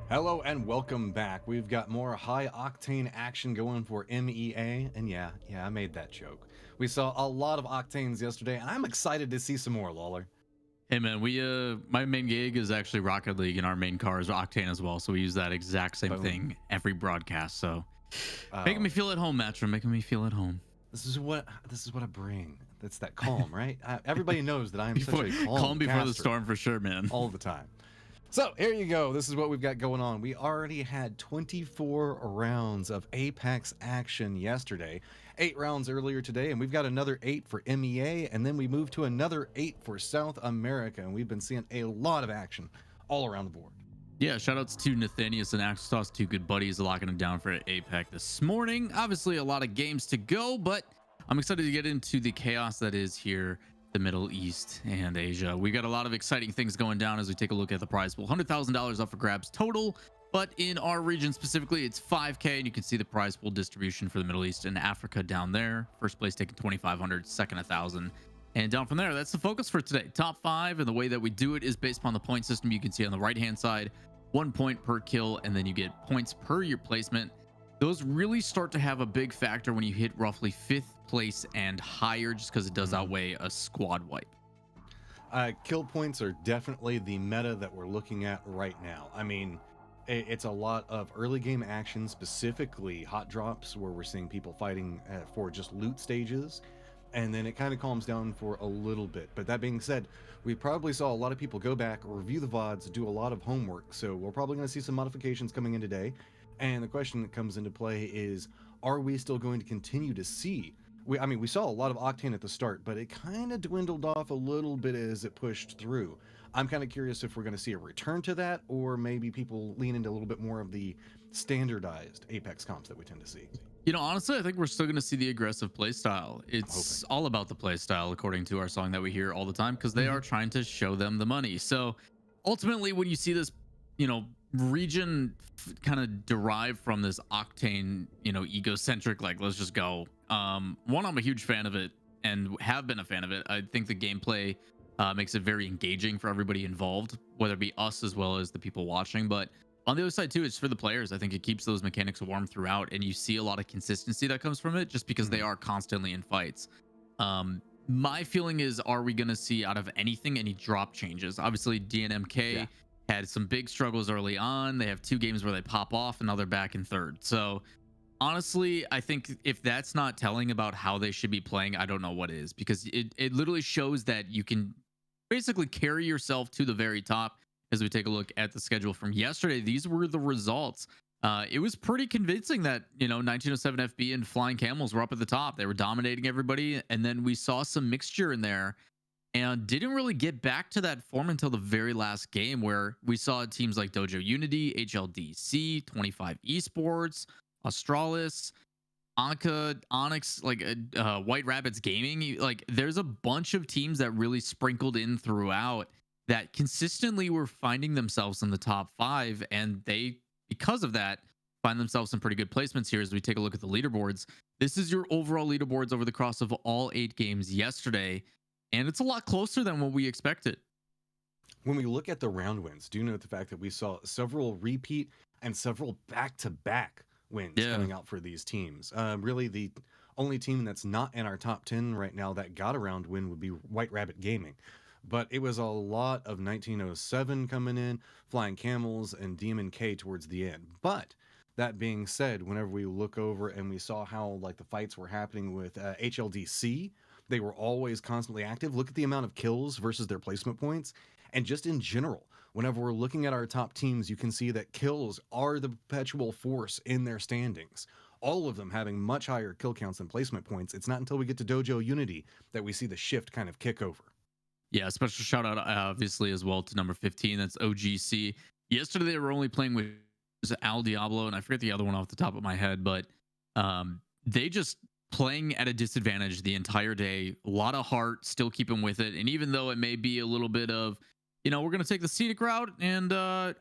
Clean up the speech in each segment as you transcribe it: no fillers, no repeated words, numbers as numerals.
Hello and welcome back. We've got more high octane action going for MEA, and yeah, I made that joke. We saw a lot of octanes yesterday, and I'm excited to see some more, Lawler. Hey man, we my main gig is actually Rocket League, and our main car is Octane as well. So we use that exact same Boom. thing every broadcast. So making Oh, me feel at home, Matcher. Making me feel at home. this is what I bring. That's that calm, right? Everybody knows that I am such Before a calm calm before the caster storm for sure, man. all the time. So here you go. This is what we've got going on. We already had 24 rounds of Apex action yesterday, 8 rounds earlier today, and we've got another 8 for MEA, and then we moved to another 8 for South America, and we've been seeing a lot of action all around the board. Yeah, shout outs to Nathanius and Axtos, two good buddies, locking it down for APEC this morning. Obviously, a lot of games to go, but I'm excited to get into the chaos that is here, the Middle East and Asia. We got a lot of exciting things going down as we take a look at the prize pool. $100,000 up for grabs total, but in our region specifically, it's 5K, and you can see the prize pool distribution for the Middle East and Africa down there. First place taking 2,500, second 1,000. And down from there, that's the focus for today. Top 5, and the way that we do it is based upon the point system. You can see on the right-hand side, 1 point per kill, and then you get points per your placement. Those really start to have a big factor when you hit roughly 5th place and higher, just because it does outweigh a squad wipe. Kill points are definitely the meta that we're looking at right now. I mean, it's a lot of early game action, specifically hot drops, where we're seeing people fighting for just loot stages, and then it kind of calms down for a little bit. But that being said, we probably saw a lot of people go back, review the VODs, do a lot of homework, so we're probably going to see some modifications coming in today. And the question that comes into play is, are we still going to continue to see we saw a lot of Octane at the start, but it kind of dwindled off a little bit as it pushed through. I'm kind of curious if we're going to see a return to that, or maybe people lean into a little bit more of the standardized Apex comps that we tend to see. You know, honestly, I think we're still going to see the aggressive playstyle. It's all about the playstyle, according to our song that we hear all the time, because they are trying to show them the money. So ultimately, when you see this, region kind of derived from this Octane, egocentric, like, let's just go. One, I'm a huge fan of it and have been a fan of it. I think the gameplay makes it very engaging for everybody involved, whether it be us as well as the people watching. But on the other side too, it's for the players. I think it keeps those mechanics warm throughout, and you see a lot of consistency that comes from it just because they are constantly in fights. My feeling is, are we going to see out of anything any drop changes? Obviously, DNMK had some big struggles early on. They have 2 games where they pop off, and now they're back in third. So honestly, I think if that's not telling about how they should be playing, I don't know what is, because it literally shows that you can basically carry yourself to the very top. As we take a look at the schedule from yesterday, these were the results. It was pretty convincing that 1907 FB and Flying Camels were up at the top. They were dominating everybody, and then we saw some mixture in there and didn't really get back to that form until the very last game, where we saw teams like Dojo Unity, HLDC, 25 Esports, Australis, Anka, Onyx, like White Rabbits Gaming. Like, there's a bunch of teams that really sprinkled in throughout that consistently were finding themselves in the top 5, and they, because of that, find themselves in pretty good placements here. As we take a look at the leaderboards, this is your overall leaderboards over the course of all 8 games yesterday, and it's a lot closer than what we expected. When we look at the round wins, do note the fact that we saw several repeat and several back-to-back wins coming out for these teams. Really, the only team that's not in our top 10 right now that got a round win would be White Rabbit Gaming. But it was a lot of 1907 coming in, Flying Camels, and DMNK towards the end. But that being said, whenever we look over and we saw how like the fights were happening with HLDC, they were always constantly active. Look at the amount of kills versus their placement points. And just in general, whenever we're looking at our top teams, you can see that kills are the perpetual force in their standings. All of them having much higher kill counts and placement points. It's not until we get to Dojo Unity that we see the shift kind of kick over. Yeah, special shout out obviously as well to number 15. That's OGC. Yesterday they were only playing with Al Diablo, and I forget the other one off the top of my head, but they just playing at a disadvantage the entire day. A lot of heart, still keeping with it. And even though it may be a little bit of, we're going to take the scenic route and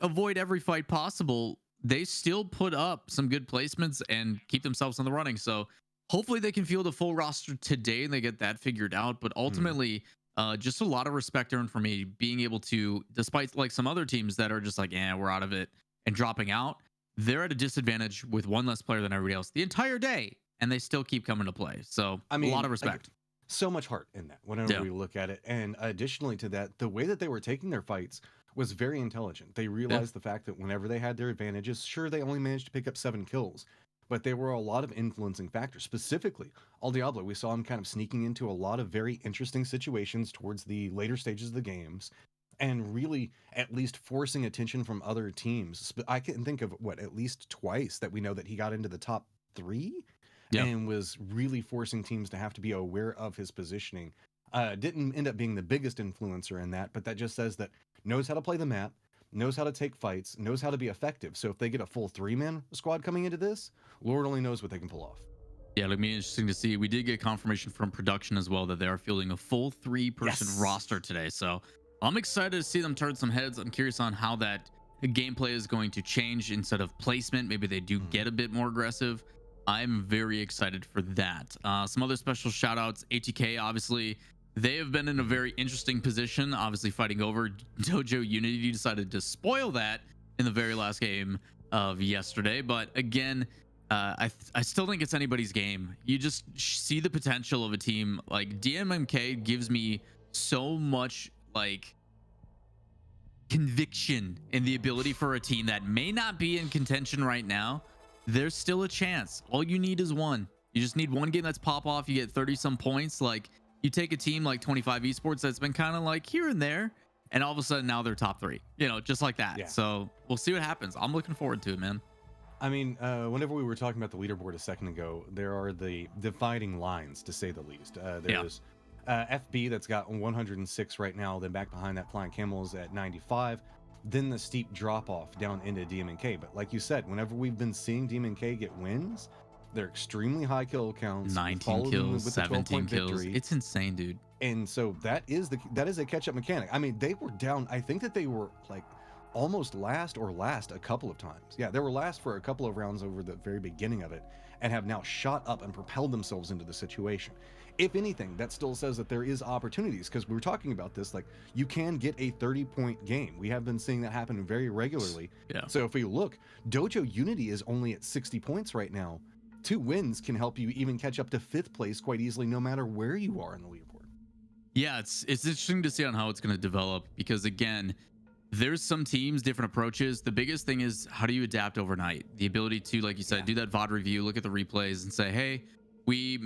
avoid every fight possible, they still put up some good placements and keep themselves in the running. So hopefully they can field a full roster today and they get that figured out. But ultimately, just a lot of respect earned for me being able to, despite like some other teams that are just like, we're out of it. and dropping out, they're at a disadvantage with one less player than everybody else the entire day, and they still keep coming to play. So I a lot mean, of like, respect. so much heart in that whenever Yeah. we look at it. And additionally to that, the way that they were taking their fights was very intelligent. They Yeah. realized the fact that whenever they had their advantages, sure, they only managed to pick up 7 kills, but there were a lot of influencing factors. Specifically, Al Diablo, we saw him kind of sneaking into a lot of very interesting situations towards the later stages of the games and really at least forcing attention from other teams. I can think of what, at least twice that we know that he got into the top 3 Yeah. and was really forcing teams to have to be aware of his positioning. Didn't end up being the biggest influencer in that, but that just says that knows how to play the map, knows how to take fights, knows how to be effective. So if they get a full 3-man squad coming into this, Lord only knows what they can pull off. Yeah, it'll be interesting to see. We did get confirmation from production as well that they are fielding a full 3-person Yes. roster today. So I'm excited to see them turn some heads. I'm curious on how that gameplay is going to change instead of placement. Maybe they do get a bit more aggressive. I'm very excited for that. Some other special shout outs. ATK, obviously, they have been in a very interesting position, obviously fighting over. Dojo Unity decided to spoil that in the very last game of yesterday. But again, I still think it's anybody's game. You just see the potential of a team like DMMK gives me so much like conviction in the ability for a team that may not be in contention right now. There's still a chance. All you need is one. You just need one game that's pop off. You get 30 some points. Like you take a team like 25 Esports that's been kind of like here and there, and all of a sudden now they're top 3. You know, just like that. Yeah. So we'll see what happens. I'm looking forward to it, man. I mean, whenever we were talking about the leaderboard a second ago, there are the dividing lines, to say the least. There's FB that's got 106 right now, then back behind that Flying Camels at 95, then the steep drop off down into DMNK. But like you said, whenever we've been seeing DMNK get wins, they're extremely high kill counts. 19 kills, with 17 kills. victory. It's insane, dude. And so that is a catch-up mechanic. I mean, they were down, I think that they were like almost last a couple of times. Yeah, they were last for a couple of rounds over the very beginning of it and have now shot up and propelled themselves into the situation. If anything, that still says that there is opportunities, because we were talking about this, like you can get a 30-point game. We have been seeing that happen very regularly. Yeah. So if we look, Dojo Unity is only at 60 points right now. 2 wins can help you even catch up to 5th place quite easily, no matter where you are in the leaderboard. Yeah, it's interesting to see on how it's going to develop, because again, there's some teams, different approaches. The biggest thing is, how do you adapt overnight? The ability to, like you said, do that VOD review, look at the replays and say, hey, we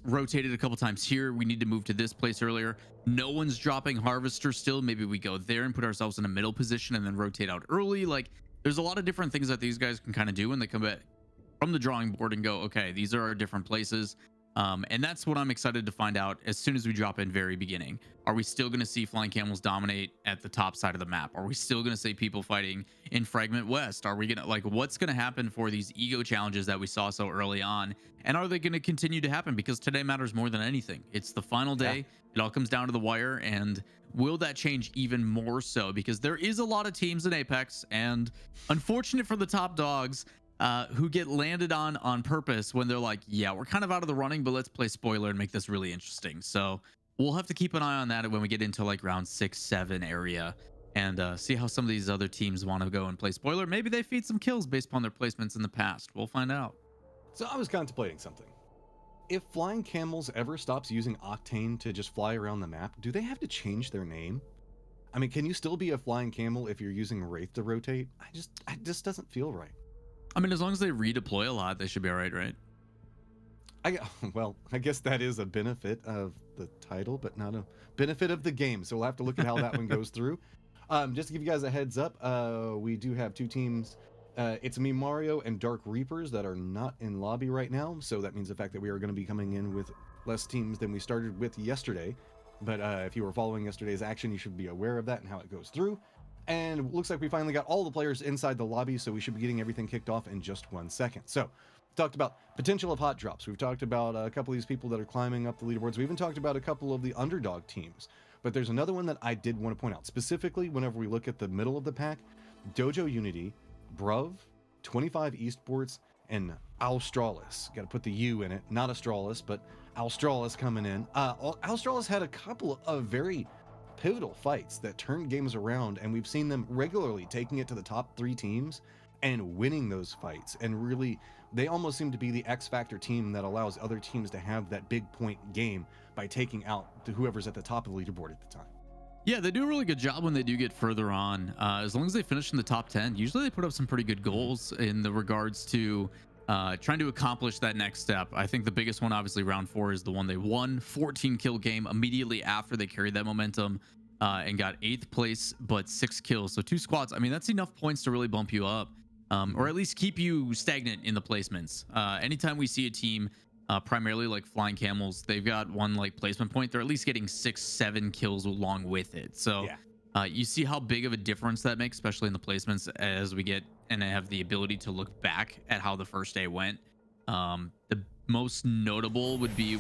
rotated a couple times here. We need to move to this place earlier. No one's dropping Harvester still. Maybe we go there and put ourselves in a middle position and then rotate out early. Like there's a lot of different things that these guys can kind of do when they come back from the drawing board and go, okay, these are our different places. And that's what I'm excited to find out as soon as we drop in very beginning. Are we still going to see Flying Camels dominate at the top side of the map? Are we still going to see people fighting in Fragment West? Are we going to, like, what's going to happen for these ego challenges that we saw so early on? And are they going to continue to happen? Because today matters more than anything. It's the final day. Yeah. It all comes down to the wire. And will that change even more so? Because there is a lot of teams in Apex, and unfortunate for the top dogs, who get landed on purpose when they're like, yeah, we're kind of out of the running, but let's play spoiler and make this really interesting. So we'll have to keep an eye on that when we get into like round 6, 7 area, and see how some of these other teams want to go and play spoiler. Maybe they feed some kills based upon their placements in the past. We'll find out. So I was contemplating something. If Flying Camels ever stops using Octane to just fly around the map, do they have to change their name? I mean, can you still be a Flying Camel if you're using Wraith to rotate? It just doesn't feel right. I mean, as long as they redeploy a lot, they should be all right, right? Well, I guess that is a benefit of the title, but not a benefit of the game. So we'll have to look at how that one goes through. Just to give you guys a heads up, we do have 2 teams. It's me, Mario, and Dark Reapers that are not in lobby right now. So that means the fact that we are going to be coming in with less teams than we started with yesterday. But if you were following yesterday's action, you should be aware of that and how it goes through. And it looks like we finally got all the players inside the lobby, so we should be getting everything kicked off in just 1 second. So, we talked about potential of hot drops. We've talked about a couple of these people that are climbing up the leaderboards. We even talked about a couple of the underdog teams. But there's another one that I did want to point out. Specifically, whenever we look at the middle of the pack, Dojo Unity, Bruv, 25 Esports, and Australis. Got to put the U in it. Not Australis, but Australis coming in. Australis had a couple of very pivotal fights that turned games around, and we've seen them regularly taking it to the top 3 teams and winning those fights. And really, they almost seem to be the X Factor team that allows other teams to have that big point game by taking out whoever's at the top of the leaderboard at the time. Yeah, they do a really good job when they do get further on. As long as they finish in the top 10, usually they put up some pretty good goals in the regards to trying to accomplish that next step. I think the biggest one, obviously, round 4 is the one they won. 14 kill game immediately after they carried that momentum and got 8th place, but 6 kills. So 2 squads. I mean, that's enough points to really bump you up, or at least keep you stagnant in the placements. Anytime we see a team, primarily like Flying Camels, they've got one like placement point, they're at least getting 6-7 kills along with it. So you see how big of a difference that makes, especially in the placements, as we get and have the ability to look back at how the first day went. The most notable would be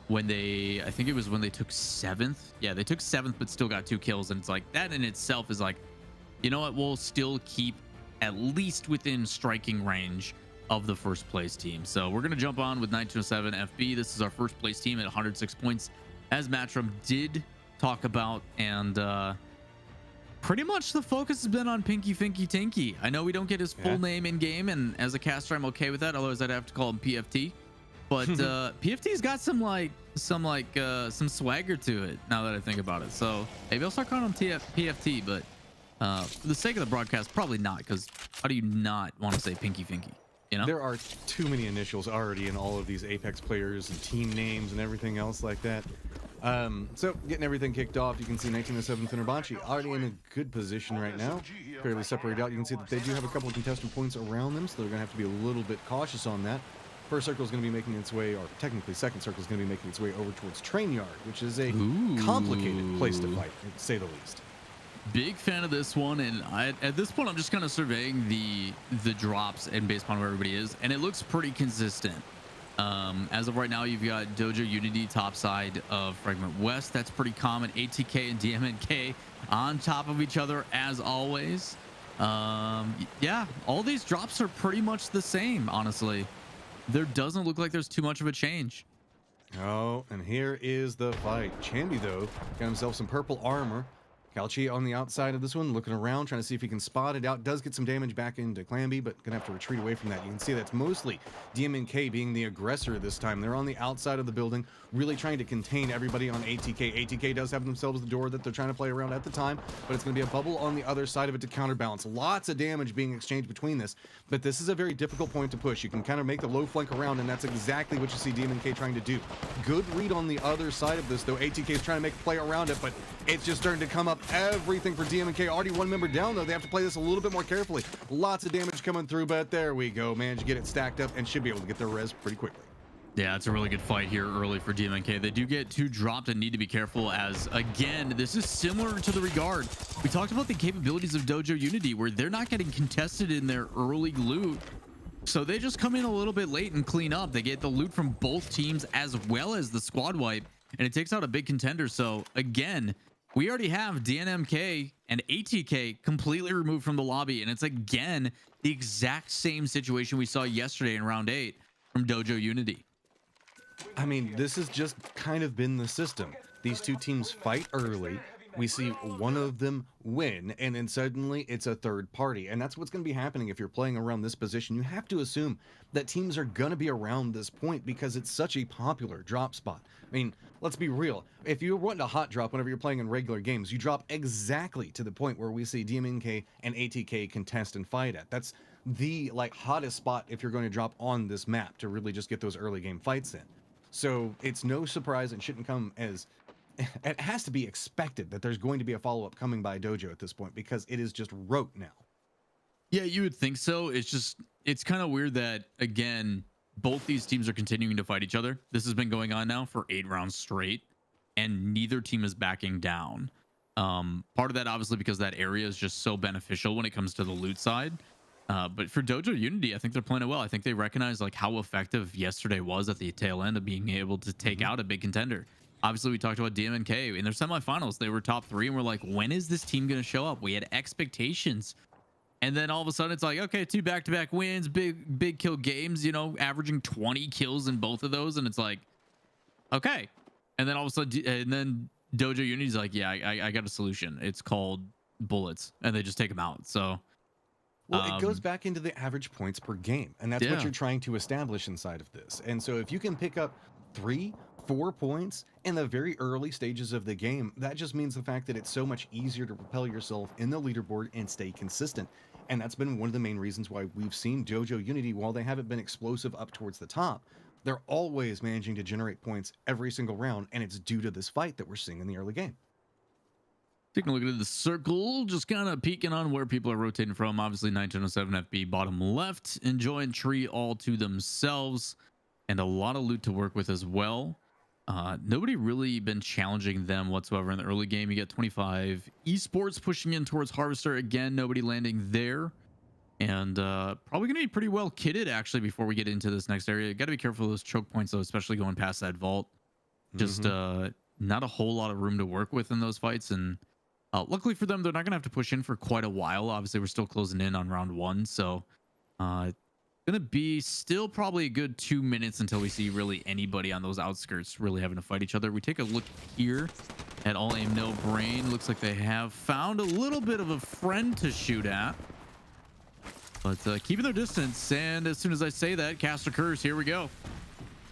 when I think it was when they took 7th. Yeah, they took 7th but still got 2 kills, and it's like that in itself is like, you know what, we'll still keep at least within striking range of the first place team. So we're going to jump on with 1907 FB. This is our first place team at 106 points, as Matchroom did talk about. And pretty much the focus has been on Pinky Finky Tinky. I know we don't get his full name in game, and as a caster, I'm okay with that. Otherwise, I'd have to call him PFT. But PFT's got some swagger to it now that I think about it. So maybe I'll start calling him PFT, but for the sake of the broadcast, probably not, because how do you not want to say Pinky Finky? You know? There are too many initials already in all of these Apex players and team names and everything else like that. So getting everything kicked off, you can see 1907 Fenerbahce already in a good position right now, fairly separated out. You can see that they do have a couple of contested points around them, so they're going to have to be a little bit cautious on that. First circle is going to be making its way, or technically second circle is going to be making its way over towards Train Yard, which is a complicated place to fight, to say the least. Big fan of this one, and at this point I'm just kind of surveying the drops and based upon where everybody is, and it looks pretty consistent. As of right now, you've got Dojo Unity top side of Fragment West. That's pretty common. ATK and DMNK on top of each other as always. Yeah, all these drops are pretty much the same, honestly. There doesn't look like there's too much of a change. Oh, and here is the fight. Chambi, though, got himself some purple armor. Calchi on the outside of this one, looking around, trying to see if he can spot it out. Does get some damage back into Clamby, but gonna have to retreat away from that. You can see that's mostly DMNK being the aggressor this time. They're on the outside of the building, really trying to contain everybody on ATK. ATK does have themselves the door that they're trying to play around at the time, but it's gonna be a bubble on the other side of it to counterbalance. Lots of damage being exchanged between this, but this is a very difficult point to push. You can kind of make the low flank around, and that's exactly what you see DMNK trying to do. Good read on the other side of this, though. ATK is trying to make a play around it, but it's just starting to come up everything for DMNK. Already one member down, though. They have to play this a little bit more carefully. Lots of damage coming through, but there we go. Managed to get it stacked up and should be able to get their res pretty quickly. Yeah, it's a really good fight here early for DMNK. They do get 2 dropped and need to be careful, as, again, this is similar to the regard. We talked about the capabilities of Dojo Unity, where they're not getting contested in their early loot. So they just come in a little bit late and clean up. They get the loot from both teams as well as the squad wipe, and it takes out a big contender. So, again, we already have DNMK and ATK completely removed from the lobby, and it's again the exact same situation we saw yesterday in round 8 from Dojo Unity. I mean, this has just kind of been the system. These two teams fight early. We see one of them win, and then suddenly it's a third party. And that's what's going to be happening if you're playing around this position. You have to assume that teams are going to be around this point because it's such a popular drop spot. I mean, let's be real. If you're wanting a hot drop whenever you're playing in regular games, you drop exactly to the point where we see DMNK and ATK contest and fight at. That's the hottest spot if you're going to drop on this map to really just get those early game fights in. So it's no surprise and shouldn't come as... It has to be expected that there's going to be a follow-up coming by Dojo at this point because it is just rote now. Yeah, you would think so. It's kind of weird that, again, both these teams are continuing to fight each other. This has been going on now for 8 rounds straight, and neither team is backing down. Part of that, obviously, because that area is just so beneficial when it comes to the loot side. But for Dojo Unity, I think they're playing it well. I think they recognize how effective yesterday was at the tail end of being able to take out a big contender. Obviously, we talked about DMNK in their semifinals. They were top 3, and we're like, when is this team going to show up? We had expectations. And then all of a sudden, it's like, okay, 2 back-to-back wins, big kill games, averaging 20 kills in both of those. And it's like, okay. And then all of a sudden, and then Dojo Unity's like, yeah, I got a solution. It's called bullets, and they just take them out. So, Well, it goes back into the average points per game, and that's what yeah, you're trying to establish inside of this. And so if you can pick up 3, 4 points in the very early stages of the game, that just means the fact that it's so much easier to propel yourself in the leaderboard and stay consistent. And that's been one of the main reasons why we've seen Dojo Unity, while they haven't been explosive up towards the top, they're always managing to generate points every single round, and it's due to this fight that we're seeing in the early game. taking a look at the circle, just kind of peeking on where people are rotating from. Obviously, 1907 FB bottom left, enjoying tree all to themselves, and a lot of loot to work with as well. Nobody really been challenging them whatsoever in the early game. You get 25 esports pushing in towards Harvester again. Nobody landing there, and probably gonna be pretty well kitted actually before we get into this next area. Got to be careful of those choke points though, especially going past that vault. Just not a whole lot of room to work with in those fights, and luckily for them, they're not going to have to push in for quite a while. Obviously, we're still closing in on round 1. So, going to be still probably a good 2 minutes until we see really anybody on those outskirts really having to fight each other. We take a look here at All Aim No Brain. Looks like they have found a little bit of a friend to shoot at. But keeping their distance. And as soon as I say that, cast occurs. Here we go.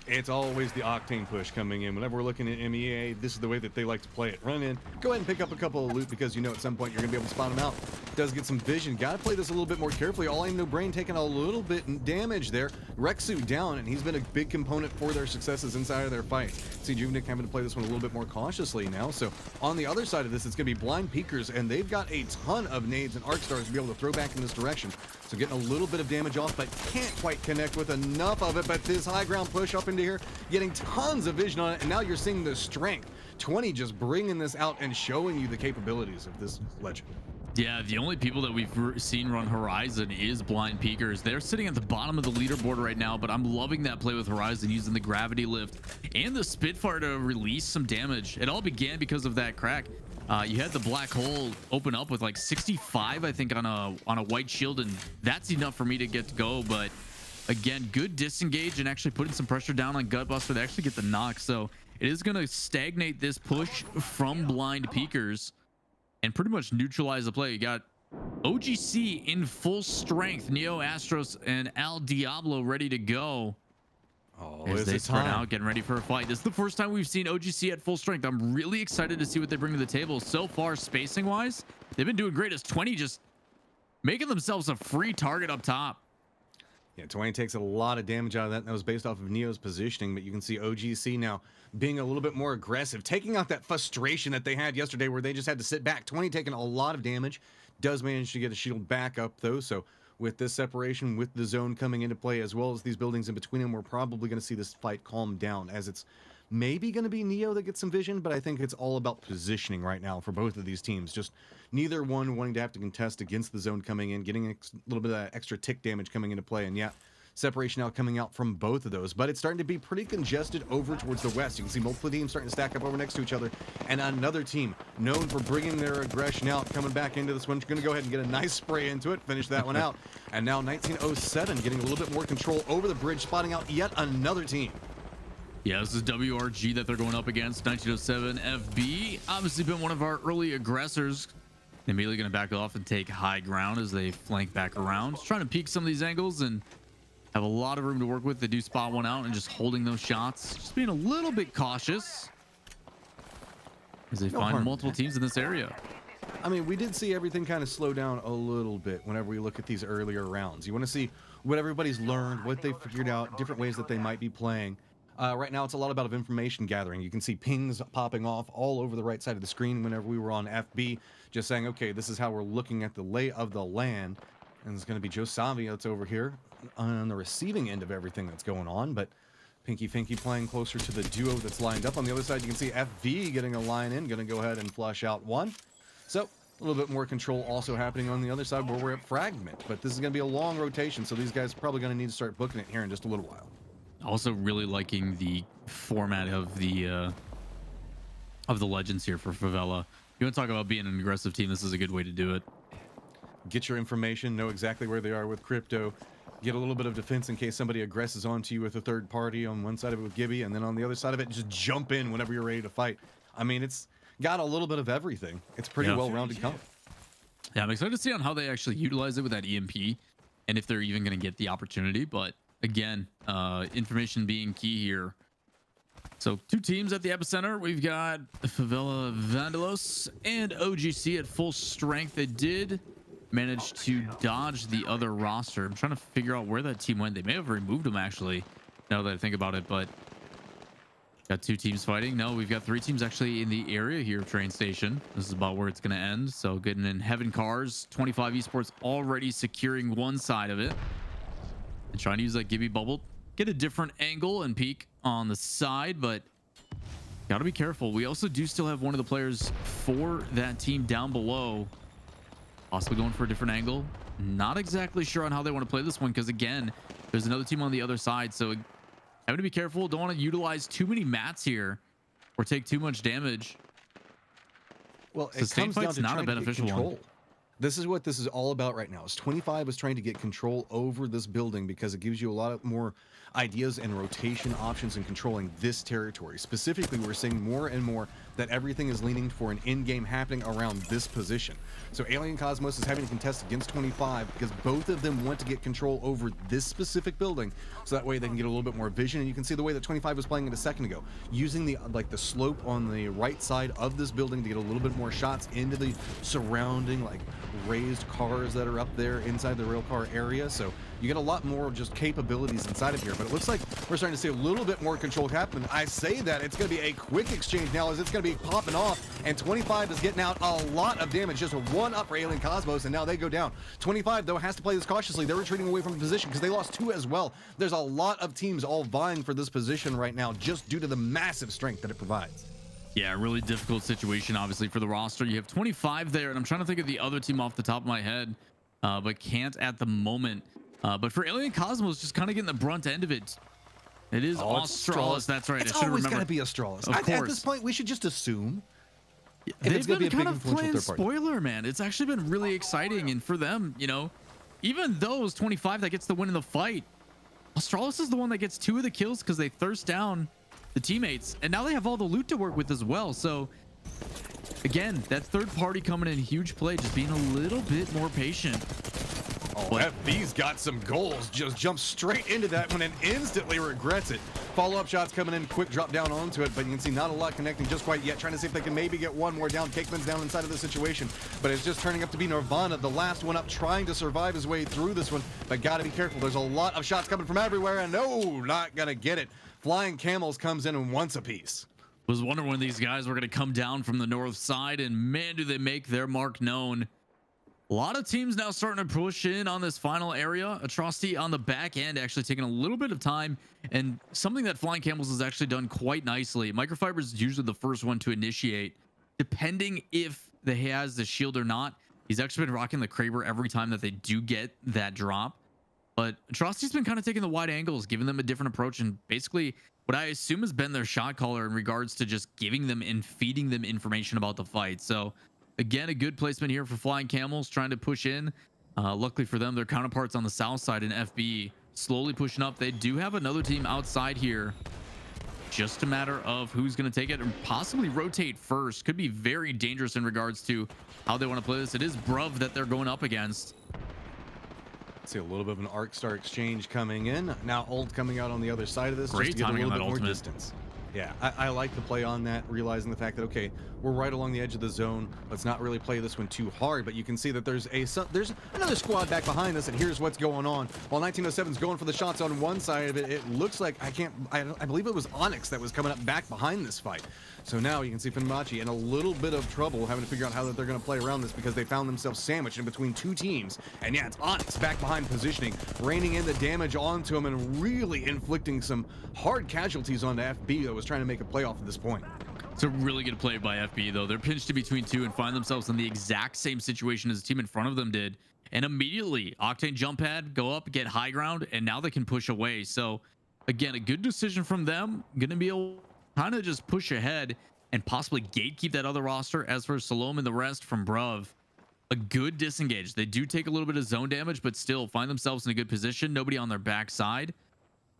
It's always the octane push coming in. Whenever we're looking at MEA, this is the way that they like to play it. Run in, go ahead and pick up a couple of loot because you know at some point you're going to be able to spot them out. Does get some vision. Got to play this a little bit more carefully. All Aim No Brain taking a little bit in damage there. Rexu down, and he's been a big component for their successes inside of their fights. See Juvenik having to play this one a little bit more cautiously now. So on the other side of this, it's going to be blind peekers, and they've got a ton of nades and arc stars to be able to throw back in this direction. So getting a little bit of damage off, but can't quite connect with enough of it. But this high ground push up into here, getting tons of vision on it, and now you're seeing the strength. 20 just bringing this out and showing you the capabilities of this legend. Yeah, the only people that we've seen run Horizon is Blind Peekers. They're sitting at the bottom of the leaderboard right now, but I'm loving that play with Horizon using the gravity lift and the Spitfire to release some damage. It all began because of that crack. You had the black hole open up with like 65, I think, on a white shield, and that's enough for me to get to go. But again, good disengage and actually putting some pressure down on Gutbuster to actually get the knock. So it is going to stagnate this push from Blind Peekers and pretty much neutralize the play. You got OGC in full strength, Neo Astros and Al Diablo ready to go. Oh, as they spread out, getting ready for a fight. This is the first time we've seen OGC at full strength. I'm really excited to see what they bring to the table. So far, spacing wise, they've been doing great as 20 just making themselves a free target up top. Yeah, 20 takes a lot of damage out of that, and that was based off of Neo's positioning, but you can see OGC now being a little bit more aggressive, taking out that frustration that they had yesterday where they just had to sit back. 20 taking a lot of damage, does manage to get a shield back up though, so with this separation, with the zone coming into play, as well as these buildings in between them, we're probably going to see this fight calm down, as it's maybe going to be Neo that gets some vision, but I think it's all about positioning right now for both of these teams. Just neither one wanting to have to contest against the zone coming in, getting a little bit of that extra tick damage coming into play, and yeah, separation now coming out from both of those, but it's starting to be pretty congested over towards the west. You can see multiple teams starting to stack up over next to each other, and another team known for bringing their aggression out coming back into this one. Going to go ahead and get a nice spray into it, finish that one out, and now 1907 getting a little bit more control over the bridge, spotting out yet another team. Yeah, this is WRG that they're going up against. 1907 FB, obviously been one of our early aggressors. Immediately going to back off and take high ground as they flank back around. Just trying to peek some of these angles and have a lot of room to work with. They do spot one out and just holding those shots. Just being a little bit cautious as they find multiple teams in this area. I mean, we did see everything kind of slow down a little bit whenever we look at these earlier rounds. You want to see what everybody's learned, what they've figured out, different ways that they might be playing. Right now, it's a lot about of information gathering. You can see pings popping off all over the right side of the screen whenever we were on FB, just saying, okay, this is how we're looking at the lay of the land. And it's going to be Joe Savia that's over here on the receiving end of everything that's going on. But Pinky Finky playing closer to the duo that's lined up. On the other side, you can see FV getting a line in, going to go ahead and flush out one. So a little bit more control also happening on the other side where we're at Fragment. But this is going to be a long rotation, so these guys are probably going to need to start booking it here in just a little while. Also really liking the format of the Legends here for Favela. You want to talk about being an aggressive team, this is a good way to do it. Get your information, know exactly where they are with crypto, get a little bit of defense in case somebody aggresses onto you with a third party on one side of it with Gibby, and then on the other side of it, just jump in whenever you're ready to fight. I mean, it's got a little bit of everything. It's pretty well-rounded comp. Yeah, I'm excited to see on how they actually utilize it with that EMP and if they're even going to get the opportunity. But again, information being key here. So 2 teams at the epicenter. We've got Favela Vandalos and OGC at full strength. They did manage to dodge the other roster. I'm trying to figure out where that team went. They may have removed them actually, now that I think about it, but got 2 teams fighting. No, we've got 3 teams actually in the area here, train station. This is about where it's going to end. So getting in Heaven Cars, 25 Esports already securing one side of it. And trying to use that Gibby bubble. Get a different angle and peek on the side, but got to be careful. We also do still have one of the players for that team down below. Possibly going for a different angle. Not exactly sure on how they want to play this one because, again, there's another team on the other side. So having to be careful. Don't want to utilize too many mats here or take too much damage. Well, it comes down to not a beneficial one. This is what this is all about right now. Is 25 is trying to get control over this building because it gives you a lot more ideas and rotation options in controlling this territory. Specifically, we're seeing more and more that everything is leaning for an in-game happening around this position. So Alien Cosmos is having to contest against 25 because both of them want to get control over this specific building, so that way they can get a little bit more vision. And you can see the way that 25 was playing it a second ago, using the slope on the right side of this building to get a little bit more shots into the surrounding raised cars that are up there inside the rail car area. So you get a lot more just capabilities inside of here, but it looks like we're starting to see a little bit more control happen. I say that it's going to be a quick exchange now, as it's going to be popping off, and 25 is getting out a lot of damage. Just a 1-up for Alien Cosmos, and now they go down. 25, though, has to play this cautiously. They're retreating away from the position because they lost 2 as well. There's a lot of teams all vying for this position right now just due to the massive strength that it provides. Yeah, really difficult situation, obviously, for the roster. You have 25 there, and I'm trying to think of the other team off the top of my head, but can't at the moment. But for Alien Cosmos, just kind of getting the brunt end of it. It is Australis. That's right. It's always got to be Australis. At this point, we should just assume. They've been kind of playing spoiler, man. It's actually been really exciting, and for them, even though it's 25 that gets the win in the fight, Australis is the one that gets 2 of the kills because they thirst down the teammates, and now they have all the loot to work with as well. So again, that third party coming in huge play, just being a little bit more patient. FB's got some goals, just jumps straight into that one and instantly regrets it. Follow-up shots coming in, quick drop down onto it, but you can see not a lot connecting just quite yet. Trying to see if they can maybe get one more down. Cakeman's down inside of the situation, but it's just turning up to be Nirvana, the last one up, trying to survive his way through this one, but gotta be careful. There's a lot of shots coming from everywhere, and no, not gonna get it. Flying Camels comes in and wants a piece. Was wondering when these guys were going to come down from the north side, and man, do they make their mark known. A lot of teams now starting to push in on this final area. Atrocity on the back end actually taking a little bit of time, and something that Flying Camels has actually done quite nicely. Microfiber is usually the first one to initiate, depending if they has the shield or not. He's actually been rocking the Kraber every time that they do get that drop. But Atrocity's been kind of taking the wide angles, giving them a different approach, and basically what I assume has been their shot caller in regards to just giving them and feeding them information about the fight. So again, a good placement here for Flying Camels, trying to push in. Luckily for them, their counterparts on the south side in FB slowly pushing up. They do have another team outside here. Just a matter of who's going to take it and possibly rotate first. Could be very dangerous in regards to how they want to play this. It is Bruv that they're going up against. See a little bit of an arc star exchange coming in. Now ult coming out on the other side of this. Great just to get a timing little on bit that more ultimate. distance. Yeah, I like the play on that, realizing the fact that, okay, we're right along the edge of the zone. Let's not really play this one too hard, but you can see that there's another squad back behind us, and here's what's going on. While 1907's going for the shots on one side of it, it looks like, I believe it was Onyx that was coming up back behind this fight. So now you can see Finmachi in a little bit of trouble having to figure out how that they're going to play around this, because they found themselves sandwiched in between 2 teams. And yeah, it's Onyx back behind positioning, raining in the damage onto him and really inflicting some hard casualties onto FB that was trying to make a play off at this point. It's a really good play by FB, though. They're pinched in between 2 and find themselves in the exact same situation as the team in front of them did. And immediately, Octane jump pad, go up, get high ground, and now they can push away. So again, a good decision from them. Going to be able to kind of just push ahead and possibly gatekeep that other roster. As for Salome and the rest from Bruv, a good disengage. They do take a little bit of zone damage, but still find themselves in a good position. Nobody on their backside,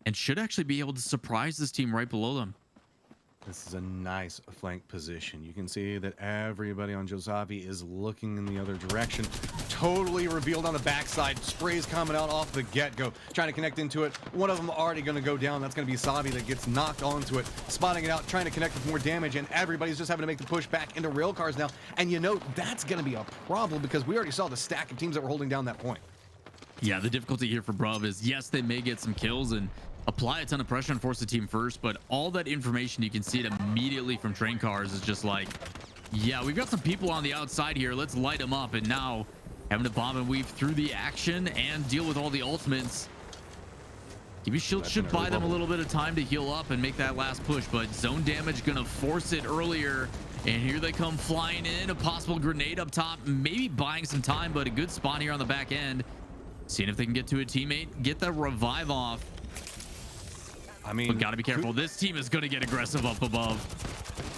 and should actually be able to surprise this team right below them. This is a nice flank position. You can see that everybody on Josavi is looking in the other direction. Totally revealed on the backside. Sprays coming out off the get-go. Trying to connect into it. One of them already going to go down. That's going to be Savi that gets knocked onto it. Spotting it out, trying to connect with more damage, and everybody's just having to make the push back into rail cars now. And you know, that's going to be a problem because we already saw the stack of teams that were holding down that point. Yeah, the difficulty here for Bruv is, yes, they may get some kills and apply a ton of pressure and force the team first, but all that information you can see it immediately from train cars is just like, yeah, we've got some people on the outside here, let's light them up. And now having to bomb and weave through the action and deal with all the ultimates. TV Shield should buy them a little bit of time to heal up and make that last push, but zone damage gonna force it earlier. And here they come flying in, a possible grenade up top, maybe buying some time, but a good spot here on the back end. Seeing if they can get to a teammate, get the revive off. I mean, but gotta be careful. This team is gonna get aggressive up above.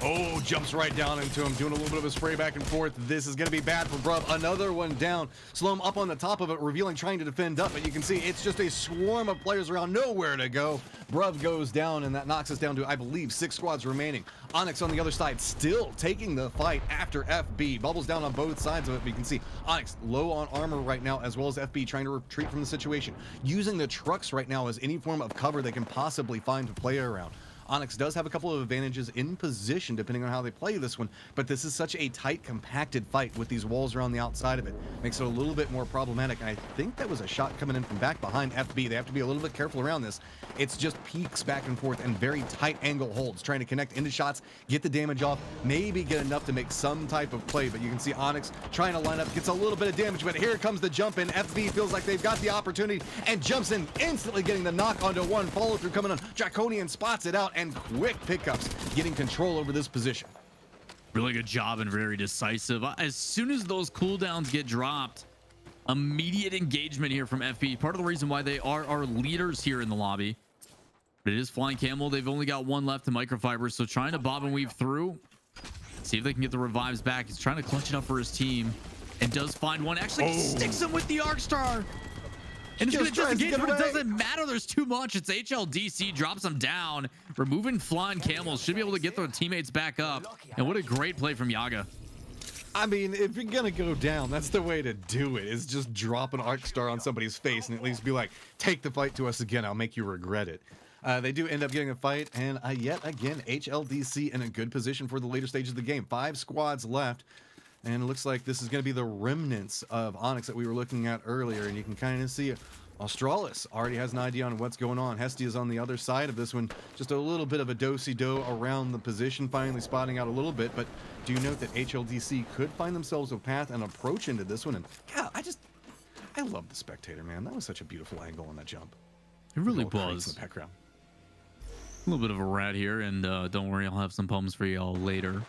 Oh, jumps right down into him, doing a little bit of a spray back and forth. This is going to be bad for Bruv. Another one down. Slow up on the top of it, revealing, trying to defend up. But you can see it's just a swarm of players around, nowhere to go. Bruv goes down, and that knocks us down to, I believe, 6 squads remaining. Onyx on the other side, still taking the fight after FB. Bubbles down on both sides of it. But you can see Onyx low on armor right now, as well as FB trying to retreat from the situation. Using the trucks right now as any form of cover they can possibly find to play around. Onyx does have a couple of advantages in position depending on how they play this one, but this is such a tight, compacted fight with these walls around the outside of it. Makes it a little bit more problematic. And I think that was a shot coming in from back behind FB. They have to be a little bit careful around this. It's just peaks back and forth and very tight angle holds, trying to connect into shots, get the damage off, maybe get enough to make some type of play. But you can see Onyx trying to line up, gets a little bit of damage, but here comes the jump in. FB feels like they've got the opportunity and jumps in, instantly getting the knock onto one. Follow through coming on. Draconian spots it out, and quick pickups, getting control over this position. Really good job and very decisive. As soon as those cooldowns get dropped, immediate engagement here from FB. Part of the reason why they are our leaders here in the lobby. But it is Flying Camel. They've only got one left in microfiber, so trying to bob and weave through. See if they can get the revives back. He's trying to clutch it up for his team and does find one. Actually sticks him with the Arc Star. And it's going to disengage, but it doesn't matter. There's too much. It's HLDC, drops them down. Removing Flying Camels. Should be able to get their teammates back up. And what a great play from Yaga. I mean, if you're going to go down, that's the way to do it, is just drop an Arc Star on somebody's face and at least be like, take the fight to us again. I'll make you regret it. They do end up getting a fight, and yet again, HLDC in a good position for the later stages of the game. 5 squads left. And it looks like this is going to be the remnants of Onyx that we were looking at earlier. And you can kind of see Australis already has an idea on what's going on. Hestia is on the other side of this one. Just a little bit of a do-si-do around the position, finally spotting out a little bit. But do you note that HLDC could find themselves a path and approach into this one? And yeah, I love the spectator, man. That was such a beautiful angle on that jump. It really was. In the background. A little bit of a rat here. And don't worry, I'll have some poems for y'all later.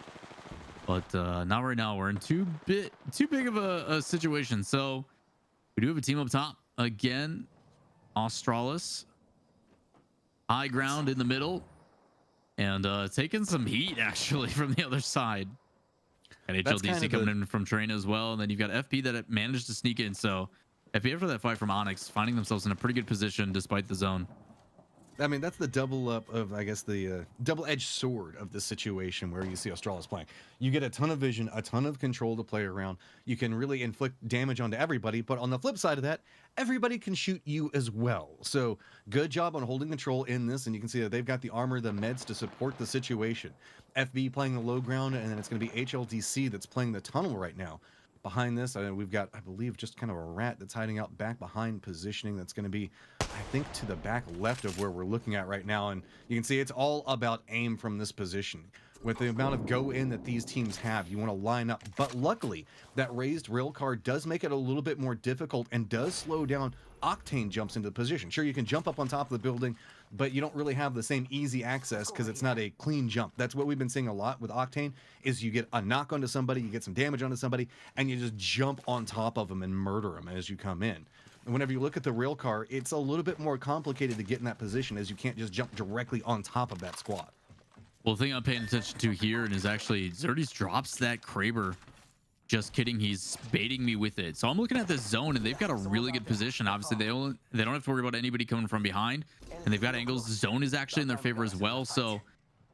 But not right now. We're in too big of a situation. So we do have a team up top again. Australis, high ground in the middle, and taking some heat actually from the other side. And HLDC coming in from train as well. And then you've got FP that managed to sneak in. So FP after that fight from Onyx, finding themselves in a pretty good position despite the zone. I mean, that's the double up of, I guess, the double-edged sword of the situation where you see Australis playing. You get a ton of vision, a ton of control to play around. You can really inflict damage onto everybody, but on the flip side of that, everybody can shoot you as well. So good job on holding control in this, and you can see that they've got the armor, the meds to support the situation. FB playing the low ground, and then it's going to be HLDC that's playing the tunnel right now. Behind this, we've got, I believe, just kind of a rat that's hiding out back behind positioning. That's going to be, I think, to the back left of where we're looking at right now. And you can see it's all about aim from this position. With the amount of go in that these teams have, you want to line up. But luckily, that raised rail car does make it a little bit more difficult and does slow down Octane jumps into position. Sure, you can jump up on top of the building, but you don't really have the same easy access because it's not a clean jump. That's what we've been seeing a lot with Octane, is you get a knock onto somebody, you get some damage onto somebody, and you just jump on top of them and murder them as you come in. And whenever you look at the rail car, it's a little bit more complicated to get in that position, as you can't just jump directly on top of that squad. Well, the thing I'm paying attention to here is actually Xerxes drops that Kraber. Just kidding, he's baiting me with it. So I'm looking at this zone, and they've got a really good position. Obviously, they don't have to worry about anybody coming from behind, and they've got angles. Zone is actually in their favor as well. So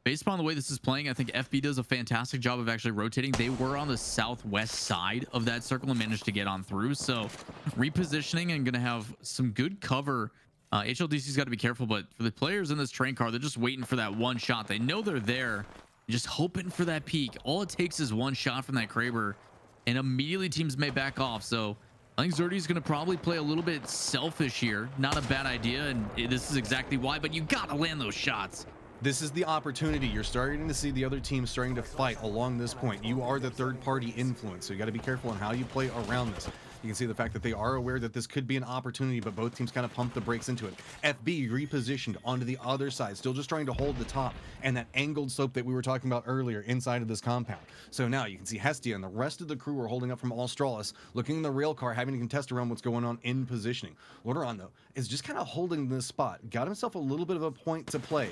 based upon the way this is playing, I think FB does a fantastic job of actually rotating. They were on the southwest side of that circle and managed to get on through. So repositioning and going to have some good cover. HLDC's got to be careful, but for the players in this train car, they're just waiting for that one shot. They know they're there, just hoping for that peak. All it takes is one shot from that Kraber, and immediately teams may back off. So I think Zerdy's going to probably play a little bit selfish here. Not a bad idea, and this is exactly why, but you got to land those shots. This is the opportunity. You're starting to see the other team starting to fight along this point. You are the third-party influence, so you got to be careful on how you play around this. You can see the fact that they are aware that this could be an opportunity, but both teams kind of pump the brakes into it. FB repositioned onto the other side, still just trying to hold the top and that angled slope that we were talking about earlier inside of this compound. So now you can see Hestia and the rest of the crew are holding up from Australis, looking in the rail car, having to contest around what's going on in positioning. Loderon, though, is just kind of holding this spot. Got himself a little bit of a point to play,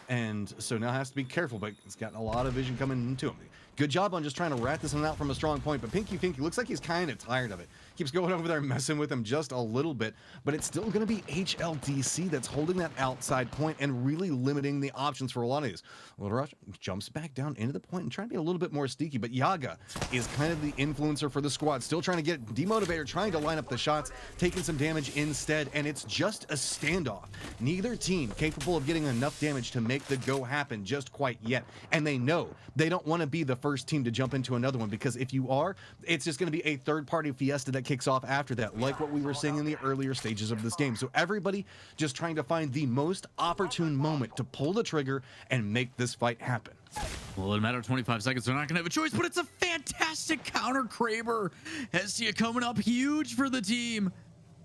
and so now has to be careful, but he's got a lot of vision coming into him. Good job on just trying to rat this one out from a strong point, but Pinky looks like he's kind of tired of it. Keeps going over there and messing with him just a little bit, but it's still going to be HLDC that's holding that outside point and really limiting the options for a lot of these. Loderon jumps back down into the point and trying to be a little bit more sneaky, but Yaga is kind of the influencer for the squad, still trying to get Demotivator, trying to line up the shots, taking some damage instead, and it's just a standoff. Neither team capable of getting enough damage to make the go happen just quite yet, and they know they don't want to be the first team to jump into another one, because if you are, it's just going to be a third-party fiesta that kicks off after that, like what we were seeing in the earlier stages of this game. So everybody just trying to find the most opportune moment to pull the trigger and make this fight happen. Well, in a matter of 25 seconds, they're not going to have a choice, but it's a fantastic counter Kraber. Hestia coming up huge for the team.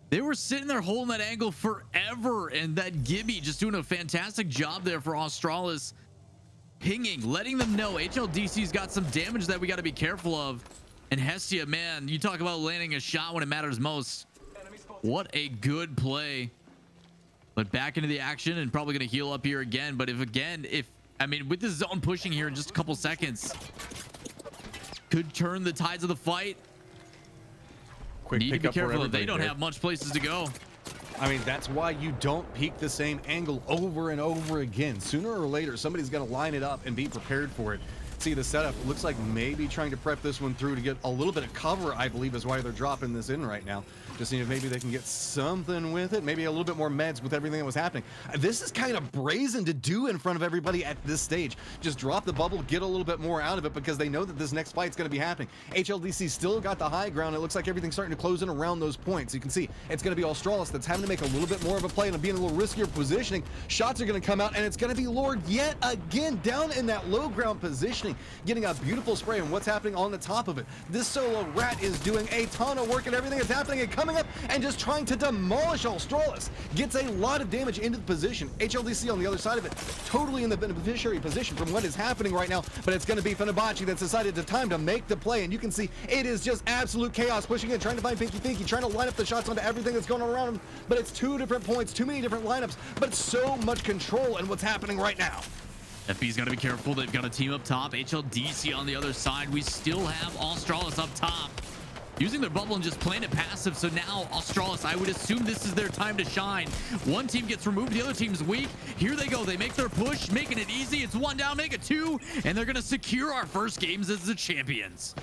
They were sitting there holding that angle forever, and that Gibby just doing a fantastic job there for Australis. Pinging, letting them know HLDC's got some damage that we got to be careful of. And Hestia, man, you talk about landing a shot when it matters most. What a good play. But back into the action and probably going to heal up here again. But I mean, with this zone pushing here in just a couple seconds, could turn the tides of the fight. Quick Need to be careful. They don't here. have much places to go. I mean, that's why you don't peek the same angle over and over again. Sooner or later, somebody's going to line it up and be prepared for it. See the setup. Looks like maybe trying to prep this one through to get a little bit of cover, I believe, is why they're dropping this in right now. Just seeing if maybe they can get something with it. Maybe a little bit more meds with everything that was happening. This is kind of brazen to do in front of everybody at this stage. Just drop the bubble, get a little bit more out of it, because they know that this next fight's going to be happening. HLDC still got the high ground. It looks like everything's starting to close in around those points. You can see it's going to be Australis that's having to make a little bit more of a play and being a little riskier positioning. Shots are going to come out, and it's going to be Lord yet again down in that low ground positioning, getting a beautiful spray. And what's happening on the top of it? This solo rat is doing a ton of work, and everything that's happening and coming up and just trying to demolish Australis. Gets a lot of damage into the position. HLDC on the other side of it, totally in the beneficiary position from what is happening right now, but it's going to be Fenerbahce that's decided the time to make the play, and you can see it is just absolute chaos, pushing in, trying to find Pinky, trying to line up the shots onto everything that's going on around him, but it's two different points, too many different lineups, but so much control in what's happening right now. FB's got to be careful. They've got a team up top. HLDC on the other side. We still have Australis up top, using their bubble and just playing it passive. So now Australis, I would assume this is their time to shine. One team gets removed, the other team's weak. Here they go. They make their push, making it easy. It's one down, make it two, and they're going to secure our first games as the champions.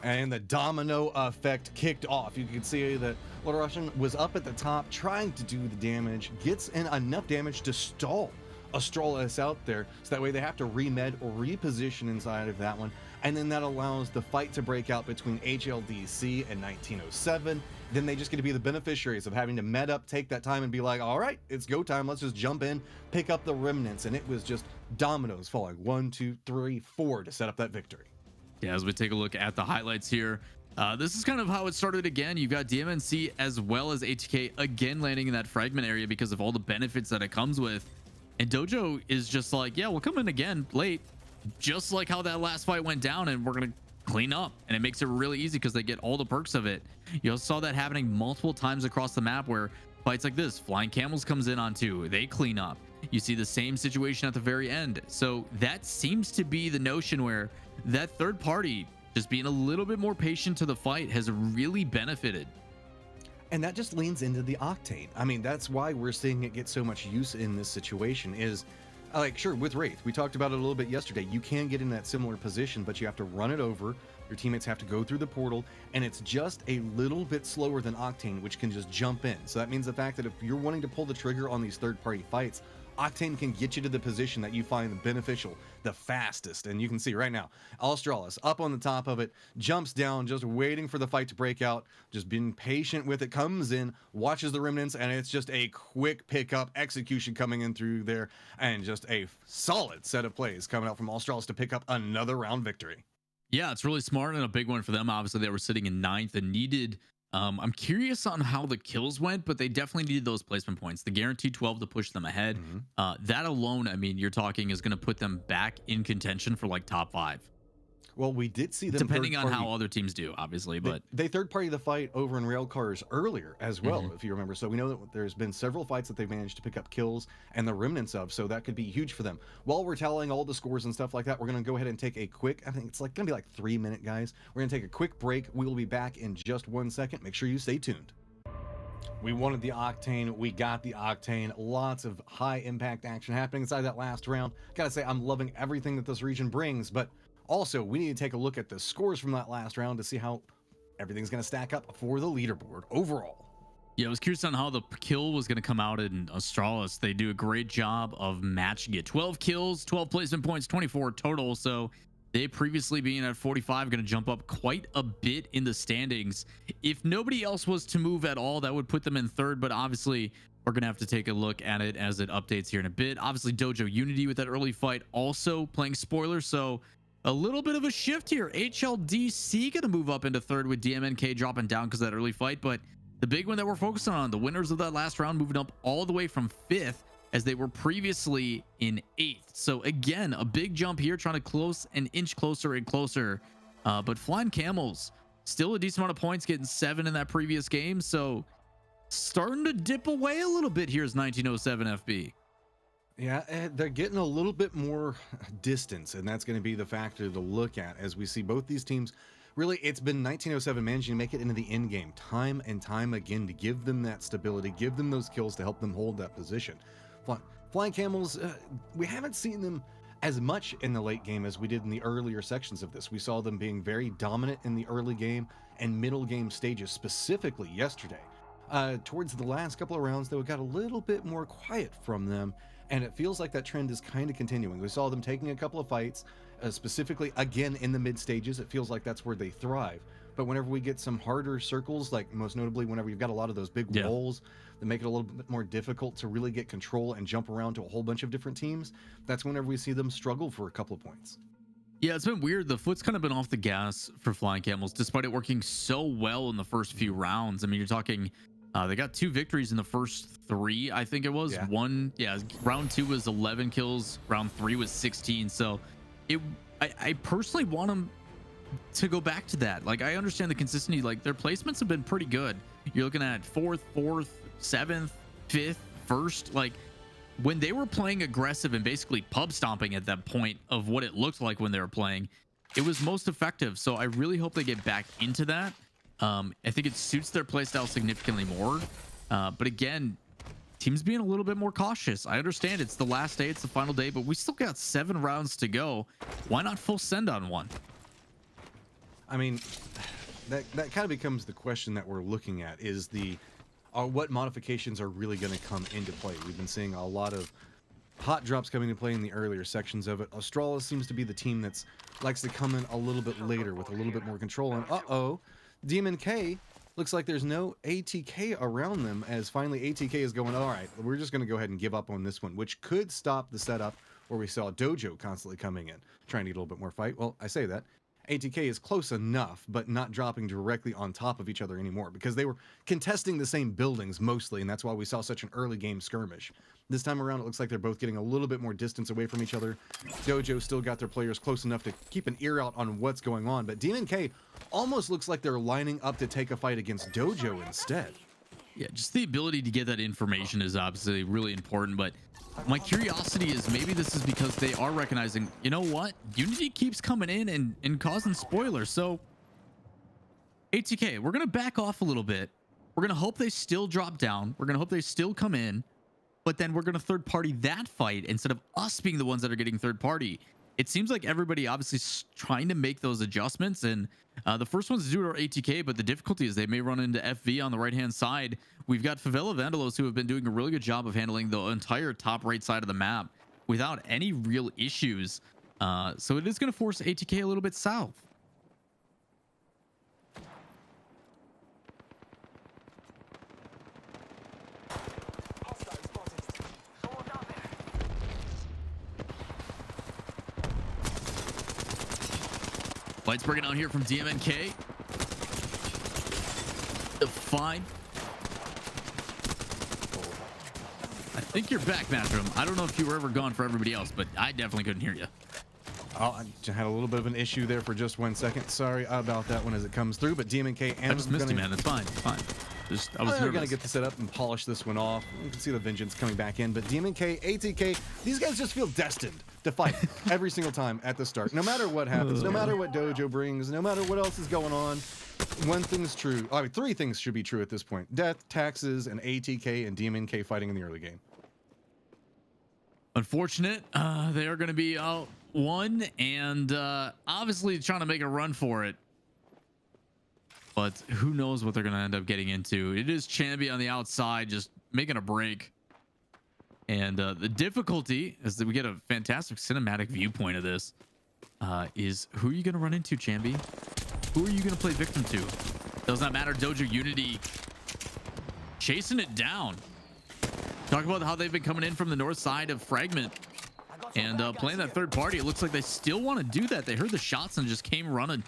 And the domino effect kicked off. You can see that Loderon was up at the top trying to do the damage, gets in enough damage to stall Australis out there, so that way they have to remed or reposition inside of that one, and then that allows the fight to break out between HLDC and 1907. Then they just get to be the beneficiaries of having to med up, take that time, and be like, all right, it's go time, let's just jump in, pick up the remnants. And it was just dominoes falling 1, 2, 3, 4 to set up that victory. Yeah, as we take a look at the highlights here, this is kind of how it started again. You've got DMNC as well as ATK again landing in that fragment area because of all the benefits that it comes with. And Dojo is just like, yeah, we'll come in again late, just like how that last fight went down, and we're going to clean up. And it makes it really easy because they get all the perks of it. You also saw that happening multiple times across the map where fights like this, Flying Camels comes in on 2, they clean up. You see the same situation at the very end. So that seems to be the notion where that third party just being a little bit more patient to the fight has really benefited. And that just leans into the Octane. I mean, that's why we're seeing it get so much use in this situation, is Like, sure, with Wraith, we talked about it a little bit yesterday. You can get in that similar position, but you have to run it over. Your teammates have to go through the portal, and it's just a little bit slower than Octane, which can just jump in. So that means the fact that if you're wanting to pull the trigger on these third-party fights, Octane can get you to the position that you find beneficial the fastest. And you can see right now, Australis up on the top of it, jumps down, just waiting for the fight to break out, just being patient with it, comes in, watches the remnants, and it's just a quick pickup execution coming in through there, and just a solid set of plays coming out from Australis to pick up another round victory. Yeah, it's really smart and a big one for them. Obviously, they were sitting in ninth and needed. I'm curious on how the kills went, but they definitely needed those placement points. The guaranteed 12 to push them ahead. That alone, I mean, you're talking is going to put them back in contention for like top 5. Well, we did see them depending on how other teams do, obviously, but they third party the fight over in Railcars earlier as well, if you remember. So we know that there's been several fights that they've managed to pick up kills and the remnants of, so that could be huge for them. While we're tallying all the scores and stuff like that, we're going to go ahead and take a quick, I think it's like going to be like 3-minute, guys. We're going to take a quick break. We will be back in just 1 second. Make sure you stay tuned. We wanted the Octane. We got the Octane. Lots of high impact action happening inside that last round. Gotta say, I'm loving everything that this region brings, but also, we need to take a look at the scores from that last round to see how everything's going to stack up for the leaderboard overall. Yeah, I was curious on how the kill was going to come out in Australis. They do a great job of matching it. 12 kills, 12 placement points, 24 total. So they previously being at 45, going to jump up quite a bit in the standings. If nobody else was to move at all, that would put them in third. But obviously, we're going to have to take a look at it as it updates here in a bit. Obviously, Dojo Unity with that early fight also playing spoiler. So a little bit of a shift here. HLDC going to move up into third with DMNK dropping down because of that early fight. But the big one that we're focusing on, the winners of that last round moving up all the way from 5th as they were previously in 8th. So again, a big jump here, trying to close an inch closer and closer. But Flying Camels, still a decent amount of points, getting 7 in that previous game. So starting to dip away a little bit here is 1907 FB. Yeah, they're getting a little bit more distance, and that's going to be the factor to look at as we see both these teams. Really, it's been 1907 managing to make it into the end game time and time again to give them that stability, give them those kills to help them hold that position. Flying Camels, we haven't seen them as much in the late game as we did in the earlier sections of this. We saw them being very dominant in the early game and middle game stages, specifically yesterday. Towards the last couple of rounds, though, it got a little bit more quiet from them, and it feels like that trend is kind of continuing. We saw them taking a couple of fights, specifically again in the mid stages. It feels like that's where they thrive. But whenever we get some harder circles, like most notably whenever you've got a lot of those big walls that make it a little bit more difficult to really get control and jump around to a whole bunch of different teams, that's whenever we see them struggle for a couple of points. Yeah, it's been weird. The foot's kind of been off the gas for Flying Camels, despite it working so well in the first few rounds. I mean, you're talking... they got 2 victories in the first 3, I think it was. Round 2 was 11 kills. Round 3 was 16. So I personally want them to go back to that. Like, I understand the consistency. Like, their placements have been pretty good. You're looking at 4th, 7th, 5th, 1st. Like, when they were playing aggressive and basically pub stomping at that point of what it looked like when they were playing, it was most effective. So I really hope they get back into that. I think it suits their playstyle significantly more. But again, teams being a little bit more cautious. I understand it's the last day, it's the final day, but we still got 7 rounds to go. Why not full send on one? I mean, that kind of becomes the question that we're looking at is what modifications are really going to come into play. We've been seeing a lot of hot drops coming into play in the earlier sections of it. Australis seems to be the team that's likes to come in a little bit later with a little bit more control. And DMNK looks like there's no ATK around them, as finally ATK is going, all right, we're just going to go ahead and give up on this one, which could stop the setup where we saw Dojo constantly coming in, trying to get a little bit more fight. Well, I say that. ATK is close enough, but not dropping directly on top of each other anymore because they were contesting the same buildings mostly, and that's why we saw such an early game skirmish. This time around, it looks like they're both getting a little bit more distance away from each other. Dojo still got their players close enough to keep an ear out on what's going on, but DMNK almost looks like they're lining up to take a fight against Dojo instead. Yeah, just the ability to get that information is obviously really important, but my curiosity is maybe this is because they are recognizing, you know what? Unity keeps coming in and causing spoilers. So ATK, we're going to back off a little bit. We're going to hope they still drop down. We're going to hope they still come in. but then we're going to third party that fight instead of us being the ones that are getting third party. It seems like everybody obviously trying to make those adjustments, and the first ones to do it are ATK, but the difficulty is they may run into FV on the right hand side. We've got Favela Vandalos who have been doing a really good job of handling the entire top right side of the map without any real issues. So it is going to force ATK a little bit south. Lights breaking out here from DMNK. Fine. I think you're back, Matrim. I don't know if you were ever gone for everybody else, but I definitely couldn't hear you. Oh, I had a little bit of an issue there for just 1 second. Sorry about that one as it comes through, but DMNK and I just missed you, man. It's fine. It's fine. I was going to get this set up and polish this one off. You can see the vengeance coming back in, but DMNK, ATK, these guys just feel destined to fight every single time at the start. No matter what happens, no matter what Dojo brings, no matter what else is going on, one thing's true. I mean, three things should be true at this point: death, taxes, and ATK and DMNK fighting in the early game. Unfortunate. They are going to be out one, and obviously trying to make a run for it. But who knows what they're going to end up getting into. It is Chambi on the outside, just making a break. And the difficulty is that we get a fantastic cinematic viewpoint of this. Is who are you going to run into, Chambi? Who are you going to play victim to? Does not matter. Dojo Unity chasing it down. Talk about how they've been coming in from the north side of Fragment and playing that third party. It looks like they still want to do that. They heard the shots and just came running.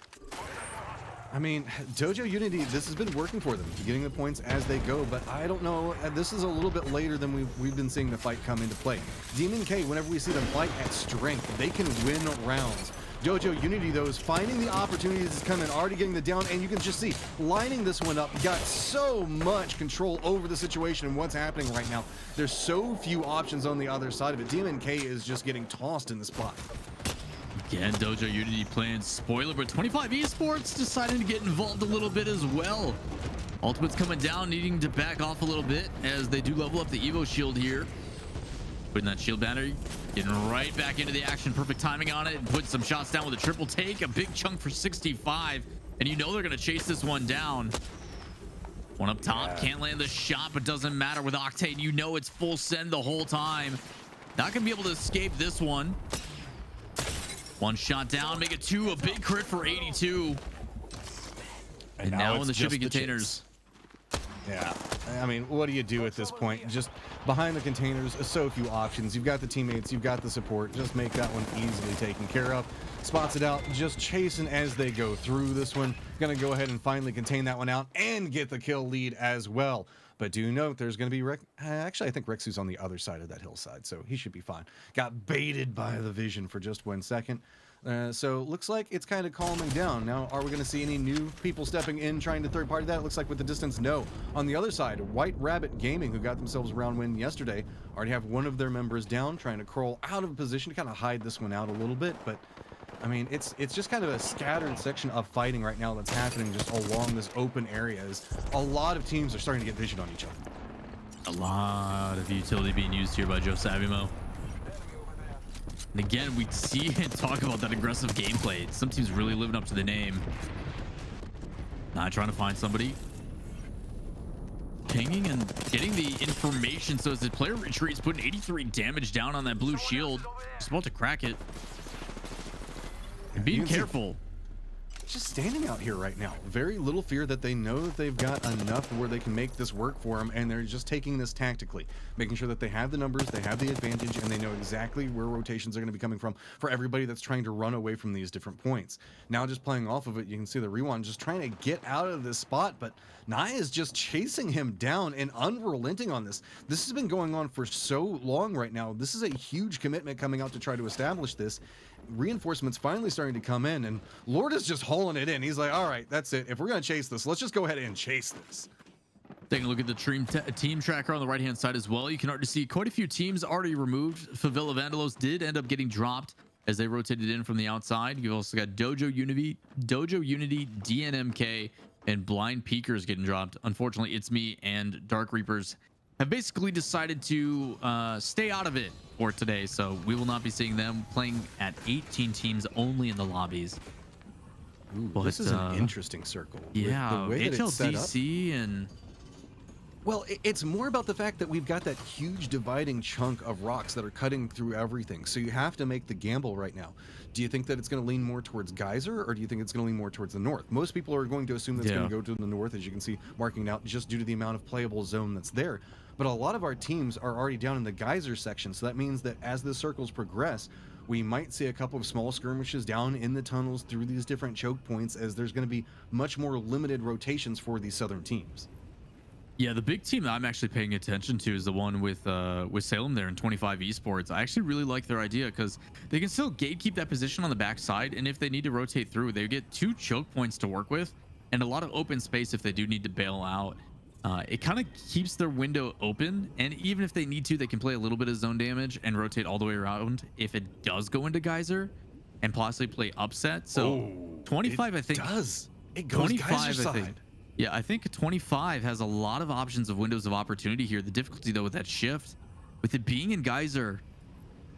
I mean, Dojo Unity, this has been working for them, getting the points as they go, but I don't know. This is a little bit later than we've been seeing the fight come into play. DMNK, whenever we see them fight at strength, they can win rounds. Dojo Unity, though, is finding the opportunities to come in, already getting the down, and you can just see, lining this one up, got so much control over the situation and what's happening right now. There's so few options on the other side of it. DMNK is just getting tossed in the spot. Again, Dojo Unity playing spoiler, but 25 Esports deciding to get involved a little bit as well. Ultimate's coming down, needing to back off a little bit as they do level up the Evo shield here. Putting that shield banner, getting right back into the action. Perfect timing on it, and putting some shots down with a triple take. A big chunk for 65, and you know they're going to chase this one down. One up top, can't land the shot, but doesn't matter with Octane. You know it's full send the whole time. Not going to be able to escape this one. One shot down, make it two, a big crit for 82. And now in the shipping containers. Yeah, I mean, what do you do at this point? Just behind the containers, so few options. You've got the teammates, you've got the support. Just make that one easily taken care of. Spots it out, just chasing as they go through this one. Gonna go ahead and finally contain that one out and get the kill lead as well. But do note there's going to be actually, I think Rexu's on the other side of that hillside, so he should be fine. Got baited by the vision for just 1 second. So looks like it's kind of calming down. Now, are we going to see any new people stepping in trying to third party that? It looks like with the distance, no. On the other side, White Rabbit Gaming, who got themselves a round win yesterday, already have one of their members down, trying to crawl out of position to kind of hide this one out a little bit. But I mean, it's just kind of a scattered section of fighting right now that's happening just along this open area. As a lot of teams are starting to get vision on each other. A lot of utility being used here by Joe Savimo. And again, we see and talk about that aggressive gameplay. Some teams really living up to the name. Not trying to find somebody. Pinging and getting the information. So as the player retreats, putting 83 damage down on that blue shield. Just about to crack it. And being careful. Just standing out here right now. Very little fear that they know that they've got enough where they can make this work for them, and they're just taking this tactically, making sure that they have the numbers, they have the advantage, and they know exactly where rotations are going to be coming from for everybody that's trying to run away from these different points. Now just playing off of it, you can see the Rewan just trying to get out of this spot, but Naya is just chasing him down and unrelenting on this. This has been going on for so long right now. This is a huge commitment coming out to try to establish this. Reinforcements finally starting to come in, and Lord is just hauling it in. He's like, all right, that's it. If we're going to chase this, let's just go ahead and chase this. Taking a look at the team tracker on the right-hand side as well. You can already see quite a few teams already removed. Favela Vandalos did end up getting dropped as they rotated in from the outside. You've also got Dojo Unity, DNMK, and Blind Peekers getting dropped. Unfortunately, It's Me and Dark Reapers have basically decided to stay out of it for today. So we will not be seeing them playing at 18 teams only in the lobbies. Ooh, but, this is an interesting circle. Yeah, with the way that it's set up. and Well, it's more about the fact that we've got that huge dividing chunk of rocks that are cutting through everything. So you have to make the gamble right now. Do you think that it's going to lean more towards Geyser, or do you think it's going to lean more towards the north? Most people are going to assume that's going to go to the north, as you can see marking out, just due to the amount of playable zone that's there. But a lot of our teams are already down in the Geyser section, so that means that as the circles progress, we might see a couple of small skirmishes down in the tunnels through these different choke points, as there's going to be much more limited rotations for these southern teams. Yeah, the big team that I'm actually paying attention to is the one with Salem there in 25 Esports. I actually really like their idea because they can still gatekeep that position on the backside, and if they need to rotate through, they get 2 choke points to work with and a lot of open space if they do need to bail out. It kind of keeps their window open, and even if they need to, they can play a little bit of zone damage and rotate all the way around if it does go into Geyser and possibly play upset. So 25, I think it goes 25, Geyser I think. side. Yeah, I think 25 has a lot of options of windows of opportunity here. The difficulty, though, with that shift, with it being in Geyser,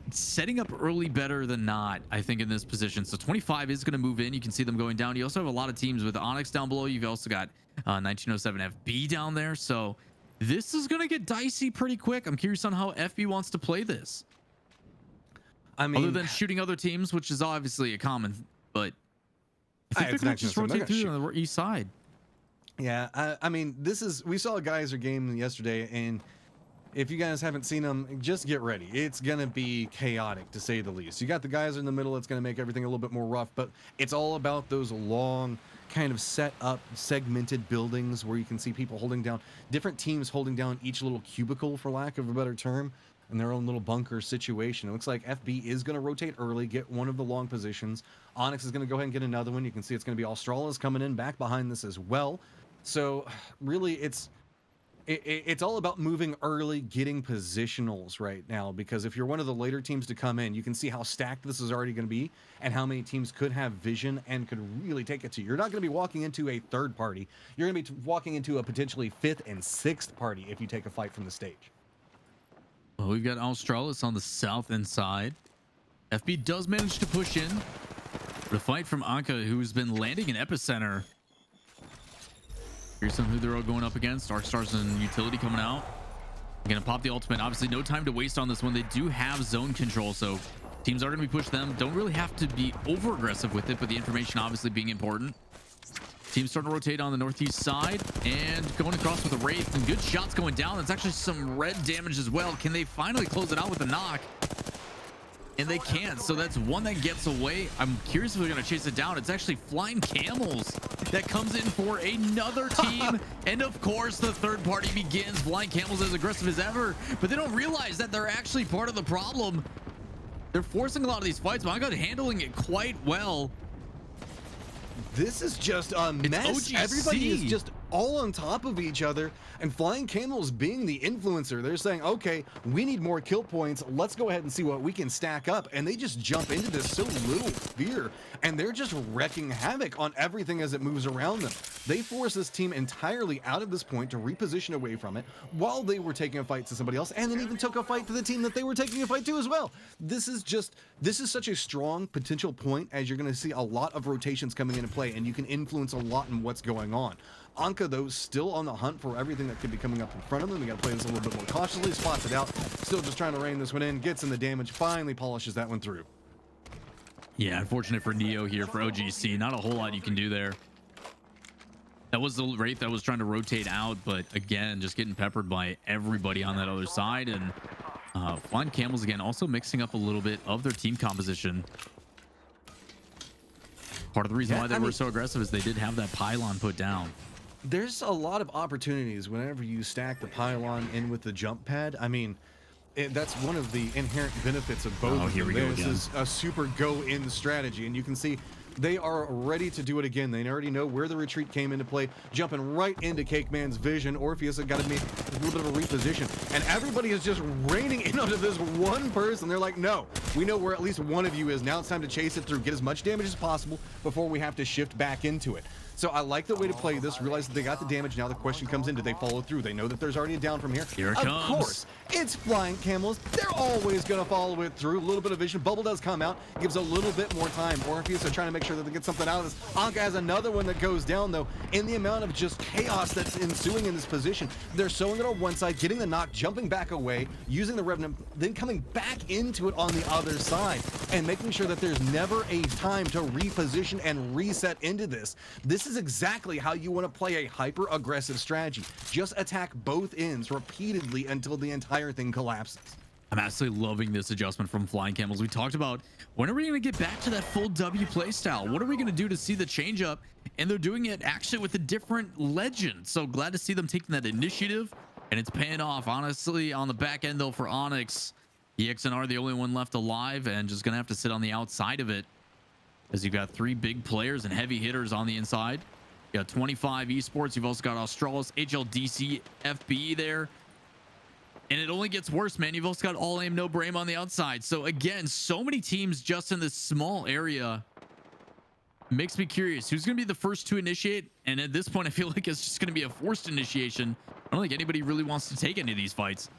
it's setting up early better than not, I think, in this position. So 25 is going to move in. You can see them going down. You also have a lot of teams with Onyx down below. You've also got 1907 FB down there. So this is going to get dicey pretty quick. I'm curious on how FB wants to play this. I mean, other than shooting other teams, which is obviously a common, but I think they're going to just rotate through on the east side. Yeah, I mean, we saw a Geyser game yesterday, and if you guys haven't seen them, just get ready. It's going to be chaotic, to say the least. You got the Geyser in the middle. It's going to make everything a little bit more rough, but it's all about those long, kind of set up, segmented buildings where you can see people holding down, different teams holding down each little cubicle, for lack of a better term, in their own little bunker situation. It looks like FB is going to rotate early, get one of the long positions. Onyx is going to go ahead and get another one. You can see it's going to be Australis coming in back behind this as well. So really, it's all about moving early, getting positionals right now, because if you're one of the later teams to come in, you can see how stacked this is already going to be and how many teams could have vision and could really take it to you. You're not going to be walking into a third party. You're going to be walking into a potentially 5th and 6th party if you take a fight from the stage. Well, we've got Australis on the south end side. FB does manage to push in. The fight from Anka, who's been landing in Epicenter. Here's some who they're all going up against. Darkstars and Utility coming out. Gonna pop the ultimate. Obviously, no time to waste on this one. They do have zone control, so teams are gonna be pushed them. Don't really have to be over aggressive with it, but the information obviously being important. Teams starting to rotate on the northeast side and going across with a Wraith, and good shots going down. That's actually some red damage as well. Can they finally close it out with a knock? And they can't, so that's one that gets away. I'm curious if they're gonna chase it down. It's actually Flying Camels that comes in for another team. And of course, the third party begins. Flying Camels as aggressive as ever, but they don't realize that they're actually part of the problem. They're forcing a lot of these fights, but I'm handling it quite well. This is just a mess. OGC. Everybody is just all on top of each other, and Flying Camels being the influencer, they're saying, okay, we need more kill points. Let's go ahead and see what we can stack up. And they just jump into this so little fear, and they're just wrecking havoc on everything as it moves around them. They force this team entirely out of this point to reposition away from it while they were taking a fight to somebody else, and then even took a fight to the team that they were taking a fight to as well. This is such a strong potential point, as you're going to see a lot of rotations coming into play, and you can influence a lot in what's going on. Anka, though, still on the hunt for everything that could be coming up in front of them. We got to play this a little bit more cautiously. Spots it out. Still just trying to rein this one in. Gets in the damage. Finally polishes that one through. Yeah, unfortunate for Neo here for OGC. Not a whole lot you can do there. That was the Wraith that was trying to rotate out, but again, just getting peppered by everybody on that other side. And Flying Camels, again, also mixing up a little bit of their team composition. Part of the reason why they were so aggressive is they did have that pylon put down. There's a lot of opportunities whenever you stack the pylon in with the jump pad. I mean, that's one of the inherent benefits of both. Oh, here we go again. This is a super go-in strategy, and you can see they are ready to do it again. They already know where the retreat came into play, jumping right into Cake Man's vision. Orpheus had got to make a little bit of a reposition, and everybody is just raining in onto this one person. They're like, no, we know where at least one of you is. Now it's time to chase it through, get as much damage as possible before we have to shift back into it. So I like the way to play this. Realize that they got the damage. Now the question comes in, do they follow through? They know that there's already a down from here. Here it comes. Of course, it's Flying Camels. They're always going to follow it through. A little bit of vision. Bubble does come out. Gives a little bit more time. Orpheus are trying to make sure that they get something out of this. Ankh has another one that goes down, though. In the amount of just chaos that's ensuing in this position, they're sowing it on one side, getting the knock, jumping back away, using the Revenant, then coming back into it on the other side, and making sure that there's never a time to reposition and reset into this. This is exactly how you want to play a hyper-aggressive strategy. Just attack both ends repeatedly until the entire thing collapses. I'm absolutely loving this adjustment from Flying Camels. We talked about when are we going to get back to that full W playstyle? What are we going to do to see the change up? And they're doing it actually with a different legend. So glad to see them taking that initiative, and it's paying off. Honestly, on the back end though for Onyx, EXNR the only one left alive and just going to have to sit on the outside of it, as you've got 3 big players and heavy hitters on the inside. You got 25 esports. You've also got Australis, HLDC, FBE there. And it only gets worse, man. You've also got All Aim, No Brame on the outside. So again, so many teams just in this small area. Makes me curious who's going to be the first to initiate. And at this point, I feel like it's just going to be a forced initiation. I don't think anybody really wants to take any of these fights.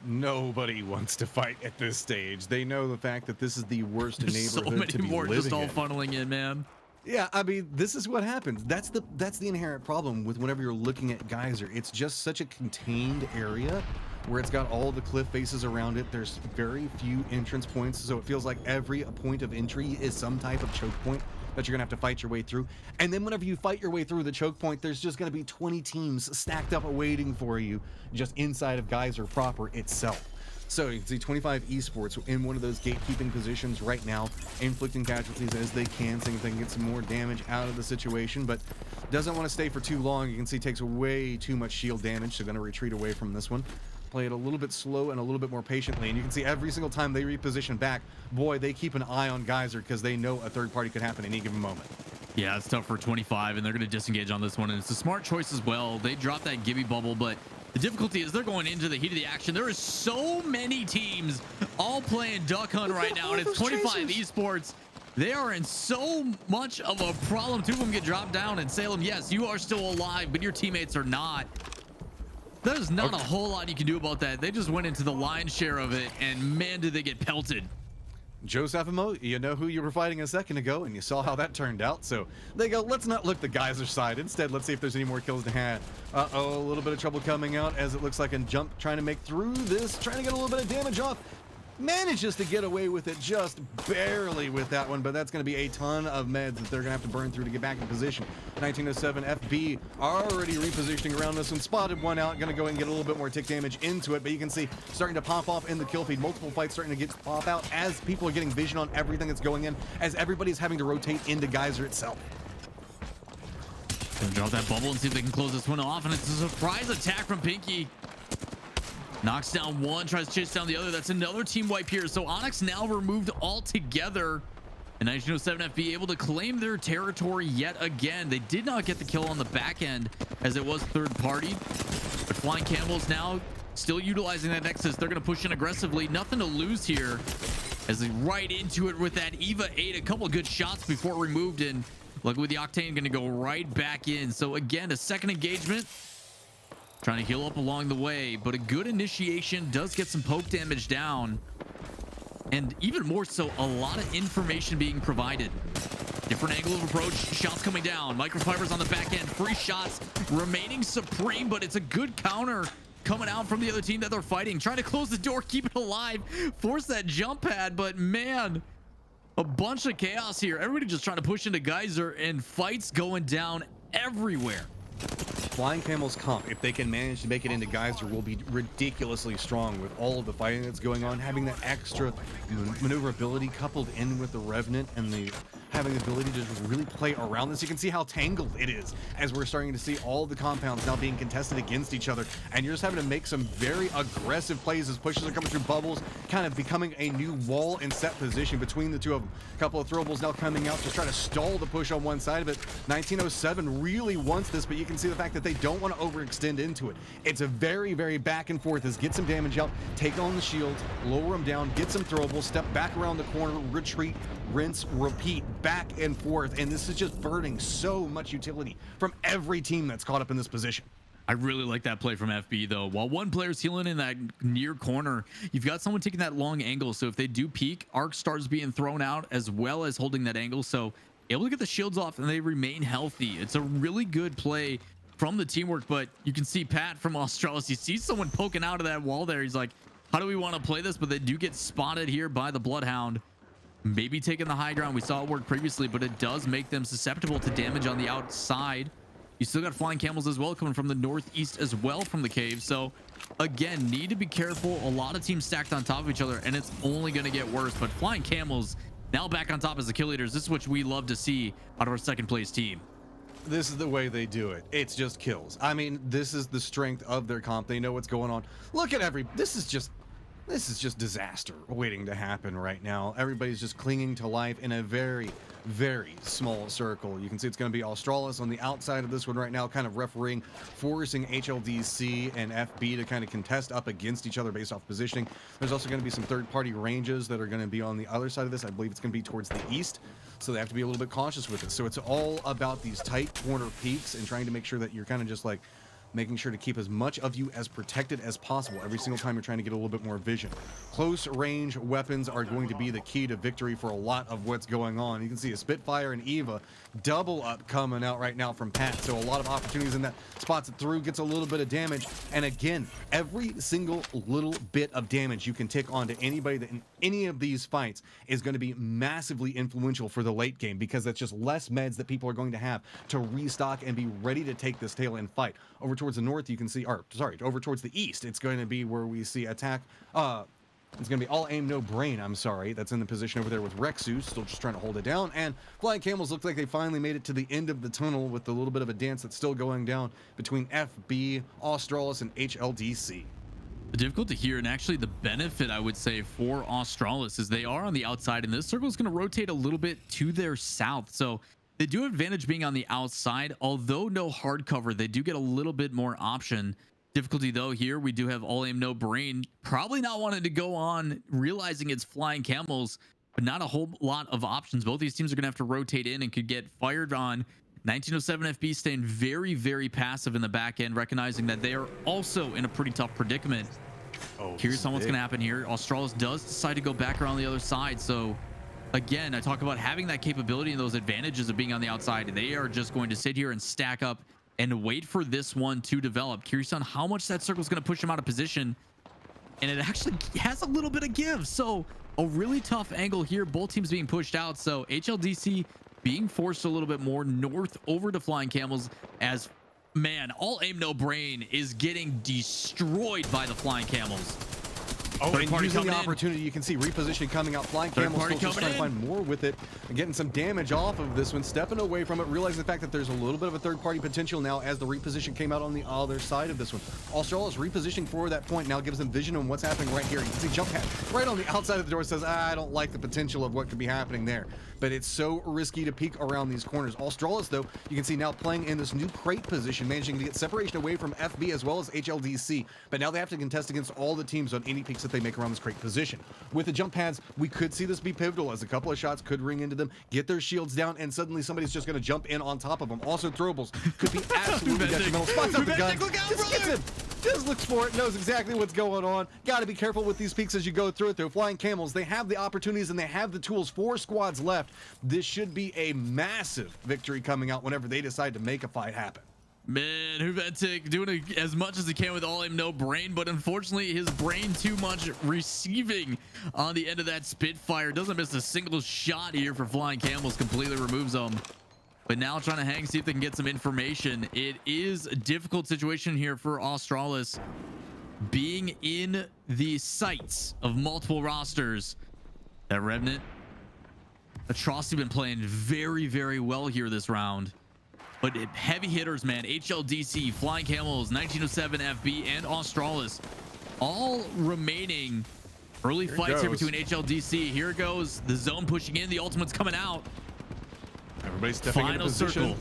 Nobody wants to fight at this stage. They know the fact that this is the worst neighborhood so many to be more living just all in. funneling in, man. Yeah, I mean, this is what happens. That's the inherent problem with whenever you're looking at Geyser. It's just such a contained area where it's got all the cliff faces around it. There's very few entrance points, so it feels like every point of entry is some type of choke point that you're gonna have to fight your way through. And then whenever you fight your way through the choke point, there's just gonna be 20 teams stacked up waiting for you just inside of Geyser proper itself. So you can see 25 esports in one of those gatekeeping positions right now, inflicting casualties as they can, seeing if they can get some more damage out of the situation, but doesn't want to stay for too long. You can see takes way too much shield damage, so going to retreat away from this one. Play it a little bit slow and a little bit more patiently, and you can see every single time they reposition back, boy, they keep an eye on Geyser because they know a third party could happen at any given moment. Yeah, it's tough for 25, and they're going to disengage on this one, and it's a smart choice as well. They dropped that Gibby bubble, but the difficulty is they're going into the heat of the action. There is so many teams all playing Duck Hunt right now, and it's 25 esports. They are in so much of a problem. 2 of them get dropped down, and Salem, yes, you are still alive, but your teammates are not. There's not a whole lot you can do about that. They just went into the lion's share of it, and man, did they get pelted. Josephimo, you know who you were fighting a second ago, and you saw how that turned out. So they go, let's not look the Geyser side. Instead, let's see if there's any more kills to have. Uh-oh, a little bit of trouble coming out as it looks like a jump trying to make through this, trying to get a little bit of damage off. Manages to get away with it just barely with that one, but that's going to be a ton of meds that they're going to have to burn through to get back in position. 1907 FB already repositioning around this one, spotted one out, going to go and get a little bit more tick damage into it, but you can see starting to pop off in the kill feed. Multiple fights starting to pop out as people are getting vision on everything that's going in, as everybody's having to rotate into Geyser itself. Gonna drop that bubble and see if they can close this one off, and it's a surprise attack from Pinky. Knocks down one, tries to chase down the other. That's another team wipe here. So Onyx now removed altogether. And 1907 FB able to claim their territory yet again. They did not get the kill on the back end as it was third party. But Flying Camels now still utilizing that Nexus. They're going to push in aggressively. Nothing to lose here as they right into it with that EVA 8. A couple of good shots before removed. And luckily the Octane going to go right back in. So again, a second engagement. Trying to heal up along the way, but a good initiation does get some poke damage down. And even more so, a lot of information being provided. Different angle of approach, shots coming down. Microfibers on the back end, free shots remaining supreme, but it's a good counter coming out from the other team that they're fighting. Trying to close the door, keep it alive, force that jump pad, but man, a bunch of chaos here. Everybody just trying to push into Geyser and fights going down everywhere. Flying Camel's comp, if they can manage to make it into Geyser, will be ridiculously strong with all of the fighting that's going on. Having that extra maneuverability coupled in with the Revenant and the having the ability to just really play around this. You can see how tangled it is as we're starting to see all the compounds now being contested against each other. And you're just having to make some very aggressive plays as pushes are coming through bubbles, kind of becoming a new wall and set position between the two of them. A couple of throwables now coming out to try to stall the push on one side of it. 1907 really wants this, but you can see the fact that they don't want to overextend into it. It's a very, very back and forth as get some damage out, take on the shields, lower them down, get some throwables, step back around the corner, retreat, rinse, repeat, back and forth, and this is just burning so much utility from every team that's caught up in this position. I really like that play from FB though. While one player's healing in that near corner, you've got someone taking that long angle. So if they do peek, Arc starts being thrown out as well as holding that angle. So able to get the shields off and they remain healthy. It's a really good play from the teamwork, but you can see Pat from Australis. He sees someone poking out of that wall there. He's like, how do we want to play this? But they do get spotted here by the Bloodhound. Maybe taking the high ground. We saw it work previously, but it does make them susceptible to damage on the outside. You still got flying camels as well coming from the northeast as well from the cave. So again, need to be careful. A lot of teams stacked on top of each other, and it's only going to get worse. But flying camels now back on top as the kill leaders. This is what we love to see out of our second place team. This is the way they do it. It's just kills. I mean, this is the strength of their comp. They know what's going on. Look at this is just disaster waiting to happen right now. Everybody's just clinging to life in a very, very small circle. You can see it's going to be Australis on the outside of this one right now, kind of refereeing, forcing HLDC and FB to kind of contest up against each other based off positioning. There's also going to be some third-party ranges that are going to be on the other side of this. I believe it's going to be towards the east, so they have to be a little bit cautious with it. So it's all about these tight corner peaks and trying to make sure that you're kind of just like making sure to keep as much of you as protected as possible every single time you're trying to get a little bit more vision. Close range weapons are going to be the key to victory for a lot of what's going on. You can see a Spitfire and Eva double up coming out right now from Pat, so a lot of opportunities in that. Spots it through, gets a little bit of damage, and again, every single little bit of damage you can tick onto anybody that in any of these fights is going to be massively influential for the late game, because that's just less meds that people are going to have to restock and be ready to take this tail end fight. Over towards the north, you can see, or sorry, over towards the east, it's going to be where we see attack. It's going to be all aim, no brain, I'm sorry. That's in the position over there with Rexu, still just trying to hold it down. And Flying Camels look like they finally made it to the end of the tunnel with a little bit of a dance that's still going down between FB, Australis, and HLDC. The difficulty here, and actually the benefit, I would say, for Australis is they are on the outside, and this circle is going to rotate a little bit to their south. So they do have advantage being on the outside, although no hard cover. They do get a little bit more option. Difficulty though here, we do have all aim no brain, probably not wanting to go on, realizing it's Flying Camels, but not a whole lot of options. Both these teams are gonna have to rotate in and could get fired on. 1907 FB staying very, very passive in the back end, recognizing that they are also in a pretty tough predicament. Curious on what's gonna happen here. Australis does decide to go back around the other side. So again, I talk about having that capability and those advantages of being on the outside. They are just going to sit here and stack up and wait for this one to develop. Curious on how much that circle is going to push him out of position. And it actually has a little bit of give. So a really tough angle here. Both teams being pushed out. So HLDC being forced a little bit more north over to Flying Camels, as, man, all aim no brain is getting destroyed by the Flying Camels. Oh, and using the opportunity, you can see repositioning coming out. Flying Camels still just trying to find more with it and getting some damage off of this one, stepping away from it, realizing the fact that there's a little bit of a third-party potential now as the reposition came out on the other side of this one. Australis repositioning for that point now gives them vision on what's happening right here. You can see Jump Pad right on the outside of the door says, I don't like the potential of what could be happening there. But it's so risky to peek around these corners. Australis, though, you can see now playing in this new crate position, managing to get separation away from FB as well as HLDC. But now they have to contest against all the teams on any peeks that they make around this crate position. With the jump pads, we could see this be pivotal, as a couple of shots could ring into them, get their shields down, and suddenly somebody's just going to jump in on top of them. Also, throwables could be absolutely detrimental. Spots out the gun, just gets him. Just looks for it, knows exactly what's going on. Got to be careful with these peaks as you go through it, though. Flying Camels, they have the opportunities and they have the tools. 4 squads left. This should be a massive victory coming out whenever they decide to make a fight happen. Man, Huventic doing as much as he can with all aim no brain, but unfortunately his brain too much receiving on the end of that Spitfire. Doesn't miss a single shot here for Flying Camels, completely removes them. But now trying to hang, see if they can get some information. It is a difficult situation here for Australis, being in the sights of multiple rosters. That Revenant, Atrocity been playing very, very well here this round. But heavy hitters, man. HLDC, Flying Camels, 1907 FB, and Australis all remaining. Early fights here between HLDC. Here it goes. The zone pushing in. The ultimate's coming out. Everybody's stepping into position. Circle.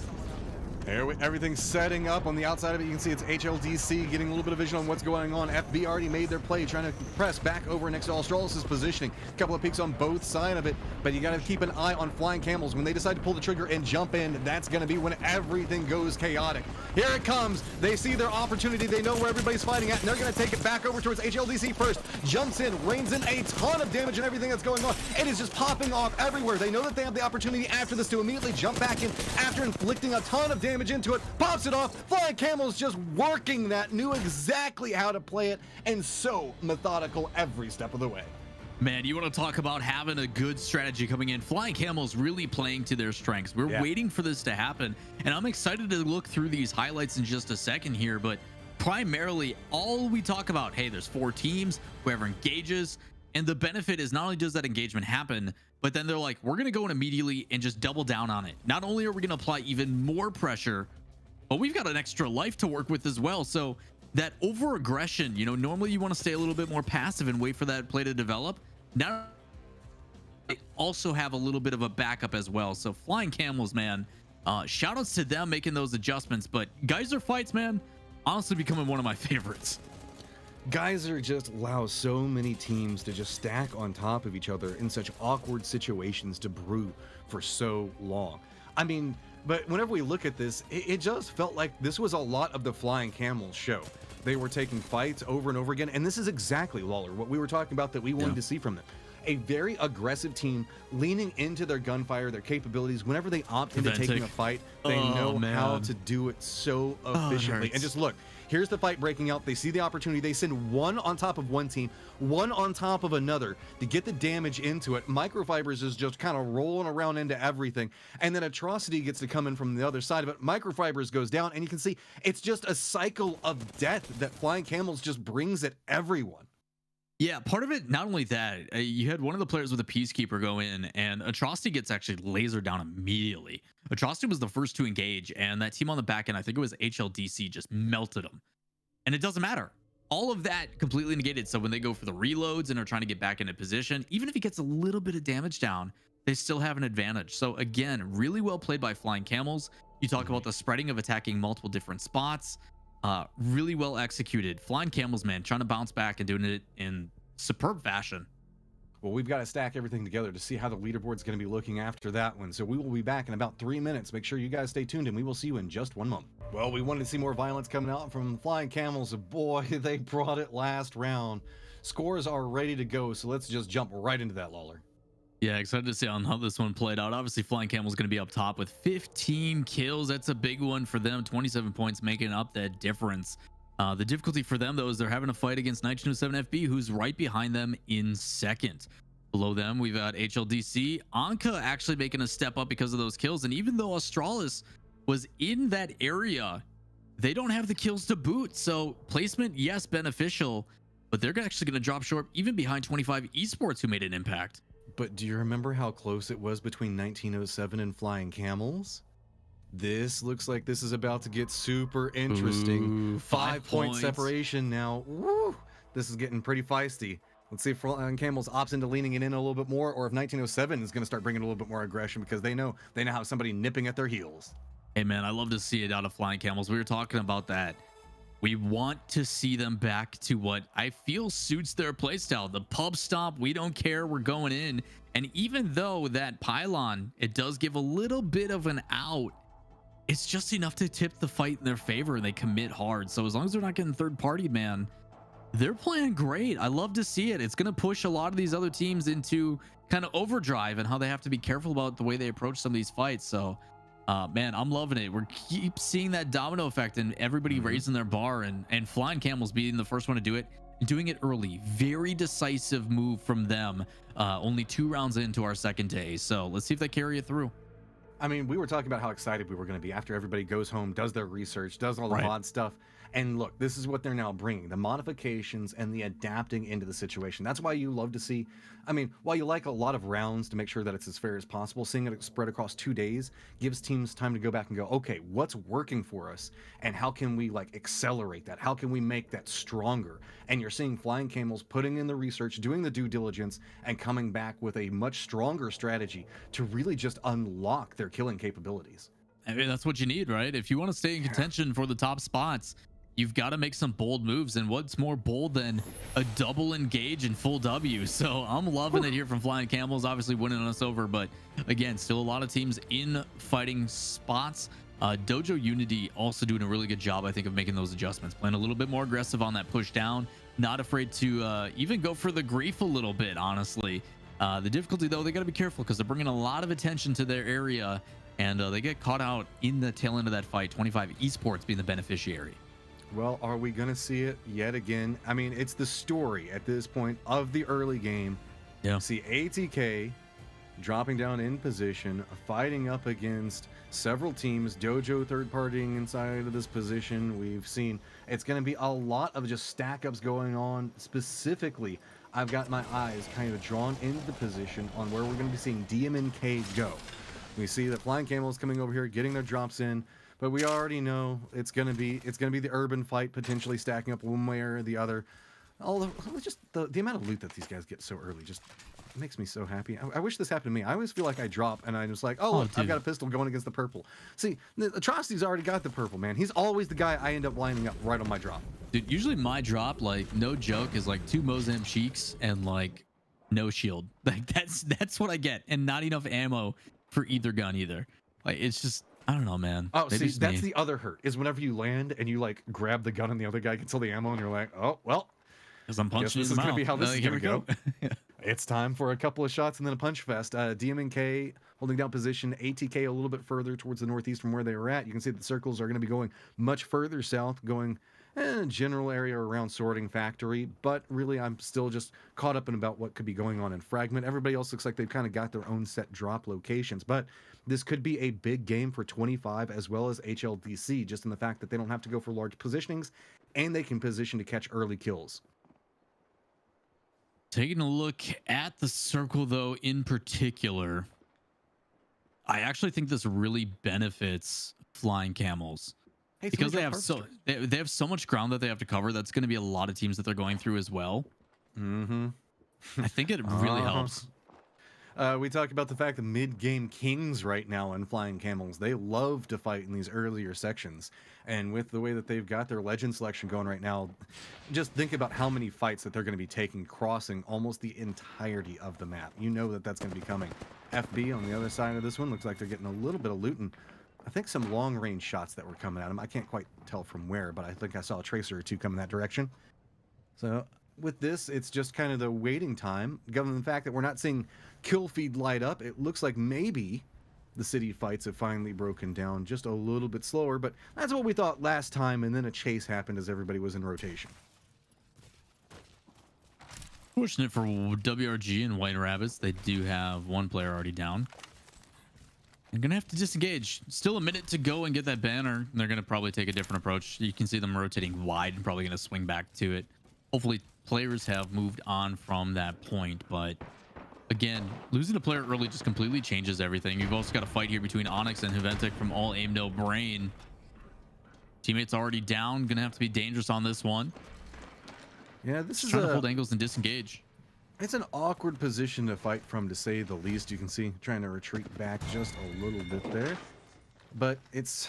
Everything's setting up on the outside of it. You can see it's HLDC getting a little bit of vision on what's going on. FB already made their play, trying to press back over next to Australis' positioning. A couple of peeks on both sides of it, but you got to keep an eye on Flying Camels. When they decide to pull the trigger and jump in, that's going to be when everything goes chaotic. Here it comes. They see their opportunity. They know where everybody's fighting at, and they're going to take it back over towards HLDC first. Jumps in, rains in a ton of damage and everything that's going on. It is just popping off everywhere. They know that they have the opportunity after this to immediately jump back in after inflicting a ton of damage into it, pops it off. Flying Camel's just working that, knew exactly how to play it, and so methodical every step of the way. Man, you want to talk about having a good strategy coming in. Flying Camel's really playing to their strengths. We're waiting for this to happen, and I'm excited to look through these highlights in just a second here, but primarily all we talk about, hey, there's 4 teams, whoever engages, and the benefit is not only does that engagement happen, but then they're like, we're going to go in immediately and just double down on it. Not only are we going to apply even more pressure, but we've got an extra life to work with as well. So that over aggression, you know, normally you want to stay a little bit more passive and wait for that play to develop. Now they also have a little bit of a backup as well. So Flying Camels, man, shout outs to them making those adjustments. But Geyser fights, man, honestly becoming one of my favorites. Geyser just allows so many teams to just stack on top of each other in such awkward situations to brew for so long. I mean, but whenever we look at this, it just felt like this was a lot of the Flying Camels show. They were taking fights over and over again, and this is exactly, Lawler, what we were talking about that we wanted to see from them. A very aggressive team leaning into their gunfire, their capabilities. Whenever they opt into taking a fight, they know how to do it so efficiently. And just look, here's the fight breaking out. They see the opportunity. They send one on top of one team, one on top of another to get the damage into it. Microfibers is just kind of rolling around into everything. And then Atrocity gets to come in from the other side of it. Microfibers goes down, and you can see it's just a cycle of death that Flying Camels just brings at everyone. Yeah, part of it, not only that, you had one of the players with a Peacekeeper go in, and Atrocity gets actually lasered down immediately. Atrocity was the first to engage, and that team on the back end, I think it was HLDC, just melted him. And it doesn't matter. All of that completely negated. So when they go for the reloads and are trying to get back into position, even if he gets a little bit of damage down, they still have an advantage. So again, really well played by Flying Camels. You talk about the spreading of attacking multiple different spots. Really well executed. Flying Camels, man, trying to bounce back and doing it in superb fashion. Well, we've got to stack everything together to see how the leaderboard's going to be looking after that one. So we will be back in about 3 minutes. Make sure you guys stay tuned, and we will see you in just 1 moment. Well, we wanted to see more violence coming out from Flying Camels. Boy, they brought it last round. Scores are ready to go, so let's just jump right into that, Lawler. Yeah, excited to see on how this one played out. Obviously, Flying Camel's going to be up top with 15 kills. That's a big one for them. 27 points making up that difference. The difficulty for them, though, is they're having a fight against regions.So FB, who's right behind them in second. Below them, we've got HLDC. Anka actually making a step up because of those kills. And even though Australis was in that area, they don't have the kills to boot. So placement, yes, beneficial, but they're actually going to drop short even behind 25 Esports, who made an impact. But do you remember how close it was between 1907 and Flying Camels? This looks like this is about to get super interesting. Ooh, 5 point separation now. Woo! This is getting pretty feisty. Let's see if Flying Camels opts into leaning it in a little bit more, or if 1907 is going to start bringing a little bit more aggression, because they know have somebody nipping at their heels. Hey, man, I love to see it out of Flying Camels. We were talking about that. We want to see them back to what I feel suits their playstyle. The pub stomp, we don't care, we're going in. And even though that pylon, it does give a little bit of an out, it's just enough to tip the fight in their favor, and they commit hard. So as long as they're not getting third party, man, they're playing great. I love to see it. It's going to push a lot of these other teams into kind of overdrive and how they have to be careful about the way they approach some of these fights. So man, I'm loving it. We're keep seeing that domino effect and everybody raising their bar, and Flying Camels being the first one to do it, and doing it early. Very decisive move from them. Only 2 rounds into our second day. So let's see if they carry it through. I mean, we were talking about how excited we were going to be after everybody goes home, does their research, does all the mod stuff. And look, this is what they're now bringing, the modifications and the adapting into the situation. That's why you love to see, I mean, while you like a lot of rounds to make sure that it's as fair as possible, seeing it spread across 2 days gives teams time to go back and go, okay, what's working for us? And how can we like accelerate that? How can we make that stronger? And you're seeing Flying Camels putting in the research, doing the due diligence, and coming back with a much stronger strategy to really just unlock their killing capabilities. I mean, that's what you need, right? If you want to stay in contention for the top spots, you've got to make some bold moves. And what's more bold than a double engage and full W? So I'm loving it here from Flying Camels, obviously winning us over. But again, still a lot of teams in fighting spots. Dojo Unity also doing a really good job, I think, of making those adjustments, playing a little bit more aggressive on that push down, not afraid to even go for the grief a little bit, honestly. The difficulty, though, they got to be careful because they're bringing a lot of attention to their area, and they get caught out in the tail end of that fight. 25 Esports being the beneficiary. Well, are we going to see it yet again? I mean, it's the story at this point of the early game. Yeah. See ATK dropping down in position, fighting up against several teams, Dojo third partying inside of this position. We've seen it's going to be a lot of just stack ups going on. Specifically, I've got my eyes kind of drawn into the position on where we're going to be seeing DMNK go. We see that Flying Camels coming over here, getting their drops in, but we already know it's going to be the urban fight, potentially stacking up one way or the other. Although just the amount of loot that these guys get so early just makes me so happy. I wish this happened to me. I always feel like I drop and I'm just like, oh, look, I've got a pistol going against the purple. See, the Atrocity's already got the purple, man. He's always the guy I end up lining up right on my drop. Dude, usually my drop, like, no joke, is like 2 Mozam cheeks and like no shield. Like that's what I get, and not enough ammo for either gun either. Like, it's just, I don't know, man. Oh, see, that's the other hurt, is whenever you land and you like grab the gun and the other guy gets all the ammo and you're like, oh well, because I'm punching this in the is gonna mouth. be how this is gonna go. Yeah. It's time for a couple of shots and then a punch fest. DMNK holding down position, ATK a little bit further towards the northeast from where they were at. You can see that the circles are going to be going much further south, going general area around Sorting Factory, but really I'm still just caught up in about what could be going on in Fragment. Everybody else looks like they've kind of got their own set drop locations, but this could be a big game for 25 as well as HLDC, just in the fact that they don't have to go for large positionings and they can position to catch early kills. Taking a look at the circle, though, in particular, I actually think this really benefits Flying Camels. Hey, because they have so much ground that they have to cover. That's going to be a lot of teams that they're going through as well. Mm-hmm. I think it really helps. We talk about the fact that mid-game kings right now in Flying Camels, they love to fight in these earlier sections. And with the way that they've got their legend selection going right now, just think about how many fights that they're going to be taking, crossing almost the entirety of the map. You know that that's going to be coming. FB on the other side of this one looks like they're getting a little bit of loot, and I think some long-range shots that were coming at them. I can't quite tell from where, but I think I saw a tracer or two come in that direction. So with this, it's just kind of the waiting time. Given the fact that we're not seeing kill feed light up, it looks like maybe the city fights have finally broken down just a little bit slower, but that's what we thought last time, and then a chase happened as everybody was in rotation. Fortunate for WRG and White Rabbits, they do have one player already down. They're going to have to disengage. Still a minute to go and get that banner. They're going to probably take a different approach. You can see them rotating wide and probably going to swing back to it. Hopefully players have moved on from that point, but again, losing a player early just completely changes everything. You've also got a fight here between Onyx and Juventus from All Aim No Brain. Teammates already down. Going to have to be dangerous on this one. Yeah, this is trying to hold angles and disengage. It's an awkward position to fight from, to say the least. You can see trying to retreat back just a little bit there. But it's...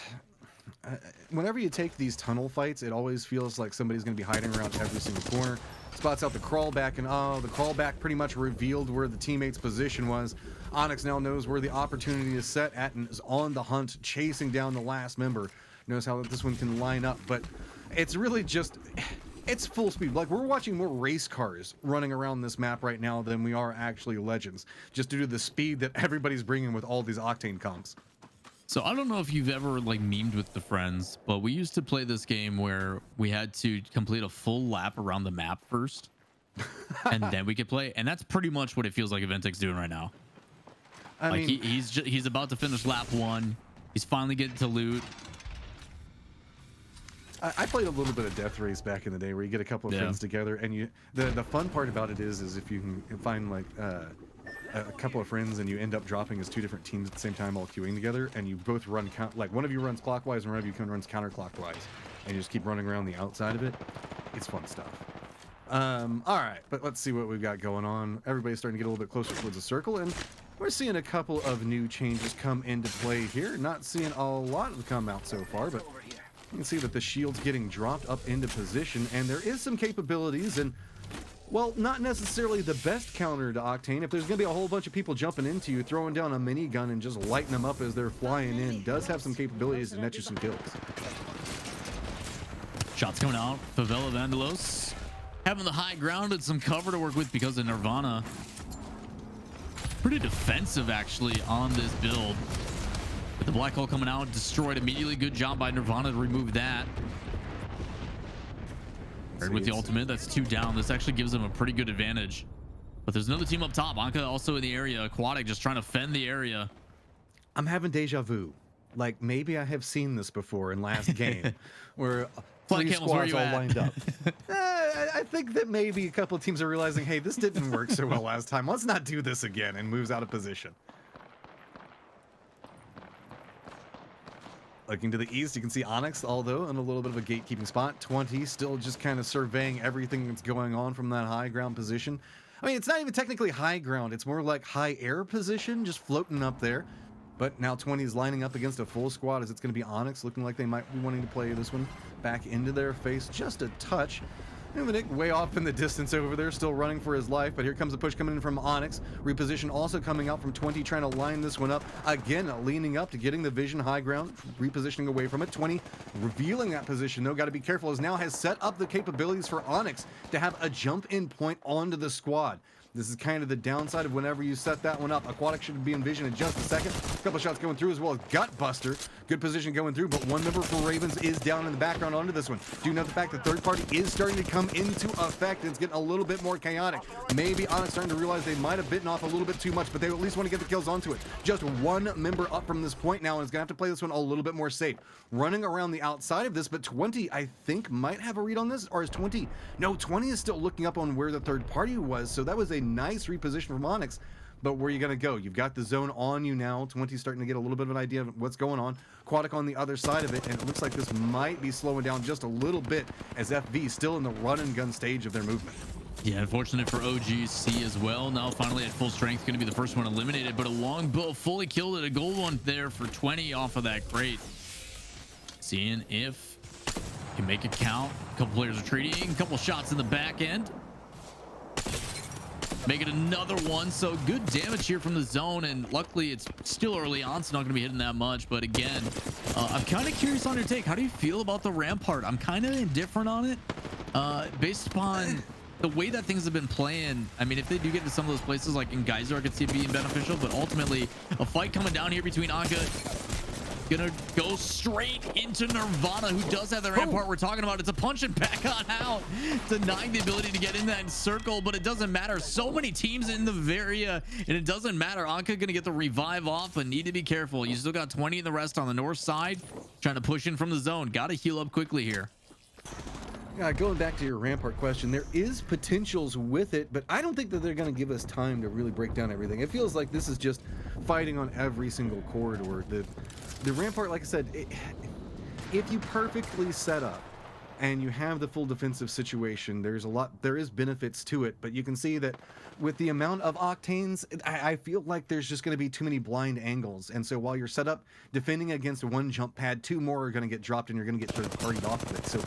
whenever you take these tunnel fights, it always feels like somebody's going to be hiding around every single corner. Spots out the crawl back, and the crawl back pretty much revealed where the teammate's position was. Onyx now knows where the opportunity is set at and is on the hunt, chasing down the last member. Knows how this one can line up, but it's really just... it's full speed. Like, we're watching more race cars running around this map right now than we are actually Legends, just due to the speed that everybody's bringing with all these octane comps. So I don't know if you've ever like memed with the friends, but we used to play this game where we had to complete a full lap around the map first, and then we could play. And that's pretty much what it feels like Aventic's doing right now. I mean, he's about to finish lap 1. He's finally getting to loot. I played a little bit of Death Race back in the day, where you get a couple of friends together, and the fun part about it is if you can find like a couple of friends and you end up dropping as 2 different teams at the same time, all queuing together, and you both run like one of you runs clockwise and one of you runs counterclockwise, and you just keep running around the outside of it. It's fun stuff. All right, but let's see what we've got going on. Everybody's starting to get a little bit closer towards the circle, and We're seeing a couple of new changes come into play here. Not seeing a lot of them come out so far, but you can see that the shield's getting dropped up into position, and there is some capabilities, and well, not necessarily the best counter to Octane. If there's going to be a whole bunch of people jumping into you, throwing down a minigun and just lighting them up as they're flying in does have some capabilities to net you some kills. Shots coming out. Favela Vandalos having the high ground and some cover to work with because of Nirvana. Pretty defensive, actually, on this build. With the black hole coming out, destroyed immediately. Good job by Nirvana to remove that. Right, with the ultimate, that's 2 down. This actually gives them a pretty good advantage. But there's another team up top. Anka also in the area. Aquatic just trying to fend the area. I'm having deja vu. Like, maybe I have seen this before in last game where 3 squads all lined up. I think that maybe a couple of teams are realizing, hey, this didn't work so well last time. Let's not do this again, and moves out of position. Looking to the east, you can see Onyx, although in a little bit of a gatekeeping spot. 20 still just kind of surveying everything that's going on from that high ground position. I mean, it's not even technically high ground. It's more like high air position, just floating up there. But now 20 is lining up against a full squad as it's going to be Onyx, looking like they might be wanting to play this one back into their face just a touch. Nick way off in the distance over there, still running for his life, but here comes a push coming in from Onyx. Reposition also coming out from 20, trying to line this one up. Again, leaning up to getting the vision high ground, repositioning away from it. 20 revealing that position, though. Got to be careful, as now has set up the capabilities for Onyx to have a jump in point onto the squad. This is kind of the downside of whenever you set that one up. Aquatic should be in vision in just a second. A couple shots going through, as well as Gutbuster. Good position going through, but one member for Ravens is down in the background onto this one. Do note the fact that third party is starting to come into effect. It's getting a little bit more chaotic. Maybe Onyx starting to realize they might have bitten off a little bit too much, but they at least want to get the kills onto it. Just one member up from this point now, and is going to have to play this one a little bit more safe. Running around the outside of this, but 20, I think, might have a read on this, or is 20? No, 20 is still looking up on where the third party was, so that was a nice reposition from Onyx. But where are you going to go? You've got the zone on you now. 20 starting to get a little bit of an idea of what's going on. Aquatic on the other side of it, and it looks like this might be slowing down just a little bit as FV still in the run and gun stage of their movement. Yeah, unfortunate for OGC as well. Now finally at full strength, going to be the first one eliminated, but a long bow fully killed it. A gold one there for 20 off of that crate. Seeing if can make it count. A couple players retreating, a couple shots in the back end. Make it another one. So good damage here from the zone, and luckily it's still early on, so not going to be hitting that much. But again, I'm kind of curious on your take. How do you feel about the Rampart? I'm kind of indifferent on it, based upon the way that things have been playing. I mean, if they do get to some of those places like in Geyser, I could see it being beneficial, but ultimately a fight coming down here between Anka. Gonna go straight into Nirvana, who does have the Rampart we're talking about. It's a punch and back on out, denying the ability to get in that circle, but it doesn't matter. So many teams in the area, and it doesn't matter. Anka gonna get the revive off, but need to be careful. You still got 20 in the rest on the north side, trying to push in from the zone. Gotta heal up quickly here. Yeah, going back to your Rampart question, there is potentials with it, but I don't think that they're going to give us time to really break down everything. It feels like this is just fighting on every single corridor. The Rampart, like I said, if you perfectly set up and you have the full defensive situation, there is benefits to it, but you can see that with the amount of octanes, I feel like there's just going to be too many blind angles. And so while you're set up defending against one jump pad, 2 more are going to get dropped and you're going to get third partied off of it. So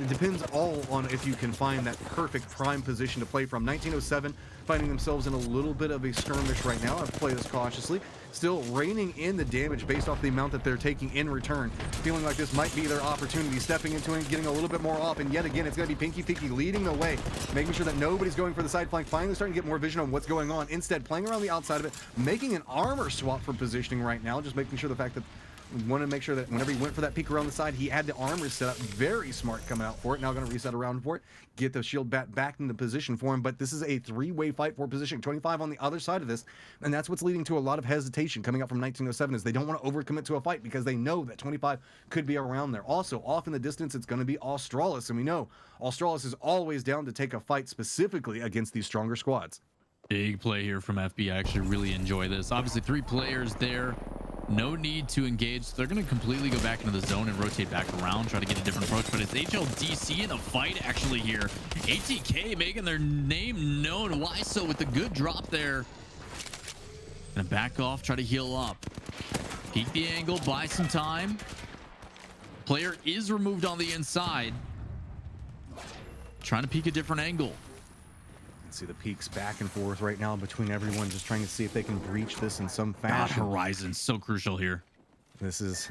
it depends all on if you can find that perfect prime position to play from. 1907 finding themselves in a little bit of a skirmish right now. I've played this cautiously. Still reining in the damage based off the amount that they're taking in return. Feeling like this might be their opportunity. Stepping into it, getting a little bit more off, and yet again, it's going to be Pinky Pinky leading the way, making sure that nobody's going for the side flank. Finally starting to get more vision on what's going on. Instead, playing around the outside of it, making an armor swap for positioning right now, just making sure the fact that we want to make sure that whenever he went for that peek around the side, he had the armor set up. Very smart coming out for it. Now going to reset around for it. Get the shield back into position for him. But this is a 3-way fight for positioning. 25 on the other side of this. And that's what's leading to a lot of hesitation coming up from 1907 is they don't want to overcommit to a fight because they know that 25 could be around there. Also, off in the distance, it's going to be Australis. And we know Australis is always down to take a fight specifically against these stronger squads. Big play here from FB. I actually really enjoy this. Obviously, 3 players there. No need to engage. So they're going to completely go back into the zone and rotate back around, try to get a different approach. But it's HLDC in a fight actually here. ATK making their name known. Why so with the good drop there. Gonna back off, try to heal up. Peek the angle, buy some time. Player is removed on the inside. Trying to peek a different angle. See the peaks back and forth right now between everyone, just trying to see if they can breach this in some fashion. God, Horizon's so crucial here. This is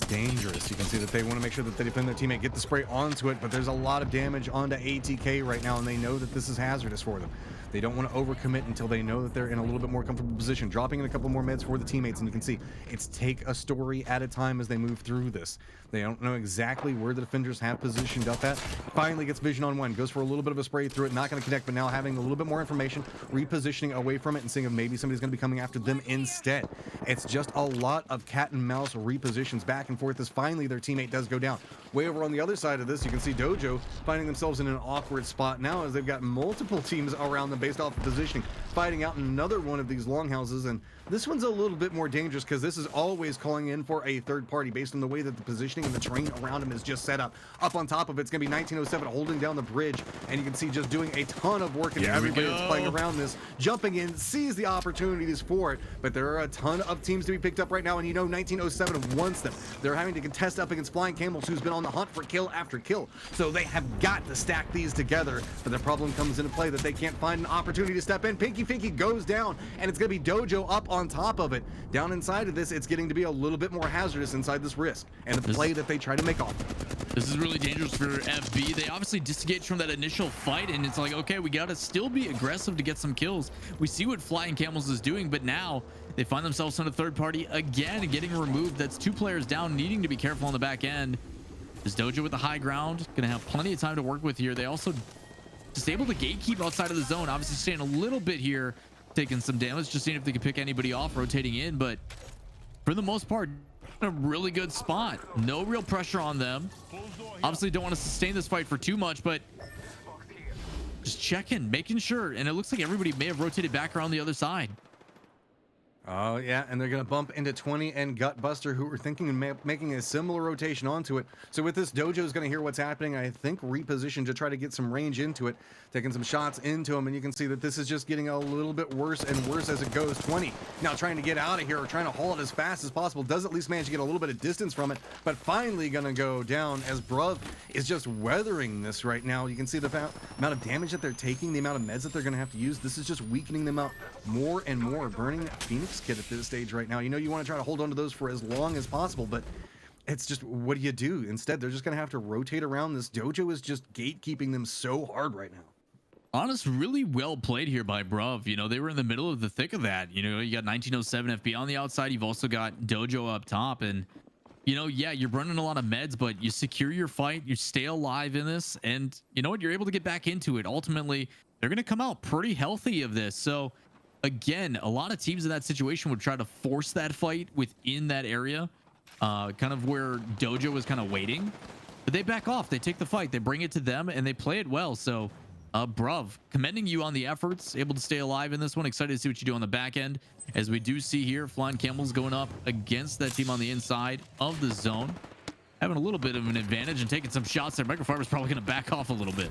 dangerous. You can see that they want to make sure that they defend their teammate, get the spray onto it, but there's a lot of damage onto ATK right now, and they know that this is hazardous for them. They don't want to overcommit until they know that they're in a little bit more comfortable position, dropping in a couple more meds for the teammates, and you can see it's take a story at a time as they move through this. They don't know exactly where the defenders have positioned up at. Finally gets vision on one, goes for a little bit of a spray through it, not going to connect, but now having a little bit more information, repositioning away from it and seeing if maybe somebody's going to be coming after them instead. It's just a lot of cat and mouse repositions back and forth as finally their teammate does go down. Way over on the other side of this, you can see Dojo finding themselves in an awkward spot now as they've got multiple teams around them based off of positioning, fighting out in another one of these longhouses, and this one's a little bit more dangerous because this is always calling in for a third party based on the way that the positioning and the terrain around him is just set up. Up on top of it, it's going to be 1907 holding down the bridge, and you can see just doing a ton of work, and everybody that's playing around this, jumping in, sees the opportunities for it, but there are a ton of teams to be picked up right now, and you know 1907 wants them. They're having to contest up against Flying Camels, who's been on the hunt for kill after kill, so they have got to stack these together, but the problem comes into play that they can't find an opportunity to step in. Pinky Finky goes down, and it's going to be Dojo up on top of it. Down inside of this, it's getting to be a little bit more hazardous inside this risk and the play that they try to make off. This is really dangerous for FB. They obviously disengaged from that initial fight, and it's like, okay, we got to still be aggressive to get some kills. We see what Flying Camels is doing, but now they find themselves on a third party again and getting removed. That's two players down, needing to be careful on the back end. This Dojo with the high ground, gonna have plenty of time to work with here. They also disabled the gatekeep outside of the zone, obviously staying a little bit here, taking some damage, just seeing if they can pick anybody off, rotating in, but for the most part, a really good spot. No real pressure on them. Obviously don't want to sustain this fight for too much, but just checking, making sure, and it looks like everybody may have rotated back around the other side. Oh, yeah, and they're going to bump into 20 and Gutbuster, who are thinking of making a similar rotation onto it. So with this, Dojo's going to hear what's happening, I think reposition to try to get some range into it, taking some shots into him, and you can see that this is just getting a little bit worse and worse as it goes. 20 now trying to get out of here, or trying to haul it as fast as possible, does at least manage to get a little bit of distance from it, but finally going to go down as Bruv is just weathering this right now. You can see the amount of damage that they're taking, the amount of meds that they're going to have to use. This is just weakening them up more and more, burning that Phoenix kit at this stage right now. You know, you want to try to hold on to those for as long as possible, but it's just, what do you do? Instead, they're just going to have to rotate around. This Dojo is just gatekeeping them so hard right now. Honest, really well played here by Bruv. You know, they were in the middle of the thick of that. You know, you got 1907 FB on the outside. You've also got Dojo up top, and you know, yeah, you're burning a lot of meds, but you secure your fight, you stay alive in this, and you know what, you're able to get back into it. Ultimately, they're going to come out pretty healthy of this. So again, a lot of teams in that situation would try to force that fight within that area, kind of where Dojo was kind of waiting, but they back off, they take the fight, they bring it to them, and they play it well. So Bruv, commending you on the efforts, able to stay alive in this one. Excited to see what you do on the back end, as we do see here Flying Camels going up against that team on the inside of the zone, having a little bit of an advantage and taking some shots there. Microfiber's probably going to back off a little bit.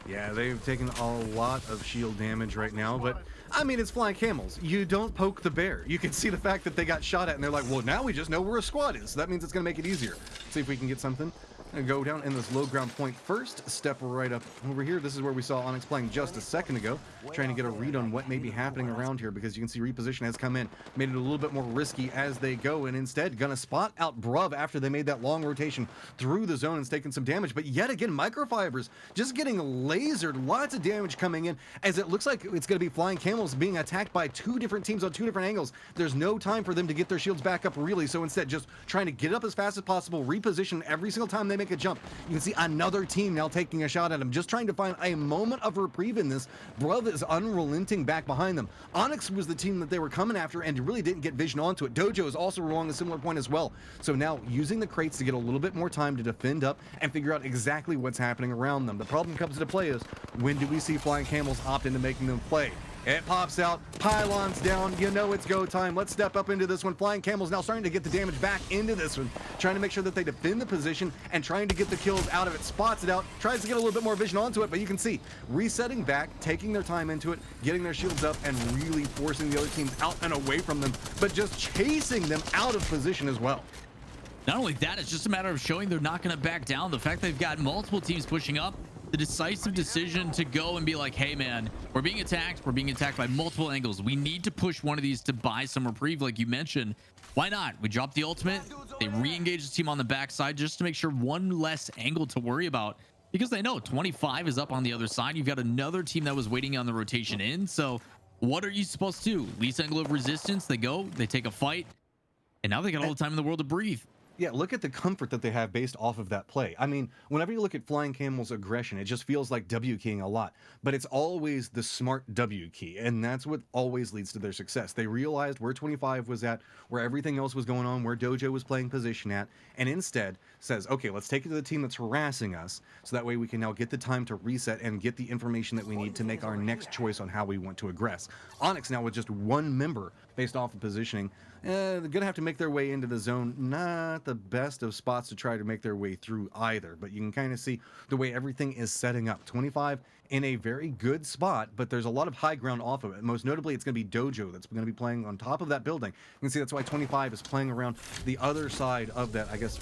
Yeah, they've taken a lot of shield damage right now, but I mean, it's Flying Camels. You don't poke the bear. You can see the fact that they got shot at, and they're like, well, now we just know where a squad is, so that means it's going to make it easier. See if we can get something. And go down in this low ground point first, step right up over here. This is where we saw Onyx playing just a second ago, trying to get a read on what may be happening around here, because you can see reposition has come in, made it a little bit more risky as they go, and instead gonna spot out Bruv after they made that long rotation through the zone and taking some damage. But yet again, Microfibers just getting lasered, lots of damage coming in, as it looks like it's gonna be Flying Camels being attacked by two different teams on two different angles. There's no time for them to get their shields back up really, so instead just trying to get it up as fast as possible, reposition every single time they make a jump. You can see another team now taking a shot at him, just trying to find a moment of reprieve in this. Bruv is unrelenting back behind them. Onyx was the team that they were coming after and really didn't get vision onto it. Dojo is also along a similar point as well. So now using the crates to get a little bit more time to defend up and figure out exactly what's happening around them. The problem comes into play is, when do we see Flying Camels opt into making them play? It pops out, pylons down, you know it's go time. Let's step up into this one. Flying Camel's now starting to get the damage back into this one, trying to make sure that they defend the position and trying to get the kills out of it. Spots it out, tries to get a little bit more vision onto it, but you can see resetting back, taking their time into it, getting their shields up, and really forcing the other teams out and away from them, but just chasing them out of position as well. Not only that, it's just a matter of showing they're not going to back down. The fact they've got multiple teams pushing up, the decisive decision to go and be like, hey man, we're being attacked by multiple angles, we need to push one of these to buy some reprieve, like you mentioned. Why not? We drop the ultimate, they re-engage the team on the backside just to make sure one less angle to worry about, because they know 25 is up on the other side. You've got another team that was waiting on the rotation in, so what are you supposed to do? Least angle of resistance, they go, they take a fight, and now they got all the time in the world to breathe. Yeah, look at the comfort that they have based off of that play. I mean, whenever you look at Flying Camel's aggression, it just feels like W keying a lot, but it's always the smart W key, and that's what always leads to their success. They realized where 25 was at, where everything else was going on, where Dojo was playing position at, and instead says, okay, let's take it to the team that's harassing us, so that way we can now get the time to reset and get the information that we need to make our next choice on how we want to aggress. Onyx now with just one member based off of positioning, they're gonna have to make their way into the zone. Not the best of spots to try to make their way through either, but you can kind of see the way everything is setting up. 25 in a very good spot, but there's a lot of high ground off of it. Most notably, it's going to be Dojo that's going to be playing on top of that building. You can see that's why 25 is playing around the other side of that, I guess,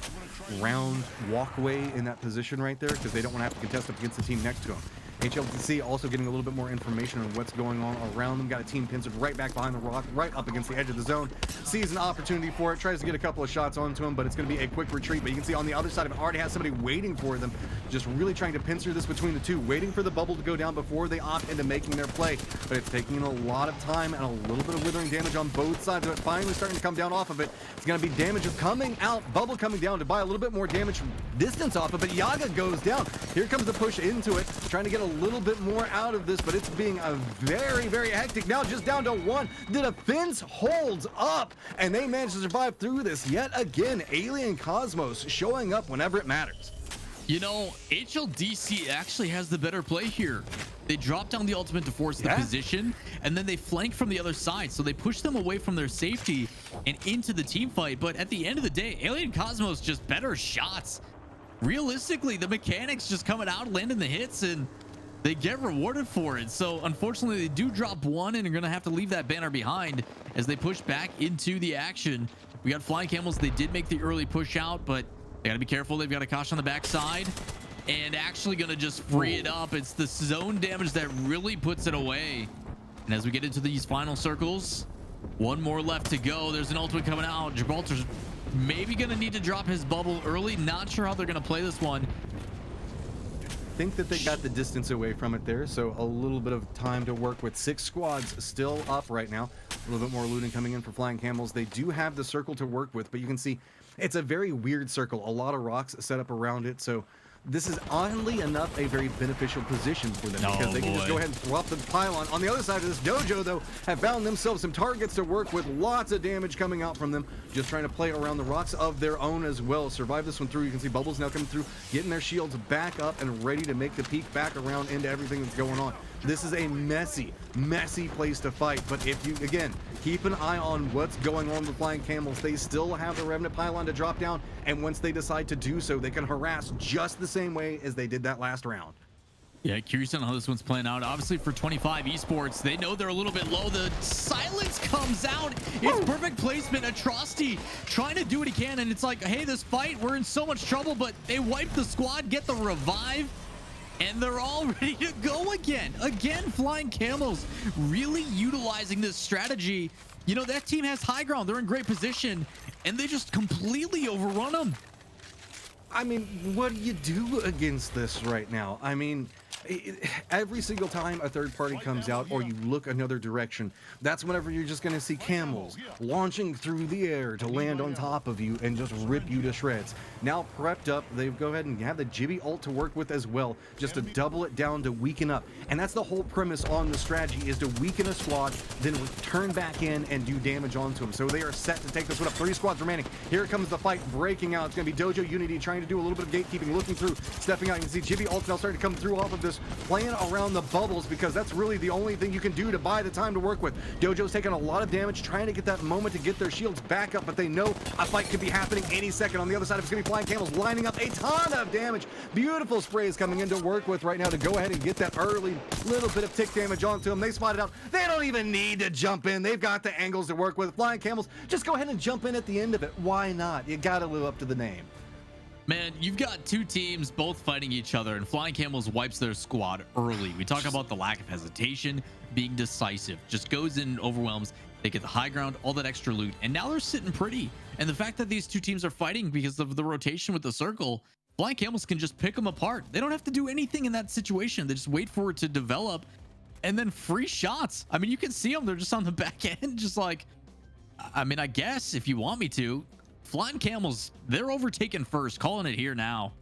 round walkway in that position right there, because they don't want to have to contest up against the team next to them. HLTC also getting a little bit more information on what's going on around them. Got a team pincered right back behind the rock, right up against the edge of the zone. Sees an opportunity for it, tries to get a couple of shots onto him, but it's going to be a quick retreat. But you can see on the other side of it, already has somebody waiting for them, just really trying to pincer this between the two, waiting for the bubble to go down before they opt into making their play. But it's taking a lot of time and a little bit of withering damage on both sides of it. Finally starting to come down off of it. It's going to be damage coming out, bubble coming down to buy a little bit more damage from distance off of it. Yaga goes down. Here comes the push into it, trying to get a little bit more out of this, but it's being a very, very hectic. Now just down to one. The defense holds up, and they managed to survive through this yet again. Alien Cosmos showing up whenever it matters. You know, HLDC actually has the better play here. They drop down the ultimate to force the position, and then they flank from the other side, so they push them away from their safety and into the team fight. But at the end of the day, Alien Cosmos just better shots. Realistically, the mechanics just coming out, landing the hits, and they get rewarded for it. So unfortunately, they do drop one and are going to have to leave that banner behind as they push back into the action. We got Flying Camels. They did make the early push out, but they got to be careful. They've got a Kosh on the backside and actually going to just free it up. It's the zone damage that really puts it away. And as we get into these final circles, one more left to go. There's an ultimate coming out. Gibraltar's maybe going to need to drop his bubble early. Not sure how they're going to play this one. Think that they got the distance away from it there, so a little bit of time to work with. 6 squads still up right now. A little bit more looting coming in for Flying Camels. They do have the circle to work with, but you can see it's a very weird circle. A lot of rocks set up around it, so this is oddly enough a very beneficial position for them, because they can just go ahead and throw up the pylon. On the other side of this, Dojo, though, have found themselves some targets to work with. Lots of damage coming out from them, just trying to play around the rocks of their own as well. Survive this one through. You can see Bubbles now coming through, getting their shields back up and ready to make the peek back around into everything that's going on. This is a messy, messy place to fight, but if you, again, keep an eye on what's going on with Flying Camels. They still have the Revenant pylon to drop down, and once they decide to do so, they can harass just the same way as they did that last round. Yeah, curious on how this one's playing out. Obviously, for 25 Esports, they know they're a little bit low. The silence comes out. It's perfect placement. Atrocity trying to do what he can, and it's like, hey, this fight, we're in so much trouble, but they wipe the squad, get the revive, and they're all ready to go again. Again, Flying Camels really utilizing this strategy. You know, that team has high ground. They're in great position, and they just completely overrun them. I mean, what do you do against this right now? I mean, every single time a third party comes out or you look another direction, that's whenever you're just going to see camels launching through the air to land on top of you and just rip you to shreds. Now prepped up, they go ahead and have the Jibby ult to work with as well, just to double it down to weaken up. And that's the whole premise on the strategy, is to weaken a squad, then turn back in and do damage onto them. So they are set to take this one up. 3 squads remaining. Here comes the fight breaking out. It's going to be Dojo Unity trying to do a little bit of gatekeeping, looking through, stepping out. You can see Jibby ult now starting to come through off of this just playing around the bubbles because that's really the only thing you can do to buy the time to work with. Dojo's taking a lot of damage, trying to get that moment to get their shields back up, but they know a fight could be happening any second. On the other side, it's going to be Flying Camels lining up a ton of damage. Beautiful sprays coming in to work with right now to go ahead and get that early little bit of tick damage onto them. They spot it out. They don't even need to jump in. They've got the angles to work with. Flying Camels, just go ahead and jump in at the end of it. Why not? You got to live up to the name. Man, you've got two teams both fighting each other, and Flying Camels wipes their squad early. We talk about the lack of hesitation, being decisive, just goes in and overwhelms. They get the high ground, all that extra loot, and now they're sitting pretty. And the fact that these two teams are fighting because of the rotation with the circle, Flying Camels can just pick them apart. They don't have to do anything in that situation. They just wait for it to develop, and then free shots. I mean, you can see them. They're just on the back end, just like, I mean, I guess if you want me to. Flying Camels, they're overtaken first, calling it here now.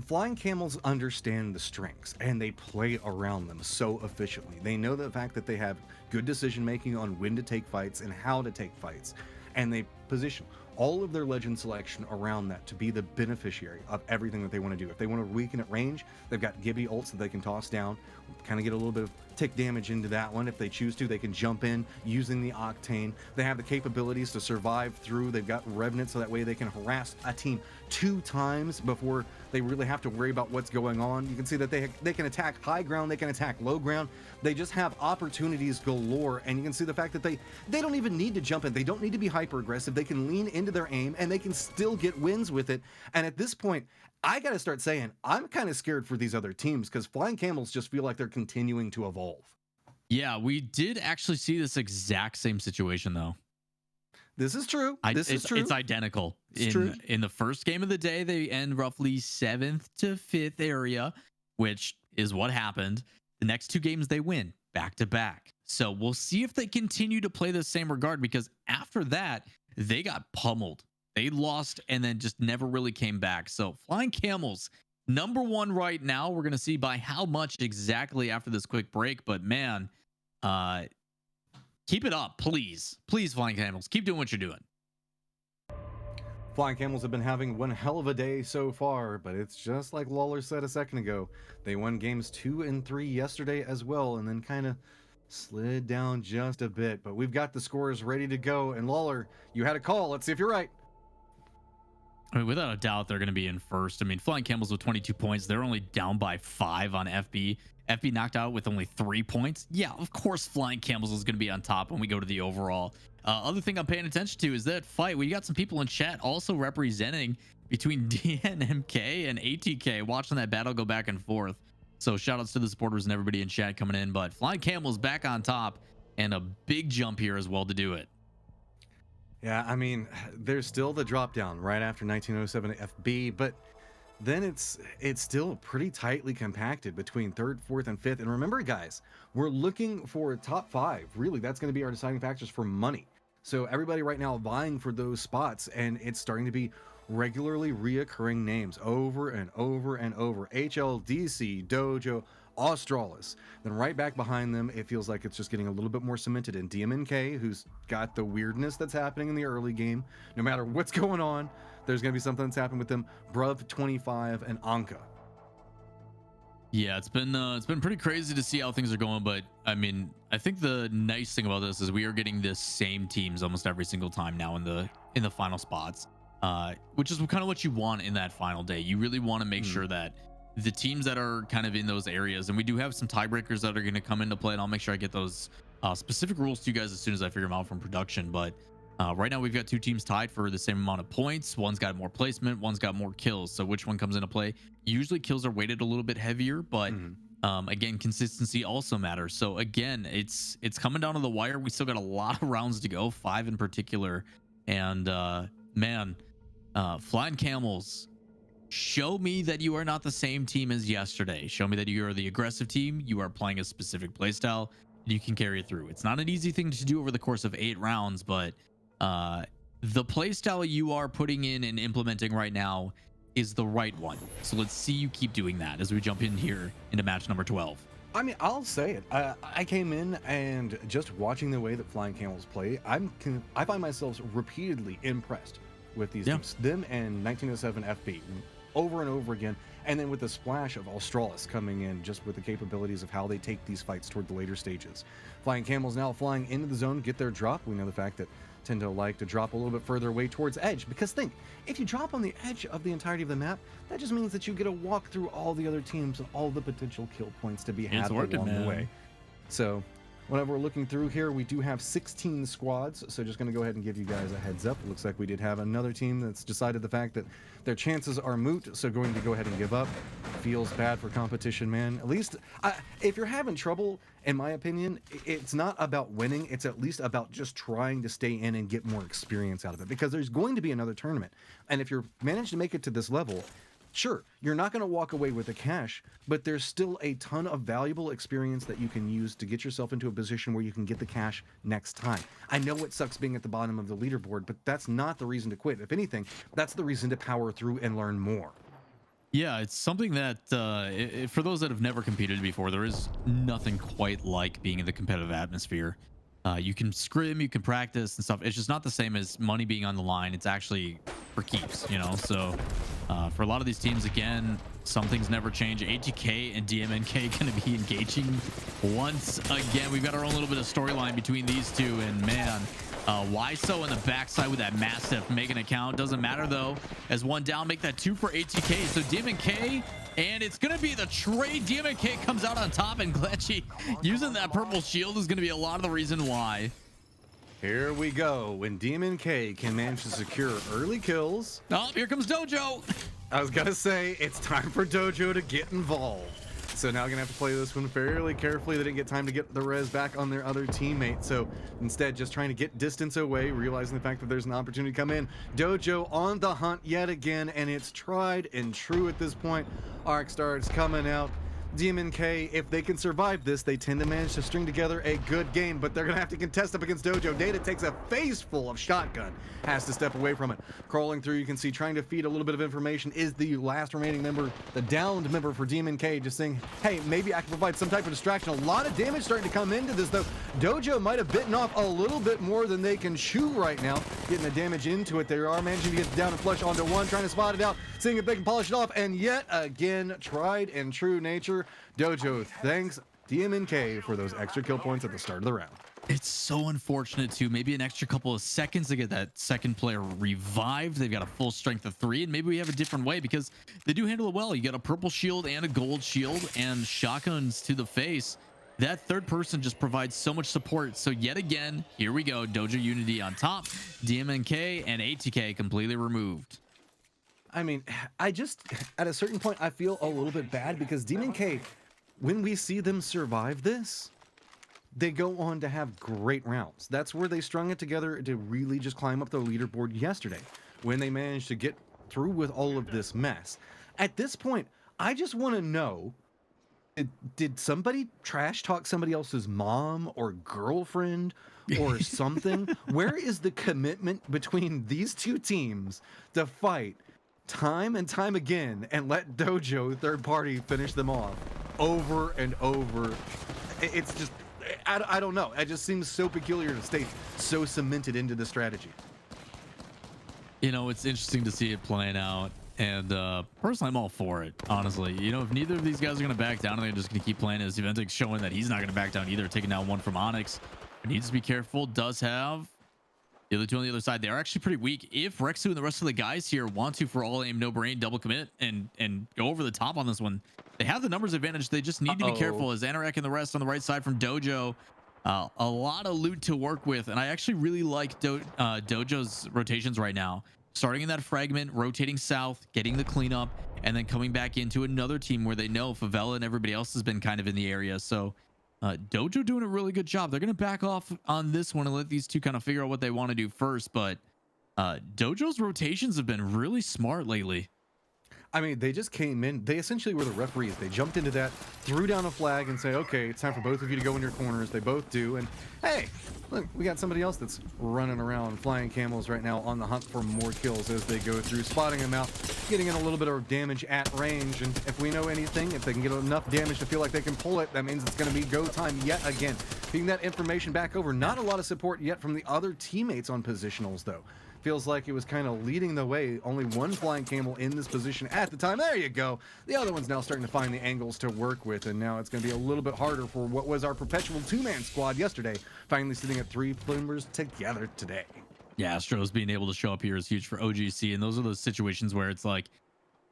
Flying Camels understand the strengths and they play around them so efficiently. They know the fact that they have good decision making on when to take fights and how to take fights, and they position all of their legend selection around that to be the beneficiary of everything that they want to do. If they want to weaken at range, they've got Gibby ults that they can toss down, kind of get a little bit of tick damage into that one. If they choose to, they can jump in using the Octane. They have the capabilities to survive through. They've got Revenant, so that way they can harass a team 2 times before they really have to worry about what's going on. You can see that they can attack high ground, they can attack low ground. They just have opportunities galore, and you can see the fact that they don't even need to jump in. They don't need to be hyper aggressive. They can lean into their aim and they can still get wins with it. And at this point, I got to start saying I'm kind of scared for these other teams because Flying Camels just feel like they're continuing to evolve. Yeah, we did actually see this exact same situation though. This is true. This is true. It's identical. It's true. In the first game of the day, they end roughly 7th to 5th area, which is what happened. The next 2 games they win back to back. So we'll see if they continue to play the same regard, because after that, they got pummeled. They lost and then just never really came back. So Flying Camels, #1 right now. We're going to see by how much exactly after this quick break. But man, keep it up, please. Please, Flying Camels, keep doing what you're doing. Flying Camels have been having one hell of a day so far, but it's just like Lawler said a second ago. They won games 2 and 3 yesterday as well, and then kind of slid down just a bit. But we've got the scores ready to go. And Lawler, you had a call. Let's see if you're right. I mean, without a doubt, they're going to be in first. I mean, Flying Camels with 22 points. They're only down by 5 on FB. FB knocked out with only 3 points. Yeah, of course, Flying Camels is going to be on top when we go to the overall. Other thing I'm paying attention to is that fight. We got some people in chat also representing between DNMK and ATK, watching that battle go back and forth. So shout outs to the supporters and everybody in chat coming in. But Flying Camels back on top, and a big jump here as well to do it. Yeah, I mean, there's still the drop down right after 1907 FB, but then it's still pretty tightly compacted between 3rd, 4th, and 5th. And remember, guys, we're looking for top 5. Really, that's going to be our deciding factors for money. So everybody right now vying for those spots, and it's starting to be regularly reoccurring names over and over and over. HLDC, Dojo, Australis. Then right back behind them, it feels like it's just getting a little bit more cemented in DMNK, who's got the weirdness that's happening in the early game. No matter what's going on, there's going to be something that's happened with them. Bruv 25 and Anka. Yeah, it's been pretty crazy to see how things are going, but I mean, I think the nice thing about this is we are getting the same teams almost every single time now in the final spots, which is kind of what you want in that final day. You really want to make sure that the teams that are kind of in those areas, and we do have some tiebreakers that are going to come into play, and I'll make sure I get those specific rules to you guys as soon as I figure them out from production. But right now we've got 2 teams tied for the same amount of points. One's got more placement, one's got more kills. So which one comes into play? Usually kills are weighted a little bit heavier, but again, consistency also matters. So again, it's coming down to the wire. We still got a lot of rounds to go, 5 in particular. And man, Flying Camels, show me that you are not the same team as yesterday. Show me that you are the aggressive team. You are playing a specific playstyle. You can carry it through. It's not an easy thing to do over the course of 8 rounds, but the playstyle you are putting in and implementing right now is the right one. So let's see you keep doing that as we jump in here into match number 12. I mean, I'll say it. I came in and just watching the way that Flying Camels play, I find myself repeatedly impressed with these teams. Them and 1907 FB over and over again. And then with the splash of Australis coming in, just with the capabilities of how they take these fights toward the later stages. Flying Camels now flying into the zone, get their drop. We know the fact that tend to like to drop a little bit further away towards edge, because think, if you drop on the edge of the entirety of the map, that just means that you get to walk through all the other teams and all the potential kill points to be had along the way. So whenever we're looking through here, we do have 16 squads, so just going to go ahead and give you guys a heads up. It looks like we did have another team that's decided the fact that their chances are moot, so going to go ahead and give up. Feels bad for competition, man. At least, if you're having trouble, in my opinion, it's not about winning, it's at least about just trying to stay in and get more experience out of it, because there's going to be another tournament, and if you're managed to make it to this level, sure, you're not going to walk away with the cash, but there's still a ton of valuable experience that you can use to get yourself into a position where you can get the cash next time. I know it sucks being at the bottom of the leaderboard, but that's not the reason to quit. If anything, that's the reason to power through and learn more. Yeah, it's something that for those that have never competed before, there is nothing quite like being in the competitive atmosphere. You can scrim, you can practice and stuff. It's just not the same as money being on the line. It's actually for keeps, you know? So for a lot of these teams, again, some things never change. ATK and DMNK going to be engaging once again. We've got our own little bit of storyline between these two, and man, YSO in the backside with that massive making account. Doesn't matter though, as one down, make that 2 for ATK. So DMNK, and it's going to be the trade. DMNK comes out on top, and Gletchy using that purple shield is going to be a lot of the reason why. Here we go. When DMNK can manage to secure early kills. Oh, here comes Dojo. I was going to say, it's time for Dojo to get involved. So now gonna have to play this one fairly carefully. They didn't get time to get the res back on their other teammate, so instead just trying to get distance away, realizing the fact that there's an opportunity to come in. Dojo on the hunt yet again, and it's tried and true at this point. Arc starts coming out. DMNK, if they can survive this, they tend to manage to string together a good game, but they're gonna have to contest up against Dojo. Data takes a face full of shotgun, has to step away from it. Crawling through, you can see, trying to feed a little bit of information, is the last remaining member, the downed member for DMNK, just saying, hey, maybe I can provide some type of distraction. A lot of damage starting to come into this, though. Dojo might have bitten off a little bit more than they can chew right now, getting the damage into it. They are managing to get down and flush onto one, trying to spot it out, seeing if they can polish it off, and yet again, tried and true nature. Dojo thanks DMNK for those extra kill points at the start of the round. It's so unfortunate too. Maybe an extra couple of seconds to get that second player revived. They've got a full strength of 3, and maybe we have a different way, because they do handle it well. You got a purple shield and a gold shield and shotguns to the face. That third person just provides so much support. So yet again, here we go. Dojo Unity on top, DMNK and ATK completely removed. I mean, I just, at a certain point, I feel a little bit bad, because DMNK, when we see them survive this, they go on to have great rounds. That's where they strung it together to really just climb up the leaderboard yesterday, when they managed to get through with all of this mess. At this point, I just want to know, did somebody trash talk somebody else's mom or girlfriend or something? Where is the commitment between these two teams to fight time and time again and let Dojo third party finish them off over and over? It's just, I don't know. It just seems so peculiar to stay so cemented into the strategy. You know, it's interesting to see it playing out, and personally, I'm all for it, honestly. You know, if neither of these guys are going to back down, and they're just going to keep playing, as Eventic's showing that he's not going to back down either, taking down one from Onyx. Needs to be careful. Does have the other two on the other side. They are actually pretty weak. If Rexu and the rest of the guys here want to, for all aim, no brain, double commit and go over the top on this one, they have the numbers advantage. They just need to be careful, as Anorak and the rest on the right side from Dojo. A lot of loot to work with, and I actually really like Dojo's rotations right now. Starting in that fragment, rotating south, getting the cleanup, and then coming back into another team where they know Favela and everybody else has been kind of in the area. So Dojo doing a really good job. They're going to back off on this one and let these two kind of figure out what they want to do first. But Dojo's rotations have been really smart lately. I mean, they just came in. They essentially were the referees. They jumped into that, threw down a flag, and say, okay, it's time for both of you to go in your corners. They both do. And hey, look, we got somebody else that's running around, flying camels right now on the hunt for more kills as they go through, spotting them out, getting in a little bit of damage at range. And if we know anything, if they can get enough damage to feel like they can pull it, that means it's going to be go time yet again. Feeding that information back over. Not a lot of support yet from the other teammates on positionals, though. feels like it was kind of leading the way. Only one flying camel in this position at the time. There you go. The other one's now starting to find the angles to work with, and now it's going to be a little bit harder for what was our perpetual two-man squad yesterday, finally sitting at 3 members together today. Yeah, Astros being able to show up here is huge for OGC, and those are those situations where it's like,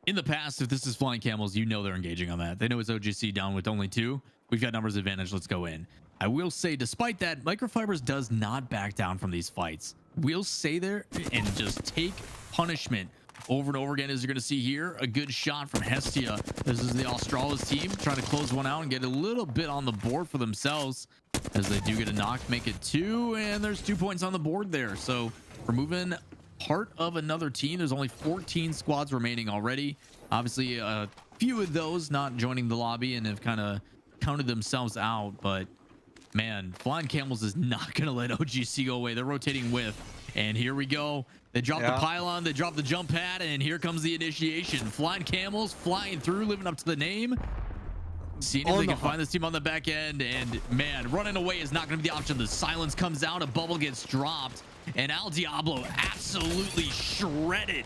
in the past, if this is flying camels, you know they're engaging on that. They know it's OGC down with only 2. We've got numbers advantage. Let's go in. I will say, despite that, Microfibers does not back down from these fights. We'll stay there and just take punishment over and over again. As you're going to see here, a good shot from Hestia. This is the Australis team trying to close one out and get a little bit on the board for themselves, as they do get a knock, make it 2, and there's 2 points on the board there. So removing part of another team. There's only 14 squads remaining already. Obviously, a few of those not joining the lobby and have kind of counted themselves out, but man, Flying Camels is not going to let OGC go away. They're rotating with, and here we go. They drop the pylon, they drop the jump pad, and here comes the initiation. Flying Camels flying through, living up to the name. Seeing if they can find this team on the back end, and man, running away is not going to be the option. The silence comes out, a bubble gets dropped, and Al Diablo absolutely shredded.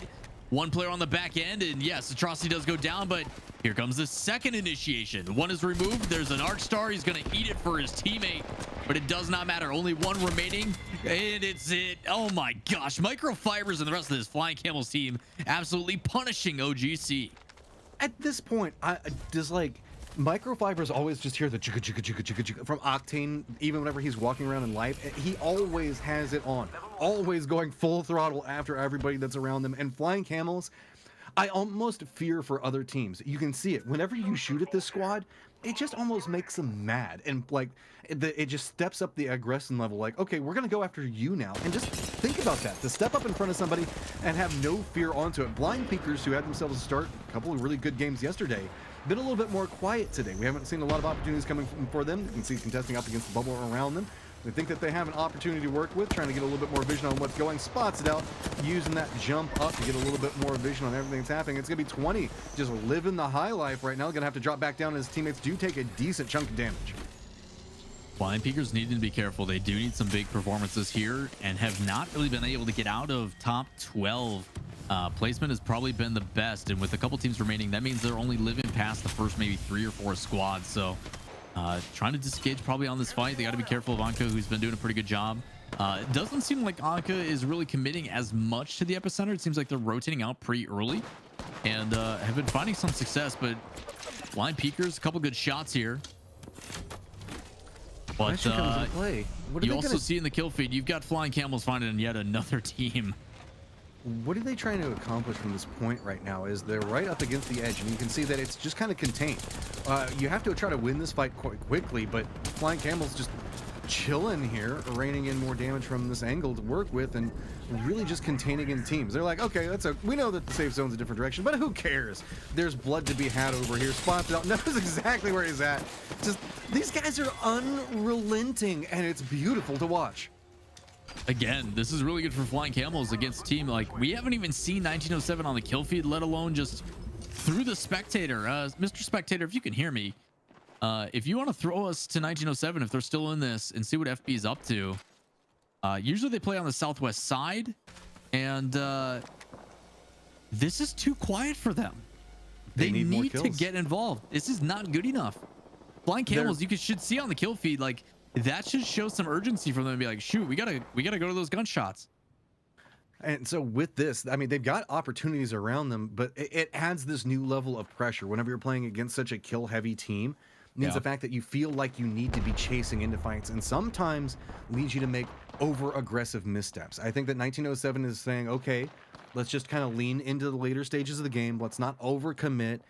One player on the back end, and yes, Atrocity does go down, but here comes the second initiation. One is removed. There's an Arc Star. He's going to eat it for his teammate, but it does not matter. Only one remaining, and it's it. Oh my gosh. Microfibers and the rest of this Flying Camels team absolutely punishing OGC. At this point, I just like... Microfibers always just hear the chugga chugga chugga chugga chugga from Octane, even whenever he's walking around in life. He always has it on, always going full throttle after everybody that's around them. And Flying Camels, I almost fear for other teams. You can see it whenever you shoot at this squad. It just almost makes them mad, and like it just steps up the aggression level. Like, okay, we're gonna go after you now, and just think about that, to step up in front of somebody and have no fear onto it. Blind Peekers, who had themselves start a couple of really good games yesterday, been a little bit more quiet today. We haven't seen a lot of opportunities coming for them. You can see contesting up against the bubble around them. They think that they have an opportunity to work with, trying to get a little bit more vision on what's going. Spots it out, using that jump up to get a little bit more vision on everything that's happening. It's going to be 20, just living the high life right now. Going to have to drop back down, as teammates do take a decent chunk of damage. Blind Peekers need to be careful. They do need some big performances here and have not really been able to get out of top 12. Placement has probably been the best, and with a couple teams remaining, that means they're only living past the first maybe 3 or 4 squads. So trying to disengage probably on this fight. They got to be careful of Anka, who's been doing a pretty good job. It doesn't seem like Anka is really committing as much to the epicenter. It seems like they're rotating out pretty early and have been finding some success, but Blind Peekers, a couple good shots here. But you also see in the kill feed, you've got Flying Camels finding yet another team. What are they trying to accomplish from this point right now? Is they're right up against the edge, and you can see that it's just kind of contained. You have to try to win this fight quite quickly, but Flying Camels just chilling here, raining in more damage from this angle to work with, and really just containing in teams. They're like, okay, we know that the safe zone's a different direction, but who cares? There's blood to be had over here. Spots it out, knows exactly where he's at. Just, these guys are unrelenting, and it's beautiful to watch. Again, this is really good for Flying Camels against a team. Like, we haven't even seen 1907 on the kill feed, let alone just through the spectator. Mr. Spectator, if you can hear me, if you want to throw us to 1907, if they're still in this, and see what FB is up to. Usually they play on the southwest side, and this is too quiet for them. They need to get involved. This is not good enough. Flying Camels, you should see on the kill feed, like, that should show some urgency for them to be like, shoot, we gotta go to those gunshots. And so with this, I mean, they've got opportunities around them, but it adds this new level of pressure whenever you're playing against such a kill heavy team. It means the fact that you feel like you need to be chasing into fights, and sometimes leads you to make over aggressive missteps. I think that 1907 is saying, okay, let's just kind of lean into the later stages of the game. Let's not overcommit.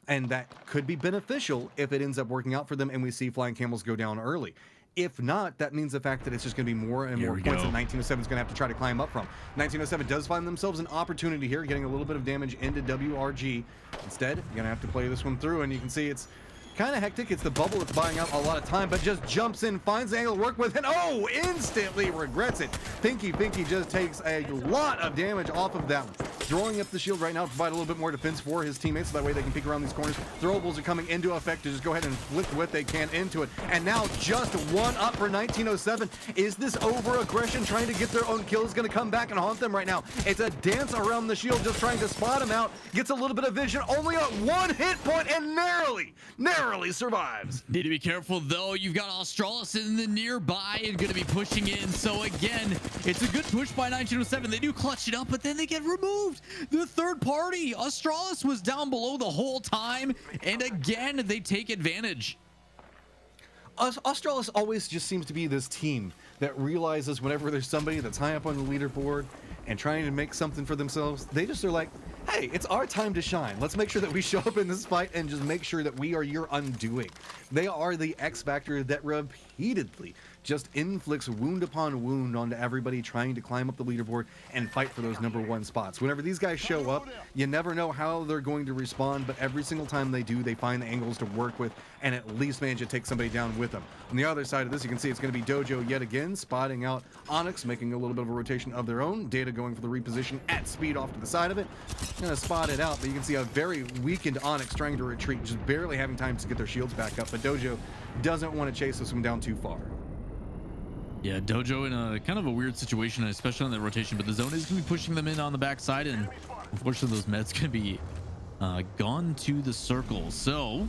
And that could be beneficial if it ends up working out for them and we see Flying Camels go down early. If not, that means the fact that it's just going to be more and more points that 1907 is going to have to try to climb up from. 1907 does find themselves an opportunity here, getting a little bit of damage into WRG. Instead, you're going to have to play this one through, and you can see it's kind of hectic. It's the bubble that's buying out a lot of time, but just jumps in, finds the angle to work with, and oh, instantly regrets it. Pinky just takes a lot of damage off of that. throwing up the shield right now to provide a little bit more defense for his teammates, so that way they can peek around these corners. Throwables are coming into effect to just go ahead and flick what they can into it. And now just one up for 1907. Is this over-aggression trying to get their own kills going to come back and haunt them right now? It's a dance around the shield, just trying to spot him out. Gets a little bit of vision, only at 1 hit point, and narrowly survives. Need to be careful though. You've got Australis in the nearby and going to be pushing in. So again, it's a good push by 1907. They do clutch it up, but then they get removed. The third party, Australis, was down below the whole time, and again they take advantage. Australis always just seems to be this team that realizes whenever there's somebody that's high up on the leaderboard and trying to make something for themselves, they just are like, hey, it's our time to shine. Let's make sure that we show up in this fight and just make sure that we are your undoing. They are the X factor that repeatedly just inflicts wound upon wound onto everybody trying to climb up the leaderboard and fight for those #1 spots. Whenever these guys show up, you never know how they're going to respond, but every single time they do, they find the angles to work with and at least manage to take somebody down with them. On the other side of this, you can see it's going to be Dojo yet again, spotting out Onyx, making a little bit of a rotation of their own. Data going for the reposition at speed off to the side of it. Gonna spot it out, but you can see a very weakened Onyx trying to retreat, just barely having time to get their shields back up, but Dojo doesn't want to chase this one down too far. Yeah, Dojo in a kind of a weird situation, especially on that rotation, but the zone is going to be pushing them in on the backside, and unfortunately those meds going to be gone to the circle. So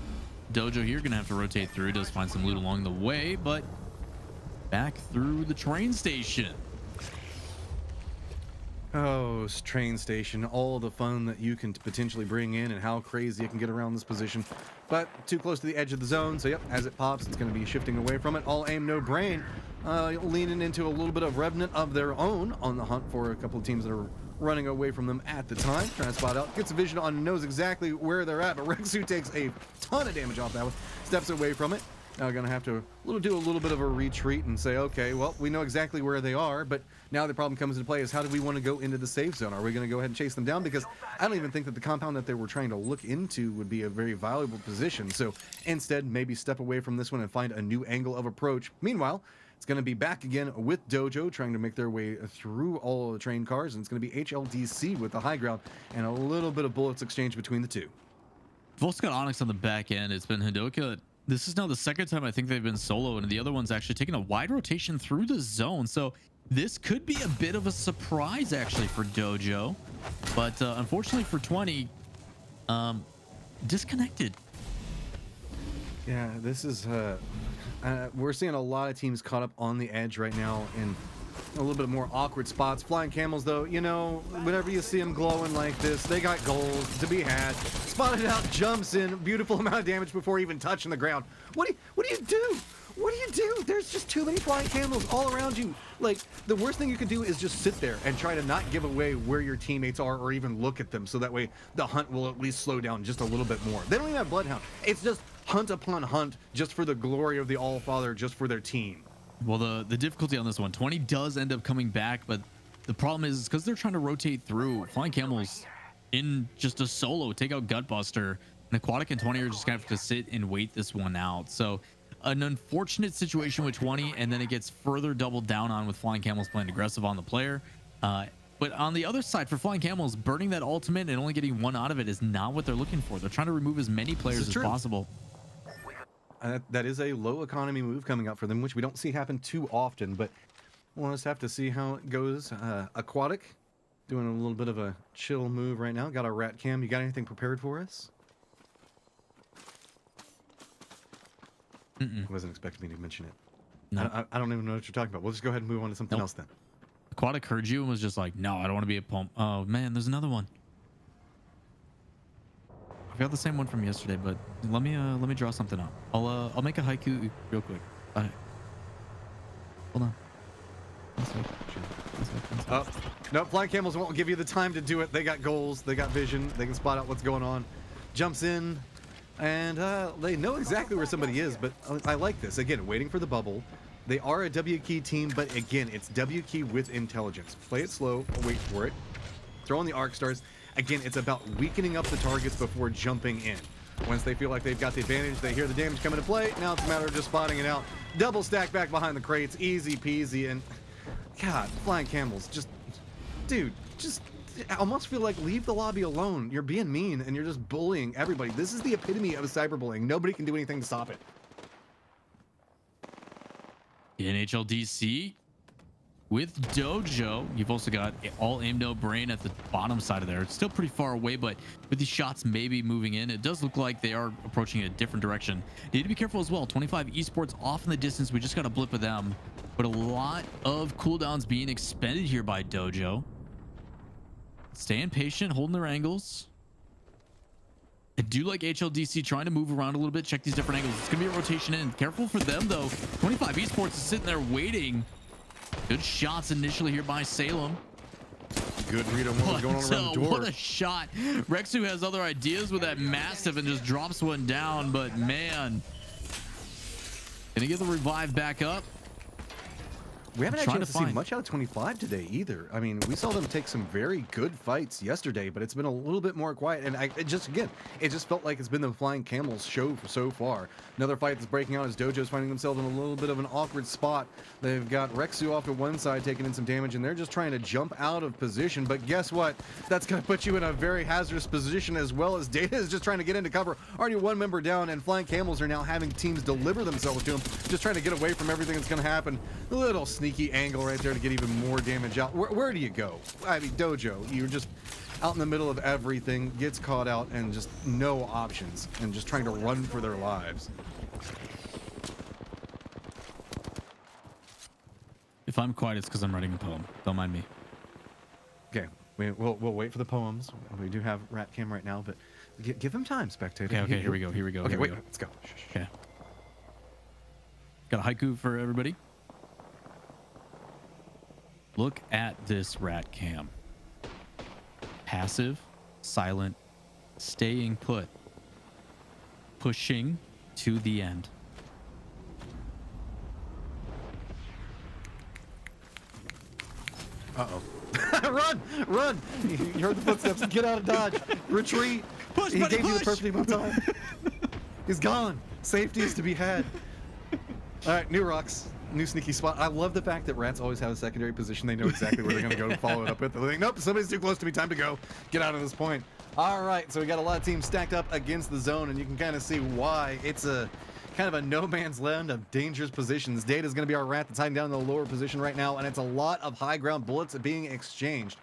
Dojo here going to have to rotate through, does find some loot along the way, but back through the train station. Oh, train station, all the fun that you can potentially bring in and how crazy it can get around this position, but too close to the edge of the zone. So yep, as it pops, it's going to be shifting away from it. All aim, no brain, leaning into a little bit of revenant of their own on the hunt for a couple of teams that are running away from them at the time. Trying to spot out, gets a vision on, knows exactly where they're at, but Rexu takes a ton of damage off that one, steps away from it. Now we're going to have to do a little bit of a retreat and say, okay, well, we know exactly where they are, but now the problem comes into play is how do we want to go into the safe zone? Are we going to go ahead and chase them down? Because I don't even think that the compound that they were trying to look into would be a very valuable position. So instead, maybe step away from this one and find a new angle of approach. Meanwhile, it's going to be back again with Dojo trying to make their way through all of the train cars, and it's going to be HLDC with the high ground and a little bit of bullets exchange between the two. We've also got Onyx on the back end. It's been Hidoka. This is now the second time I think they've been solo, and the other one's actually taking a wide rotation through the zone. So this could be a bit of a surprise actually for Dojo, but unfortunately for 20, disconnected. Yeah, this is we're seeing a lot of teams caught up on the edge right now in a little bit more awkward spots. Flying Camels, though, you know, whenever you see them glowing like this, they got gold to be had. Spotted out, jumps in, beautiful amount of damage before even touching the ground. What do you do? What do you do? There's just too many Flying Camels all around you. Like, the worst thing you can do is just sit there and try to not give away where your teammates are or even look at them, so that way the hunt will at least slow down just a little bit more. They don't even have Bloodhound. It's just hunt upon hunt, just for the glory of the All-Father, just for their team. Well, the difficulty on this one, 20 does end up coming back, but the problem is because they're trying to rotate through. Flying Camels in just a solo, take out Gutbuster, and Aquatic and 20 are just gonna have to sit and wait this one out. So an unfortunate situation with 20, and then it gets further doubled down on with Flying Camels playing aggressive on the player. But on the other side, for Flying Camels, burning that ultimate and only getting one out of it is not what they're looking for. They're trying to remove as many players as possible. That is a low economy move coming out for them, which we don't see happen too often, but we'll just have to see how it goes. Aquatic doing a little bit of a chill move right now. Got our rat cam. You got anything prepared for us? Wasn't expecting me to mention it. No. I don't even know what you're talking about. We'll just go ahead and move on to something else then. Aquatic heard you and was just like, no, I don't want to be a pump. Oh man, there's another one. I've got the same one from yesterday, but let me draw something up. I'll make a haiku real quick. Hold on. Oh, no, Flying Camels won't give you the time to do it. They got goals, they got vision, they can spot out what's going on. Jumps in, and they know exactly where somebody is, but I like this. Again, waiting for the bubble. They are a W key team, but again, it's W key with intelligence. Play it slow, wait for it. Throw in the arc stars. Again, it's about weakening up the targets before jumping in. Once they feel like they've got the advantage, they hear the damage come into play. Now it's a matter of just spotting it out. Double stack back behind the crates, easy peasy. And God, Flying Camels, just, dude, just I almost feel like leave the lobby alone. You're being mean and you're just bullying everybody. This is the epitome of cyberbullying. Nobody can do anything to stop it. NHL DC with Dojo. You've also got all aim no brain at the bottom side of there. It's still pretty far away, but with these shots maybe moving in, it does look like they are approaching in a different direction. Need to be careful as well. 25 esports off in the distance. We just got a blip of them, but a lot of cooldowns being expended here by Dojo. Staying patient, holding their angles. I do like HLDC trying to move around a little bit, check these different angles. It's gonna be a rotation in. Careful for them though. 25 esports is sitting there waiting. Good shots initially here by Salem. Good read on what was going on around the door. What a shot. Rexu has other ideas with that Mastiff and just drops one down, but man. Gonna get the revive back up. We haven't actually seen much out of 25 today either. I mean, we saw them take some very good fights yesterday, but it's been a little bit more quiet. And it just felt like it's been the Flying Camels show for so far. Another fight that's breaking out as Dojo's finding themselves in a little bit of an awkward spot. They've got Rexu off to one side taking in some damage, and they're just trying to jump out of position. But guess what? That's going to put you in a very hazardous position, as well as Data is just trying to get into cover. Already one member down, and Flying Camels are now having teams deliver themselves to him, just trying to get away from everything that's going to happen. A little sneaky angle right there to get even more damage out. Where do you go? I mean, Dojo, you're just out in the middle of everything, gets caught out, and just no options, and just trying to run for their lives. If I'm quiet, it's because I'm writing a poem. Don't mind me. Okay, we'll wait for the poems. We do have Rat Cam right now, but give him time, spectator. Okay, here we go. Okay, wait, let's go. Okay. Got a haiku for everybody. Look at this Rat Cam. Passive, silent, staying put, pushing to the end. Run! You heard the footsteps. Get out of Dodge. Retreat. Push, he buddy, gave you the perfect amount of time. He's gone. Safety is to be had. All right, new rocks. New sneaky spot. I love the fact that Rats always have a secondary position. They know exactly where they're going to go to follow it up with. They're like, nope, somebody's too close to me. Time to go. Get out of this point. All right, so we got a lot of teams stacked up against the zone, and you can kind of see why. It's a kind of a no man's land of dangerous positions. Data's going to be our Rat that's hiding down in the lower position right now, and it's a lot of high ground bullets being exchanged.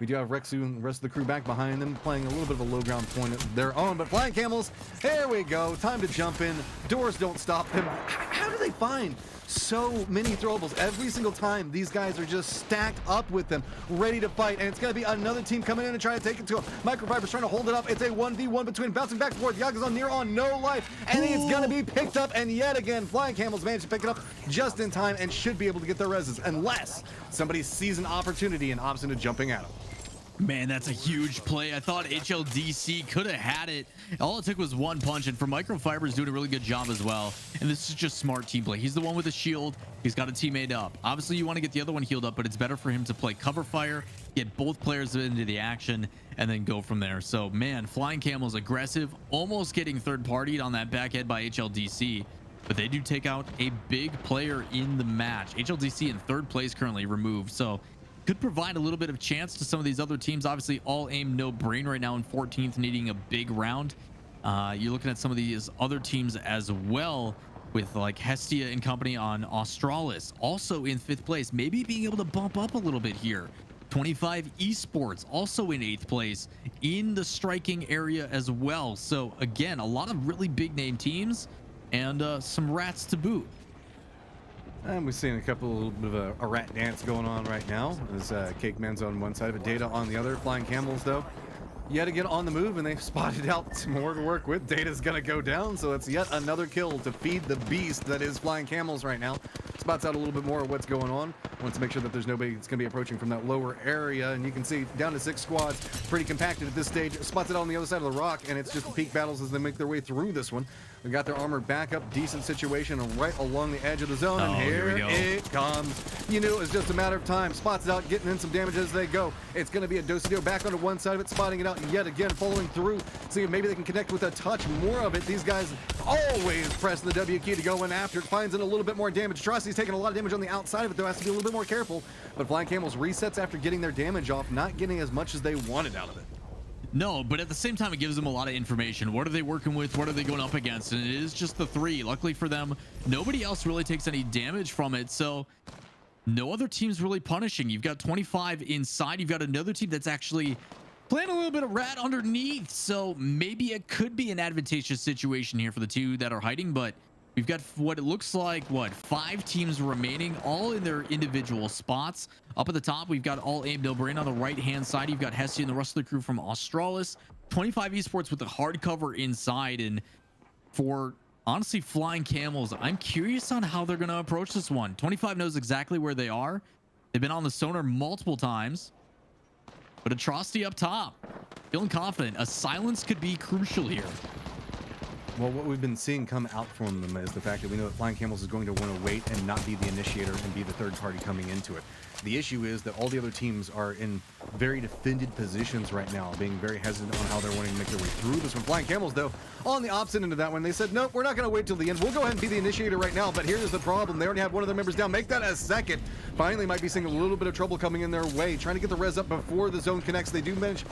We do have Rexu and the rest of the crew back behind them, playing a little bit of a low ground point of their own. But Flying Camels, here we go. Time to jump in. Doors don't stop them. How do they find so many throwables? Every single time, these guys are just stacked up with them, ready to fight. And it's going to be another team coming in and trying to take it to him. Microfiber's trying to hold it up. It's a 1v1 between bouncing back and forth. Yaga's on near on no life. And it's going to be picked up. And yet again, Flying Camels managed to pick it up just in time and should be able to get their reses, unless somebody sees an opportunity and opts into jumping at them. Man, that's a huge play. I thought HLDC could have had it. All it took was one punch, and for Microfiber's doing a really good job as well. And this is just smart team play. He's the one with the shield. He's got a teammate up. Obviously, you want to get the other one healed up, but it's better for him to play cover fire, get both players into the action, and then go from there. So, man, Flying Camel's aggressive, almost getting third-partied on that back head by HLDC. But they do take out a big player in the match. HLDC in third place currently removed. So, could provide a little bit of chance to some of these other teams. Obviously, all aim no brain right now in 14th, needing a big round. You're looking at some of these other teams as well, with like Hestia and company on Australis, also in 5th place, maybe being able to bump up a little bit here. 25 esports also in 8th place in the striking area as well. So again, a lot of really big name teams and some rats to boot. And we're seeing a little bit of a rat dance going on right now. There's Cake Man's on one side of it, Data on the other. Flying Camels, though, yet again on the move, and they've spotted out some more to work with. Data's going to go down, so that's yet another kill to feed the beast that is Flying Camels right now. Spots out a little bit more of what's going on. Wants to make sure that there's nobody that's going to be approaching from that lower area, and you can see down to 6 squads, pretty compacted at this stage. Spots it on the other side of the rock, and it's just the peak battles as they make their way through this one. They got their armor back up, decent situation, and right along the edge of the zone, and here it comes. You knew it was just a matter of time. Spots it out, getting in some damage as they go. It's going to be a Dosidio back onto one side of it, spotting it out, and yet again following through. See if maybe they can connect with a touch more of it. These guys always press the W key to go in after it. Finds in a little bit more damage. Tries Atrocity's taking a lot of damage on the outside of it, though, has to be a little bit more careful. But Flying Camels resets after getting their damage off, not getting as much as they wanted out of it. No, but at the same time, it gives them a lot of information. What are they working with? What are they going up against? And it is just the 3. Luckily for them, nobody else really takes any damage from it. So no other team's really punishing. You've got 25 inside. You've got another team that's actually playing a little bit of rat underneath. So maybe it could be an advantageous situation here for the 2 that are hiding. But we've got what it looks like, 5 teams remaining, all in their individual spots. Up at the top, we've got All Aim No Brain on the right-hand side. You've got Hestia and the rest of the crew from Australis. 25 Esports with the hard cover inside. And for, honestly, Flying Camels, I'm curious on how they're going to approach this one. 25 knows exactly where they are. They've been on the sonar multiple times. But Atrocity up top, feeling confident. A silence could be crucial here. Well, what we've been seeing come out from them is the fact that we know that Flying Camels is going to want to wait and not be the initiator and be the third party coming into it. The issue is that all the other teams are in very defended positions right now, being very hesitant on how they're wanting to make their way through this one. Flying Camels, though, on the opposite end of that one, they said, nope, we're not going to wait till the end. We'll go ahead and be the initiator right now, but here's the problem. They already have one of their members down. Make that a second. Finally, might be seeing a little bit of trouble coming in their way, trying to get the res up before the zone connects. They do manage,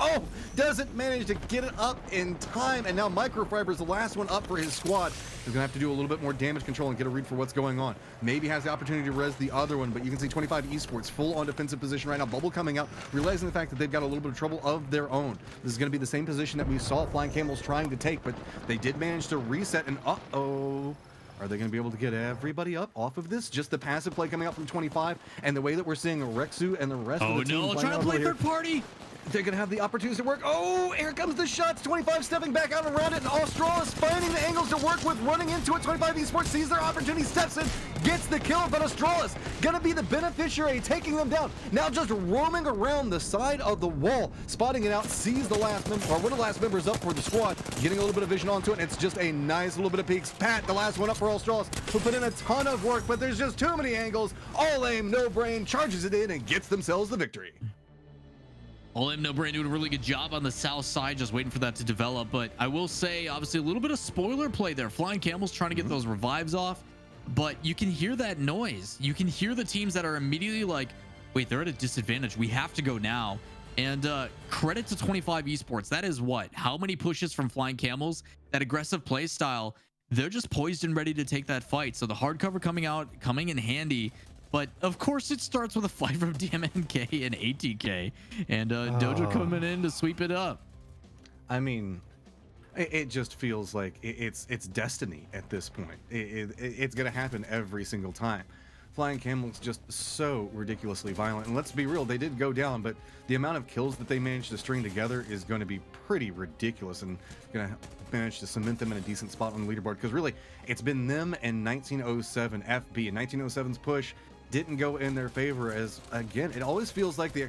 doesn't manage to get it up in time, and now Microfiber's the last one up for his squad. He's gonna have to do a little bit more damage control and get a read for what's going on. Maybe has the opportunity to res the other one, but you can see 25 Esports full on defensive position right now. Bubble coming out, realizing the fact that they've got a little bit of trouble of their own. This is gonna be the same position that we saw Flying Camels trying to take, but they did manage to reset, and are they going to be able to get everybody up off of this? Just the passive play coming out from 25, and the way that we're seeing Rexu and the rest of the team trying to play third party. They're going to have the opportunities to work. Oh, here comes the shots. 25 stepping back out around it, and Australis finding the angles to work with, running into it. 25 Esports sees their opportunity, steps in, gets the kill, but Australis going to be the beneficiary, taking them down. Now just roaming around the side of the wall, spotting it out, sees the last member, or one of the last members up for the squad, getting a little bit of vision onto it. It's just a nice little bit of peeks. Pat, the last one up for Australis, who put in a ton of work, but there's just too many angles. All Aim No Brain charges it in and gets themselves the victory. All Aim No Brain doing a really good job on the south side, just waiting for that to develop. But I will say, obviously, a little bit of spoiler play there. Flying Camels trying to get those revives off, but you can hear that noise. You can hear the teams that are immediately like, wait, they're at a disadvantage. We have to go now. And credit to 25 Esports. That is how many pushes from Flying Camels? That aggressive play style. They're just poised and ready to take that fight. So the hard cover coming in handy. But of course, it starts with a fight from DMNK and ATK, and Dojo coming in to sweep it up. I mean, it just feels like it's destiny at this point. It's going to happen every single time. Flying Camel's just so ridiculously violent, and let's be real, they did go down, but the amount of kills that they managed to string together is going to be pretty ridiculous, and going to manage to cement them in a decent spot on the leaderboard, because really, it's been them and 1907 FB, and 1907's push didn't go in their favor, as again, it always feels like the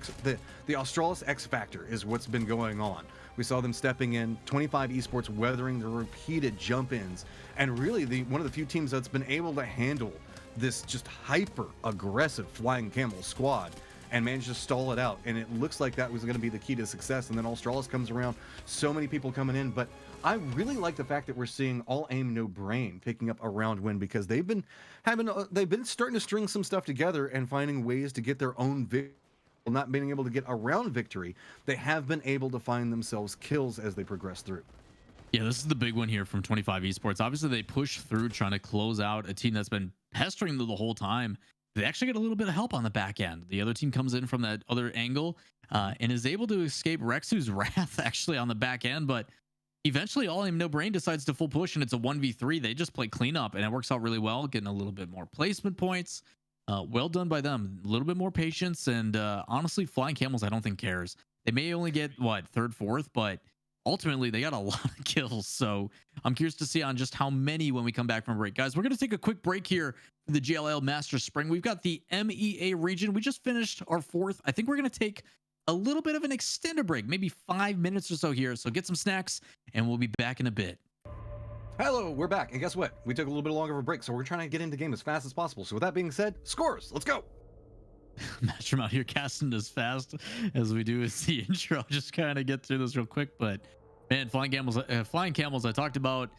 Australis X Factor is what's been going on. We saw them stepping in, 25 Esports weathering the repeated jump ins, and really one of the few teams that's been able to handle this just hyper aggressive Flying Camel squad and managed to stall it out. And it looks like that was going to be the key to success. And then Australis comes around, so many people coming in, but I really like the fact that we're seeing All Aim No Brain picking up a round win, because they've been starting to string some stuff together and finding ways to get their own victory. Not being able to get around victory, they have been able to find themselves kills as they progress through. Yeah, this is the big one here from 25 Esports. Obviously, they push through trying to close out a team that's been pestering them the whole time. They actually get a little bit of help on the back end. The other team comes in from that other angle and is able to escape Rexu's wrath actually on the back end, but eventually All Aim No Brain decides to full push, and it's a 1v3. They just play cleanup, and it works out really well, getting a little bit more placement points. Well done by them. A little bit more patience, and honestly, Flying Camels I don't think cares. They may only get, third, fourth, but ultimately they got a lot of kills. So I'm curious to see on just how many when we come back from break. Guys, we're going to take a quick break here for the GLL Masters Spring. We've got the MEA region. We just finished our fourth. I think we're going to take a little bit of an extended break, maybe 5 minutes or so here. So get some snacks and we'll be back in a bit. Hello, we're back. And guess what? We took a little bit longer of a break, so we're trying to get into the game as fast as possible. So with that being said, scores. Let's go. Matchroom out here casting as fast as we do as the intro. Just kind of get through this real quick, but man, Flying Camels I talked about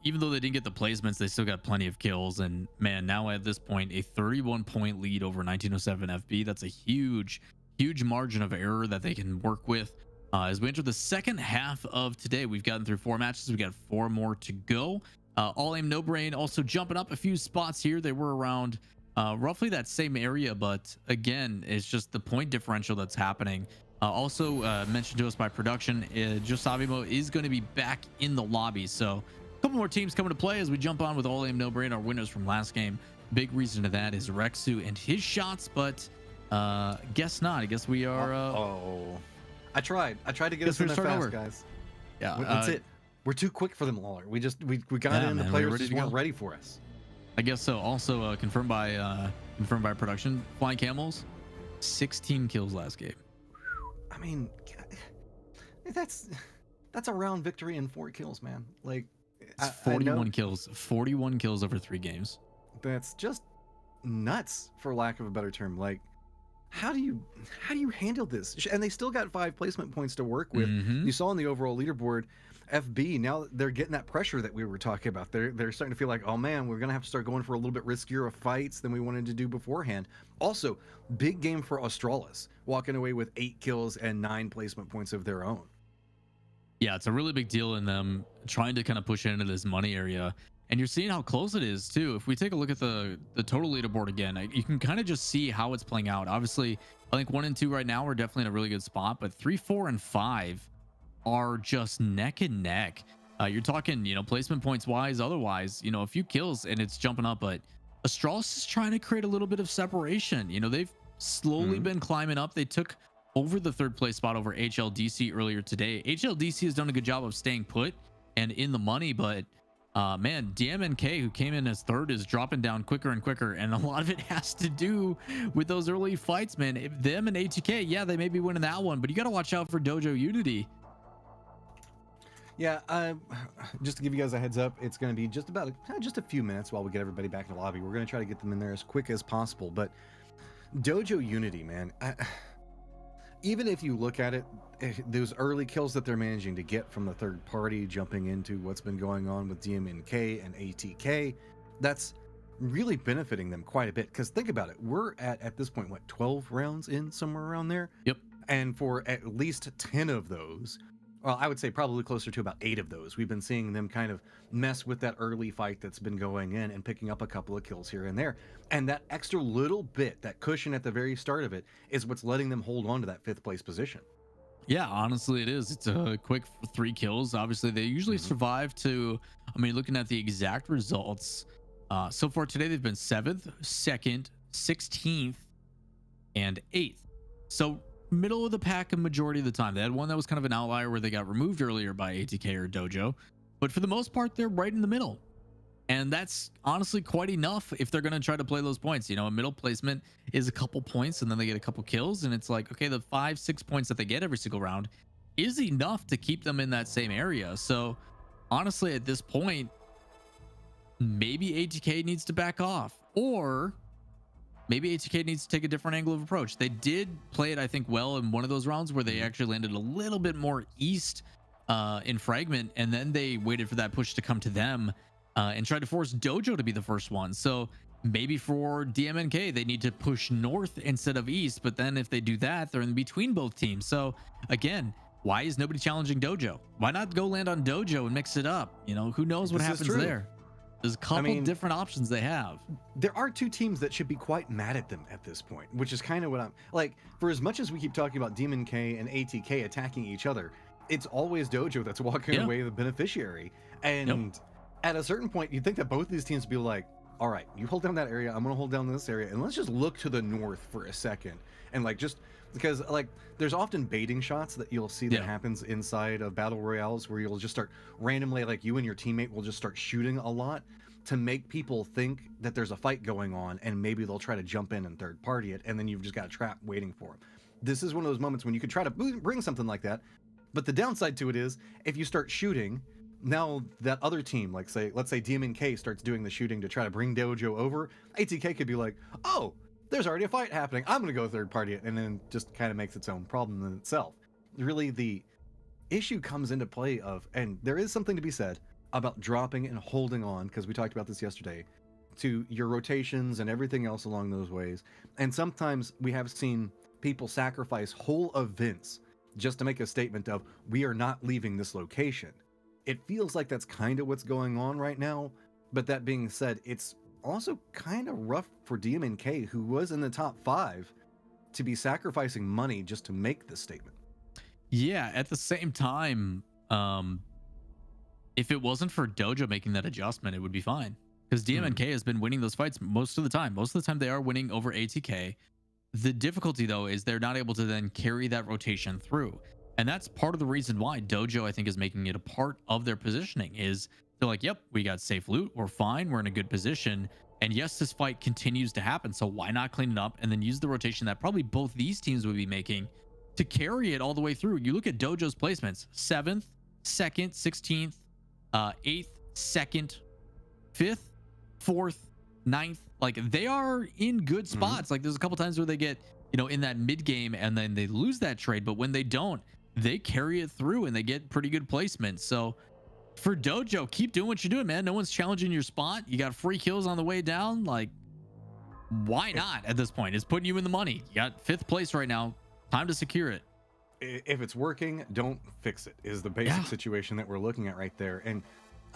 even though they didn't get the placements, they still got plenty of kills. And man, now at this point, a 31-point lead over 1907 FB. That's a huge, huge margin of error that they can work with. As we enter the second half of today, we've gotten through 4 matches. We've got 4 more to go. All Aim No Brain also jumping up a few spots here. They were around roughly that same area, but again, it's just the point differential that's happening. Also mentioned to us by production, Josavimo is going to be back in the lobby. So a couple more teams coming to play as we jump on with All Aim No Brain, our winners from last game. Big reason to that is Rexu and his shots, but guess not. I guess we are. I tried to get us in there fast, guys. Yeah, that's it. We're too quick for them, Lawler. We got in. The players just weren't ready for us. I guess so. Also confirmed by production. Flying Camels, 16 kills last game. I mean, that's a round victory and 4 kills, man. Like, it's 41 kills. 41 kills over 3 games. That's just nuts, for lack of a better term. Like, how do you handle this? And they still got 5 placement points to work with. You saw on the overall leaderboard, FB, now they're getting that pressure that we were talking about. They're starting to feel like, oh man, we're gonna have to start going for a little bit riskier of fights than we wanted to do beforehand. Also, big game for Australis, walking away with 8 kills and 9 placement points of their own. Yeah, it's a really big deal in them trying to kind of push into this money area. And you're seeing how close it is too. If we take a look at the total leaderboard again, you can kind of just see how it's playing out. Obviously, I think 1 and 2 right now are definitely in a really good spot, but 3, 4, and 5 are just neck and neck. You're talking, placement points wise, otherwise, a few kills and it's jumping up. But Astralis is trying to create a little bit of separation. They've slowly been climbing up. They took over the 3rd place spot over HLDC earlier today. HLDC has done a good job of staying put and in the money, but man, DMNK, who came in as 3rd, is dropping down quicker and quicker, and a lot of it has to do with those early fights, man. If them and ATK, yeah, they may be winning that one, but you got to watch out for Dojo Unity. Yeah, just to give you guys a heads up, it's going to be just a few minutes while we get everybody back in the lobby. We're going to try to get them in there as quick as possible. But Dojo Unity, man, even if you look at it, those early kills that they're managing to get from the 3rd party, jumping into what's been going on with DMNK and ATK, that's really benefiting them quite a bit. Because think about it, we're at this point, what, 12 rounds in, somewhere around there? Yep. And for at least 10 of those, well, I would say probably closer to about 8 of those, we've been seeing them kind of mess with that early fight that's been going in and picking up a couple of kills here and there. And that extra little bit, that cushion at the very start of it, is what's letting them hold on to that 5th place position. Yeah, honestly, it is. It's a quick 3 kills. Obviously, they usually survive to, looking at the exact results, so far today, they've been 7th, 2nd, 16th, and 8th. So middle of the pack a majority of the time. They had one that was kind of an outlier where they got removed earlier by ATK or Dojo, but for the most part, they're right in the middle. And that's honestly quite enough if they're going to try to play those points. A middle placement is a couple points and then they get a couple kills. And it's like, okay, the 5-6 points that they get every single round is enough to keep them in that same area. So honestly, at this point, maybe ATK needs to back off, or maybe ATK needs to take a different angle of approach. They did play it, I think, well in one of those rounds where they actually landed a little bit more east in fragment, and then they waited for that push to come to them and tried to force Dojo to be the first one. So maybe for DMNK, they need to push north instead of east, but then if they do that, they're in between both teams. So again, why is nobody challenging Dojo? Why not go land on Dojo and mix it up? Who knows what happens there? There's a couple different options they have. There are 2 teams that should be quite mad at them at this point, which is kind of what I'm like. For as much as we keep talking about Demon K and ATK attacking each other, it's always Dojo that's walking away the beneficiary. And at a certain point, you'd think that both of these teams would be like, all right, you hold down that area, I'm gonna hold down this area, and let's just look to the north for a second. And like, just because like there's often baiting shots that you'll see that happens inside of battle royales, where you'll just start randomly, like you and your teammate will just start shooting a lot to make people think that there's a fight going on, and maybe they'll try to jump in and 3rd party it, and then you've just got a trap waiting for them. This is one of those moments when you could try to bring something like that, but the downside to it is if you start shooting, now that other team, like let's say DMNK starts doing the shooting to try to bring Dojo over, ATK could be like, oh, there's already a fight happening, I'm gonna go 3rd party it, and then just kind of makes its own problem in itself. Really, the issue comes into play of, and there is something to be said about dropping and holding on, because we talked about this yesterday, to your rotations and everything else along those ways. And sometimes we have seen people sacrifice whole events just to make a statement of, we are not leaving this location. It feels like that's kind of what's going on right now. But that being said, it's also kind of rough for DMNK, who was in the top 5, to be sacrificing money just to make this statement. Yeah, at the same time, if it wasn't for Dojo making that adjustment, it would be fine. Because DMNK has been winning those fights most of the time. Most of the time, they are winning over ATK. The difficulty, though, is they're not able to then carry that rotation through. And that's part of the reason why Dojo, I think, is making it a part of their positioning. Is they're like, yep, we got safe loot. We're fine. We're in a good position. And yes, this fight continues to happen. So why not clean it up and then use the rotation that probably both these teams would be making to carry it all the way through? You look at Dojo's placements: 7th, 2nd, 16th, 8th, 2nd, 5th, 4th, 9th. Like, they are in good spots. Like, there's a couple times where they get, in that mid game and then they lose that trade. But when they don't, they carry it through and they get pretty good placement. So for Dojo, keep doing what you're doing, man. No one's challenging your spot. You got free kills on the way down. Like, why not at this point? It's putting you in the money. You got 5th place right now. Time to secure it. If it's working, don't fix it, is the basic situation that we're looking at right there. And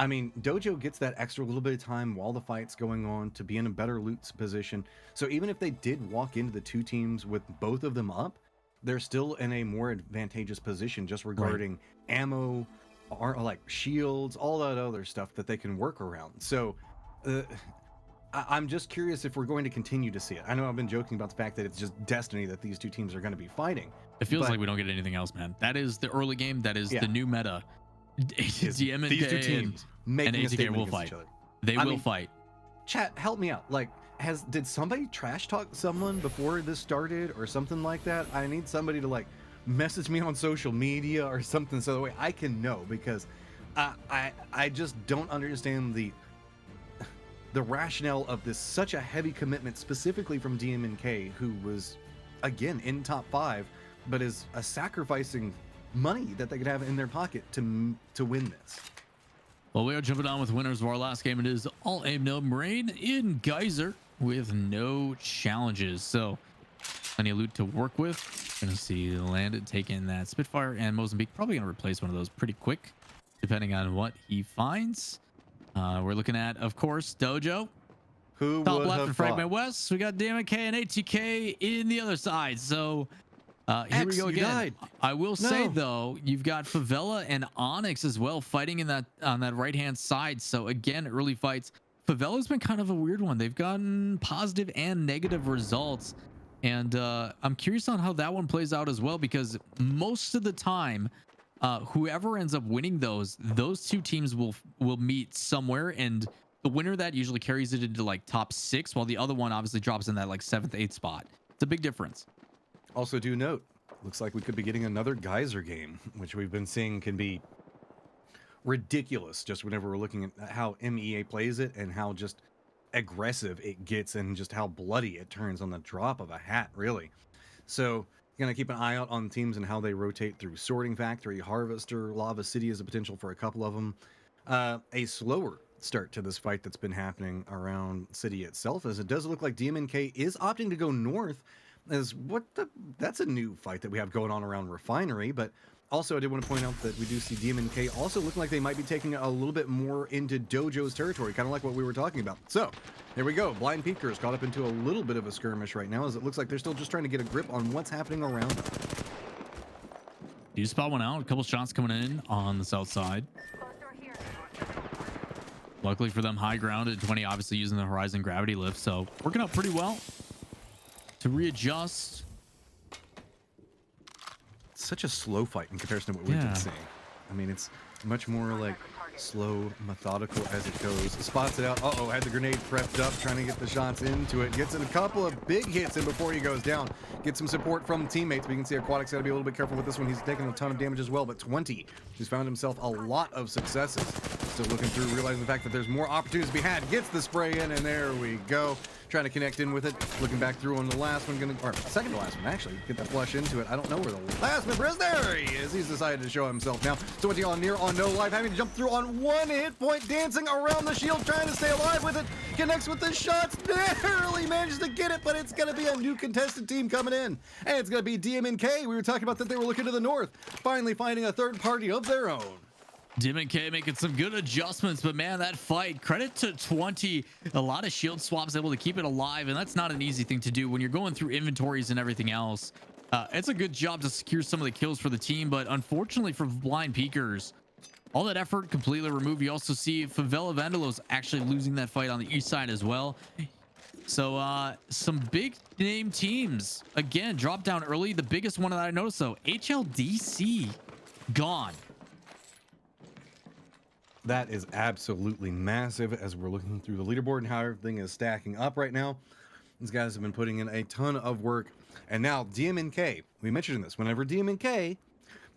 I mean, Dojo gets that extra little bit of time while the fight's going on to be in a better loot position. So even if they did walk into the two teams with both of them up, they're still in a more advantageous position just regarding ammo, or like shields, all that other stuff that they can work around. So I'm just curious if we're going to continue to see it. I know I've been joking about the fact that it's just destiny that these two teams are going to be fighting. It feels like we don't get anything else, man. That is the early game. That is the new meta. DMNK these two teams making a statement will against fight. each other. They will fight. Chat, help me out. Like, did somebody trash talk someone before this started or something like that? I need somebody to like message me on social media or something so that way I can know, because I just don't understand the rationale of this such a heavy commitment, specifically from DMNK, who was again in top 5, but is sacrificing money that they could have in their pocket to win this. Well, we are jumping on with winners of our last game. It is all aim no rain in Geyser with no challenges. So plenty of loot to work with. Gonna see Landed taking that Spitfire, and Mozambique probably gonna replace one of those pretty quick, depending on what he finds. We're looking at, of course, Dojo. Who top would left have and Fragment West. We got DMK and ATK in the other side. So here we go again. I will say though, you've got Favela and Onyx as well fighting in on that right hand side. So again, early fights. Favela's been kind of a weird one. They've gotten positive and negative results, and I'm curious on how that one plays out as well, because most of the time, whoever ends up winning those two teams will meet somewhere, and the winner that usually carries it into like top 6, while the other one obviously drops in that like 7th, 8th spot. It's a big difference. Also, do note, looks like we could be getting another Geyser game, which we've been seeing can be ridiculous just whenever we're looking at how MEA plays it and how just aggressive it gets and just how bloody it turns on the drop of a hat, really. So gonna keep an eye out on teams and how they rotate through Sorting Factory, Harvester, Lava City is a potential for a couple of them. A slower start to this fight that's been happening around City itself, as it does look like DMNK is opting to go north. That's a new fight that we have going on around Refinery. But also I did want to point out that we do see DMNK also looking like they might be taking a little bit more into Dojo's territory, kind of like what we were talking about. So here we go. Blind Peeker is caught up into a little bit of a skirmish right now, as it looks like they're still just trying to get a grip on what's happening around them. You spot one out. A couple shots coming in on the south side. Luckily for them, high ground at 20, obviously using the Horizon gravity lift, so working out pretty well to readjust. Such a slow fight in comparison to what we've been seeing. I mean, it's much more like slow, methodical as it goes. Spots it out. Had the grenade prepped up, trying to get the shots into it. Gets in a couple of big hits in before he goes down. Gets some support from teammates. We can see Aquatic's got to be a little bit careful with this one. He's taking a ton of damage as well, but 20. He's found himself a lot of successes. Still looking through, realizing the fact that there's more opportunities to be had. Gets the spray in, and there we go. trying to connect in with it. Looking back through on the last one, or second to last one, actually. Get that flush into it. I don't know where the last member is. There he is. He's decided to show himself now. 20 on near on no life, having to jump through on one hit point, dancing around the shield, trying to stay alive with it. Connects with the shots, barely manages to get it, but it's going to be a new contested team coming in. And it's going to be DMNK. We were talking about that they were looking to the north, finally finding a third party of their own. DMNK making some good adjustments, but man, that fight, credit to 20. A lot of shield swaps able to keep it alive, and that's not an easy thing to do when you're going through inventories and everything else. It's a good job to secure some of the kills for the team, but unfortunately for Blind Peekers, all that effort completely removed. You also see Favela Vandalos actually losing that fight on the east side as well. So some big name teams again dropped down early. The biggest one that I noticed though, HLDC gone. That is absolutely massive as we're looking through the leaderboard and how everything is stacking up right now. These guys have been putting in a ton of work. And now DMNK, we mentioned this, whenever DMNK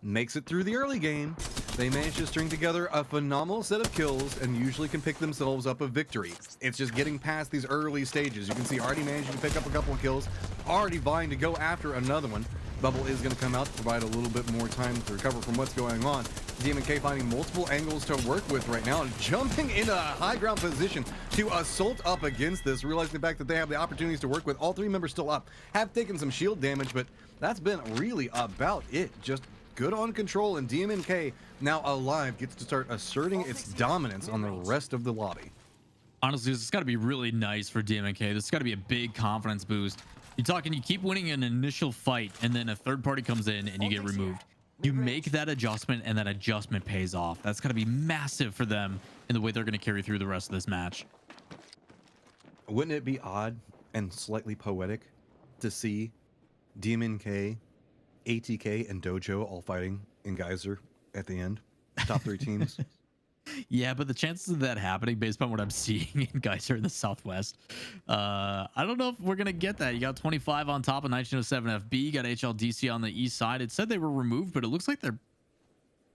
makes it through the early game, they manage to string together a phenomenal set of kills and usually can pick themselves up a victory. It's just getting past these early stages. You can see already managing to pick up a couple of kills, already vying to go after another one. Bubble is going to come out to provide a little bit more time to recover from what's going on. DMNK finding multiple angles to work with right now and jumping into a high ground position to assault up against this, realizing the fact that they have the opportunities to work with. All three members still up, have taken some shield damage, but that's been really about it. Just good on control, and DMNK now alive gets to start asserting its dominance on the rest of the lobby. Honestly, this has got to be really nice for DMNK. This has got to be a big confidence boost. You're talking, you keep winning an initial fight, and then a third party comes in and you get removed. You make that adjustment, and that adjustment pays off. That's got to be massive for them in the way they're going to carry through the rest of this match. Wouldn't it be odd and slightly poetic to see DMNK, ATK, and Dojo all fighting in Geyser at the end? Top three teams. Yeah, but the chances of that happening based on what I'm seeing in Geyser in the Southwest, I don't know if we're going to get that. You got 25 on top of 1907 FB. You got HLDC on the east side. It said they were removed, but it looks like they're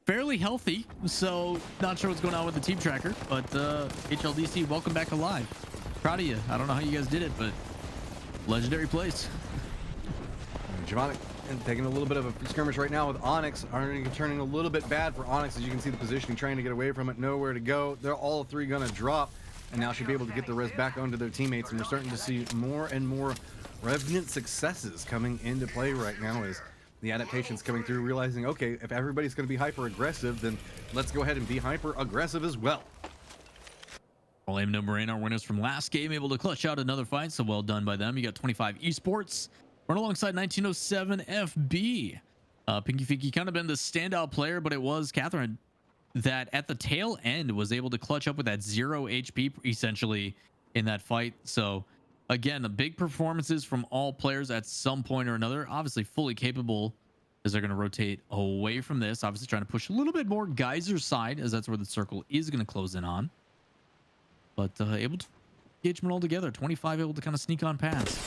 fairly healthy. So not sure what's going on with the team tracker, but HLDC, welcome back alive. Proud of you. I don't know how you guys did it, but legendary place. Javonic and taking a little bit of a skirmish right now with Onyx. Turning a little bit bad for Onyx, as you can see the positioning, trying to get away from it, nowhere to go. They're all three gonna drop, and now should be able to get the res back onto their teammates, and we're starting to see more and more Revenant successes coming into play right now as the adaptations coming through, realizing, okay, if everybody's gonna be hyper aggressive, then let's go ahead and be hyper aggressive as well. Flame No Moreno, our winners from last game, able to clutch out another fight, so well done by them. You got 25 esports. Run alongside 1907 FB. Pinky Finky kind of been the standout player, but it was Catherine that at the tail end was able to clutch up with that 0 HP essentially in that fight. So again, the big performances from all players at some point or another, obviously fully capable as they're going to rotate away from this. Obviously trying to push a little bit more Geyser side as that's where the circle is going to close in on. But able to engagement all together. 25 able to kind of sneak on past.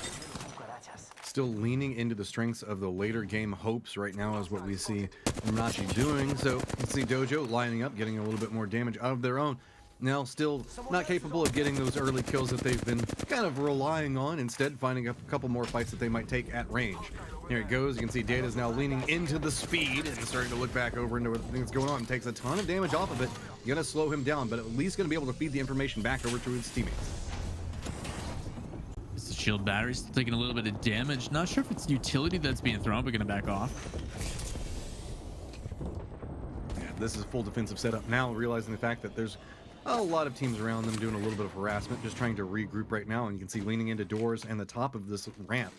Still leaning into the strengths of the later game hopes right now is what we see Nachi doing. So you can see Dojo lining up, getting a little bit more damage out of their own. Now still not capable of getting those early kills that they've been kind of relying on, instead finding a couple more fights that they might take at range. Here it goes. You can see Data's now leaning into the speed and starting to look back over into what's going on. Takes a ton of damage off of it. Gonna slow him down, but at least gonna be able to feed the information back over to his teammates. The shield battery still taking a little bit of damage. Not sure if it's utility that's being thrown, but gonna back off. Yeah, this is a full defensive setup now, realizing the fact that there's a lot of teams around them doing a little bit of harassment, just trying to regroup right now. And you can see leaning into doors and the top of this ramp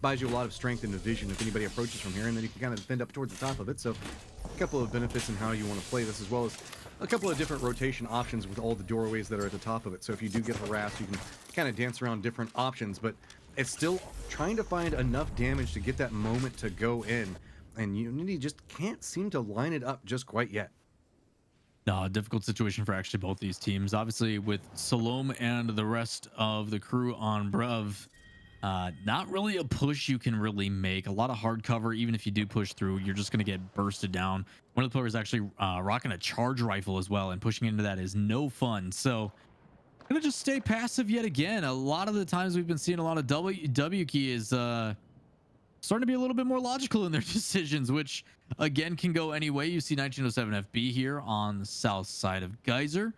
buys you a lot of strength and vision if anybody approaches from here, and then you can kind of defend up towards the top of it. So a couple of benefits in how you want to play this, as well as a couple of different rotation options with all the doorways that are at the top of it. So if you do get harassed, you can kind of dance around different options, but it's still trying to find enough damage to get that moment to go in, and Unity just can't seem to line it up just quite yet. No, difficult situation for actually both these teams. Obviously with Salome and the rest of the crew on Brev, not really a push you can really make. A lot of hard cover. Even if you do push through, you're just going to get bursted down. One of the players actually rocking a charge rifle as well, and pushing into that is no fun. So gonna just stay passive yet again. A lot of the times we've been seeing a lot of W key is starting to be a little bit more logical in their decisions, which again can go any way. You see 1907 FB here on the south side of Geyser.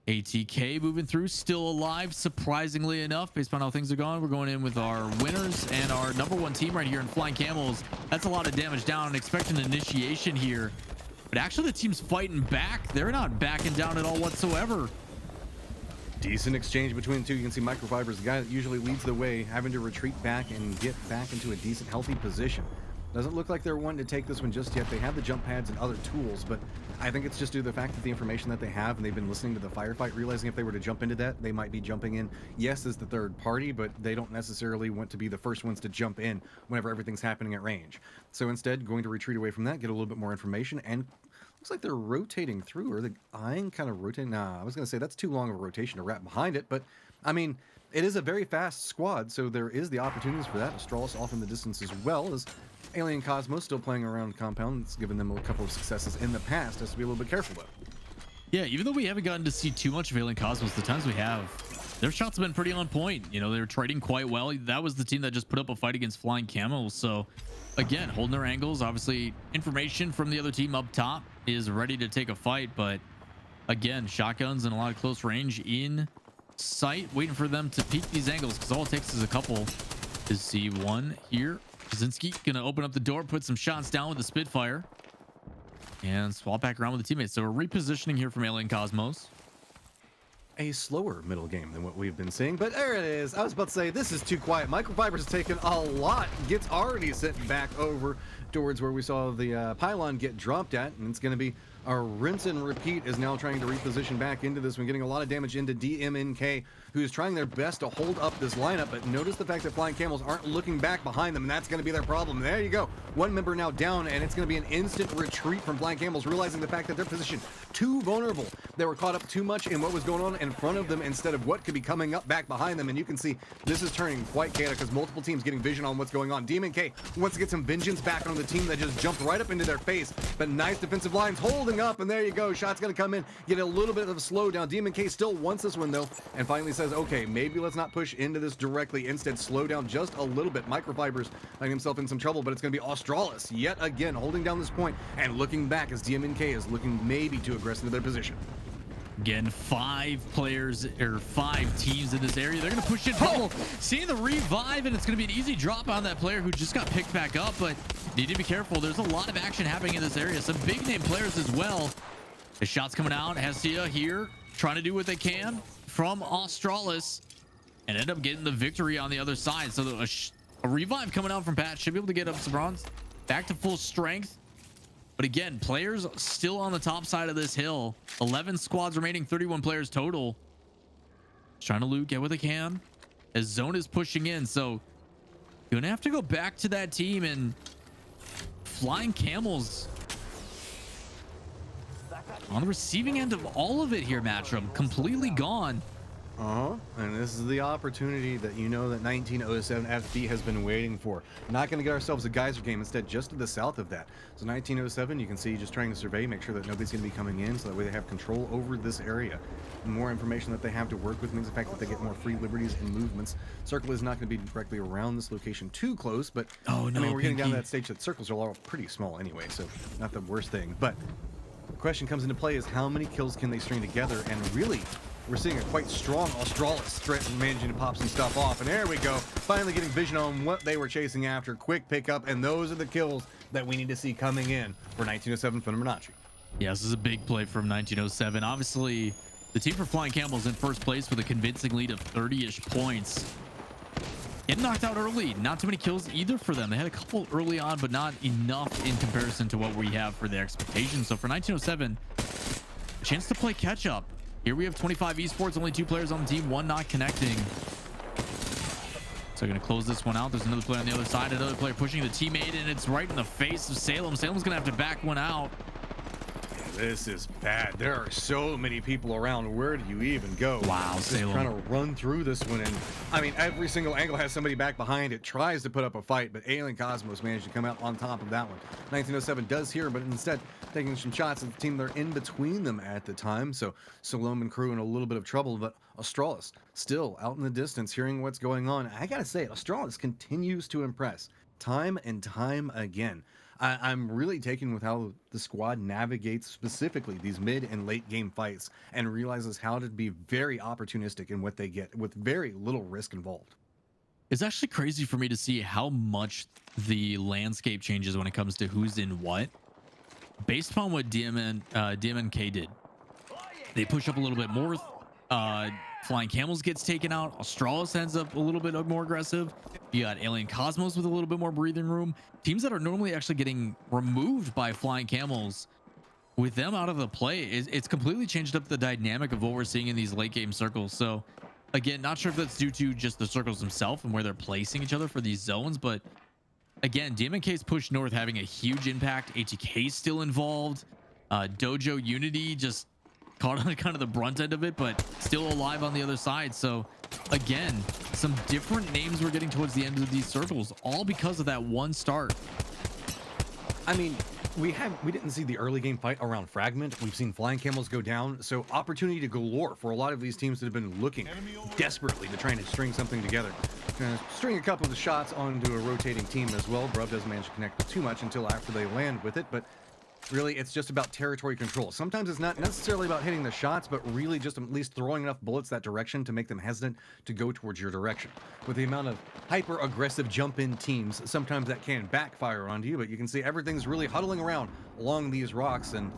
ATK moving through, still alive, surprisingly enough, based on how things are going. We're going in with our winners and our number one team right here in Flying Camels. That's a lot of damage down. Expecting initiation here, but actually the team's fighting back. They're not backing down at all whatsoever. Decent exchange between the two. You can see Microfibers, the guy that usually leads the way, having to retreat back and get back into a decent, healthy position. Doesn't look like they're wanting to take this one just yet. They have the jump pads and other tools, but I think it's just due to the fact that the information that they have, and they've been listening to the firefight, realizing if they were to jump into that, they might be jumping in, yes, as the third party, but they don't necessarily want to be the first ones to jump in whenever everything's happening at range. So instead, going to retreat away from that, get a little bit more information, and looks like they're rotating through, or the eyeing kind of rotating. Nah, I was going to say that's too long of a rotation to wrap behind it, but I mean, it is a very fast squad, so there is the opportunities for that. Astralis off in the distance as well as Alien Cosmos still playing around compound. It's given them a couple of successes in the past. Has to be a little bit careful though. Yeah, even though we haven't gotten to see too much of Alien Cosmos, the times we have, their shots have been pretty on point. You know, they were trading quite well. That was the team that just put up a fight against Flying Camels. So again, holding their angles. Obviously, information from the other team up top is ready to take a fight, but again, shotguns and a lot of close range in sight, waiting for them to peek these angles, because all it takes is a couple to see one here. Kaczynski gonna open up the door, put some shots down with the Spitfire, and swap back around with the teammates. So we're repositioning here from Alien Cosmos. A slower middle game than what we've been seeing, but there it is. I was about to say, this is too quiet. Microfibers has taken a lot. Gets already sent back over towards where we saw the pylon get dropped at, and it's going to be a rinse and repeat. Is now trying to reposition back into this one, getting a lot of damage into DMNK, who's trying their best to hold up this lineup, but notice the fact that Flying Camels aren't looking back behind them, and that's going to be their problem. There you go. One member now down, and it's going to be an instant retreat from Flying Camels, realizing the fact that their position too vulnerable. They were caught up too much in what was going on in front of them instead of what could be coming up back behind them, and you can see this is turning quite chaotic because multiple teams getting vision on what's going on. DMNK wants to get some vengeance back on the team that just jumped right up into their face, but nice defensive lines holding up, and there you go. Shot's going to come in, get a little bit of a slowdown. DMNK still wants this one though, and finally says, okay, maybe let's not push into this directly, instead slow down just a little bit. Microfibers finding himself in some trouble, but it's going to be Australis yet again holding down this point and looking back as DMNK is looking maybe too aggressive to their position. Again, 5 players or 5 teams in this area. They're going to push in bubble. Seeing the revive, and it's going to be an easy drop on that player who just got picked back up, but need to be careful. There's a lot of action happening in this area. Some big name players as well. The shots coming out. Hestia here trying to do what they can from Australis and end up getting the victory on the other side. So a revive coming out from Pat should be able to get up some bronze back to full strength. But again, players still on the top side of this hill. 11 squads remaining, 31 players total. Trying to loot, get what they can as zone is pushing in. So you're gonna have to go back to that team, and Flying Camels on the receiving end of all of it here. Matchup completely gone. And this is the opportunity that you know that 1907 FB has been waiting for. Not going to get ourselves a geyser game, instead just to the south of that. So 1907, you can see just trying to survey, make sure that nobody's going to be coming in, so that way they have control over this area. The more information that they have to work with means the fact that they get more free liberties and movements. Circle is not going to be directly around this location too close, but oh no, I mean, we're getting down to that stage that circles are all pretty small anyway, so not the worst thing. But the question comes into play is how many kills can they string together, and really we're seeing a quite strong Australis threat managing to pop some stuff off. And there we go. Finally getting vision on what they were chasing after. Quick pickup. And those are the kills that we need to see coming in for 1907 Fibonacci. Yeah, this is a big play from 1907. Obviously, the team for Flying Camels in first place with a convincing lead of 30-ish points. Getting knocked out early. Not too many kills either for them. They had a couple early on, but not enough in comparison to what we have for their expectations. So for 1907, a chance to play catch up. Here we have 25 esports, only 2 players on the team, 1 not connecting. So going to close this one out. There's another player on the other side, another player pushing the teammate, and it's right in the face of Salem. Salem's going to have to back one out. this is bad. There are so many people around. Where do you even go? Wow, just Salem trying to run through this one, and I mean, every single angle has somebody back behind it, tries to put up a fight, but Alien Cosmos managed to come out on top of that one. 1907 does here, but instead taking some shots at the team they're in between them at the time. So Salome and crew in a little bit of trouble, but Australis still out in the distance, hearing what's going on. I gotta say, Australis continues to impress time and time again. I'm really taken with how the squad navigates specifically these mid and late game fights and realizes how to be very opportunistic in what they get with very little risk involved. It's actually crazy for me to see how much the landscape changes when it comes to who's in what based upon what DMNK did. They push up a little bit more. Flying Camels gets taken out. Australis ends up a little bit more aggressive. You got Alien Cosmos with a little bit more breathing room. Teams that are normally actually getting removed by Flying Camels, with them out of the play, it's completely changed up the dynamic of what we're seeing in these late game circles. So again, not sure if that's due to just the circles themselves and where they're placing each other for these zones, but again, DMNK's push north having a huge impact. ATK still involved. Dojo Unity just caught on kind of the brunt end of it, but still alive on the other side. So again, some different names we're getting towards the end of these circles, all because of that one start. I mean, we didn't see the early game fight around Fragment. We've seen Flying Camels go down, so opportunity to galore for a lot of these teams that have been looking desperately to try and string something together. String a couple of the shots onto a rotating team as well. Bruv doesn't manage to connect too much until after they land with it, but really, it's just about territory control. Sometimes it's not necessarily about hitting the shots, but really just at least throwing enough bullets that direction to make them hesitant to go towards your direction. With the amount of hyper-aggressive jump-in teams, sometimes that can backfire onto you, but you can see everything's really huddling around along these rocks, and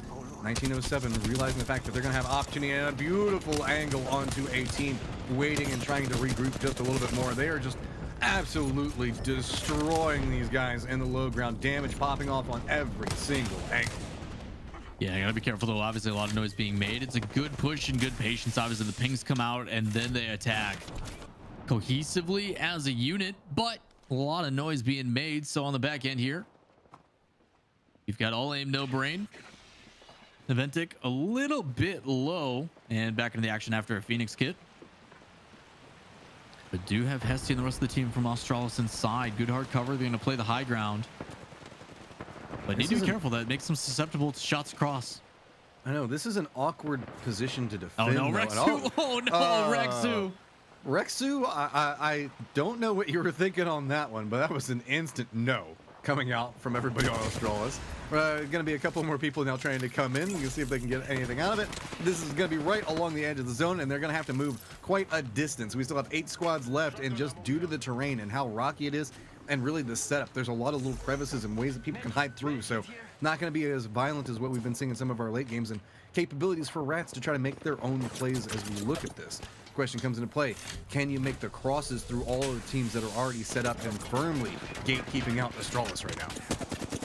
1907 realizing the fact that they're going to have opportunity and a beautiful angle onto a team waiting and trying to regroup just a little bit more. They are just absolutely destroying these guys in the low ground. Damage popping off on every single angle. Yeah, I gotta be careful though. Obviously a lot of noise being made. It's a good push and good patience. Obviously the pings come out and then they attack cohesively as a unit, but a lot of noise being made. So on the back end here, you've got all aim, no brain. Naventic a little bit low and back into the action after a Phoenix kit. But do have Hesty and the rest of the team from Australis inside. Good hard cover. They're going to play the high ground. But need to be careful. That makes them susceptible to shots across. I know. This is an awkward position to defend. Oh, no, Rexu. Oh, no, Rexu. Rexu, I don't know what you were thinking on that one, but that was an instant no coming out from everybody on Australis. Going to be a couple more people now trying to come in. You can see if they can get anything out of it. This is going to be right along the edge of the zone, and they're going to have to move quite a distance. We still have 8 squads left, and just due to the terrain and how rocky it is, and really the setup, there's a lot of little crevices and ways that people can hide through. So not going to be as violent as what we've been seeing in some of our late games, and capabilities for Rats to try to make their own plays as we look at this. Question comes into play: can you make the crosses through all of the teams that are already set up and firmly gatekeeping out Australis right now?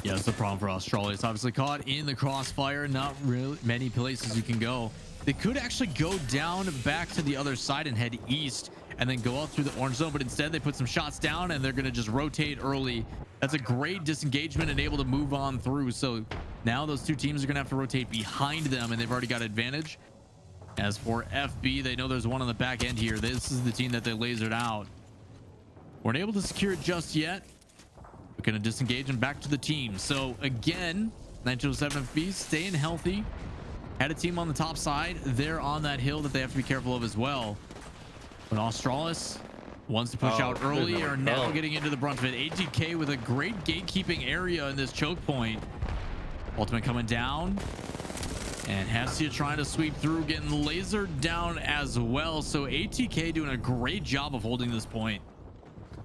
Yeah, it's the problem for Australia. It's obviously caught in the crossfire. Not really many places you can go. They could actually go down back to the other side and head east and then go out through the orange zone, but instead they put some shots down and they're going to just rotate early. That's a great disengagement and able to move on through. So now those two teams are going to have to rotate behind them, and they've already got advantage. As for FB, they know there's one on the back end here. This is the team that they lasered out. Weren't able to secure it just yet. We're going to disengage and back to the team. So again, 1907 FB staying healthy. Had a team on the top side. They're on that hill that they have to be careful of as well. But Australis wants to push out early, are now getting into the brunt of it. ATK with a great gatekeeping area in this choke point. Ultimate coming down. And Hestia trying to sweep through, getting lasered down as well. So ATK doing a great job of holding this point.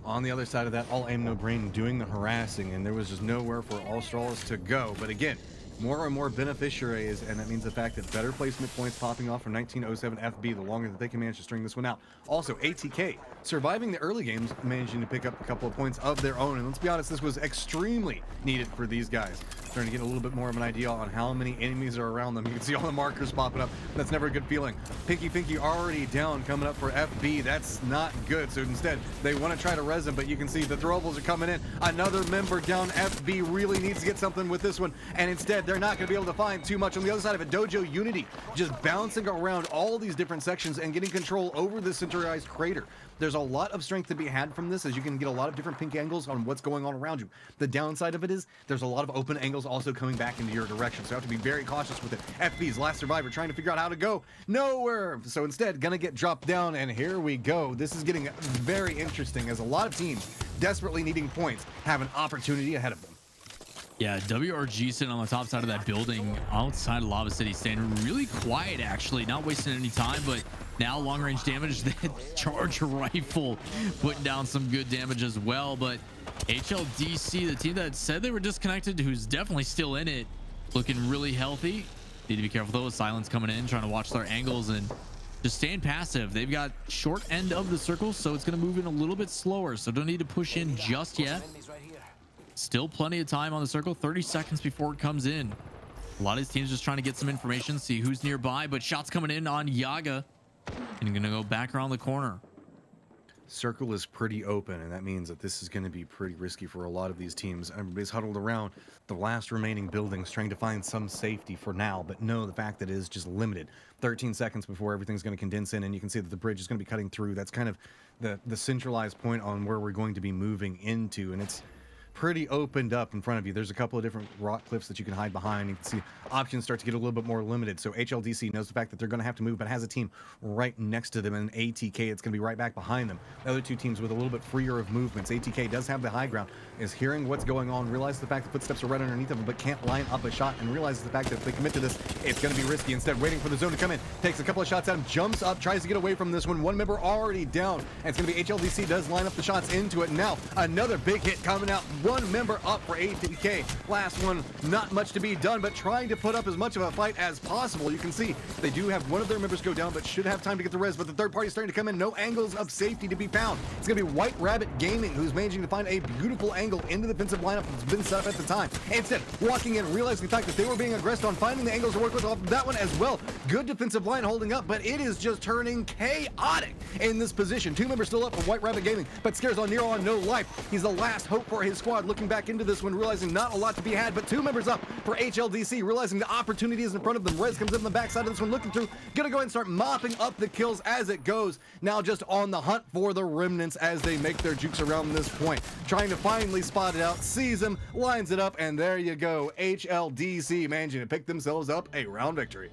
On the other side of that, all aim, no brain doing the harassing, and there was just nowhere for Australis to go. But again, more and more beneficiaries, and that means the fact that better placement points popping off from 1907 FB the longer that they can manage to string this one out. Also, ATK surviving the early games, managing to pick up a couple of points of their own. And let's be honest, this was extremely needed for these guys. Starting to get a little bit more of an idea on how many enemies are around them. You can see all the markers popping up. That's never a good feeling. Pinky Pinky already down, coming up for FB. That's not good. So instead, they want to try to res him, but you can see the throwables are coming in. Another member down. FB really needs to get something with this one, and instead they're not going to be able to find too much. On the other side of it, Dojo Unity just bouncing around all these different sections and getting control over the centralized crater. There's a lot of strength to be had from this, as you can get a lot of different pink angles on what's going on around you. The downside of it is there's a lot of open angles also coming back into your direction, so you have to be very cautious with it. FB's last survivor trying to figure out how to go nowhere, so instead gonna get dropped down, and here we go. This is getting very interesting, as a lot of teams desperately needing points have an opportunity ahead of them. Yeah, WRG sitting on the top side of that building outside of Lava City, staying really quiet, actually, not wasting any time, but now long range damage. That charge rifle putting down some good damage as well. But HLDC, the team that said they were disconnected, who's definitely still in it, looking really healthy. Need to be careful though with Silence coming in, trying to watch their angles and just staying passive. They've got short end of the circle, so it's going to move in a little bit slower, so don't need to push in just yet. Still plenty of time on the circle, 30 seconds before it comes in. A lot of these teams just trying to get some information, see who's nearby, but shots coming in on Yaga, and gonna go back around the corner. Circle is pretty open, and that means that this is going to be pretty risky for a lot of these teams. Everybody's huddled around the last remaining buildings, trying to find some safety for now, but no, the fact that it is just limited. 13 seconds before everything's going to condense in, and you can see that the bridge is going to be cutting through. That's kind of the centralized point on where we're going to be moving into, and it's pretty opened up in front of you. There's a couple of different rock cliffs that you can hide behind. You can see options start to get a little bit more limited. So HLDC knows the fact that they're going to have to move, but has a team right next to them, and ATK, it's going to be right back behind them. The other two teams with a little bit freer of movements. ATK does have the high ground, is hearing what's going on, realizes the fact that footsteps are right underneath them, but can't line up a shot, and realizes the fact that if they commit to this, it's going to be risky. Instead, waiting for the zone to come in, takes a couple of shots at him, jumps up, tries to get away from this one. One member already down, and it's going to be HLDC does line up the shots into it. Now, another big hit coming out. One member up for ATK. Last one, not much to be done, but trying to put up as much of a fight as possible. You can see they do have one of their members go down, but should have time to get the res, but the third party is starting to come in. No angles of safety to be found. It's going to be White Rabbit Gaming, who's managing to find a beautiful angle into the defensive lineup that's been set up at the time. Instead, walking in, realizing the fact that they were being aggressed on, finding the angles to work with off that one as well. Good defensive line holding up, but it is just turning chaotic in this position. Two members still up for White Rabbit Gaming, but Scares on Nero on no life. He's the last hope for his squad, looking back into this one, realizing not a lot to be had, but two members up for HLDC, realizing the opportunity is in front of them. Rez comes in the backside of this one, looking through, gonna go ahead and start mopping up the kills as it goes. Now just on the hunt for the remnants as they make their jukes around this point, trying to finally spot it out, sees him, lines it up, and there you go. HLDC managing to pick themselves up a round victory.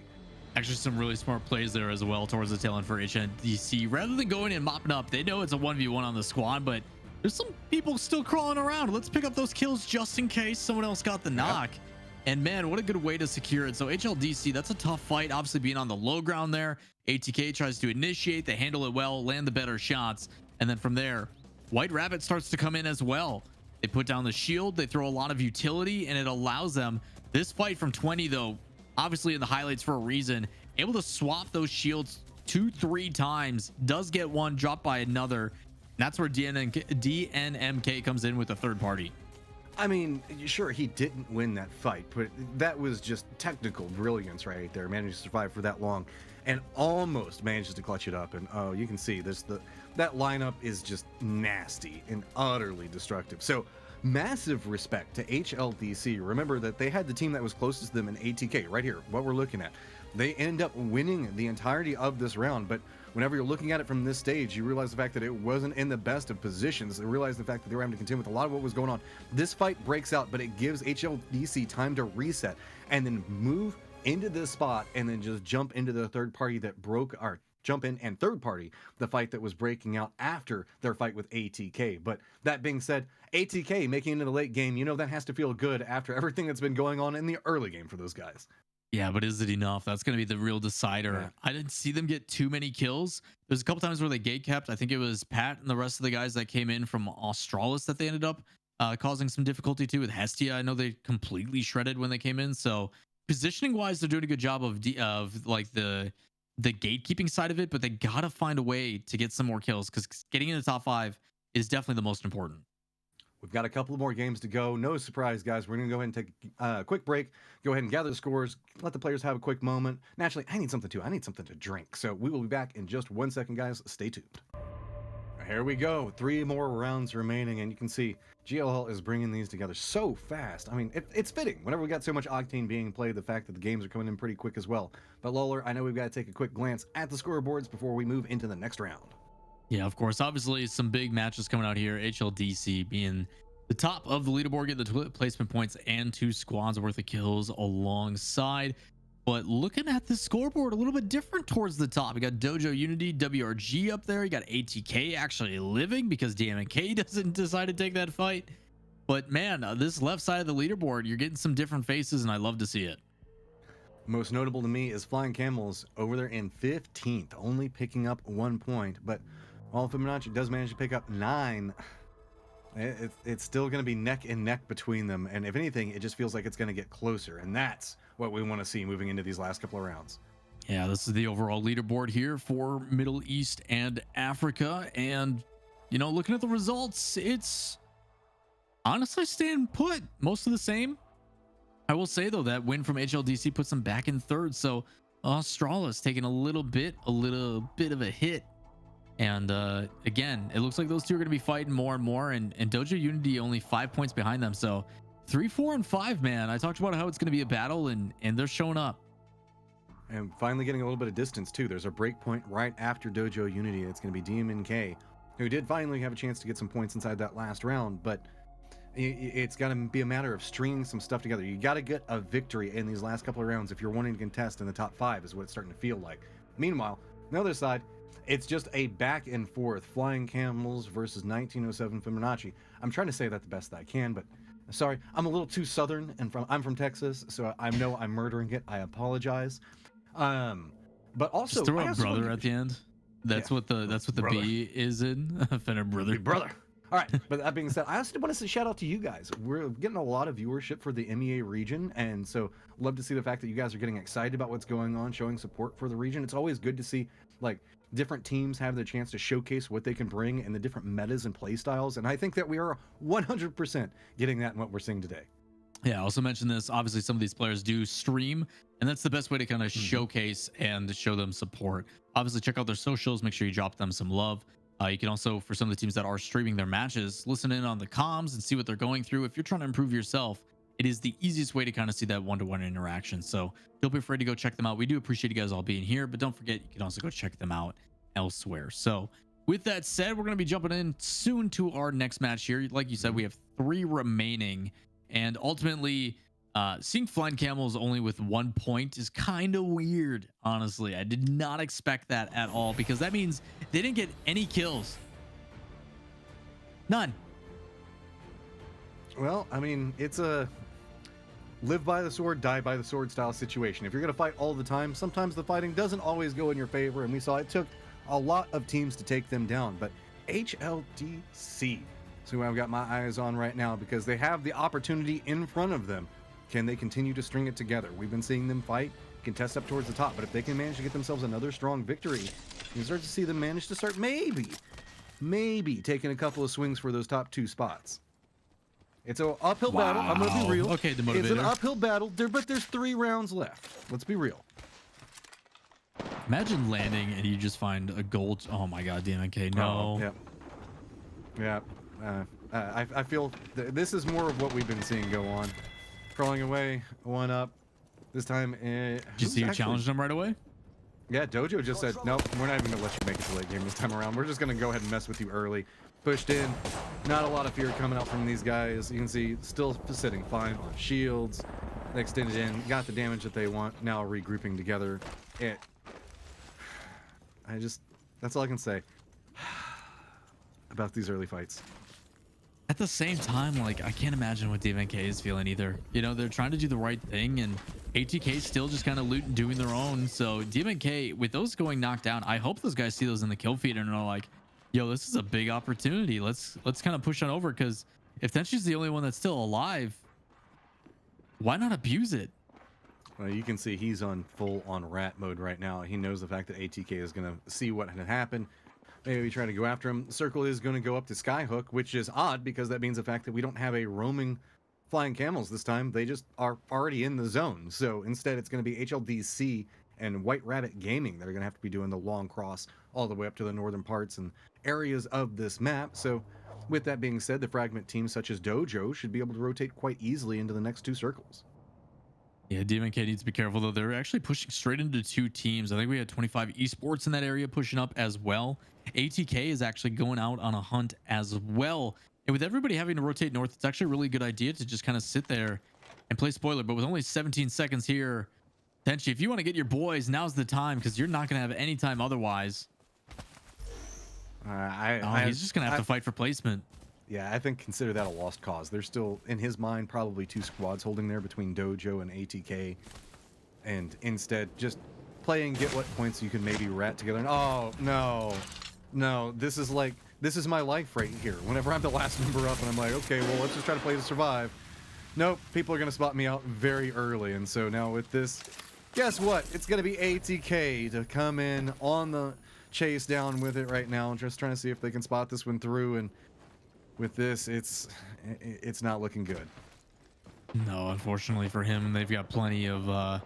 Actually, some really smart plays there as well towards the tail end for HLDC. Rather than going and mopping up, they know it's a 1v1 on the squad, but there's some people still crawling around. Let's pick up those kills just in case someone else got the knock. Yep. And man, what a good way to secure it. So HLDC, that's a tough fight, obviously being on the low ground there. ATK tries to initiate, they handle it well, land the better shots, and then from there, White Rabbit starts to come in as well. They put down the shield, they throw a lot of utility, and it allows them, this fight from 20 though, obviously in the highlights for a reason, able to swap those shields 2-3 times, does get one dropped by another. That's where DNMK comes in with a third party. I mean, sure, he didn't win that fight, but that was just technical brilliance right there. Managed to survive for that long and almost manages to clutch it up. And oh, you can see that lineup is just nasty and utterly destructive. So massive respect to HLDC. Remember that they had the team that was closest to them in ATK right here, what we're looking at. They end up winning the entirety of this round, but whenever you're looking at it from this stage, you realize the fact that it wasn't in the best of positions. You realize the fact that they were having to contend with a lot of what was going on. This fight breaks out, but it gives HLDC time to reset and then move into this spot and then just jump into the third party that broke our jump in and third party the fight that was breaking out after their fight with ATK. But that being said, ATK making it into the late game, you know that has to feel good after everything that's been going on in the early game for those guys. Yeah, but is it enough? That's going to be the real decider. Yeah. I didn't see them get too many kills. There's a couple times where they gate kept. I think it was Pat and the rest of the guys that came in from Australis that they ended up causing some difficulty to. With Hestia, I know they completely shredded when they came in. So positioning wise, they're doing a good job of like the gatekeeping side of it, but they got to find a way to get some more kills because getting in the top 5 is definitely the most important. We've got a couple more games to go. No surprise, guys. We're going to go ahead and take a quick break, go ahead and gather the scores, let the players have a quick moment. Naturally, I need something too. I need something to drink. So we will be back in just 1 second, guys. Stay tuned. All Here we go. 3 more rounds remaining, and you can see GLL is bringing these together so fast. I mean, it's fitting. Whenever we got so much Octane being played, the fact that the games are coming in pretty quick as well. But Lawler, I know we've got to take a quick glance at the scoreboards before we move into the next round. Yeah, of course. Obviously, some big matches coming out here. HLDC being the top of the leaderboard, getting the placement points and 2 squads worth of kills alongside. But looking at the scoreboard, a little bit different towards the top. You got Dojo Unity, WRG up there. You got ATK actually living because DMK doesn't decide to take that fight. But man, this left side of the leaderboard, you're getting some different faces, and I love to see it. Most notable to me is Flying Camels over there in 15th, only picking up 1 point. But while Fibonacci does manage to pick up 9, it's still going to be neck and neck between them. And if anything, it just feels like it's going to get closer. And that's what we want to see moving into these last couple of rounds. Yeah, this is the overall leaderboard here for Middle East and Africa. And, you know, looking at the results, it's honestly staying put. Most of the same. I will say, though, that win from HLDC puts them back in 3rd. So Australia's taking a little bit of a hit. And again, it looks like those two are going to be fighting more and more. And Dojo Unity only 5 points behind them. So 3, 4, and 5, man. I talked about how it's going to be a battle, and they're showing up. And finally getting a little bit of distance, too. There's a break point right after Dojo Unity. It's going to be DMK, who did finally have a chance to get some points inside that last round. But it's got to be a matter of stringing some stuff together. You got to get a victory in these last couple of rounds if you're wanting to contest in the top 5, is what it's starting to feel like. Meanwhile, on the other side, it's just a back and forth. Flying Camels versus 1907 Fibonacci. I'm trying to say that the best that I can, but sorry, I'm a little too southern, and I'm from Texas, so I know I'm murdering it. I apologize. But also, just throw a brother at the end. That's what the brother. B is in. Finna brother. Brother. All right, but that being said, I also want to say shout out to you guys. We're getting a lot of viewership for the MEA region, and so love to see the fact that you guys are getting excited about what's going on, showing support for the region. It's always good to see like different teams have the chance to showcase what they can bring and the different metas and play styles, and I think that we are 100% getting that in what we're seeing today. Yeah, I also mentioned this. Obviously, some of these players do stream, and that's the best way to kind of showcase and show them support. Obviously, check out their socials. Make sure you drop them some love. You can also, for some of the teams that are streaming their matches, listen in on the comms and see what they're going through. If you're trying to improve yourself, it is the easiest way to kind of see that one-to-one interaction. So don't be afraid to go check them out. We do appreciate you guys all being here, but don't forget, you can also go check them out elsewhere. So with that said, we're going to be jumping in soon to our next match here. Like you said, we have 3 remaining, and ultimately seeing Flying Camels only with 1 point is kind of weird. Honestly, I did not expect that at all, because that means they didn't get any kills. None. Well, I mean, it's a live by the sword, die by the sword style situation. If you're going to fight all the time, sometimes the fighting doesn't always go in your favor, and we saw it took a lot of teams to take them down. But HLDC, so I've got my eyes on right now, because they have the opportunity in front of them. Can they continue to string it together? We've been seeing them fight, contest up towards the top, but if they can manage to get themselves another strong victory, you can start to see them manage to start maybe taking a couple of swings for those top 2 spots. It's an uphill battle. I'm going to be real. Okay, the motivator. It's an uphill battle, but there's 3 rounds left. Let's be real. Imagine landing and you just find a gold. Oh my God, DMK, no. Yeah. I feel this is more of what we've been seeing go on. Crawling away, 1 up. This time, did you see you challenged them right away? Yeah, Dojo just said, nope, we're not even going to let you make it to late game this time around. We're just going to go ahead and mess with you early. Pushed in. Not a lot of fear coming out from these guys. You can see still sitting fine on shields. They extended in, got the damage that they want. Now regrouping together. That's all I can say about these early fights. At the same time, like, I can't imagine what DMK is feeling either. You know, they're trying to do the right thing, and ATK still just kind of looting, doing their own. So DMK, with those going knocked down, I hope those guys see those in the kill feed and are like, yo, this is a big opportunity. Let's kind of push on over, because if Tenshi's the only one that's still alive, why not abuse it? Well, you can see he's on full on rat mode right now. He knows the fact that ATK is going to see what had happened. Maybe trying to go after him. Circle is going to go up to Skyhook, which is odd, because that means the fact that we don't have a roaming Flying Camels this time. They just are already in the zone. So instead, it's going to be HLDC and White Rabbit Gaming that are going to have to be doing the long cross all the way up to the northern parts and areas of this map. So with that being said, the fragment teams such as Dojo should be able to rotate quite easily into the next 2 circles. Yeah, DMK needs to be careful though. They're actually pushing straight into 2 teams. I think we had 25 esports in that area pushing up as well. ATK is actually going out on a hunt as well. And with everybody having to rotate north, it's actually a really good idea to just kind of sit there and play spoiler. But with only 17 seconds here, Tenchi, if you want to get your boys, now's the time because you're not going to have any time otherwise. He's just going to have to fight for placement. Yeah, I think consider that a lost cause. There's still, in his mind, probably 2 squads holding there between Dojo and ATK. And instead, just play and get what points you can maybe rat together. And, oh, no, this is my life right here. Whenever I'm the last member up and I'm like, okay, well, let's just try to play to survive. Nope, people are going to spot me out very early. And so now with this, guess what? It's going to be ATK to come in on the chase down with it right now. Just trying to see if they can spot this one through. And with this, it's not looking good. No, unfortunately for him, they've got plenty of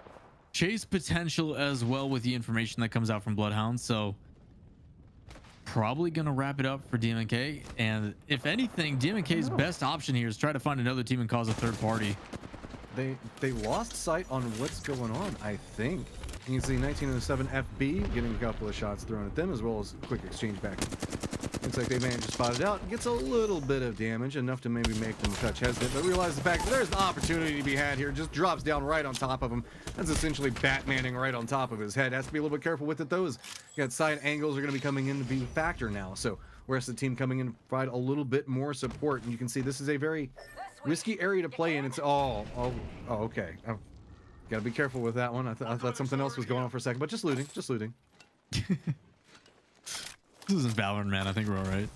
chase potential as well with the information that comes out from Bloodhound. So probably going to wrap it up for DMK. And if anything, DMK's best option here is try to find another team and cause a third party. They lost sight on what's going on, I think. You can see 1907 FB getting a couple of shots thrown at them, as well as a quick exchange back. Looks like they managed to spot it out. Gets a little bit of damage, enough to maybe make them touch hesitant, but realize the fact that there's an opportunity to be had here. Just drops down right on top of him. That's essentially Batmaning right on top of his head. Has to be a little bit careful with it. Those got side angles are going to be coming in to be a factor now. So the rest of the team coming in to provide a little bit more support. And you can see this is a very risky area to play in. It's okay. Gotta be careful with that one. I thought something else was going on for a second, but just looting. This isn't Valorant, man. I think we're all right.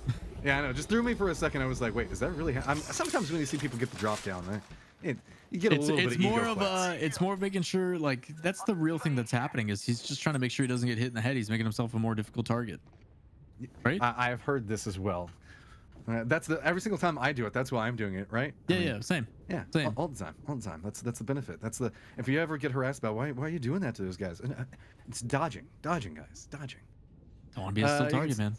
Yeah, I know. Just threw me for a second. I was like, wait, is that really? Sometimes when you see people get the drop down, you get a little bit of ego. It's more of making sure, like, that's the real thing that's happening is he's just trying to make sure he doesn't get hit in the head. He's making himself a more difficult target. Right? I've heard this as well. Every single time I do it, that's why I'm doing it, right? Yeah, same. Yeah, same. All the time. That's the benefit. If you ever get harassed about why are you doing that to those guys? It's dodging, guys, dodging. Don't want to be a still target, man.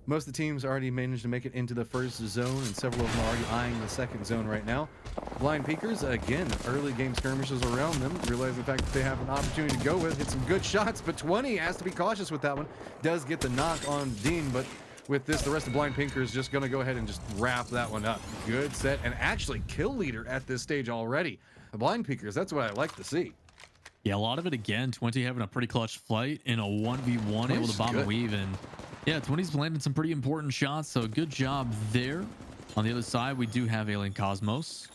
Most of the teams already managed to make it into the first zone, and several of them are already eyeing the second zone right now. Blind Peekers, again, early game skirmishes around them. Realize the fact that they have an opportunity to go with, hit some good shots, but 20 has to be cautious with that one. Does get the knock on Dean, but with this, the rest of Blind Pinkers just going to go ahead and just wrap that one up. Good set, and actually kill leader at this stage already. The Blind Peekers, that's what I like to see. Yeah, a lot of it again. 20 having a pretty clutch fight in a 1v1, able to bomb and weave. And yeah, 20's landed some pretty important shots, so good job there. On the other side, we do have Alien Cosmos.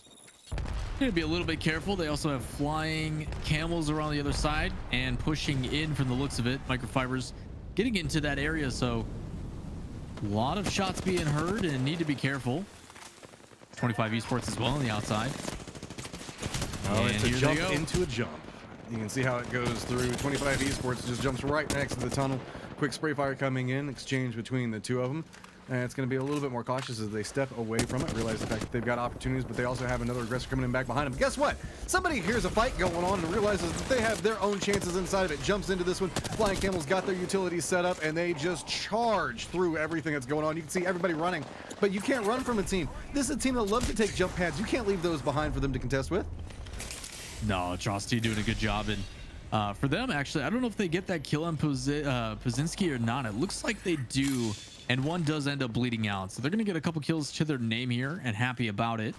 Gonna be a little bit careful. They also have flying camels around the other side and pushing in from the looks of it. Microfibers getting into that area, so a lot of shots being heard and need to be careful. 25 esports as well on the outside. Oh, it's a jump into a jump. You can see how it goes through. 25 esports just jumps right next to the tunnel. Quick spray fire coming in, exchange between the two of them. And it's going to be a little bit more cautious as they step away from it. Realize the fact that they've got opportunities, but they also have another aggressor coming in back behind them. But guess what? Somebody hears a fight going on and realizes that they have their own chances inside of it. Jumps into this one. Flying Camels got their utilities set up, and they just charge through everything that's going on. You can see everybody running, but you can't run from a team. This is a team that loves to take jump pads. You can't leave those behind for them to contest with. No, Atrocity doing a good job. And for them, actually, I don't know if they get that kill on Pozinski or not. It looks like they do. And one does end up bleeding out. So they're going to get a couple kills to their name here and happy about it.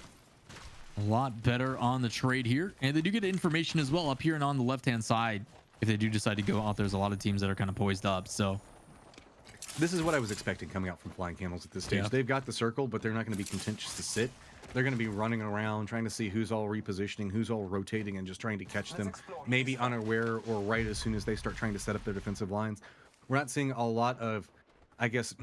A lot better on the trade here. And they do get information as well up here and on the left-hand side. If they do decide to go out, there's a lot of teams that are kind of poised up. So this is what I was expecting coming out from Flying Camels at this stage. Yeah. They've got the circle, but they're not going to be content just to sit. They're going to be running around, trying to see who's all repositioning, who's all rotating, and just trying to catch them, maybe unaware or right as soon as they start trying to set up their defensive lines. We're not seeing a lot of, I guess,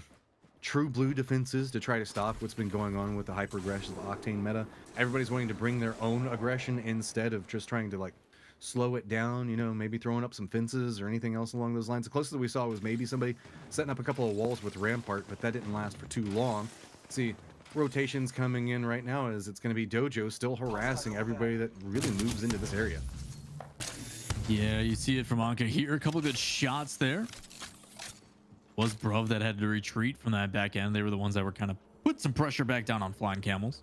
true blue defenses to try to stop what's been going on with the hyper-aggressive Octane meta. Everybody's wanting to bring their own aggression instead of just trying to, like, slow it down, you know, maybe throwing up some fences or anything else along those lines. The closest that we saw was maybe somebody setting up a couple of walls with Rampart, but that didn't last for too long. See, rotations coming in right now as it's going to be Dojo still harassing everybody that really moves into this area. Yeah, you see it from Anka here. A couple good shots there. Was Bruv that had to retreat from that back end. They were the ones that were kind of put some pressure back down on Flying Camels.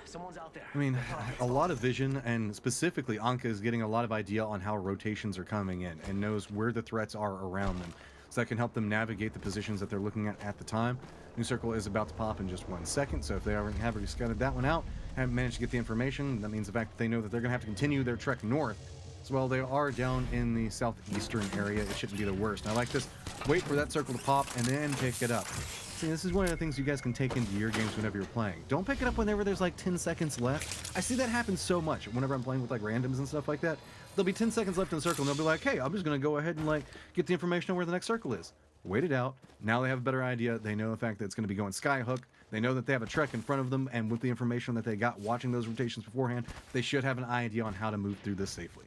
Someone's out there. I mean, a lot of vision, and specifically Anka is getting a lot of idea on how rotations are coming in and knows where the threats are around them. So that can help them navigate the positions that they're looking at the time. New circle is about to pop in just 1 second, so if they haven't scouted that one out, haven't managed to get the information, that means the fact that they know that they're going to have to continue their trek north. As well, they are down in the southeastern area. It shouldn't be the worst. And I like this. Wait for that circle to pop and then pick it up. See, this is one of the things you guys can take into your games whenever you're playing. Don't pick it up whenever there's like 10 seconds left. I see that happen so much whenever I'm playing with like randoms and stuff like that. There'll be 10 seconds left in the circle and they'll be like, hey, I'm just going to go ahead and like get the information on where the next circle is. Wait it out. Now they have a better idea. They know the fact that it's going to be going skyhook. They know that they have a trek in front of them, and with the information that they got watching those rotations beforehand, they should have an idea on how to move through this safely.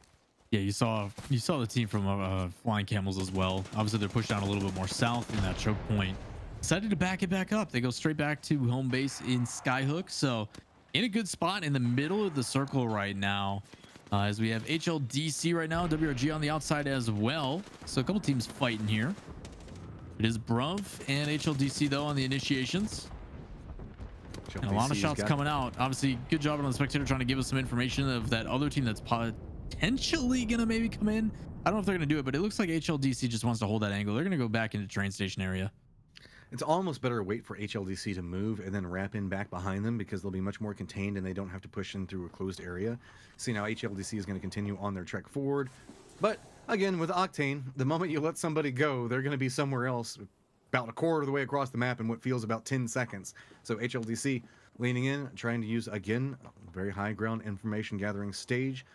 Yeah, you saw the team from Flying Camels as well. Obviously, they're pushed down a little bit more south in that choke point. Decided to back it back up. They go straight back to home base in Skyhook. So in a good spot in the middle of the circle right now. As we have HLDC right now, WRG on the outside as well. So a couple teams fighting here. It is Bruv and HLDC though on the initiations. And a lot of shots coming out. Obviously, good job on the spectator trying to give us some information of that other team that's potentially gonna maybe come in. I don't know if they're gonna do it, but it looks like HLDC just wants to hold that angle. They're gonna go back into train station area. It's almost better to wait for HLDC to move and then wrap in back behind them, because they'll be much more contained and they don't have to push in through a closed area. See, now HLDC is going to continue on their trek forward. But again, with Octane, the moment you let somebody go, they're going to be somewhere else about a quarter of the way across the map in what feels about 10 seconds. So HLDC leaning in, trying to use, again, a very high ground information gathering stage.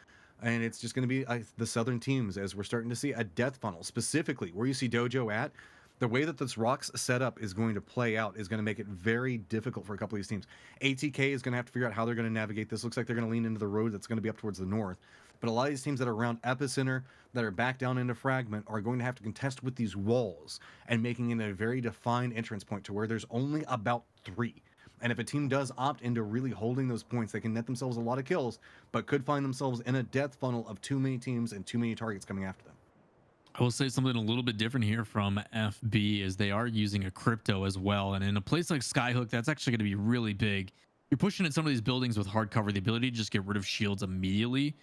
And it's just going to be the southern teams, as we're starting to see a death funnel, specifically where you see Dojo at. The way that this Rock's setup is going to play out is going to make it very difficult for a couple of these teams. ATK is going to have to figure out how they're going to navigate this. Looks like they're going to lean into the road that's going to be up towards the north. But a lot of these teams that are around Epicenter, that are back down into Fragment, are going to have to contest with these walls and making it a very defined entrance point to where there's only about 3. And if a team does opt into really holding those points, they can net themselves a lot of kills, but could find themselves in a death funnel of too many teams and too many targets coming after them. I will say something a little bit different here from FB, is they are using a crypto as well. And in a place like Skyhook, that's actually going to be really big. You're pushing at some of these buildings with hard cover. The ability to just get rid of shields immediately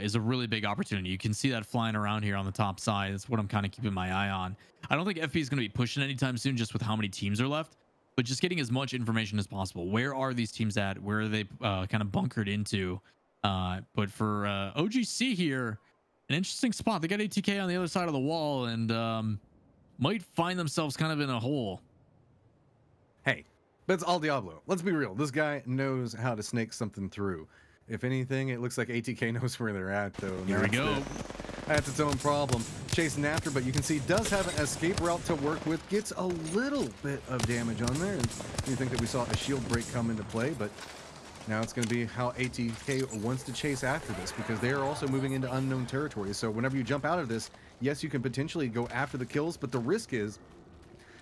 is a really big opportunity. You can see that flying around here on the top side. That's what I'm kind of keeping my eye on. I don't think FB is going to be pushing anytime soon, just with how many teams are left, but just getting as much information as possible. Where are these teams at? Where are they kind of bunkered into? But for OGC here, an interesting spot. They got ATK on the other side of the wall and might find themselves kind of in a hole. Hey, but it's all Diablo. Let's be real. This guy knows how to snake something through. If anything, it looks like ATK knows where they're at, though. Here we go. That's its own problem. Chasing after, but you can see does have an escape route to work with. Gets a little bit of damage on there. And you think that we saw a shield break come into play, but now it's going to be how ATK wants to chase after this, because they are also moving into unknown territory. So whenever you jump out of this, yes, you can potentially go after the kills, but the risk is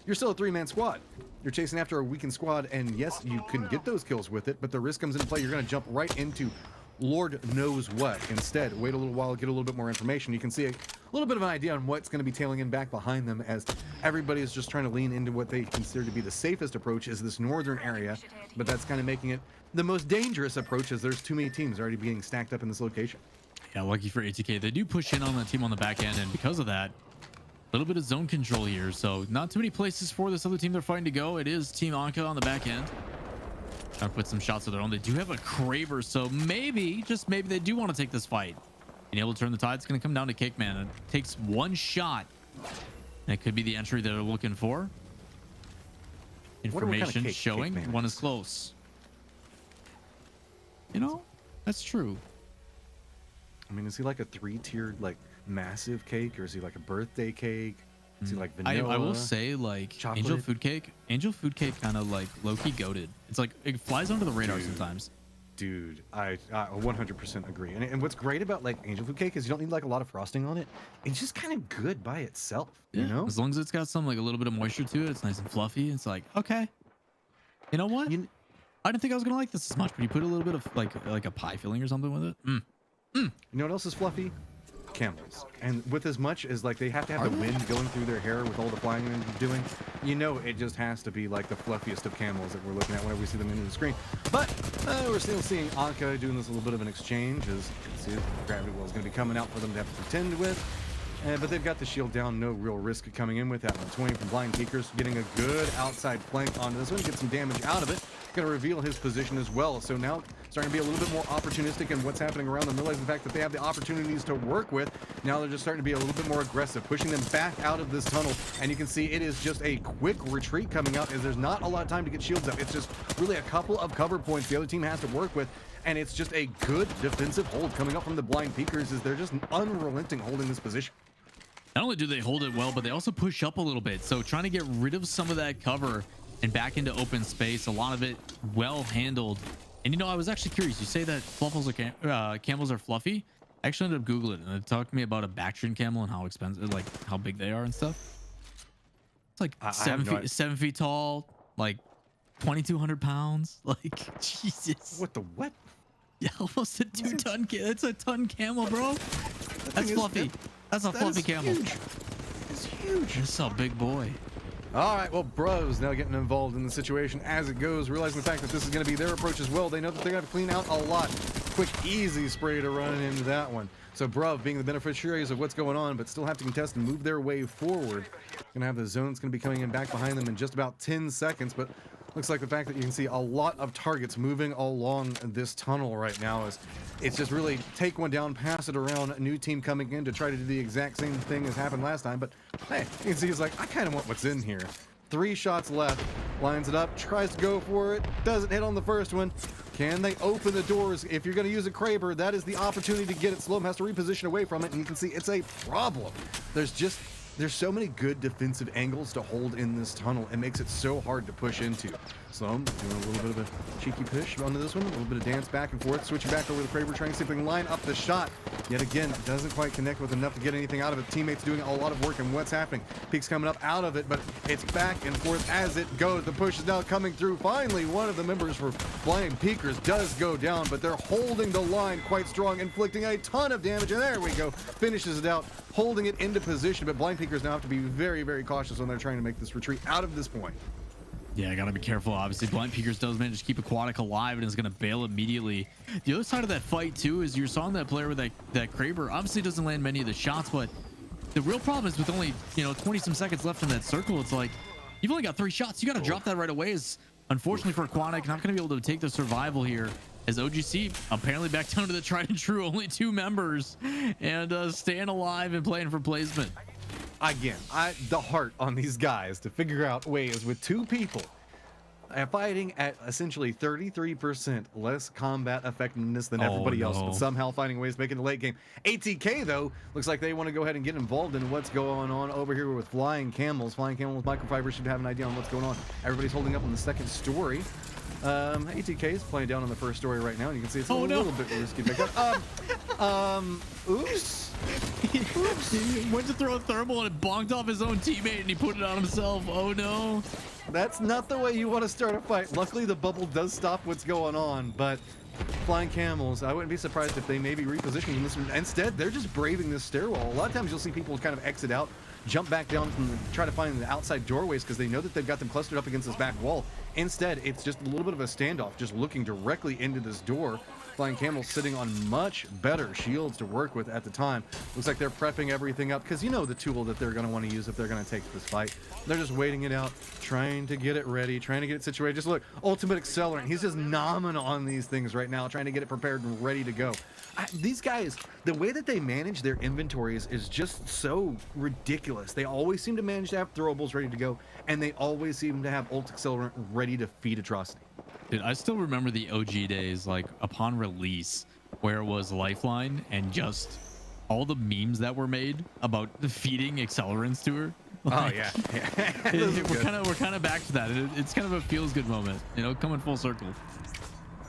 you're still a 3-man squad. You're chasing after a weakened squad, and yes, you can get those kills with it, but the risk comes into play. You're going to jump right into Lord knows what. Instead, wait a little while, get a little bit more information. You can see a little bit of an idea on what's going to be tailing in back behind them, as everybody is just trying to lean into what they consider to be the safest approach, is this northern area, but that's kind of making it the most dangerous approach, as there's too many teams already being stacked up in this location. Yeah, lucky for ATK. They do push in on the team on the back end, and because of that, a little bit of zone control here. So not too many places for this other team they're fighting to go. It is Team Anka on the back end. Trying to put some shots of their own. They do have a Craver, so maybe, just maybe, they do want to take this fight. Being able to turn the tide, it's going to come down to Cakeman. It takes one shot. And it could be the entry they're looking for. Information showing one is close. You know, that's true. I mean, is he like a 3-tiered, like, massive cake, or is he like a birthday cake? Is he like vanilla? I will say, like, chocolate? Angel Food Cake kind of like low-key goated. It's like it flies under the radar sometimes. Dude, I 100% agree. And what's great about like Angel Food Cake is you don't need like a lot of frosting on it. It's just kind of good by itself, you know? As long as it's got some, like, a little bit of moisture to it, it's nice and fluffy. It's like, okay, you know what? I didn't think I was gonna like this as much, but you put a little bit of like a pie filling or something with it. You know what else is fluffy? camels, and with as much as like they have to have the wind going through their hair with all the flying they're doing, you know, it just has to be like the fluffiest of camels that we're looking at whenever we see them into the screen. But we're still seeing Anka doing this a little bit of an exchange, as you can see, the gravity well is going to be coming out for them to have to contend with. But they've got the shield down, no real risk coming in with that one. 20 from Blind Peekers, getting a good outside flank onto this one, get some damage out of it. Going to reveal his position as well. So now starting to be a little bit more opportunistic in what's happening around them, realizing the fact that they have the opportunities to work with. Now they're just starting to be a little bit more aggressive, pushing them back out of this tunnel. And you can see it is just a quick retreat coming out, as there's not a lot of time to get shields up. It's just really a couple of cover points the other team has to work with. And it's just a good defensive hold coming up from the Blind Peekers, as they're just unrelenting holding this position. Not only do they hold it well, but they also push up a little bit. So trying to get rid of some of that cover and back into open space, a lot of it well handled. And you know, I was actually curious. You say that camels are fluffy. I actually ended up Googling it, and it talked to me about a Bactrian camel and how expensive, like how big they are and stuff. It's like 7 feet tall, like 2,200 pounds. Like, Jesus. What the what? Yeah, almost a 2-ton. It's a ton camel, bro. That's fluffy. That's a fluffy camel. Huge. It's huge. It's a big boy. All right, well, Bros now getting involved in the situation as it goes, realizing the fact that this is going to be their approach as well. They know that they're going to clean out a lot. Quick, easy spray to run into that one. So Bruv being the beneficiaries of what's going on, but still have to contest and move their way forward. Going to have the zones going to be coming in back behind them in just about 10 seconds, but looks like the fact that you can see a lot of targets moving along this tunnel right now is it's just really take one down, pass it around, a new team coming in to try to do the exact same thing as happened last time. But hey, you can see he's like, I kind of want what's in here. 3 shots left, lines it up, tries to go for it, doesn't hit on the first one. Can they open the doors? If you're going to use a Kraber, that is the opportunity to get it. Slowum has to reposition away from it, and you can see it's a problem. There's so many good defensive angles to hold in this tunnel. It makes it so hard to push into. Slowum doing a little bit of a cheeky push onto this one, a little bit of dance back and forth, switching back over to Kraber, trying to see if they can line up the shot. Yet again, doesn't quite connect with enough to get anything out of it. Teammates doing a lot of work, and what's happening? Peek's coming up out of it, but it's back and forth as it goes. The push is now coming through. Finally, one of the members for Blind Peekers does go down, but they're holding the line quite strong, inflicting a ton of damage, and there we go. Finishes it out, holding it into position, but Blind Peekers now have to be very, very cautious when they're trying to make this retreat out of this point. Yeah, I gotta be careful. Obviously, Blind Peekers does manage to keep Aquatic alive and is gonna bail immediately. The other side of that fight too is you saw that player with that Kraber obviously doesn't land many of the shots, but the real problem is with only 20 some seconds left in that circle, it's like you've only got 3 shots. You gotta drop that right away. Is unfortunately for Aquatic not gonna be able to take the survival here, as OGC apparently back down to the tried and true, only 2 members, and staying alive and playing for placement. Again, the heart on these guys to figure out ways with 2 people fighting at essentially 33% less combat effectiveness than everybody else, but somehow finding ways to make it in the late game. ATK, though, looks like they want to go ahead and get involved in what's going on over here with Flying Camels. Flying Camels, Microfiber should have an idea on what's going on. Everybody's holding up on the second story. ATK is playing down on the first story right now, and you can see it's a little bit risky to pick up. Oops. He went to throw a thermal and it bonked off his own teammate, and he put it on himself. Oh no. That's not the way you want to start a fight. Luckily, the bubble does stop what's going on, but Flying Camels, I wouldn't be surprised if they maybe reposition in this one. Instead, they're just braving this stairwell. A lot of times you'll see people kind of exit out, jump back down, and try to find the outside doorways because they know that they've got them clustered up against this back wall. Instead, it's just a little bit of a standoff, just looking directly into this door. Flying Camels sitting on much better shields to work with at the time. Looks like they're prepping everything up because you know the tool that they're going to want to use if they're going to take this fight. They're just waiting it out, trying to get it ready, trying to get it situated. Just look, ultimate accelerant. He's just nomming on these things right now, trying to get it prepared and ready to go. These guys, the way that they manage their inventories is just so ridiculous. They always seem to manage to have throwables ready to go, and they always seem to have ult accelerant ready to feed atrocity. Dude, I still remember the OG days, like upon release, where it was Lifeline and just all the memes that were made about feeding accelerants to her. Like, oh yeah, we're kind of back to that. It's kind of a feels good moment, coming full circle.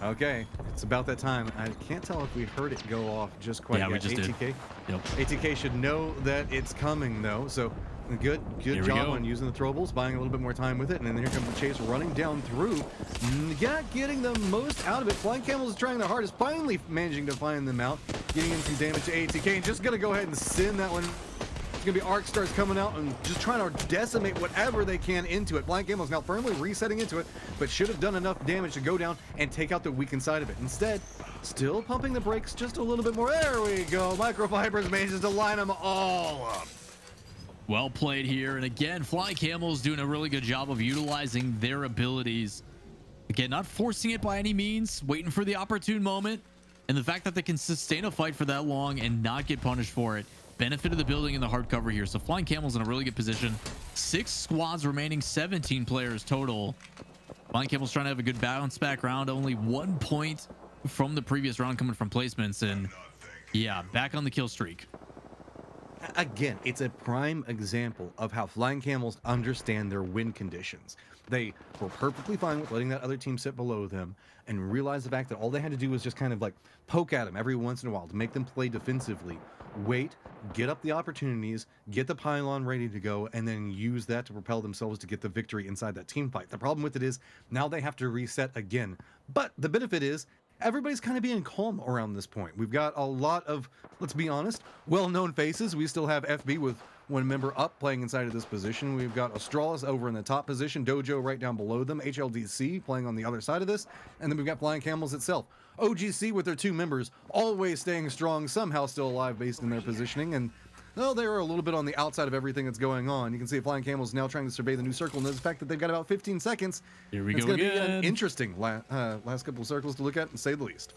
Okay, it's about that time. I can't tell if we heard it go off just quite yet. We just ATK. did. Yep. ATK should know that it's coming though, so good job on using the throwables, buying a little bit more time with it, and then here comes the chase running down through. Not getting the most out of it. Flying Camels is trying their hardest, finally managing to find them out. getting in some damage to ATK, and just gonna go ahead and send that one. It's gonna be Arc Stars coming out and just trying to decimate whatever they can into it. Flying Camel's now firmly resetting into it, but should have done enough damage to go down and take out the weakened side of it. Instead, still pumping the brakes just a little bit more. There we go. Microfibers manages to line them all up. Well played here. And again, Flying Camel's doing a really good job of utilizing their abilities. Again, not forcing it by any means, waiting for the opportune moment. And the fact that they can sustain a fight for that long and not get punished for it benefited the building in the hard cover here. So Flying Camel's in a really good position. 6 squads remaining, 17 players total. Flying Camel's trying to have a good bounce back round. Only 1 point from the previous round coming from placements. And yeah, back on the kill streak. Again, it's a prime example of how Flying Camels understand their win conditions. They were perfectly fine with letting that other team sit below them and realize the fact that all they had to do was just kind of like poke at them every once in a while to make them play defensively, wait, get up the opportunities, get the pylon ready to go, and then use that to propel themselves to get the victory inside that team fight. The problem with it is now they have to reset again. But the benefit is everybody's kind of being calm around this point. We've got a lot of, let's be honest, well-known faces. We still have FB with one member up playing inside of this position. We've got Australis over in the top position, Dojo right down below them, HLDC playing on the other side of this, and then we've got Flying Camels itself. OGC with their 2 members always staying strong, somehow still alive based in their positioning, and well, they are a little bit on the outside of everything that's going on. You can see Flying Camels now trying to survey the new circle, and there's the fact that they've got about 15 seconds. Here we it's go going to again. be an interesting last couple of circles to look at, and say the least.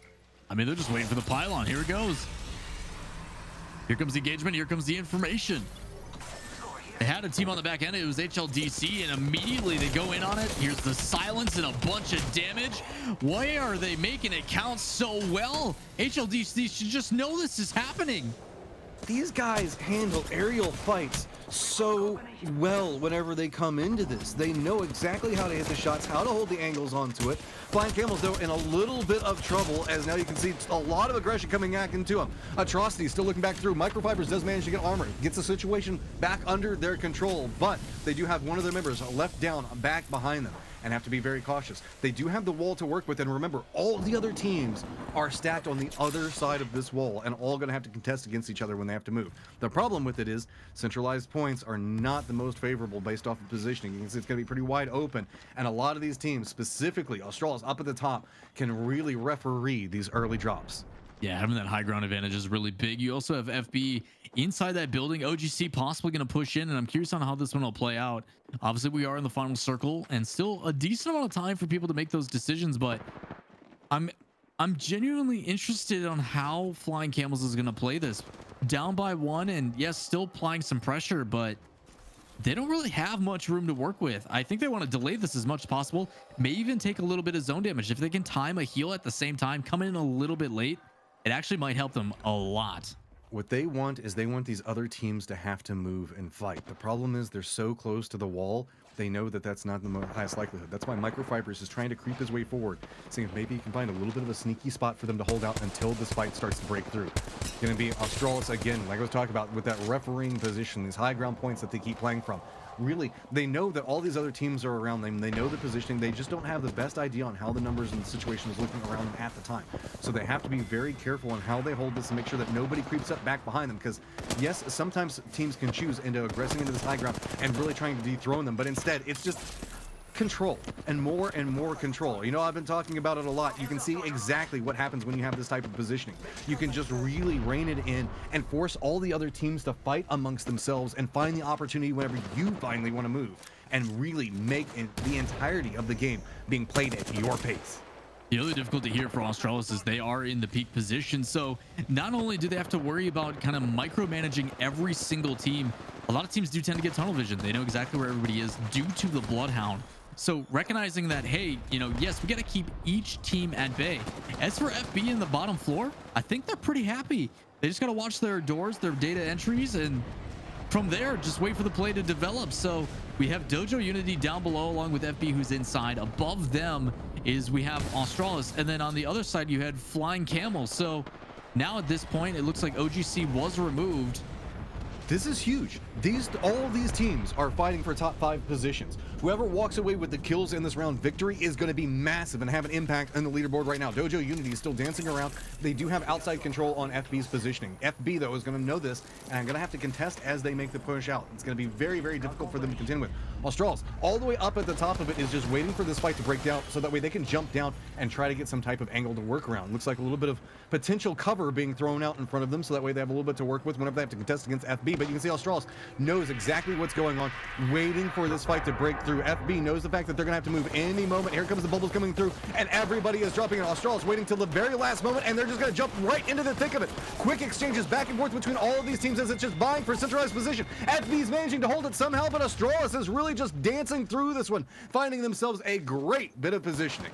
I mean, they're just waiting for the pylon. Here it goes. Here comes the engagement. Here comes the information. They had a team on the back end. It was HLDC, and immediately they go in on it. Here's the silence and a bunch of damage. Why are they making it count so well? HLDC should just know this is happening. These guys handle aerial fights so well whenever they come into this. They know exactly how to hit the shots, how to hold the angles onto it. Flying Camels, though, in a little bit of trouble, as now you can see a lot of aggression coming back into them. Atrocity still looking back through. Microfibers does manage to get armor, gets the situation back under their control, but they do have one of their members left down back behind them and have to be very cautious. They do have the wall to work with, and remember, all the other teams are stacked on the other side of this wall and all gonna have to contest against each other when they have to move. The problem with it is centralized points are not the most favorable based off of positioning. You can see it's gonna be pretty wide open, and a lot of these teams, specifically Australis up at the top, can really referee these early drops. Yeah, having that high ground advantage is really big. You also have FB inside that building. OGC possibly going to push in, and I'm curious on how this one will play out. Obviously, we are in the final circle, and still a decent amount of time for people to make those decisions, but I'm genuinely interested on how Flying Camels is going to play this. Down by 1, and yes, still applying some pressure, but they don't really have much room to work with. I think they want to delay this as much as possible, may even take a little bit of zone damage. If they can time a heal at the same time, come in a little bit late, it actually might help them a lot. What they want is they want these other teams to have to move and fight. The problem is they're so close to the wall, they know that that's not the highest likelihood. That's why Microfibers is trying to creep his way forward, seeing if maybe he can find a little bit of a sneaky spot for them to hold out until this fight starts to break through. Going to be Australis again, like I was talking about, with that refereeing position, these high ground points that they keep playing from. Really, they know that all these other teams are around them. They know the positioning. They just don't have the best idea on how the numbers and the situation is looking around them at the time. So they have to be very careful on how they hold this and make sure that nobody creeps up back behind them. Because yes, sometimes teams can choose into aggressing into this high ground and really trying to dethrone them. But instead, it's just control and more control. You know, I've been talking about it a lot. You can see exactly what happens when you have this type of positioning. You can just really rein it in and force all the other teams to fight amongst themselves and find the opportunity whenever you finally want to move and really make the entirety of the game being played at your pace. The other difficulty here for Australis is they are in the peak position. So not only do they have to worry about kind of micromanaging every single team, a lot of teams do tend to get tunnel vision. They know exactly where everybody is due to the Bloodhound. So recognizing that, hey, you know, yes, we got to keep each team at bay. As for FB in the bottom floor, I think they're pretty happy. They just got to watch their doors, their data entries, and from there, just wait for the play to develop. So we have Dojo Unity down below along with FB who's inside. Above them is we have Australis. And then on the other side, you had Flying Camel. So now at this point, it looks like OGC was removed. This is huge. All these teams are fighting for top 5 positions. Whoever walks away with the kills in this round victory is going to be massive and have an impact on the leaderboard right now. Dojo Unity is still dancing around. They do have outside control on FB's positioning. FB, though, is going to know this, and I'm going to have to contest as they make the push out. It's going to be very, very difficult for them to contend with. Australis, all the way up at the top of it, is just waiting for this fight to break down so that way they can jump down and try to get some type of angle to work around. Looks like a little bit of potential cover being thrown out in front of them so that way they have a little bit to work with whenever they have to contest against FB. But you can see Australis knows exactly what's going on, waiting for this fight to break through. FB knows the fact that they're going to have to move any moment. Here comes the bubbles coming through, and everybody is dropping it. Australis waiting till the very last moment, and they're just going to jump right into the thick of it. Quick exchanges back and forth between all of these teams as it's just vying for centralized position. FB's managing to hold it somehow, but Australis is really just dancing through this one, finding themselves a great bit of positioning.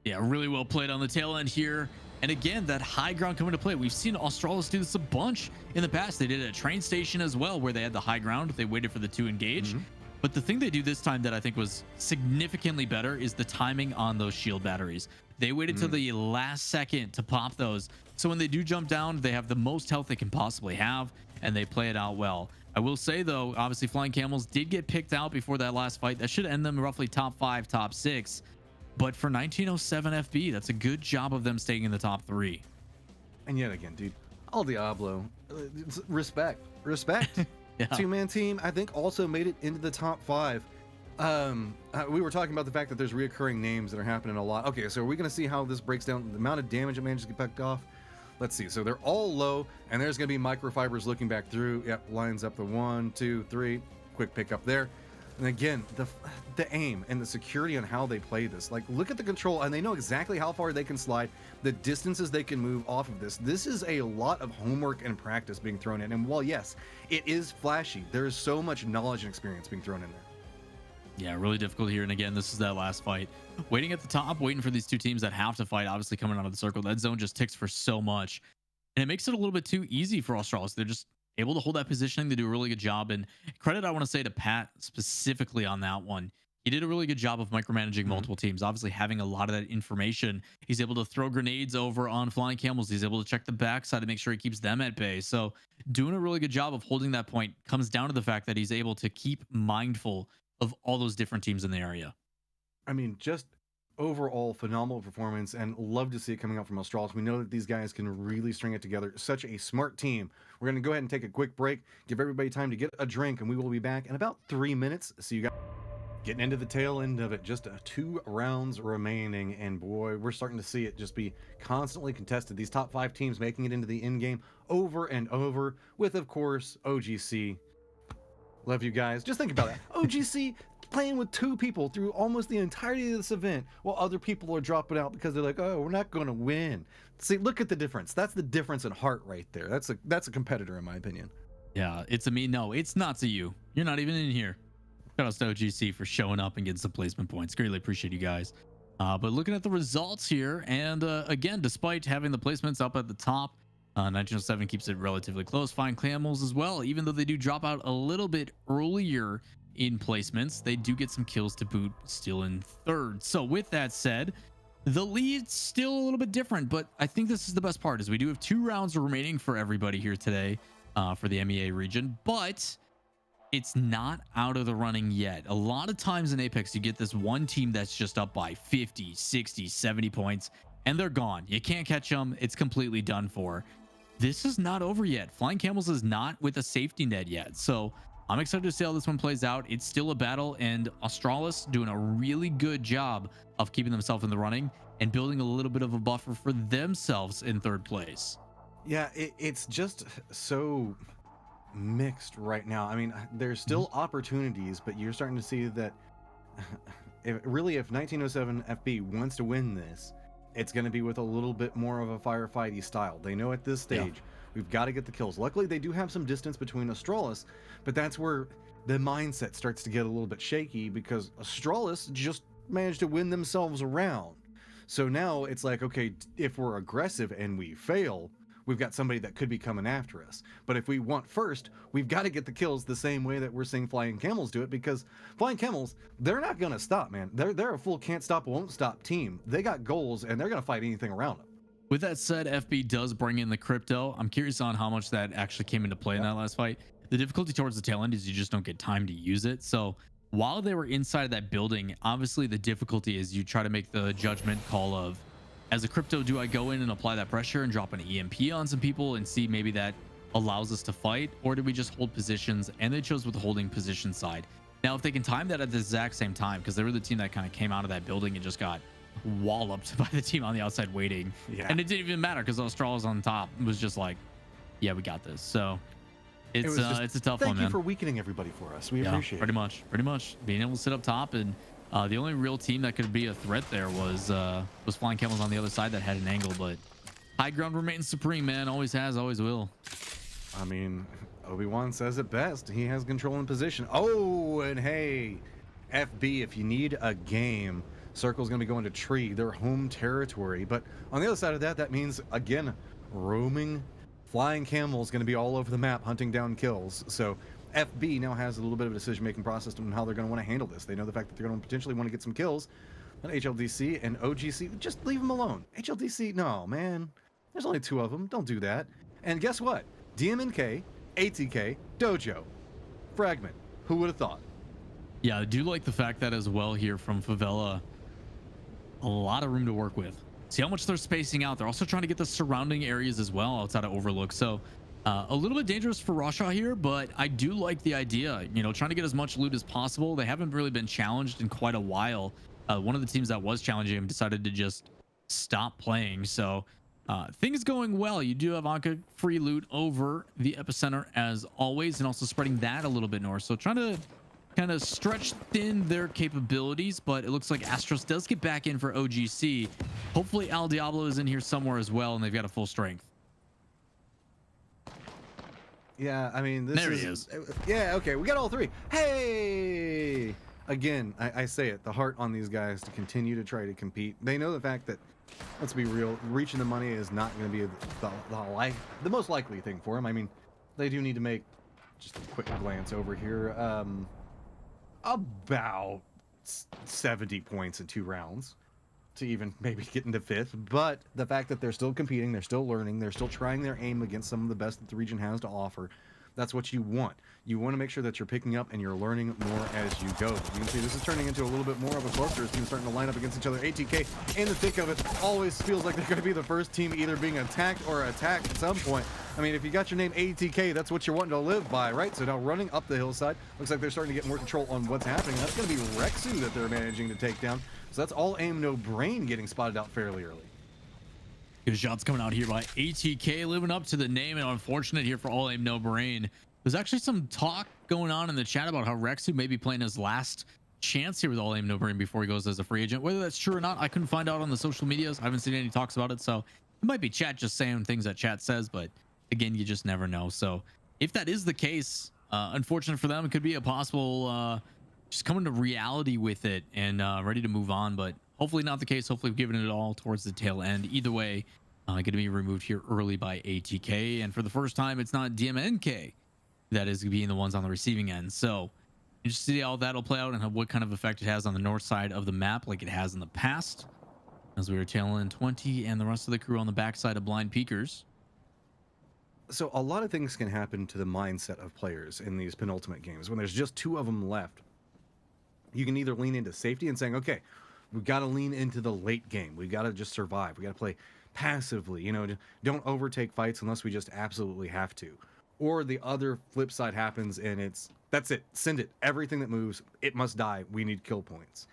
Yeah, really well played on the tail end here. And again, that high ground coming to play. We've seen Australis do this a bunch in the past. They did it at train station as well, where they had the high ground. They waited for the to engage. But the thing they do this time that I think was significantly better is the timing on those shield batteries. They waited till the last second to pop those. So when they do jump down, they have the most health they can possibly have, and they play it out well. I will say, though, obviously Flying Camels did get picked out before that last fight. That should end them roughly top 5, top 6. But for 1907 FB, that's a good job of them staying in the top 3. And yet again, dude, El Diablo, respect. Yeah. Two-man team, I think, also made it into the top 5. We were talking about the fact that there's reoccurring names that are happening a lot. Okay, so are we going to see how this breaks down, the amount of damage it manages to get picked off? Let's see. So they're all low, and there's going to be microfibers looking back through. Yep, lines up the 1, 2, 3. Quick pick up there. And again, the aim and the security on how they play this. Like, look at the control, and they know exactly how far they can slide, the distances they can move off of this. This is a lot of homework and practice being thrown in. And while, yes, it is flashy, there is so much knowledge and experience being thrown in there. Yeah, really difficult here. And again, this is that last fight. Waiting at the top, waiting for these two teams that have to fight, obviously coming out of the circle. That zone just ticks for so much. And it makes it a little bit too easy for Australis. They're just able to hold that positioning. They do a really good job. And credit, I want to say, to Pat specifically on that one. He did a really good job of micromanaging multiple teams, obviously having a lot of that information. He's able to throw grenades over on Flying Camels. He's able to check the backside to make sure he keeps them at bay. So doing a really good job of holding that point comes down to the fact that he's able to keep mindful of all those different teams in the area. I mean, just overall phenomenal performance, and love to see it coming out from Australis. We know that these guys can really string it together. Such a smart team. We're going to go ahead and take a quick break, give everybody time to get a drink, and we will be back in about 3 minutes. See you guys. Getting into the tail end of it, just 2 rounds remaining, and boy, we're starting to see it just be constantly contested. These top 5 teams making it into the end game over and over, with, of course, OGC. Love you guys. Just think about that. OGC playing with 2 people through almost the entirety of this event, while other people are dropping out because they're like, oh, we're not going to win. See, look at the difference. That's the difference in heart right there. That's a competitor, in my opinion. Yeah, it's a me. No, it's not to you. You're not even in here. Shout out to OGC for showing up and getting some placement points. Greatly appreciate you guys. But looking at the results here, and again, despite having the placements up at the top, 1907 keeps it relatively close. Flying Camels as well, even though they do drop out a little bit earlier in placements, they do get some kills to boot, still in 3rd. So with that said, the lead's still a little bit different, but I think this is the best part, is we do have 2 rounds remaining for everybody here today for the MEA region, but it's not out of the running yet. A lot of times in Apex, you get this one team that's just up by 50, 60, 70 points, and they're gone. You can't catch them. It's completely done for. This is not over yet. Flying Camels is not with a safety net yet. So I'm excited to see how this one plays out. It's still a battle, and Australis doing a really good job of keeping themselves in the running and building a little bit of a buffer for themselves in 3rd place. Yeah, it's just so mixed right now. I mean, there's still opportunities, but you're starting to see that if 1907 FB wants to win this, it's going to be with a little bit more of a firefighty style. They know at this stage, we've got to get the kills. Luckily, they do have some distance between Australis, but that's where the mindset starts to get a little bit shaky, because Australis just managed to win themselves around. So now it's like, okay, if we're aggressive and we fail, we've got somebody that could be coming after us. But if we want first, we've got to get the kills the same way that we're seeing Flying Camels do it, because Flying Camels, they're not going to stop, man. They're a full can't stop, won't stop team. They got goals, and they're going to fight anything around them. With that said, FB does bring in the crypto. I'm curious on how much that actually came into play in that last fight. The difficulty towards the tail end is you just don't get time to use it. So while they were inside of that building, obviously the difficulty is you try to make the judgment call of, as a crypto, do I go in and apply that pressure and drop an EMP on some people and see maybe that allows us to fight, or do we just hold positions? And they chose with the holding position side. Now, if they can time that at the exact same time, because they were the team that kind of came out of that building and just got walloped by the team on the outside waiting, and it didn't even matter because Australia's on top. It was just like, yeah, we got this. So it's a tough one, man. Thank you for weakening everybody for us. We appreciate it. Pretty much being able to sit up top, and the only real team that could be a threat there was Flying Camels on the other side that had an angle, but high ground remains supreme, man. Always has, always will. I mean, Obi-Wan says it best. He has control in position. Oh, and hey, FB, if you need a game, Circle's going to be going to Tree, their home territory. But on the other side of that, that means, again, roaming Flying Camels going to be all over the map hunting down kills. So FB now has a little bit of a decision-making process on how they're going to want to handle this. They know the fact that they're going to potentially want to get some kills. But HLDC and OGC, just leave them alone. HLDC, no, man. There's only 2 of them. Don't do that. And guess what? DMNK, ATK, Dojo, Fragment. Who would have thought? Yeah, I do like the fact that as well here from Favela, a lot of room to work with. See how much they're spacing out. They're also trying to get the surrounding areas as well outside of Overlook. So a little bit dangerous for Rasha here, but I do like the idea, you know, trying to get as much loot as possible. They haven't really been challenged in quite a while. One of the teams that was challenging him decided to just stop playing. So things going well. You do have Anka free loot over the epicenter as always, and also spreading that a little bit north. So trying to kind of stretch thin their capabilities, but it looks like Astros does get back in for OGC. Hopefully Al Diablo is in here somewhere as well, and they've got a full strength. Yeah, I mean, there he is. Yeah, okay, we got all 3. Hey! Again, I say it, the heart on these guys to continue to try to compete. They know the fact that, let's be real, reaching the money is not going to be the most likely thing for them. I mean, they do need to make, just a quick glance over here, about 70 points in 2 rounds to even maybe get into 5th. But the fact that they're still competing, they're still learning, they're still trying their aim against some of the best that the region has to offer. That's what you want. You want to make sure that you're picking up and you're learning more as you go. But you can see this is turning into a little bit more of a cluster. Teams starting to line up against each other. ATK in the thick of it always feels like they're going to be the first team either being attacked or attacked at some point. I mean, if you got your name ATK, that's what you're wanting to live by, right? So now running up the hillside, looks like they're starting to get more control on what's happening. That's going to be Rexu that they're managing to take down. So that's all aim, no brain getting spotted out fairly early. Good shots coming out here by ATK, living up to the name, and unfortunate here for all aim, no brain. There's actually some talk going on in the chat about how Rexu may be playing his last chance here with all aim, no brain before he goes as a free agent. Whether that's true or not, I couldn't find out on the social medias. I haven't seen any talks about it, so it might be chat just saying things that chat says, but again, you just never know. So if that is the case, unfortunate for them, it could be a possible just coming to reality with it and ready to move on, but hopefully not the case. Hopefully we've given it all towards the tail end. Either way, going to be removed here early by ATK, and for the first time, it's not DMNK that is being the ones on the receiving end. So interested to see how that'll play out and what kind of effect it has on the north side of the map, like it has in the past, as we were tailing 20 and the rest of the crew on the backside of blind peekers. So a lot of things can happen to the mindset of players in these penultimate games. When there's just 2 of them left, you can either lean into safety and saying, okay, we've got to lean into the late game. We've got to just survive. We got to play passively, you know, don't overtake fights unless we just absolutely have to. Or the other flip side happens and that's it. Send it. Everything that moves, it must die. We need kill points.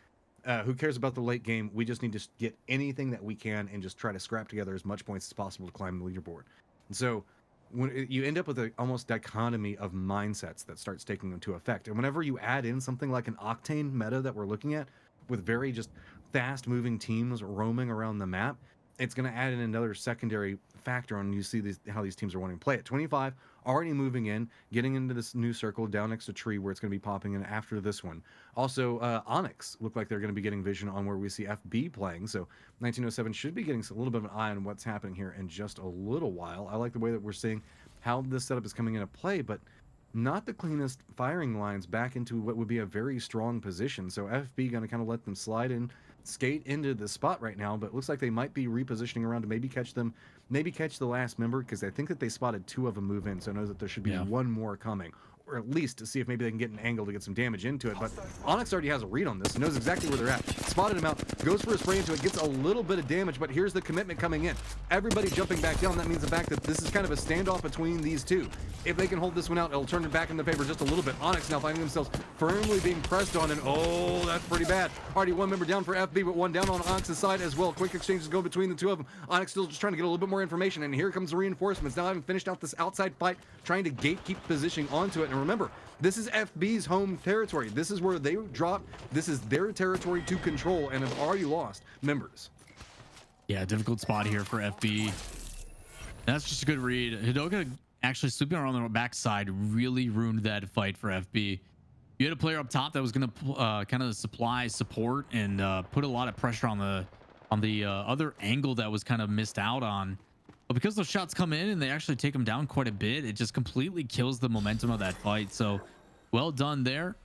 Who cares about the late game? We just need to get anything that we can and just try to scrap together as much points as possible to climb the leaderboard. And so when you end up with a almost dichotomy of mindsets that starts taking into effect. And whenever you add in something like an Octane meta that we're looking at with very just fast moving teams roaming around the map, it's going to add in another secondary factor on you see how these teams are wanting to play it. 25 already moving in, getting into this new circle down next to Tree where it's going to be popping in after this one. Also, Onyx look like they're going to be getting vision on where we see FB playing. So 1907 should be getting a little bit of an eye on what's happening here in just a little while. I like the way that we're seeing how this setup is coming into play, but not the cleanest firing lines back into what would be a very strong position. So FB going to kind of let them slide in, skate into the spot right now, but it looks like they might be repositioning around to maybe catch them, maybe catch the last member, because I think that they spotted 2 of them move in, so I know that there should be one more coming. or at least to see if maybe they can get an angle to get some damage into it. But Onyx already has a read on this, knows exactly where they're at. Spotted him out, goes for a spray into it, gets a little bit of damage, but here's the commitment coming in. Everybody jumping back down. That means the fact that this is kind of a standoff between these two. If they can hold this one out, it'll turn it back in their favor just a little bit. Onyx now finding themselves firmly being pressed on, and oh, that's pretty bad. Already one member down for FB, but one down on Onyx's side as well. Quick exchanges go between the two of them. Onyx still just trying to get a little bit more information, and here comes the reinforcements. Now having finished out this outside fight, trying to gatekeep positioning onto it. And remember, this is FB's home territory. This is where they drop. This is their territory to control, and have already lost members. Yeah, difficult spot here for FB. That's just a good read. Hidoka actually sweeping around the backside really ruined that fight for FB. You had a player up top that was going to kind of supply support and put a lot of pressure on the other angle that was kind of missed out on. But because those shots come in and they actually take them down quite a bit, it just completely kills the momentum of that fight. So well done there.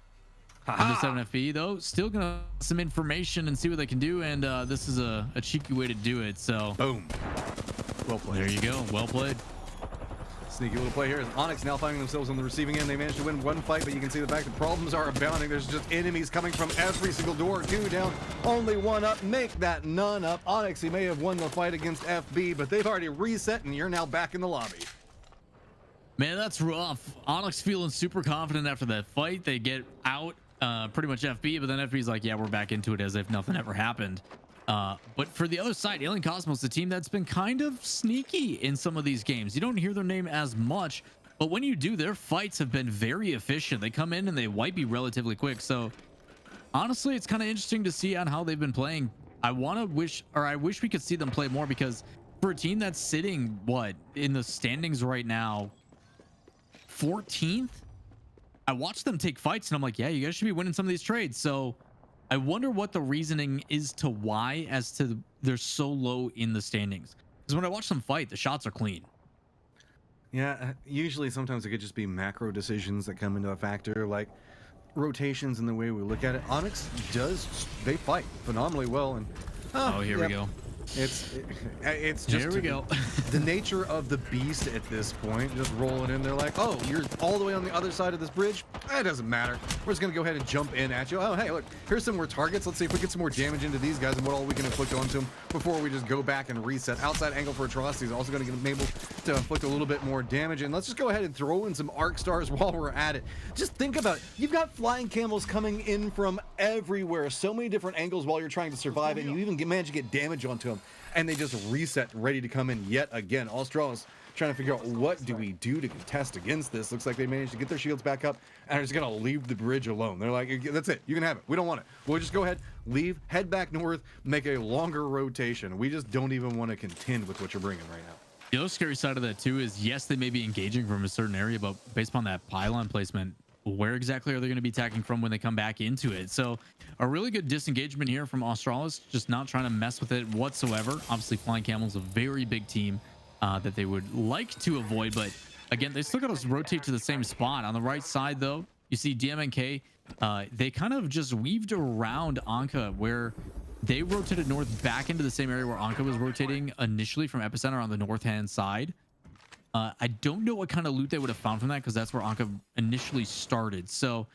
Under 7 FB though, still gonna some information and see what they can do, and this is a cheeky way to do it. So boom, well played. There you go, well played. Sneaky little play here. As Onyx now finding themselves on the receiving end. They managed to win one fight, but you can see the fact that problems are abounding. There's just enemies coming from every single door. 2 down, only 1 up. Make that none up. Onyx, he may have won the fight against FB, but they've already reset, and you're now back in the lobby. Man, that's rough. Onyx feeling super confident after that fight. They get out pretty much FB, but then FB's like, yeah, we're back into it as if nothing ever happened. But for the other side, Alien Cosmos, the team that's been kind of sneaky in some of these games. You don't hear their name as much, but when you do, their fights have been very efficient. They come in and they wipe you relatively quick. So honestly, it's kind of interesting to see on how they've been playing. I wish we could see them play more, because for a team that's sitting in the standings right now, 14th, I watched them take fights and I'm like, yeah, you guys should be winning some of these trades. So I wonder what the reasoning is to why as to they're so low in the standings. Because when I watch them fight, the shots are clean. Yeah, usually sometimes it could just be macro decisions that come into a factor, like rotations and the way we look at it. Onyx they fight phenomenally well, and here we go. It's just here we go. The nature of the beast at this point, just rolling in. They're like, oh, you're all the way on the other side of this bridge. It doesn't matter. We're just gonna go ahead and jump in at you. Oh, hey, look, here's some more targets. Let's see if we get some more damage into these guys and what all we can inflict onto them before we just go back and reset. Outside angle for Atrocity is also gonna get able to inflict a little bit more damage. And let's just go ahead and throw in some arc stars while we're at it. Just think about it. You've got flying camels coming in from everywhere, so many different angles while you're trying to survive, and you even manage to get damage onto them. And they just reset, ready to come in yet again. Australis trying to figure out what do we do to contest against this. Looks like they managed to get their shields back up and are just gonna leave the bridge alone. They're like, that's it, you can have it, we don't want it. We'll just go ahead, leave, head back north, make a longer rotation. We just don't even want to contend with what you're bringing right now. The other scary side of that too is, yes, they may be engaging from a certain area, but based upon that pylon placement, where exactly are they going to be attacking from when they come back into it? So a really good disengagement here from Australis, just not trying to mess with it whatsoever. Obviously, Flying Camel's a very big team that they would like to avoid, but again, they still got to rotate to the same spot. On the right side, though, you see DMNK. They kind of just weaved around Anka, where they rotated north back into the same area where Anka was rotating initially from Epicenter on the north-hand side. I don't know what kind of loot they would have found from that, because that's where Anka initially started. So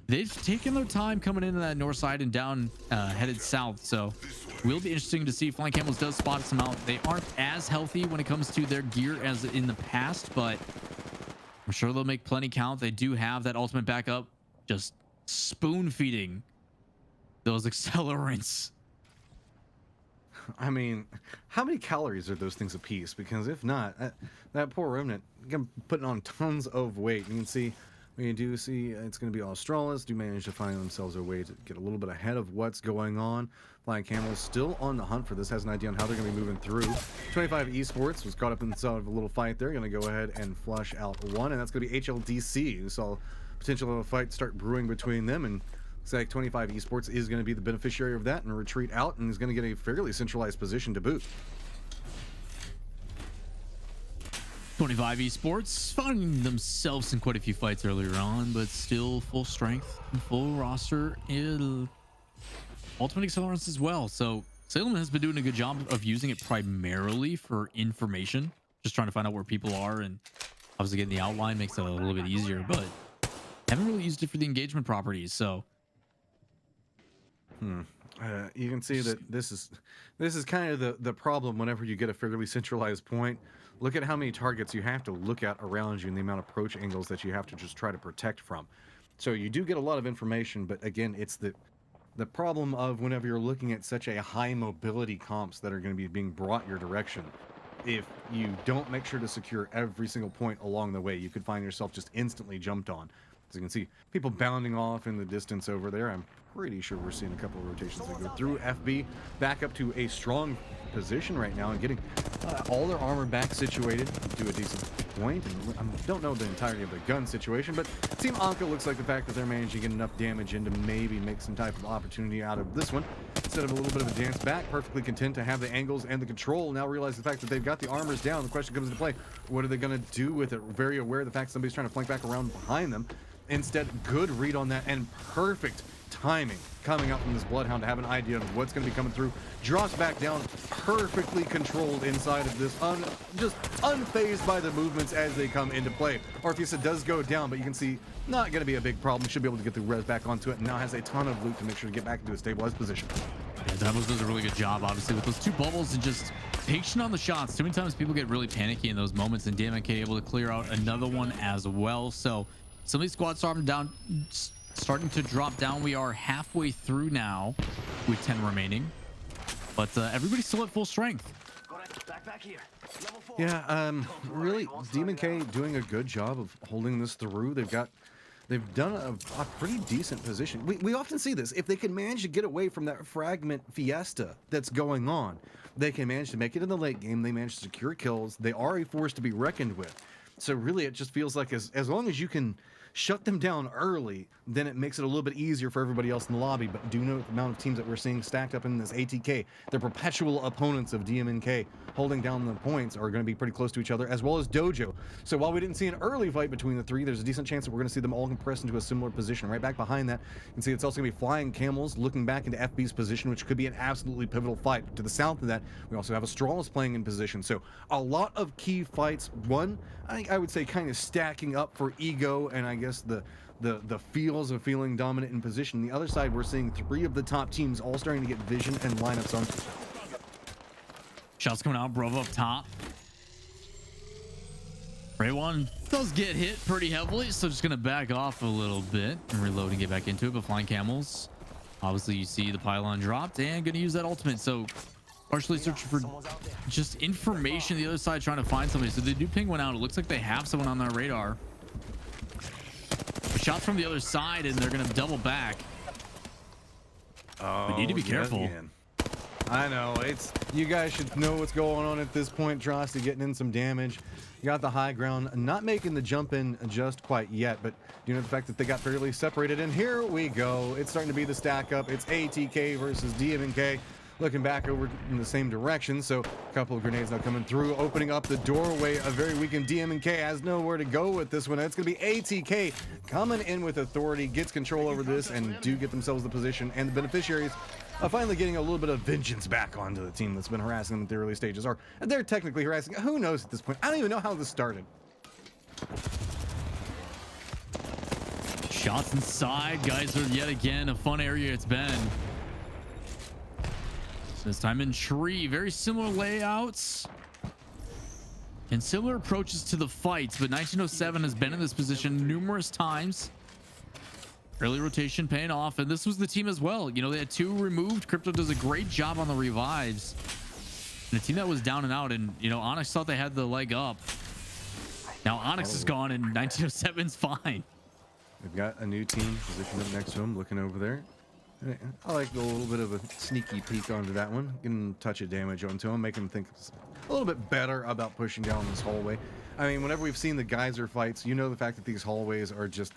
they've taken their time coming into that north side and down headed south. So will be interesting to see. Flying Camels does spot some out. They aren't as healthy when it comes to their gear as in the past, but I'm sure they'll make plenty count. They do have that ultimate backup, just spoon feeding those accelerants. I mean, how many calories are those things a piece? Because if not, that poor remnant putting on tons of weight. You can see, we do see it's going to be Australis do manage to find themselves a way to get a little bit ahead of what's going on. Flying Camels still on the hunt for this, has an idea on how they're going to be moving through. 25 Esports was caught up inside of a little fight there. Going to go ahead and flush out one, and that's going to be HLDC, who saw potential of a fight start brewing between them, and looks like 25 Esports is going to be the beneficiary of that and retreat out, and is going to get a fairly centralized position to boot. 25 Esports finding themselves in quite a few fights earlier on, but still full strength and full roster in ultimate accelerants as well. So Salem has been doing a good job of using it primarily for information, just trying to find out where people are, and obviously getting the outline makes it a little bit easier. But Haven't really used it for the engagement properties, so You can see that this is kind of the problem whenever you get a fairly centralized point. Look at how many targets you have to look at around you and the amount of approach angles that you have to just try to protect from. So you do get a lot of information, but again, it's the problem of whenever you're looking at such a high mobility comps that are going to be being brought your direction. If you don't make sure to secure every single point along the way, you could find yourself just instantly jumped on. As you can see, people bounding off in the distance over there. I'm pretty sure we're seeing a couple of rotations that go through FB, back up to a strong position right now and getting all their armor back situated to a decent point. And I don't know the entirety of the gun situation, but Team Anka looks like the fact that they're managing to get enough damage in to maybe make some type of opportunity out of this one. Instead of a little bit of a dance back, perfectly content to have the angles and the control. Now realize the fact that they've got the armors down. The question comes into play, what are they going to do with it? Very aware of the fact somebody's trying to flank back around behind them. Instead, good read on that and perfect timing coming out from this Bloodhound to have an idea of what's going to be coming through. Drops back down, perfectly controlled inside of this, just unfazed by the movements as they come into play. Orpheus does go down, but you can see not going to be a big problem. Should be able to get the res back onto it, and now has a ton of loot to make sure to get back into a stabilized position. Yeah, Devils does a really good job, obviously, with those two bubbles and just patient on the shots. Too many times people get really panicky in those moments, and DMK able to clear out another one as well. So some of these squads starting to drop down. We are halfway through now with 10 remaining, but everybody's still at full strength. Back here. Level 4. Yeah, really, DMK doing a good job of holding this through. They've done a pretty decent position. We often see this. If they can manage to get away from that fragment fiesta that's going on, they can manage to make it in the late game. They manage to secure kills. They are a force to be reckoned with. So really, it just feels like as long as you can shut them down early, then it makes it a little bit easier for everybody else in the lobby. But do note the amount of teams that we're seeing stacked up in this ATK. The perpetual opponents of DMNK holding down the points are going to be pretty close to each other, as well as Dojo. So while we didn't see an early fight between the three, there's a decent chance that we're going to see them all compressed into a similar position. Right back behind that, you can see it's also going to be Flying Camels looking back into FB's position, which could be an absolutely pivotal fight. To the south of that, we also have Astralis playing in position. So a lot of key fights. One, I would say kind of stacking up for ego and I guess the feels of feeling dominant in position. The other side, we're seeing three of the top teams all starting to get vision and lineups on. Shots coming out, Bravo up top. Ray One does get hit pretty heavily, so just gonna back off a little bit and reload and get back into it. But Flying Camels, obviously you see the pylon dropped and gonna use that ultimate. So partially searching for just information. The other side trying to find somebody. So they do ping one out. It looks like they have someone on their radar. Shots from the other side, and they're gonna double back. We need to be careful. Again. I know, you guys should know what's going on at this point. Drosty getting in some damage. You got the high ground, not making the jump in just quite yet, but you know the fact that they got fairly separated. And here we go. It's starting to be the stack up. It's ATK versus DMNK. Looking back over in the same direction, so a couple of grenades now coming through, opening up the doorway. A very weakened DMNK has nowhere to go with this one. It's going to be ATK coming in with authority, gets control over this, and do get themselves the position. And the beneficiaries are finally getting a little bit of vengeance back onto the team that's been harassing them at the early stages. Or they're technically harassing. Who knows at this point? I don't even know how this started. Shots inside. Guys are yet again a fun area it's been. This time in tree, very similar layouts and similar approaches to the fights, but 1907 has been in this position numerous times. Early rotation paying off, and this was the team as well. You know, they had two removed. Crypto does a great job on the revives. And a team that was down and out, and you know, Onyx thought they had the leg up. Now Onyx is gone, and 1907's fine. We've got a new team positioned up next to him, looking over there. I like a little bit of a sneaky peek onto that one, getting a touch of damage onto him, making him think a little bit better about pushing down this hallway. I mean, whenever we've seen the geyser fights, you know the fact that these hallways are just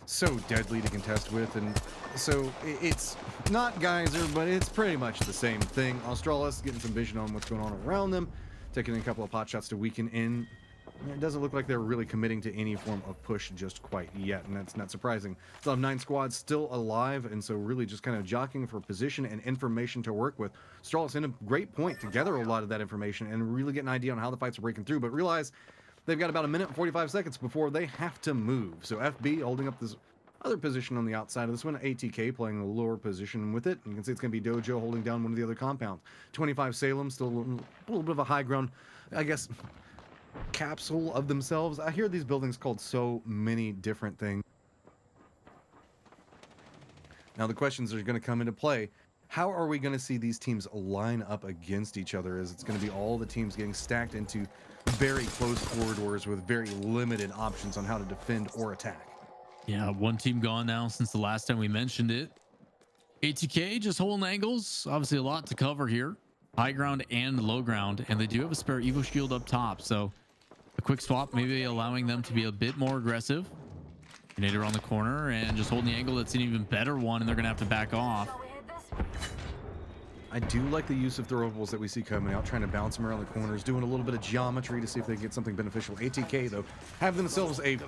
so deadly to contest with, and so it's not geyser, but it's pretty much the same thing. Australis getting some vision on what's going on around them, taking in a couple of pot shots to weaken in. It doesn't look like they're really committing to any form of push just quite yet, and that's not surprising. Still have 9 squads still alive, and so really just kind of jockeying for position and information to work with. Australis in a great point to gather a lot of that information and really get an idea on how the fights are breaking through, but realize They've got about a minute and 45 seconds before they have to move. So FB holding up this other position on the outside of this one. ATK playing the lower position with it. You can see it's going to be Dojo holding down one of the other compounds. 25 Salem, still a little bit of a high ground, I guess, capsule of themselves. I hear these buildings called so many different things. Now the questions are going to come into play. How are we going to see these teams line up against each other, as it's going to be all the teams getting stacked into very close corridors with very limited options on how to defend or attack. Yeah, one team gone now since the last time we mentioned it. ATK just holding angles. Obviously a lot to cover here. High ground and low ground. And they do have a spare Evo shield up top. So a quick swap, maybe allowing them to be a bit more aggressive. Grenade around the corner and just holding the angle. That's an even better one, and they're going to have to back off. I do like the use of throwables that we see coming out, trying to bounce them around the corners, doing a little bit of geometry to see if they get something beneficial. ATK, though, have themselves a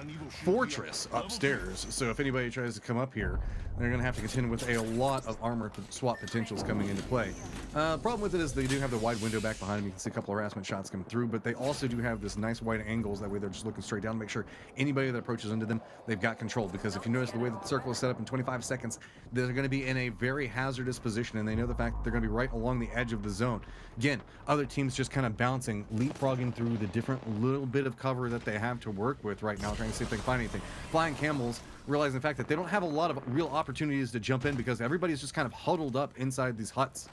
fortress upstairs, so if anybody tries to come up here, they're going to have to contend with a lot of armor swap potentials coming into play. Problem with it is they do have the wide window back behind them. You can see a couple of harassment shots come through, but they also do have this nice wide angles. That way they're just looking straight down to make sure anybody that approaches into them, they've got control. Because if you notice the way that the circle is set up in 25 seconds, they're going to be in a very hazardous position, and they know the fact that they're going to be right along the edge of the zone. Again, other teams just kind of bouncing, leapfrogging through the different little bit of cover that they have to work with right now, trying to see if they can find anything. Flying Camels realizing the fact that they don't have a lot of real opportunities to jump in because everybody's just kind of huddled up inside these huts.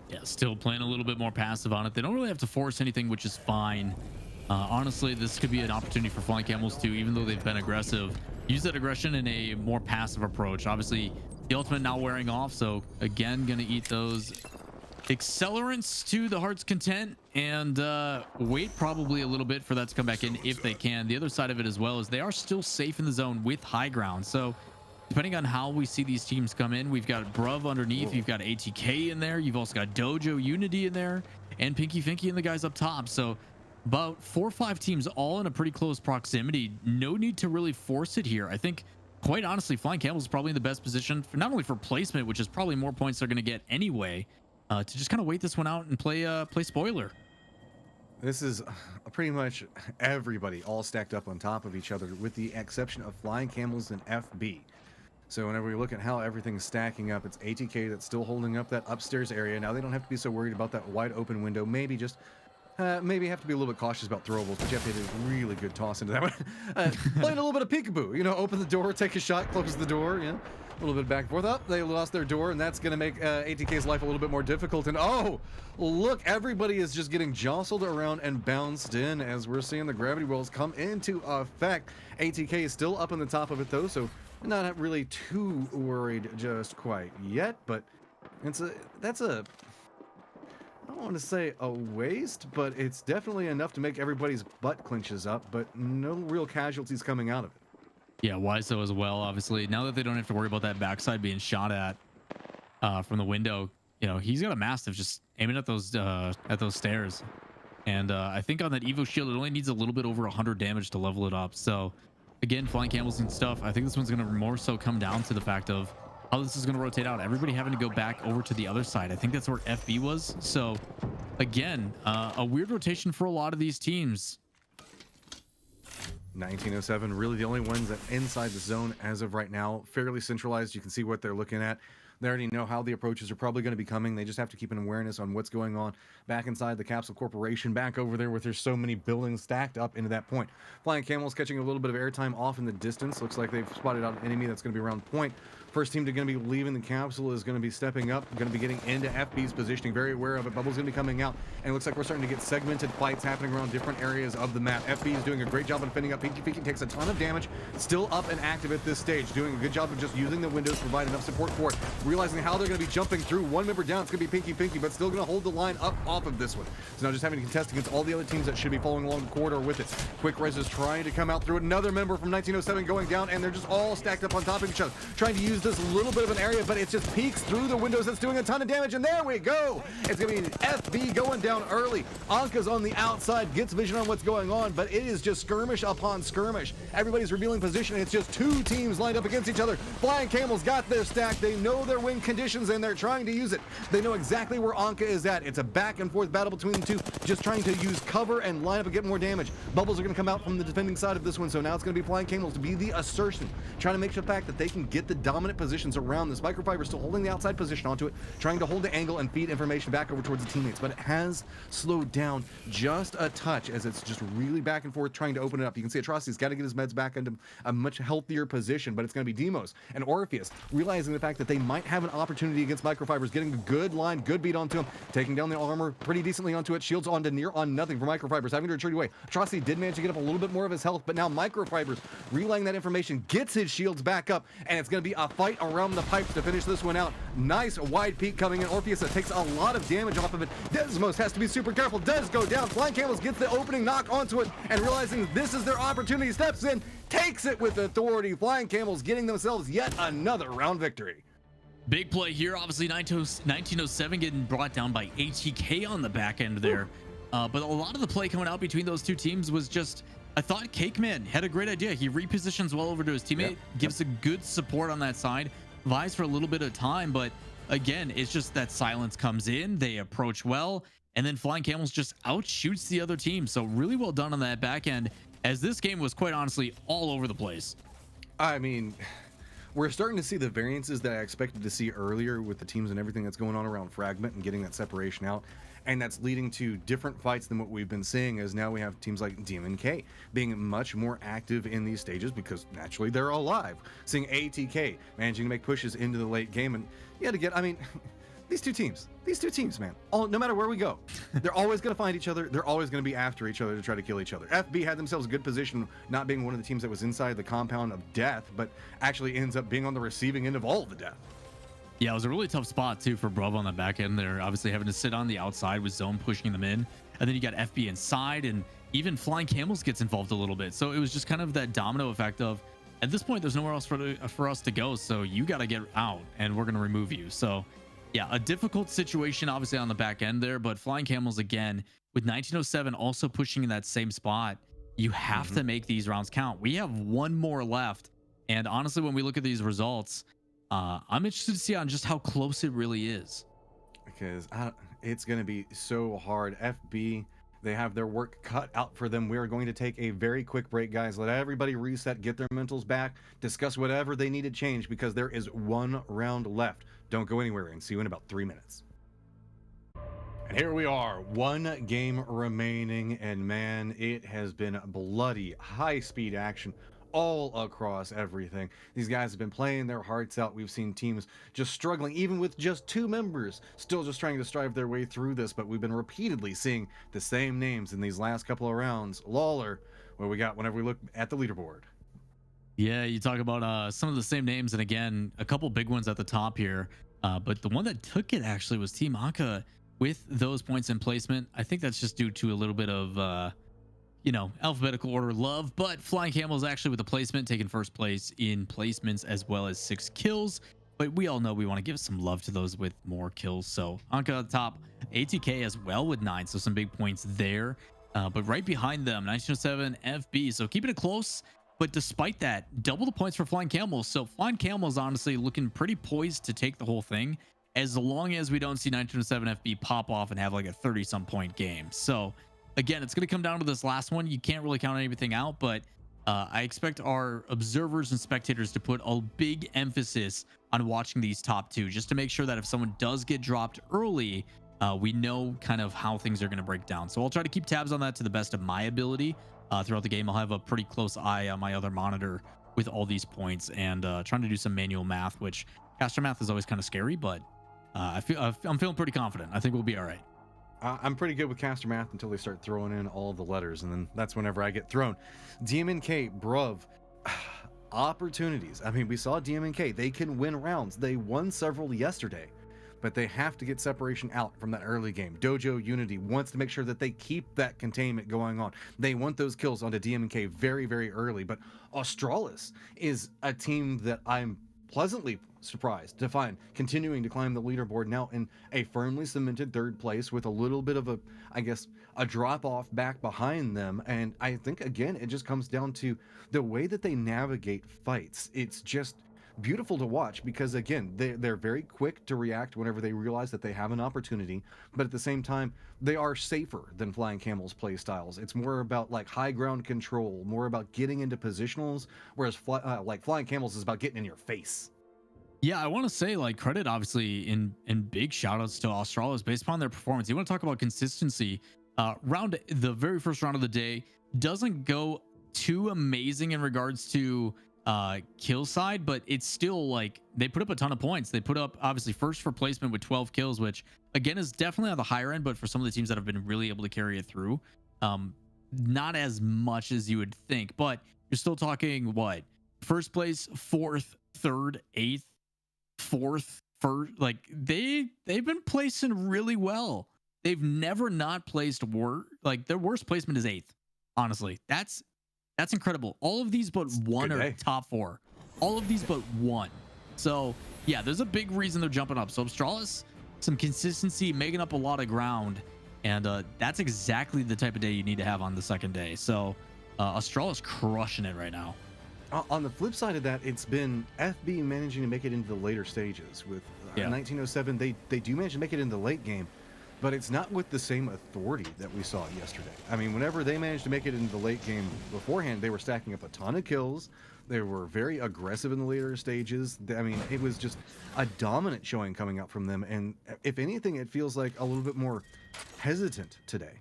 Yeah, still playing a little bit more passive on it. They don't really have to force anything, which is fine. Honestly, this could be an opportunity for Flying Camels to, even though they've been aggressive, use that aggression in a more passive approach. Obviously, the ultimate now wearing off, so again, gonna eat those accelerants to the heart's content and wait probably a little bit for that to come back in if they can. The other side of it as well is they are still safe in the zone with high ground, so depending on how we see these teams come in, we've got Bruv underneath, you've got ATK in there, you've also got Dojo Unity in there, and Pinky Finky and the guys up top. So about 4 or 5 teams all in a pretty close proximity. No need to really force it here. I think, quite honestly, Flying Camels is probably in the best position for not only for placement, which is probably more points they're going to get anyway, to just kind of wait this one out and play spoiler. This is pretty much everybody all stacked up on top of each other, with the exception of Flying Camels and FB. So whenever we look at how everything's stacking up, it's ATK that's still holding up that upstairs area. Now they don't have to be so worried about that wide open window. Maybe just maybe have to be a little bit cautious about throwables, but you have to hit a really good toss into that one. Playing a little bit of peekaboo, you know, open the door, take a shot, close the door, you know, a little bit back and forth. Up, they lost their door, and that's going to make ATK's life a little bit more difficult. And oh, look, everybody is just getting jostled around and bounced in as we're seeing the gravity wells come into effect. ATK is still up on the top of it though, so not really too worried just quite yet, but that's a I don't want to say a waste, but it's definitely enough to make everybody's butt clenches up, but no real casualties coming out of it. Yeah, why so as well, obviously. Now that they don't have to worry about that backside being shot at from the window, you know, he's got a Mastiff just aiming at those stairs. And I think on that Evo shield, it only needs a little bit over 100 damage to level it up. So, again, Flying Camels and stuff, I think this one's going to more so come down to the fact of how this is going to rotate out. Everybody having to go back over to the other side. I think that's where FB was. So, again, a weird rotation for a lot of these teams. 1907, really the only ones that inside the zone as of right now, fairly centralized. You can see what they're looking at. They already know how the approaches are probably going to be coming. They just have to keep an awareness on what's going on back inside the Capsule Corporation, back over there where there's so many buildings stacked up into that point. Flying Camels catching a little bit of airtime off in the distance. Looks like they've spotted out an enemy that's going to be around point. First team to going to be leaving the capsule is going to be stepping up, going to be getting into FB's positioning, very aware of it. Bubble's going to be coming out, and it looks like we're starting to get segmented fights happening around different areas of the map. FB is doing a great job of defending up. Pinky Pinky takes a ton of damage, still up and active at this stage, doing a good job of just using the windows to provide enough support for it, realizing how they're going to be jumping through. One member down, it's going to be Pinky Pinky, but still going to hold the line up off of this one. So now just having to contest against all the other teams that should be following along the corridor with it. Quick Res is trying to come out through it. Another member from 1907 going down, and they're just all stacked up on top of each other, trying to use this little bit of an area, but it just peeks through the windows. It's doing a ton of damage, and there we go. It's going to be FB going down early. Anka's on the outside, gets vision on what's going on, but it is just skirmish upon skirmish. Everybody's revealing position, and it's just two teams lined up against each other. Flying Camels got their stack. They know their win conditions, and they're trying to use it. They know exactly where Anka is at. It's a back and forth battle between the two, just trying to use cover and line up and get more damage. Bubbles are going to come out from the defending side of this one, so now it's going to be Flying Camels to be the assertion, trying to make sure the fact that they can get the dominant positions around this. Microfiber still holding the outside position onto it, trying to hold the angle and feed information back over towards the teammates, but it has slowed down just a touch as it's just really back and forth trying to open it up. You can see Atrocity's got to get his meds back into a much healthier position, but it's going to be Demos and Orpheus realizing the fact that they might have an opportunity against Microfibers, getting a good line, good beat onto him, taking down the armor pretty decently onto it. Shields on to near on nothing for Microfibers, having to retreat away. Atrocity did manage to get up a little bit more of his health, but now Microfibers relaying that information, gets his shields back up, and it's going to be a fight around the pipes to finish this one out. Nice wide peak coming in. Orpheus takes a lot of damage off of it. Desmos has to be super careful, does go down. Flying Camels gets the opening knock onto it, and realizing this is their opportunity, steps in, takes it with authority. Flying Camels getting themselves yet another round victory. Big play here. Obviously, 1907 getting brought down by ATK on the back end there. But a lot of the play coming out between those two teams was just, I thought Cakeman had a great idea. He repositions well over to his teammate, gives a good support on that side, vies for a little bit of time. But again, it's just that silence comes in. They approach well, and then Flying Camels just outshoots the other team. So really well done on that back end, as this game was quite honestly all over the place. I mean, we're starting to see the variances that I expected to see earlier with the teams and everything that's going on around Fragment and getting that separation out. And that's leading to different fights than what we've been seeing, as now we have teams like DMNK being much more active in these stages because naturally they're alive. Seeing ATK managing to make pushes into the late game, and yeah, to get, I mean, these two teams, man, no matter where we go, they're always going to find each other. They're always going to be after each other to try to kill each other. FB had themselves a good position, not being one of the teams that was inside the compound of death, but actually ends up being on the receiving end of all of the death. Yeah, it was a really tough spot too for Bravo on the back end. They're obviously having to sit on the outside with Zone pushing them in, and then you got FB inside, and even Flying Camels gets involved a little bit. So it was just kind of that domino effect of, at this point, there's nowhere else for us to go, so you got to get out, and we're going to remove you. So yeah, a difficult situation obviously on the back end there, but Flying Camels again with 1907 also pushing in that same spot. You have to make these rounds count. We have one more left, and honestly, when we look at these results, I'm interested to see on just how close it really is. Because it's going to be so hard. FB, they have their work cut out for them. We're going to take a very quick break, guys. Let everybody reset, get their mentals back, discuss whatever they need to change, because there is one round left. Don't go anywhere, and see you in about 3 minutes. And here we are, one game remaining, and man, it has been bloody high-speed action all across everything. These guys have been playing their hearts out. We've seen teams just struggling, even with just 2 members, still just trying to strive their way through this, but we've been repeatedly seeing the same names in these last couple of rounds. Lawler, what we got whenever we look at the leaderboard. Yeah, you talk about some of the same names, and again, a couple big ones at the top here, but the one that took it actually was Team Anka with those points in placement. I think that's just due to a little bit of alphabetical order love, but Flying Camels actually with the placement taking first place in placements as well as 6 kills. But we all know we want to give some love to those with more kills. So Anka at the top, ATK as well with 9, so some big points there. But right behind them, 1907 FB. So keeping it close, but despite that, double the points for Flying Camels. So Flying Camels honestly looking pretty poised to take the whole thing, as long as we don't see 1907 FB pop off and have like a 30-some point game. So again, it's going to come down to this last one. You can't really count anything out, but I expect our observers and spectators to put a big emphasis on watching these top 2, just to make sure that if someone does get dropped early, we know kind of how things are going to break down. So I'll try to keep tabs on that to the best of my ability throughout the game. I'll have a pretty close eye on my other monitor with all these points, and trying to do some manual math, which caster math is always kind of scary, but I'm feeling pretty confident. I think we'll be all right. I'm pretty good with caster math until they start throwing in all the letters, and then that's whenever I get thrown. DMNK, bruv, opportunities. I mean, we saw DMNK. They can win rounds. They won several yesterday, but they have to get separation out from that early game. Dojo Unity wants to make sure that they keep that containment going on. They want those kills onto DMNK very, very early, but Australis is a team that I'm pleasantly surprised to find continuing to climb the leaderboard now in a firmly cemented third place with a little bit of a, I guess, a drop off back behind them. And I think, again, it just comes down to the way that they navigate fights. It's just beautiful to watch because, again, they're very quick to react whenever they realize that they have an opportunity, but at the same time they are safer than Flying Camel's play styles. It's more about like high ground control, more about getting into positionals, whereas Flying Camels is about getting in your face. Yeah, I want to say like credit obviously in big shout outs to Australis based upon their performance. You want to talk about consistency. The very first round of the day doesn't go too amazing in regards to kill side, but it's still like they put up a ton of points. They put up obviously first for placement with 12 kills, which again is definitely on the higher end, but for some of the teams that have been really able to carry it through, not as much as you would think. But you're still talking what, first place, fourth, third, eighth, fourth, first. Like they've been placing really well. They've never not placed like their worst placement is eighth. Honestly, that's incredible. All of these but one are top four. All of these but one. So yeah, there's a big reason they're jumping up. So Australis, some consistency, making up a lot of ground, and that's exactly the type of day you need to have on the second day. So Australis crushing it right now. On the flip side of that, it's been FB managing to make it into the later stages. With 1907, they do manage to make it in the late game, but it's not with the same authority that we saw yesterday. I mean, whenever they managed to make it into the late game beforehand, they were stacking up a ton of kills. They were very aggressive in the later stages. I mean, it was just a dominant showing coming out from them. And if anything, it feels like a little bit more hesitant today.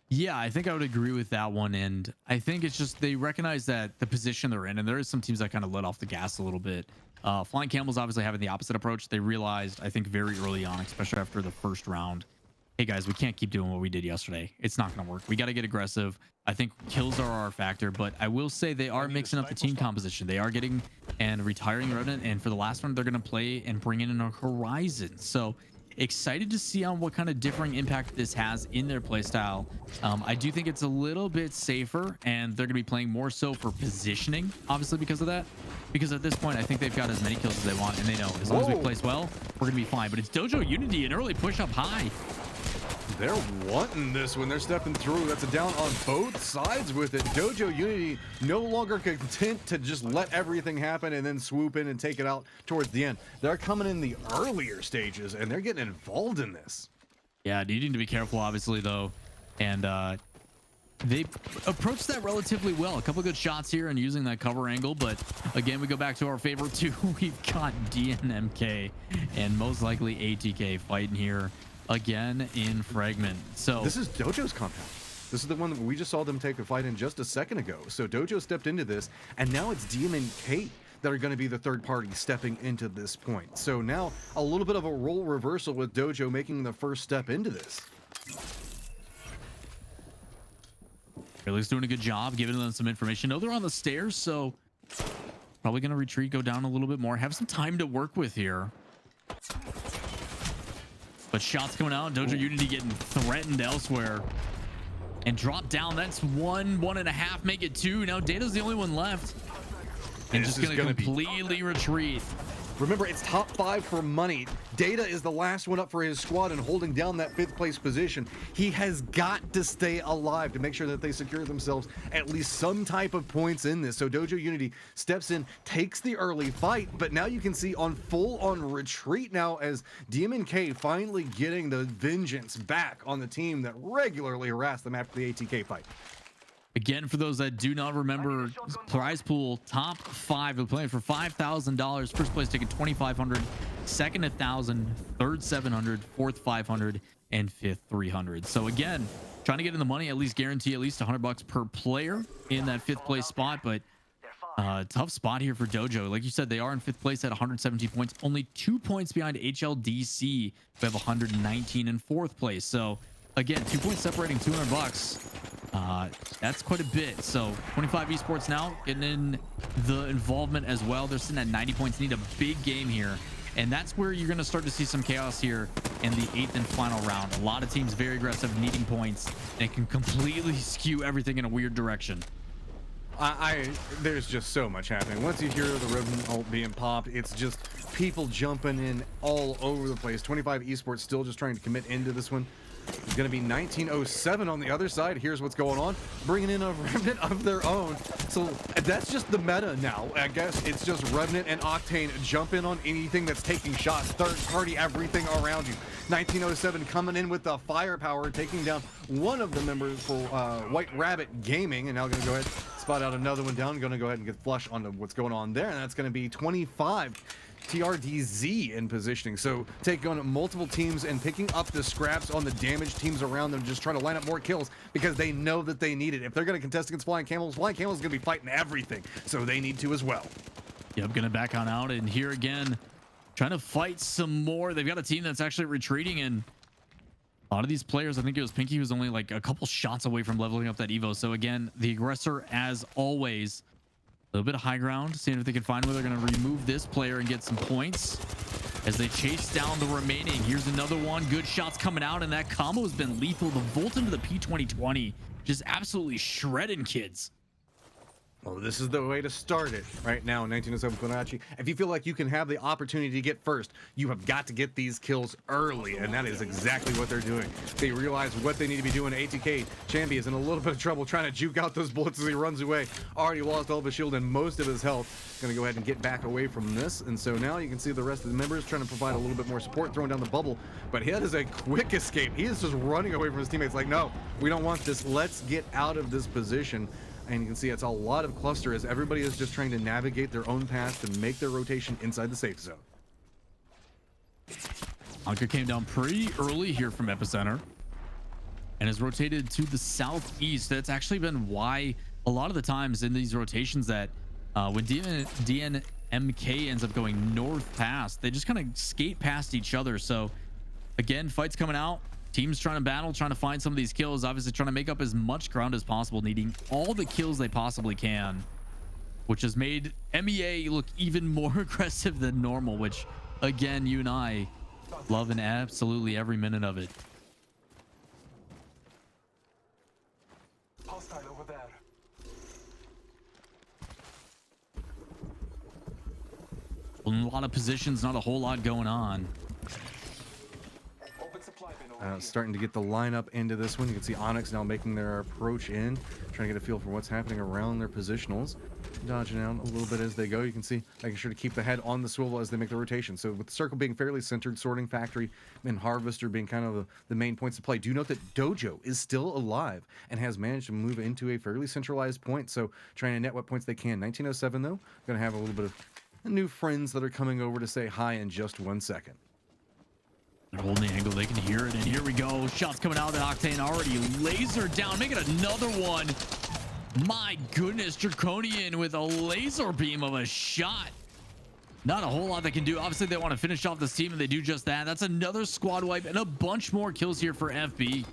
Yeah, I think I would agree with that one. And I think it's just they recognize that the position they're in, and there is some teams that kind of let off the gas a little bit. Flying Camels obviously having the opposite approach. They realized, I think, very early on, especially after the first round, hey guys, we can't keep doing what we did yesterday. It's not going to work. We got to get aggressive. I think kills are our factor, but I will say they are mixing up the team composition. They are getting and retiring Revenant, and for the last one, they're going to play and bring in a Horizon. So excited to see on what kind of differing impact this has in their playstyle. I do think it's a little bit safer, and they're going to be playing more so for positioning, obviously, because of that. Because at this point, I think they've got as many kills as they want, and they know as long as we place well, we're going to be fine. But it's Dojo Unity, an early push up high. They're wanting this when they're stepping through. That's a down on both sides with it. Dojo Unity no longer content to just let everything happen and then swoop in and take it out towards the end. They're coming in the earlier stages, and they're getting involved in this. Yeah, needing to be careful, obviously, though. And they approached that relatively well. A couple of good shots here and using that cover angle. But again, we go back to our favorite two. We've got DNMK and most likely ATK fighting here again in Fragment. So this is Dojo's compound. This is the one that we just saw them take a fight in just a second ago. So Dojo stepped into this, and now it's DMNK that are going to be the third party stepping into this point. So now a little bit of a role reversal with Dojo making the first step into this. Really doing a good job giving them some information. No, they're on the stairs, so probably going to retreat, go down a little bit more, have some time to work with here. But shots coming out, Dojo Unity getting threatened elsewhere. And drop down, that's 1.5, make it 2. Now Data's the only one left. And just going to completely retreat. Remember, it's top 5 for money. Data is the last one up for his squad and holding down that 5th place position. He has got to stay alive to make sure that they secure themselves at least some type of points in this. So Dojo Unity steps in, takes the early fight, but now you can see on full-on retreat now as DMNK finally getting the vengeance back on the team that regularly harassed them after the ATK fight. Again, for those that do not remember, prize pool top 5. We're playing for $5,000. First place taking $2,500, second $1,000, third $700, fourth $500, and fifth $300. So again, trying to get in the money, at least guarantee at least $100 per player in that 5th place spot. But tough spot here for Dojo. Like you said, they are in 5th place at 117 points, only 2 points behind HLDC. We have 119 in 4th place. So again, 2 points separating $200. That's quite a bit. So 25 esports now getting in the involvement as well. They're sitting at 90 points, need a big game here, and that's where you're going to start to see some chaos here in the 8th and final round. A lot of teams very aggressive, needing points, and it can completely skew everything in a weird direction. There's just so much happening. Once you hear the Revenant ult being popped, it's just people jumping in all over the place. 25 Esports still just trying to commit into this one. It's going to be 1907 on the other side. Here's what's going on. Bringing in a Revenant of their own. So that's just the meta now. I guess it's just Revenant and Octane jump in on anything that's taking shots. Third party, everything around you. 1907 coming in with the firepower, taking down one of the members for White Rabbit Gaming. And now going to go ahead, spot out another one down. Going to go ahead and get flush on what's going on there. And that's going to be 25. TRDZ in positioning, so taking on multiple teams and picking up the scraps on the damaged teams around them, just trying to line up more kills because they know that they need it. If they're going to contest against Flying Camels is going to be fighting everything, so they need to as well. Yep, gonna back on out, and here again, trying to fight some more. They've got a team that's actually retreating, and a lot of these players, I think it was Pinky, was only like a couple shots away from leveling up that Evo. So again, the aggressor, as always, a little bit of high ground, seeing if they can find where they're going to remove this player and get some points as they chase down the remaining. Here's another one. Good shots coming out, and that combo has been lethal. The Volt into the P2020 just absolutely shredding kids. Well, this is the way to start it right now in 1907 Fibonacci. If you feel like you can have the opportunity to get first, you have got to get these kills early, and that is exactly what they're doing. They realize what they need to be doing. ATK Chambi is in a little bit of trouble trying to juke out those bullets as he runs away. Already lost all of his shield and most of his health. Going to go ahead and get back away from this, and so now you can see the rest of the members trying to provide a little bit more support, throwing down the bubble, but that is a quick escape. He is just running away from his teammates like, no, we don't want this. Let's get out of this position. And you can see it's a lot of cluster as everybody is just trying to navigate their own path to make their rotation inside the safe zone. Anka came down pretty early here from Epicenter and has rotated to the southeast. That's actually been why a lot of the times in these rotations that when DNMK ends up going north past, they just kind of skate past each other. So again, fights coming out. Teams trying to battle, trying to find some of these kills, obviously trying to make up as much ground as possible, needing all the kills they possibly can, which has made MEA look even more aggressive than normal, which, again, you and I love in absolutely every minute of it. Hostile over there. A lot of positions, not a whole lot going on. Starting to get the lineup into this one. You can see Onyx now making their approach in, trying to get a feel for what's happening around their positionals. Dodging out a little bit as they go. You can see making sure to keep the head on the swivel as they make the rotation. So with the circle being fairly centered, sorting factory and harvester being kind of the main points to play. Do note that Dojo is still alive and has managed to move into a fairly centralized point. So trying to net what points they can. 1907 though, going to have a little bit of new friends that are coming over to say hi in just 1 second. They're holding the angle, they can hear it, and here we go. Shots coming out of the Octane, already lasered down, making another one. My goodness, Draconian with a laser beam of a shot. Not a whole lot they can do. Obviously, they want to finish off this team, and they do just that. That's another squad wipe and a bunch more kills here for FB.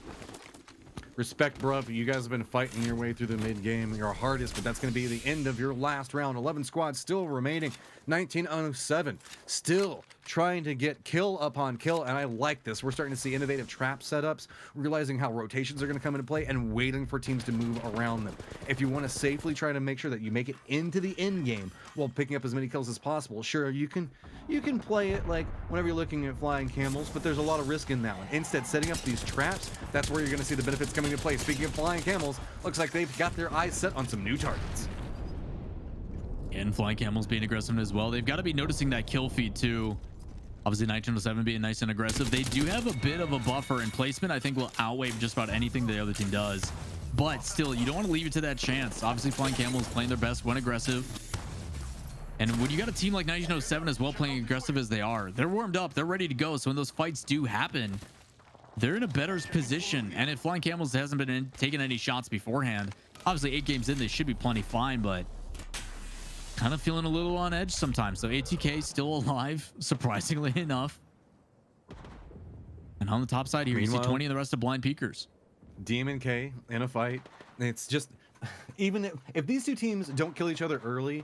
Respect, bruv. You guys have been fighting your way through the mid game your hardest, but that's going to be the end of your last round. 11 squads still remaining. 1907 still trying to get kill upon kill, and I like this. We're starting to see innovative trap setups, realizing how rotations are going to come into play, and waiting for teams to move around them. If you want to safely try to make sure that you make it into the end game while picking up as many kills as possible, sure, you can play it like whenever you're looking at Flying Camels, but there's a lot of risk in that one. Instead, setting up these traps, that's where you're going to see the benefits coming into play. Speaking of Flying Camels, looks like they've got their eyes set on some new targets. And Flying Camels being aggressive as well. They've got to be noticing that kill feed too. Obviously, 1907 being nice and aggressive. They do have a bit of a buffer, and placement I think will outweigh just about anything the other team does. But still, you don't want to leave it to that chance. Obviously, Flying Camels playing their best when aggressive. And when you got a team like 1907 as well playing aggressive as they are, they're warmed up, they're ready to go. So when those fights do happen, they're in a better position. And if Flying Camels hasn't been taking any shots beforehand, obviously 8 games in, they should be plenty fine, but kind of feeling a little on edge sometimes. So ATK still alive, surprisingly enough. And on the top side here, meanwhile, you see 20 and the rest of blind peekers. Demon K in a fight. It's just, even if these two teams don't kill each other early,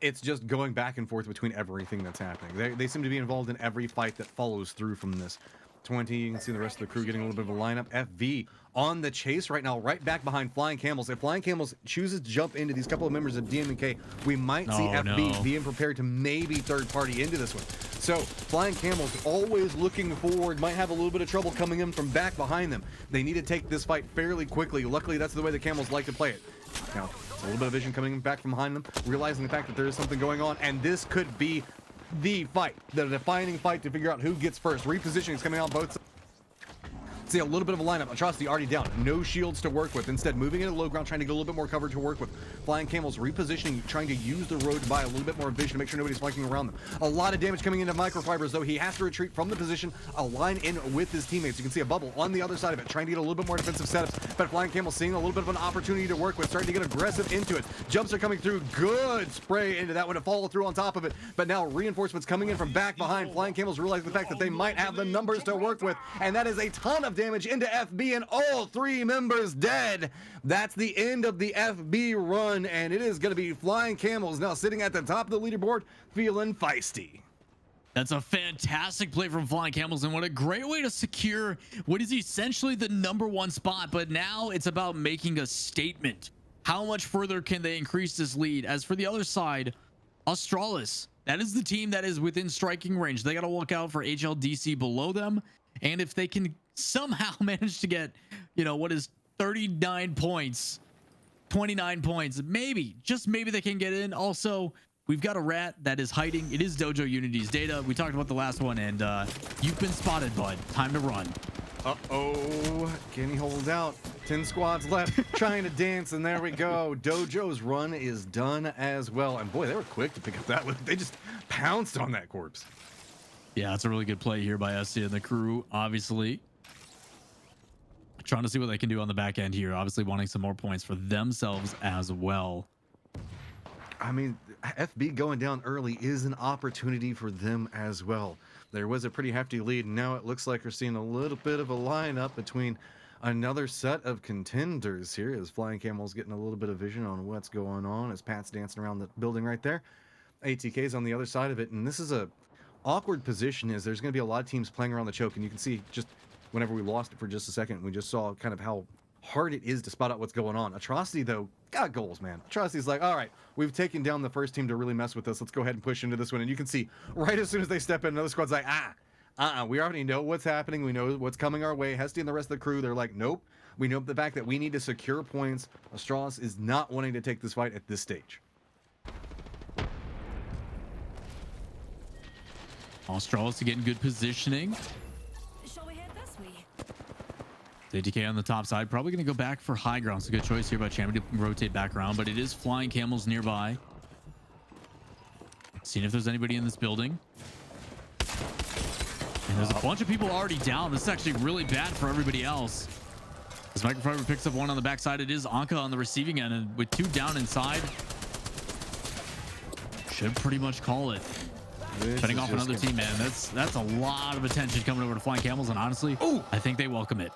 it's just going back and forth between everything that's happening. They seem to be involved in every fight that follows through from this. 20. You can see the rest of the crew getting a little bit of a lineup. FV on the chase right now, right back behind Flying Camels. If Flying Camels chooses to jump into these couple of members of DMK, we might see FB being prepared to maybe third party into this one. So Flying Camels always looking forward, might have a little bit of trouble coming in from back behind them. They need to take this fight fairly quickly. Luckily, that's the way the Camels like to play it. Now, it's a little bit of vision coming back from behind them, realizing the fact that there is something going on, and this could be the fight, the defining fight to figure out who gets first. Repositioning is coming out both sides. See a little bit of a lineup. Atrocity already down. No shields to work with. Instead, moving into low ground, trying to get a little bit more cover to work with. Flying Camels repositioning, trying to use the road to buy a little bit more vision to make sure nobody's flanking around them. A lot of damage coming into Microfibers, though. He has to retreat from the position, align in with his teammates. You can see a bubble on the other side of it, trying to get a little bit more defensive setups. But Flying Camels seeing a little bit of an opportunity to work with, starting to get aggressive into it. Jumps are coming through. Good spray into that one to follow through on top of it. But now reinforcements coming in from back behind. Flying Camels realizing the fact that they might have the numbers to work with, and that is a ton of damage into FB, and all 3 members dead. That's the end of the FB run, and it is going to be Flying Camels now sitting at the top of the leaderboard, feeling feisty. That's a fantastic play from Flying Camels, and what a great way to secure what is essentially the #1 spot. But now it's about making a statement. How much further can they increase this lead? As for the other side, Australis, that is the team that is within striking range. They got to look out for HLDC below them, and if they can somehow manage to get, you know, what is 39 points, 29 points, maybe, just maybe they can get in. Also, we've got a rat that is hiding. It is Dojo Unity's data. We talked about the last one, and you've been spotted, bud. Time to run. Uh-oh. Can he hold out? 10 squads left, trying to dance, and there we go. Dojo's run is done as well. And boy, they were quick to pick up that one. They just pounced on that corpse. Yeah, it's a really good play here by SC and the crew, obviously. Trying to see what they can do on the back end here. Obviously wanting some more points for themselves as well. I mean, FB going down early is an opportunity for them as well. There was a pretty hefty lead. Now it looks like we're seeing a little bit of a lineup between another set of contenders here, as Flying Camel's getting a little bit of vision on what's going on, as Pat's dancing around the building right there. ATK's on the other side of it, and this is a awkward position, as there's going to be a lot of teams playing around the choke, and you can see just whenever we lost it for just a second, we just saw kind of how hard it is to spot out what's going on. Atrocity, though, got goals, man. Atrocity's like, all right, we've taken down the first team to really mess with us. Let's go ahead and push into this one. And you can see right as soon as they step in, another squad's like, we already know what's happening. We know what's coming our way. Hesty and the rest of the crew, they're like, nope. We know the fact that we need to secure points. Astralis is not wanting to take this fight at this stage. Australis to get in good positioning. ATK on the top side, probably going to go back for high ground. It's a good choice here by Champion to rotate back around, but it is Flying Camels nearby. Seeing if there's anybody in this building. And there's a bunch of people already down. This is actually really bad for everybody else. As Microfiber picks up one on the backside, it is Anka on the receiving end, and with 2 down inside, should pretty much call it. Cutting off another team, man. That's a lot of attention coming over to Flying Camels, and honestly, I think they welcome it.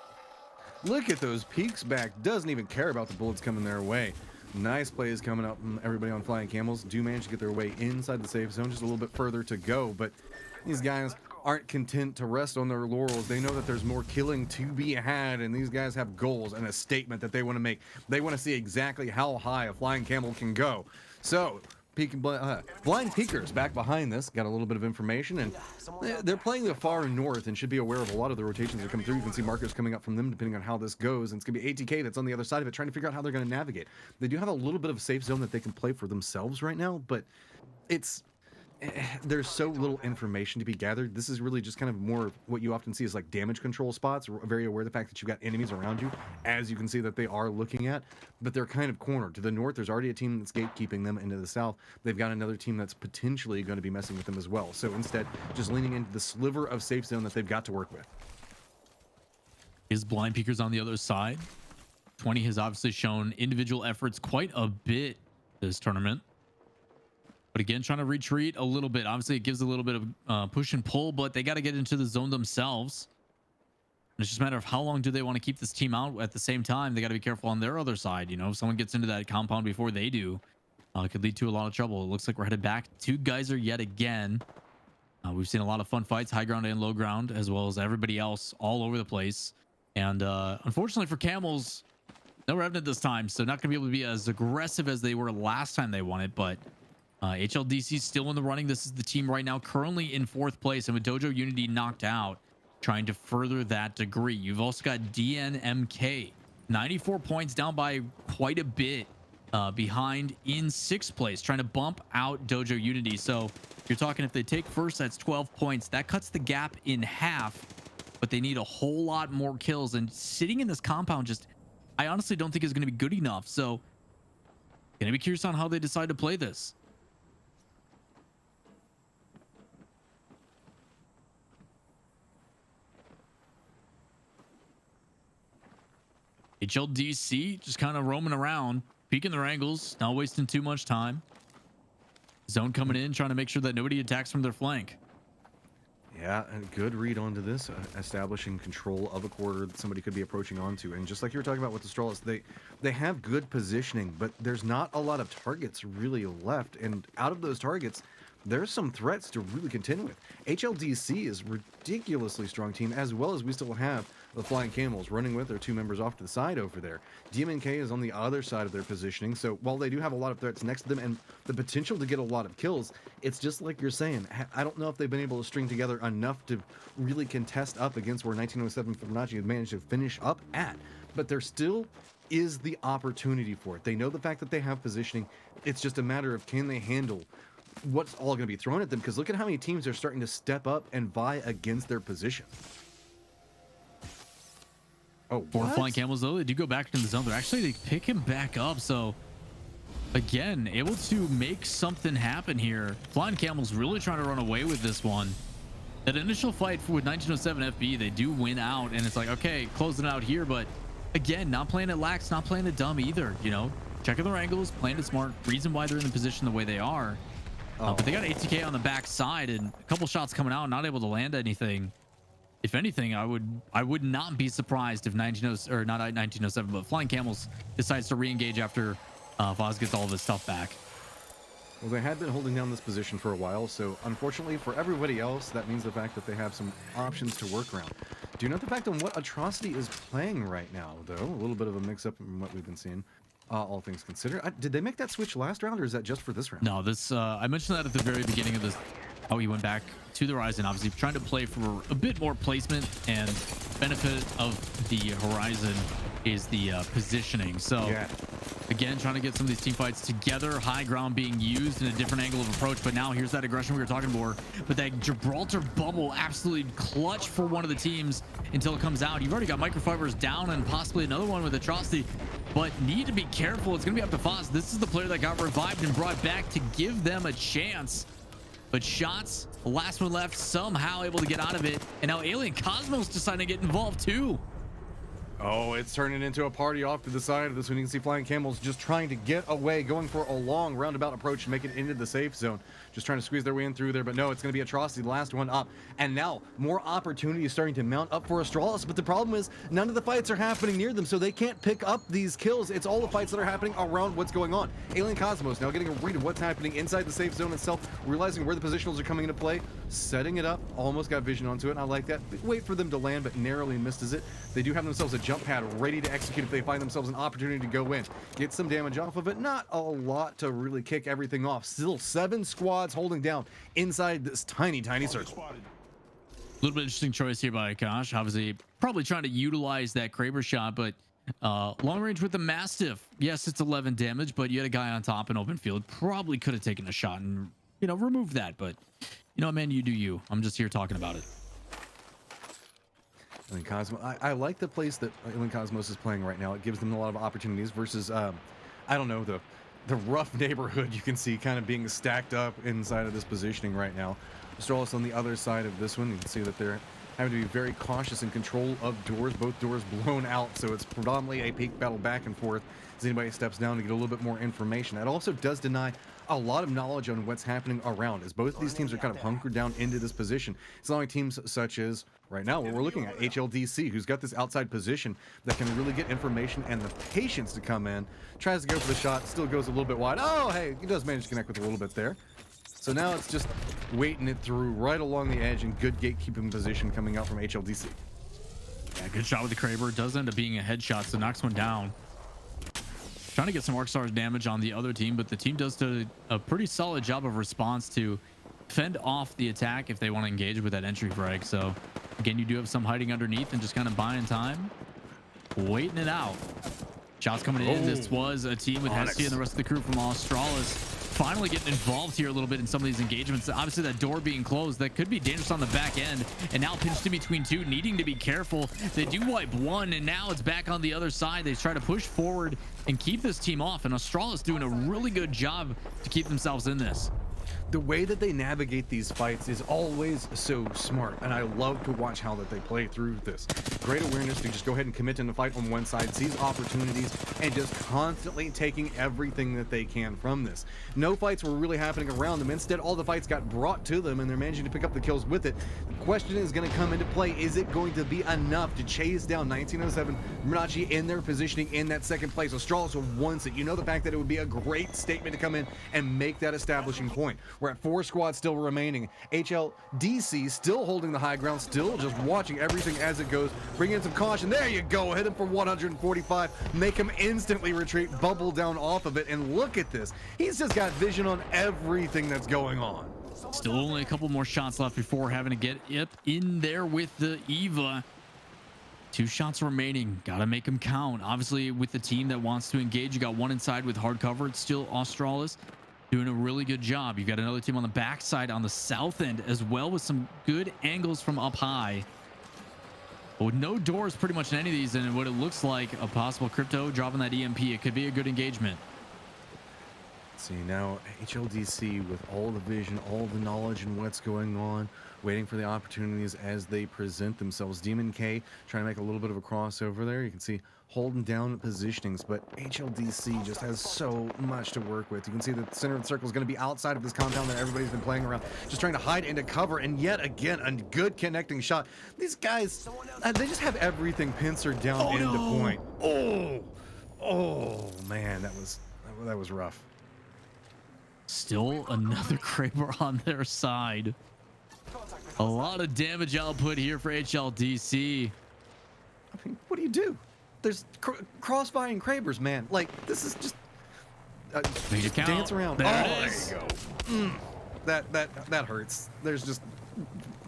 Look at those peeks back. Doesn't even care about the bullets coming their way. Nice plays coming up from everybody on Flying Camels. Do manage to get their way inside the safe zone, just a little bit further to go. But these guys aren't content to rest on their laurels. They know that there's more killing to be had, and these guys have goals and a statement that they want to make. They want to see exactly how high a Flying Camel can go. So Blind Peekers back behind this, got a little bit of information, and they're playing the far north and should be aware of a lot of the rotations that come through. You can see markers coming up from them depending on how this goes, and it's going to be ATK that's on the other side of it trying to figure out how they're going to navigate. They do have a little bit of a safe zone that they can play for themselves right now, but there's so little information to be gathered. This is really just kind of more what you often see is like damage control spots. Very aware of the fact that you've got enemies around you, as you can see that they are looking at, but they're kind of cornered. To the north, there's already a team that's gatekeeping them. Into the south, they've got another team that's potentially going to be messing with them as well. So instead, just leaning into the sliver of safe zone that they've got to work with. Is Blind Peekers on the other side? 20 has obviously shown individual efforts quite a bit this tournament. But again, trying to retreat a little bit. Obviously, it gives a little bit of push and pull, but they got to get into the zone themselves. And it's just a matter of how long do they want to keep this team out. At the same time, they got to be careful on their other side. You know, if someone gets into that compound before they do, it could lead to a lot of trouble. It looks like we're headed back to Geyser yet again. We've seen a lot of fun fights, high ground and low ground, as well as everybody else all over the place. And unfortunately for Camels, no Revenant this time, so not going to be able to be as aggressive as they were last time they won it. But HLDC still in the running. This is the team right now currently in 4th place, and with Dojo Unity knocked out, trying to further that degree. You've also got DNMK, 94 points, down by quite a bit, behind in 6th place, trying to bump out Dojo Unity. So you're talking, if they take first, that's 12 points. That cuts the gap in half, but they need a whole lot more kills. And sitting in this compound, just, I honestly don't think is going to be good enough. So gonna be curious on how they decide to play this. HLDC just kind of roaming around, peeking their angles, not wasting too much time. Zone coming in, trying to make sure that nobody attacks from their flank. Yeah, a good read onto this, establishing control of a quarter that somebody could be approaching onto. And just like you were talking about with the Astralis, they have good positioning, but there's not a lot of targets really left. And out of those targets, there's some threats to really contend with. HLDC is ridiculously strong team, as well as we still have the Flying Camels running with their 2 members off to the side over there. DMNK is on the other side of their positioning, so while they do have a lot of threats next to them and the potential to get a lot of kills, it's just like you're saying, I don't know if they've been able to string together enough to really contest up against where 1907 Fibonacci has managed to finish up at, but there still is the opportunity for it. They know the fact that they have positioning. It's just a matter of, can they handle what's all going to be thrown at them, because look at how many teams are starting to step up and vie against their position. Oh, For Flying Camels, though, they do go back into the zone. They pick him back up. So again, able to make something happen here. Flying Camels really trying to run away with this one. That initial fight with 1907 FB, they do win out, and it's like, okay, closing it out here, but again, not playing it lax, not playing it dumb either, you know, checking their angles, playing it smart, reason why they're in the position the way they are. But they got ATK on the back side, and a couple shots coming out, not able to land anything. If anything, I would not be surprised if 1907, but Flying Camels decides to re-engage after Vaz gets all of his stuff back. Well, they had been holding down this position for a while, so unfortunately for everybody else, that means the fact that they have some options to work around. Do you note the fact on what Atrocity is playing right now, though? A little bit of a mix-up from what we've been seeing. All things considered. Did they make that switch last round, or is that just for this round? No, this I mentioned that at the very beginning of this, how he went back to the Horizon, obviously trying to play for a bit more placement, and benefit of the Horizon is the positioning. So yeah, again, trying to get some of these team fights together, high ground being used in a different angle of approach. But now here's that aggression we were talking about. But that Gibraltar bubble, absolutely clutch for one of the teams until it comes out. You've already got Microfibers down and possibly another one with Atrocity, but need to be careful. It's going to be up to Foz. This is the player that got revived and brought back to give them a chance. But shots, the last one left, somehow able to get out of it. And now Alien Cosmos deciding to get involved too. Oh, it's turning into a party off to the side of this one. You can see Flying Camels just trying to get away, going for a long roundabout approach to make it into the safe zone. Just trying to squeeze their way in through there, but no, it's going to be Atrocity, the last one up. And now more opportunities starting to mount up for Astralis, but the problem is none of the fights are happening near them, so they can't pick up these kills. It's all the fights that are happening around what's going on. Alien Cosmos now getting a read of what's happening inside the safe zone itself, realizing where the positionals are coming into play, setting it up, almost got vision onto it, and I like that. Wait for them to land, but narrowly misses it. They do have themselves a jump pad ready to execute if they find themselves an opportunity to go in. Get some damage off of it. Not a lot to really kick everything off. Still 7 squads holding down inside this tiny circle. A little bit interesting choice here by Akash. Obviously, probably trying to utilize that Kraber shot, but long range with the Mastiff. Yes, it's 11 damage, but you had a guy on top in open field. Probably could have taken a shot and, you know, removed that. But, you know, man, you do you. I'm just here talking about it. Alien Cosmos, I like the place that Alien Cosmos is playing right now. It gives them a lot of opportunities versus, I don't know, the rough neighborhood you can see kind of being stacked up inside of this positioning right now. Astralis on the other side of this one, you can see that they're having to be very cautious in control of doors, both doors blown out, so it's predominantly a peak battle back and forth as anybody steps down to get a little bit more information. That also does deny a lot of knowledge on what's happening around, as both of these teams are kind of hunkered down into this position. It's allowing teams such as right now what we're looking at HLDC, who's got this outside position that can really get information and the patience to come in, tries to go for the shot, still goes a little bit wide. Oh, hey, he does manage to connect with a little bit there. So now it's just waiting it through right along the edge and good gatekeeping position coming out from HLDC. Yeah, good shot with the Kraber. Does end up being a headshot, so knocks one down. Trying to get some Arcstar's damage on the other team, but the team does do a pretty solid job of response to fend off the attack if they want to engage with that entry frag. So again, you do have some hiding underneath and just kind of buying time, waiting it out. Shots coming in. This was a team with Hestia and the rest of the crew from Australis finally getting involved here a little bit in some of these engagements. Obviously, that door being closed, that could be dangerous on the back end. And now pinched in between two, needing to be careful. They do wipe one, and now it's back on the other side. They try to push forward and keep this team off. And Australis doing a really good job to keep themselves in this. The way that they navigate these fights is always so smart, and I love to watch how that they play through this. Great awareness to just go ahead and commit in the fight on one side, seize opportunities, and just constantly taking everything that they can from this. No fights were really happening around them. Instead, all the fights got brought to them, and they're managing to pick up the kills with it. The question is going to come into play. Is it going to be enough to chase down 1907 Mirachi in their positioning in that second place? Australis wants it. You know the fact that it would be a great statement to come in and make that establishing point. We're at 4 squads still remaining. HLDC still holding the high ground, still just watching everything as it goes. Bring in some caution. There you go. Hit him for 145. Make him instantly retreat, bubble down off of it. And look at this. He's just got vision on everything that's going on. Still only a couple more shots left before having to get in there with the Eva. 2 shots remaining. Got to make them count. Obviously, with the team that wants to engage, you got one inside with hard cover. It's still Australis doing a really good job. You've got another team on the backside on the south end as well with some good angles from up high. But with no doors pretty much in any of these, and what it looks like a possible crypto dropping that EMP, it could be a good engagement. See, now HLDC with all the vision, all the knowledge and what's going on, waiting for the opportunities as they present themselves. Demon K trying to make a little bit of a crossover there. You can see holding down positionings, but HLDC just has so much to work with. You can see the center of the circle is going to be outside of this compound that everybody's been playing around, just trying to hide into cover, and yet again, a good connecting shot. These guys, they just have everything pincered down into point. Oh, man, that was rough. Still another Kraber on their side. A lot of damage output here for HLDC. I mean, what do you do? There's crossfiring Krabers, man. Like, this is just dance around. There it is. There you go. That hurts. There's just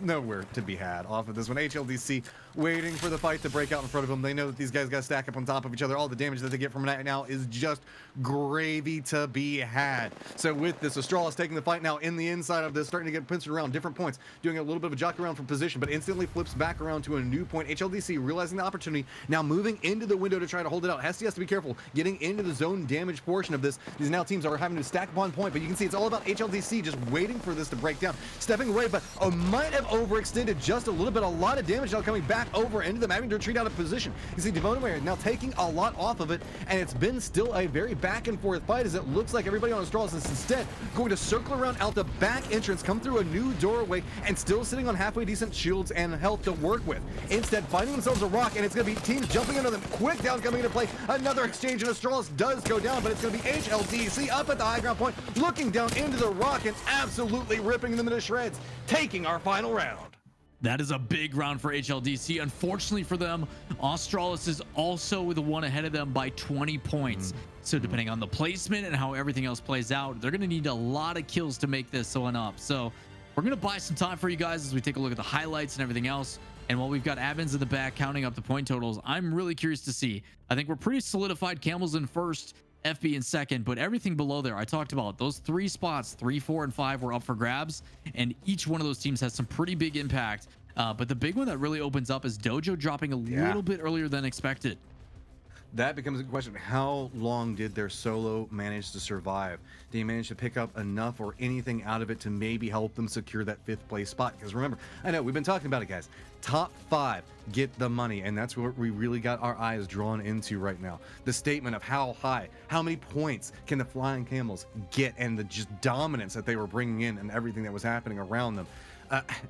nowhere to be had off of this one. HLDC waiting for the fight to break out in front of them. They know that these guys got to stack up on top of each other. All the damage that they get from it now is just gravy to be had. So with this, Australis taking the fight now in the inside of this, starting to get pinched around different points, doing a little bit of a jock around from position, but instantly flips back around to a new point. HLDC realizing the opportunity, now moving into the window to try to hold it out. Hestia has to be careful getting into the zone damage portion of this. These now teams are having to stack upon point, but you can see it's all about HLDC just waiting for this to break down. Stepping away, but might have overextended just a little bit. A lot of damage now coming back over into them, having to retreat out of position. You see Devonaway now taking a lot off of it, and it's been still a very back and forth fight as it looks like everybody on Australis is instead going to circle around out the back entrance, come through a new doorway, and still sitting on halfway decent shields and health to work with. Instead, finding themselves a rock, and it's going to be teams jumping into them. Quick down coming into play. Another exchange, and Australis does go down, but it's going to be HLDC up at the high ground point, looking down into the rock and absolutely ripping them into shreds, taking our final round. That is a big round for HLDC. Unfortunately for them, Australis is also the one ahead of them by 20 points. So depending on the placement and how everything else plays out, they're going to need a lot of kills to make this one up. So we're going to buy some time for you guys as we take a look at the highlights and everything else. And while we've got admins in the back counting up the point totals, I'm really curious to see. I think we're pretty solidified. Camels in first, FB in second, but everything below there, I talked about those 3 spots, 3, 4, and 5 were up for grabs, and each one of those teams has some pretty big impact. But the big one that really opens up is Dojo dropping a little bit earlier than expected. That becomes a question. How long did their solo manage to survive? Did he manage to pick up enough or anything out of it to maybe help them secure that 5th place spot? Because remember, I know we've been talking about it, guys. Top 5 get the money, and that's what we really got our eyes drawn into right now. The statement of how high, how many points can the Flying Camels get, and the just dominance that they were bringing in and everything that was happening around them.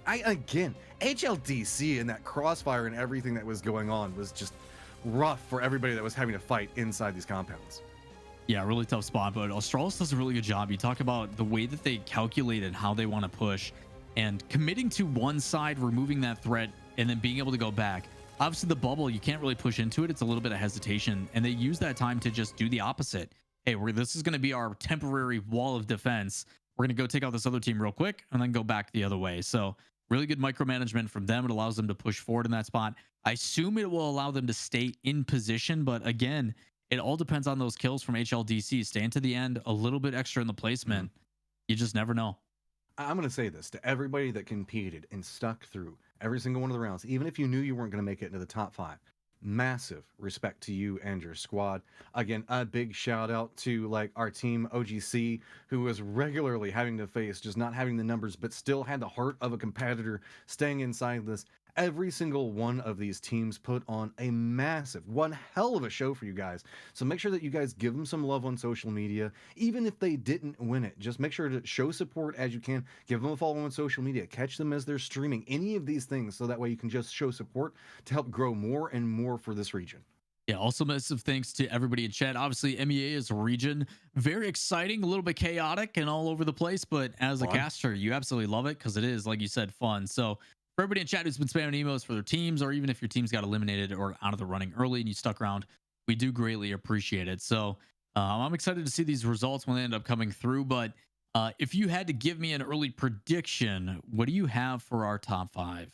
Again, HLDC and that crossfire and everything that was going on was just rough for everybody that was having to fight inside these compounds. Yeah, really tough spot, but Australis does a really good job. You talk about the way that they calculated how they want to push and committing to one side, removing that threat, and then being able to go back. Obviously, the bubble, you can't really push into it. It's a little bit of hesitation, and they use that time to just do the opposite. Hey, this is going to be our temporary wall of defense. We're going to go take out this other team real quick and then go back the other way. So really good micromanagement from them. It allows them to push forward in that spot. I assume it will allow them to stay in position, but again, it all depends on those kills from HLDC. Staying to the end, a little bit extra in the placement. You just never know. I'm going to say this to everybody that competed and stuck through every single one of the rounds, even if you knew you weren't going to make it into the top 5. Massive respect to you and your squad. Again, a big shout out to like our team OGC, who was regularly having to face just not having the numbers, but still had the heart of a competitor, staying inside this. Every single one of these teams put on a massive, one hell of a show for you guys. So make sure that you guys give them some love on social media. Even if they didn't win it, just make sure to show support as you can. Give them a follow on social media. Catch them as they're streaming. Any of these things, so that way you can just show support to help grow more and more for this region. Yeah, also massive thanks to everybody in chat. Obviously, MEA is a region. Very exciting, a little bit chaotic and all over the place, but as a caster, you absolutely love it because it is, like you said, fun. So for everybody in chat who's been spamming emos for their teams, or even if your teams got eliminated or out of the running early and you stuck around, we do greatly appreciate it. So I'm excited to see these results when they end up coming through. But if you had to give me an early prediction, what do you have for our top 5?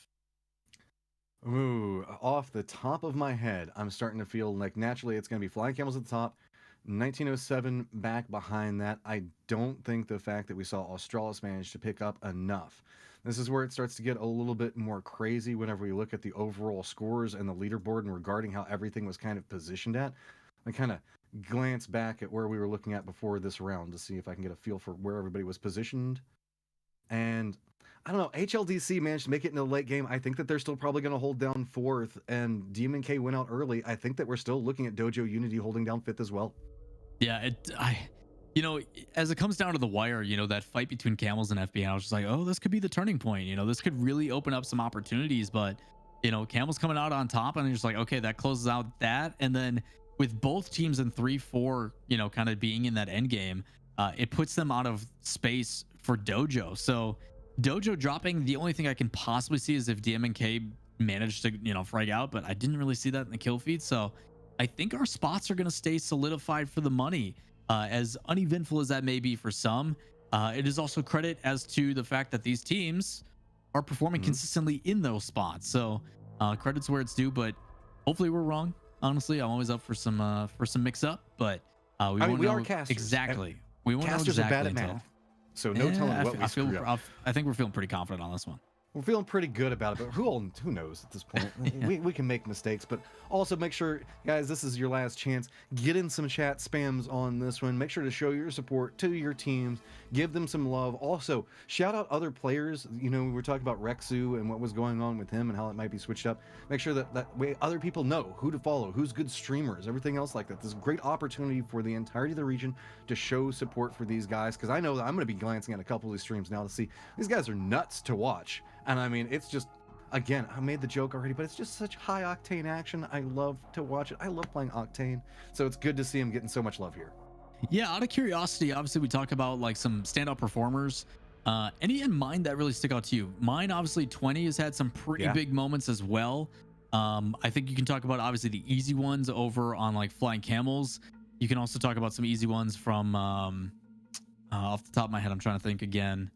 Ooh, off the top of my head, I'm starting to feel like naturally it's going to be Flying Camels at the top, 1907 back behind that. I don't think the fact that we saw Australis manage to pick up enough. This is where it starts to get a little bit more crazy whenever we look at the overall scores and the leaderboard and regarding how everything was kind of positioned at. I kind of glance back at where we were looking at before this round to see if I can get a feel for where everybody was positioned. And I don't know, HLDC managed to make it in the late game. I think that they're still probably going to hold down 4th, and DMK went out early. I think that we're still looking at Dojo Unity holding down 5th as well. Yeah, as it comes down to the wire, that fight between Camels and FB, I was just like, oh, this could be the turning point. This could really open up some opportunities. But, Camels coming out on top, and they're just like, okay, that closes out that. And then with both teams in 3-4, kind of being in that end game, it puts them out of space for Dojo. So Dojo dropping, the only thing I can possibly see is if DMK managed to, frag out, but I didn't really see that in the kill feed. So I think our spots are going to stay solidified for the money. As uneventful as that may be for some, it is also credit as to the fact that these teams are performing consistently in those spots. So credit's where it's due, but hopefully we're wrong. Honestly, I'm always up for some mix up, but we are casters. Exactly. We won't know exactly are bad at math, so no telling what we screwed up. I think we're feeling pretty confident on this one. We're feeling pretty good about it, but who knows at this point? we can make mistakes, but also make sure, guys, this is your last chance. Get in some chat spams on this one. Make sure to show your support to your teams. Give them some love. Also, shout out other players. We were talking about Rexu and what was going on with him and how it might be switched up. Make sure that way other people know who to follow, who's good streamers, everything else like that. This is a great opportunity for the entirety of the region to show support for these guys, because I know that I'm going to be glancing at a couple of these streams now to see these guys are nuts to watch. And I mean, it's just, again, I made the joke already, but it's just such high octane action. I love to watch it. I love playing Octane. So it's good to see him getting so much love here. Yeah, out of curiosity, obviously we talk about like some standout performers. Any in mind that really stick out to you? Mine, obviously, 20 has had some pretty big moments as well. I think you can talk about obviously the easy ones over on like Flying Camels. You can also talk about some easy ones from off the top of my head. I'm trying to think again.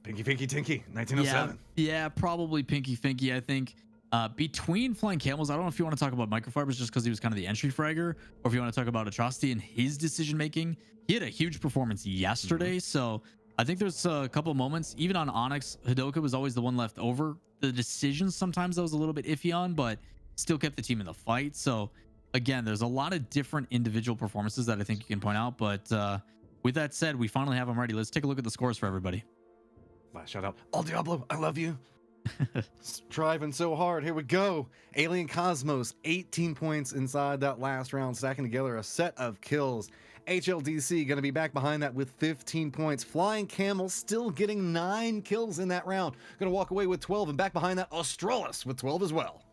Pinky Finky Tinky, 1907. Yeah, probably Pinky Finky. I think between Flying Camels, I don't know if you want to talk about Microfibers just because he was kind of the entry fragger, or if you want to talk about Atrocity and his decision making. He had a huge performance yesterday, so I think there's a couple moments. Even on Onyx, Hidoka was always the one left over. The decisions sometimes I was a little bit iffy on, but still kept the team in the fight. So again, there's a lot of different individual performances that I think you can point out. But with that said, we finally have them ready. Let's take a look at the scores for everybody. Shout out, All Diablo, I love you. Striving so hard. Here we go. Alien Cosmos, 18 points inside that last round, stacking together a set of kills. HLDC going to be back behind that with 15 points. Flying Camel still getting 9 kills in that round. Going to walk away with 12, and back behind that, Australis with 12 as well.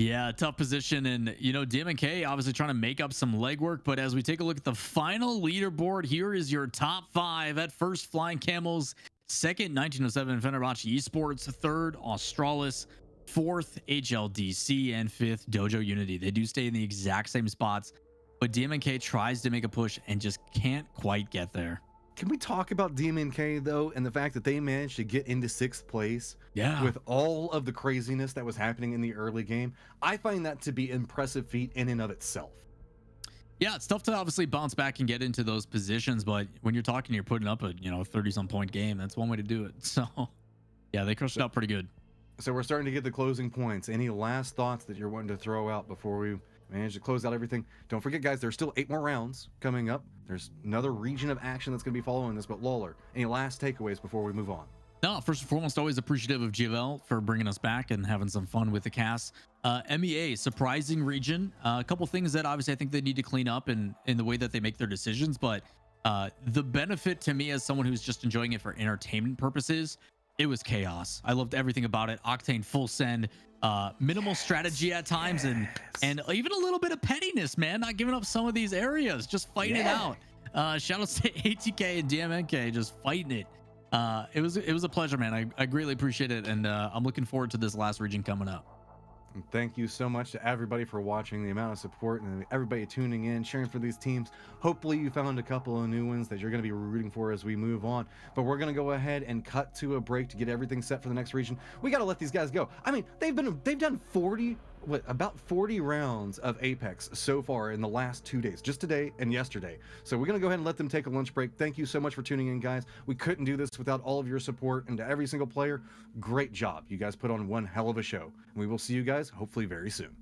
Yeah, tough position. And, you know, DMK obviously trying to make up some legwork. But as we take a look at the final leaderboard, here is your top 5. At first, Flying Camels. Second, 1907 Fenerbahce Esports. Third, Australis. Fourth, HLDC. And fifth, Dojo Unity. They do stay in the exact same spots. But DMK tries to make a push and just can't quite get there. Can we talk about DMNK though, and the fact that they managed to get into 6th place with all of the craziness that was happening in the early game? I find that to be impressive feat in and of itself. Yeah, it's tough to obviously bounce back and get into those positions, but when you're talking, you're putting up a 30-some point game. That's one way to do it. So, yeah, they crushed it out pretty good. So we're starting to get the closing points. Any last thoughts that you're wanting to throw out before we manage to close out everything? Don't forget, guys, there's still 8 more rounds coming up. There's another region of action that's going to be following this. But Lawler, any last takeaways before we move on? No, first and foremost, always appreciative of GLL for bringing us back and having some fun with the cast. MEA, surprising region. A couple things that obviously I think they need to clean up in the way that they make their decisions. But the benefit to me as someone who's just enjoying it for entertainment purposes, it was chaos. I loved everything about it. Octane full send, minimal strategy at times, and even a little bit of pettiness, man. Not giving up some of these areas, just fighting it out. Shout out to ATK and DMNK, just fighting it. It was a pleasure, man. I greatly appreciate it, and I'm looking forward to this last region coming up. And thank you so much to everybody for watching, the amount of support, and everybody tuning in, cheering for these teams. Hopefully you found a couple of new ones that you're going to be rooting for as we move on. But we're going to go ahead and cut to a break to get everything set for the next region. We got to let these guys go. I mean, they've done about 40 rounds of Apex so far in the last 2 days, just today and yesterday. So we're going to go ahead and let them take a lunch break. Thank you so much for tuning in, guys. We couldn't do this without all of your support, and to every single player, great job. You guys put on one hell of a show. And we will see you guys hopefully very soon.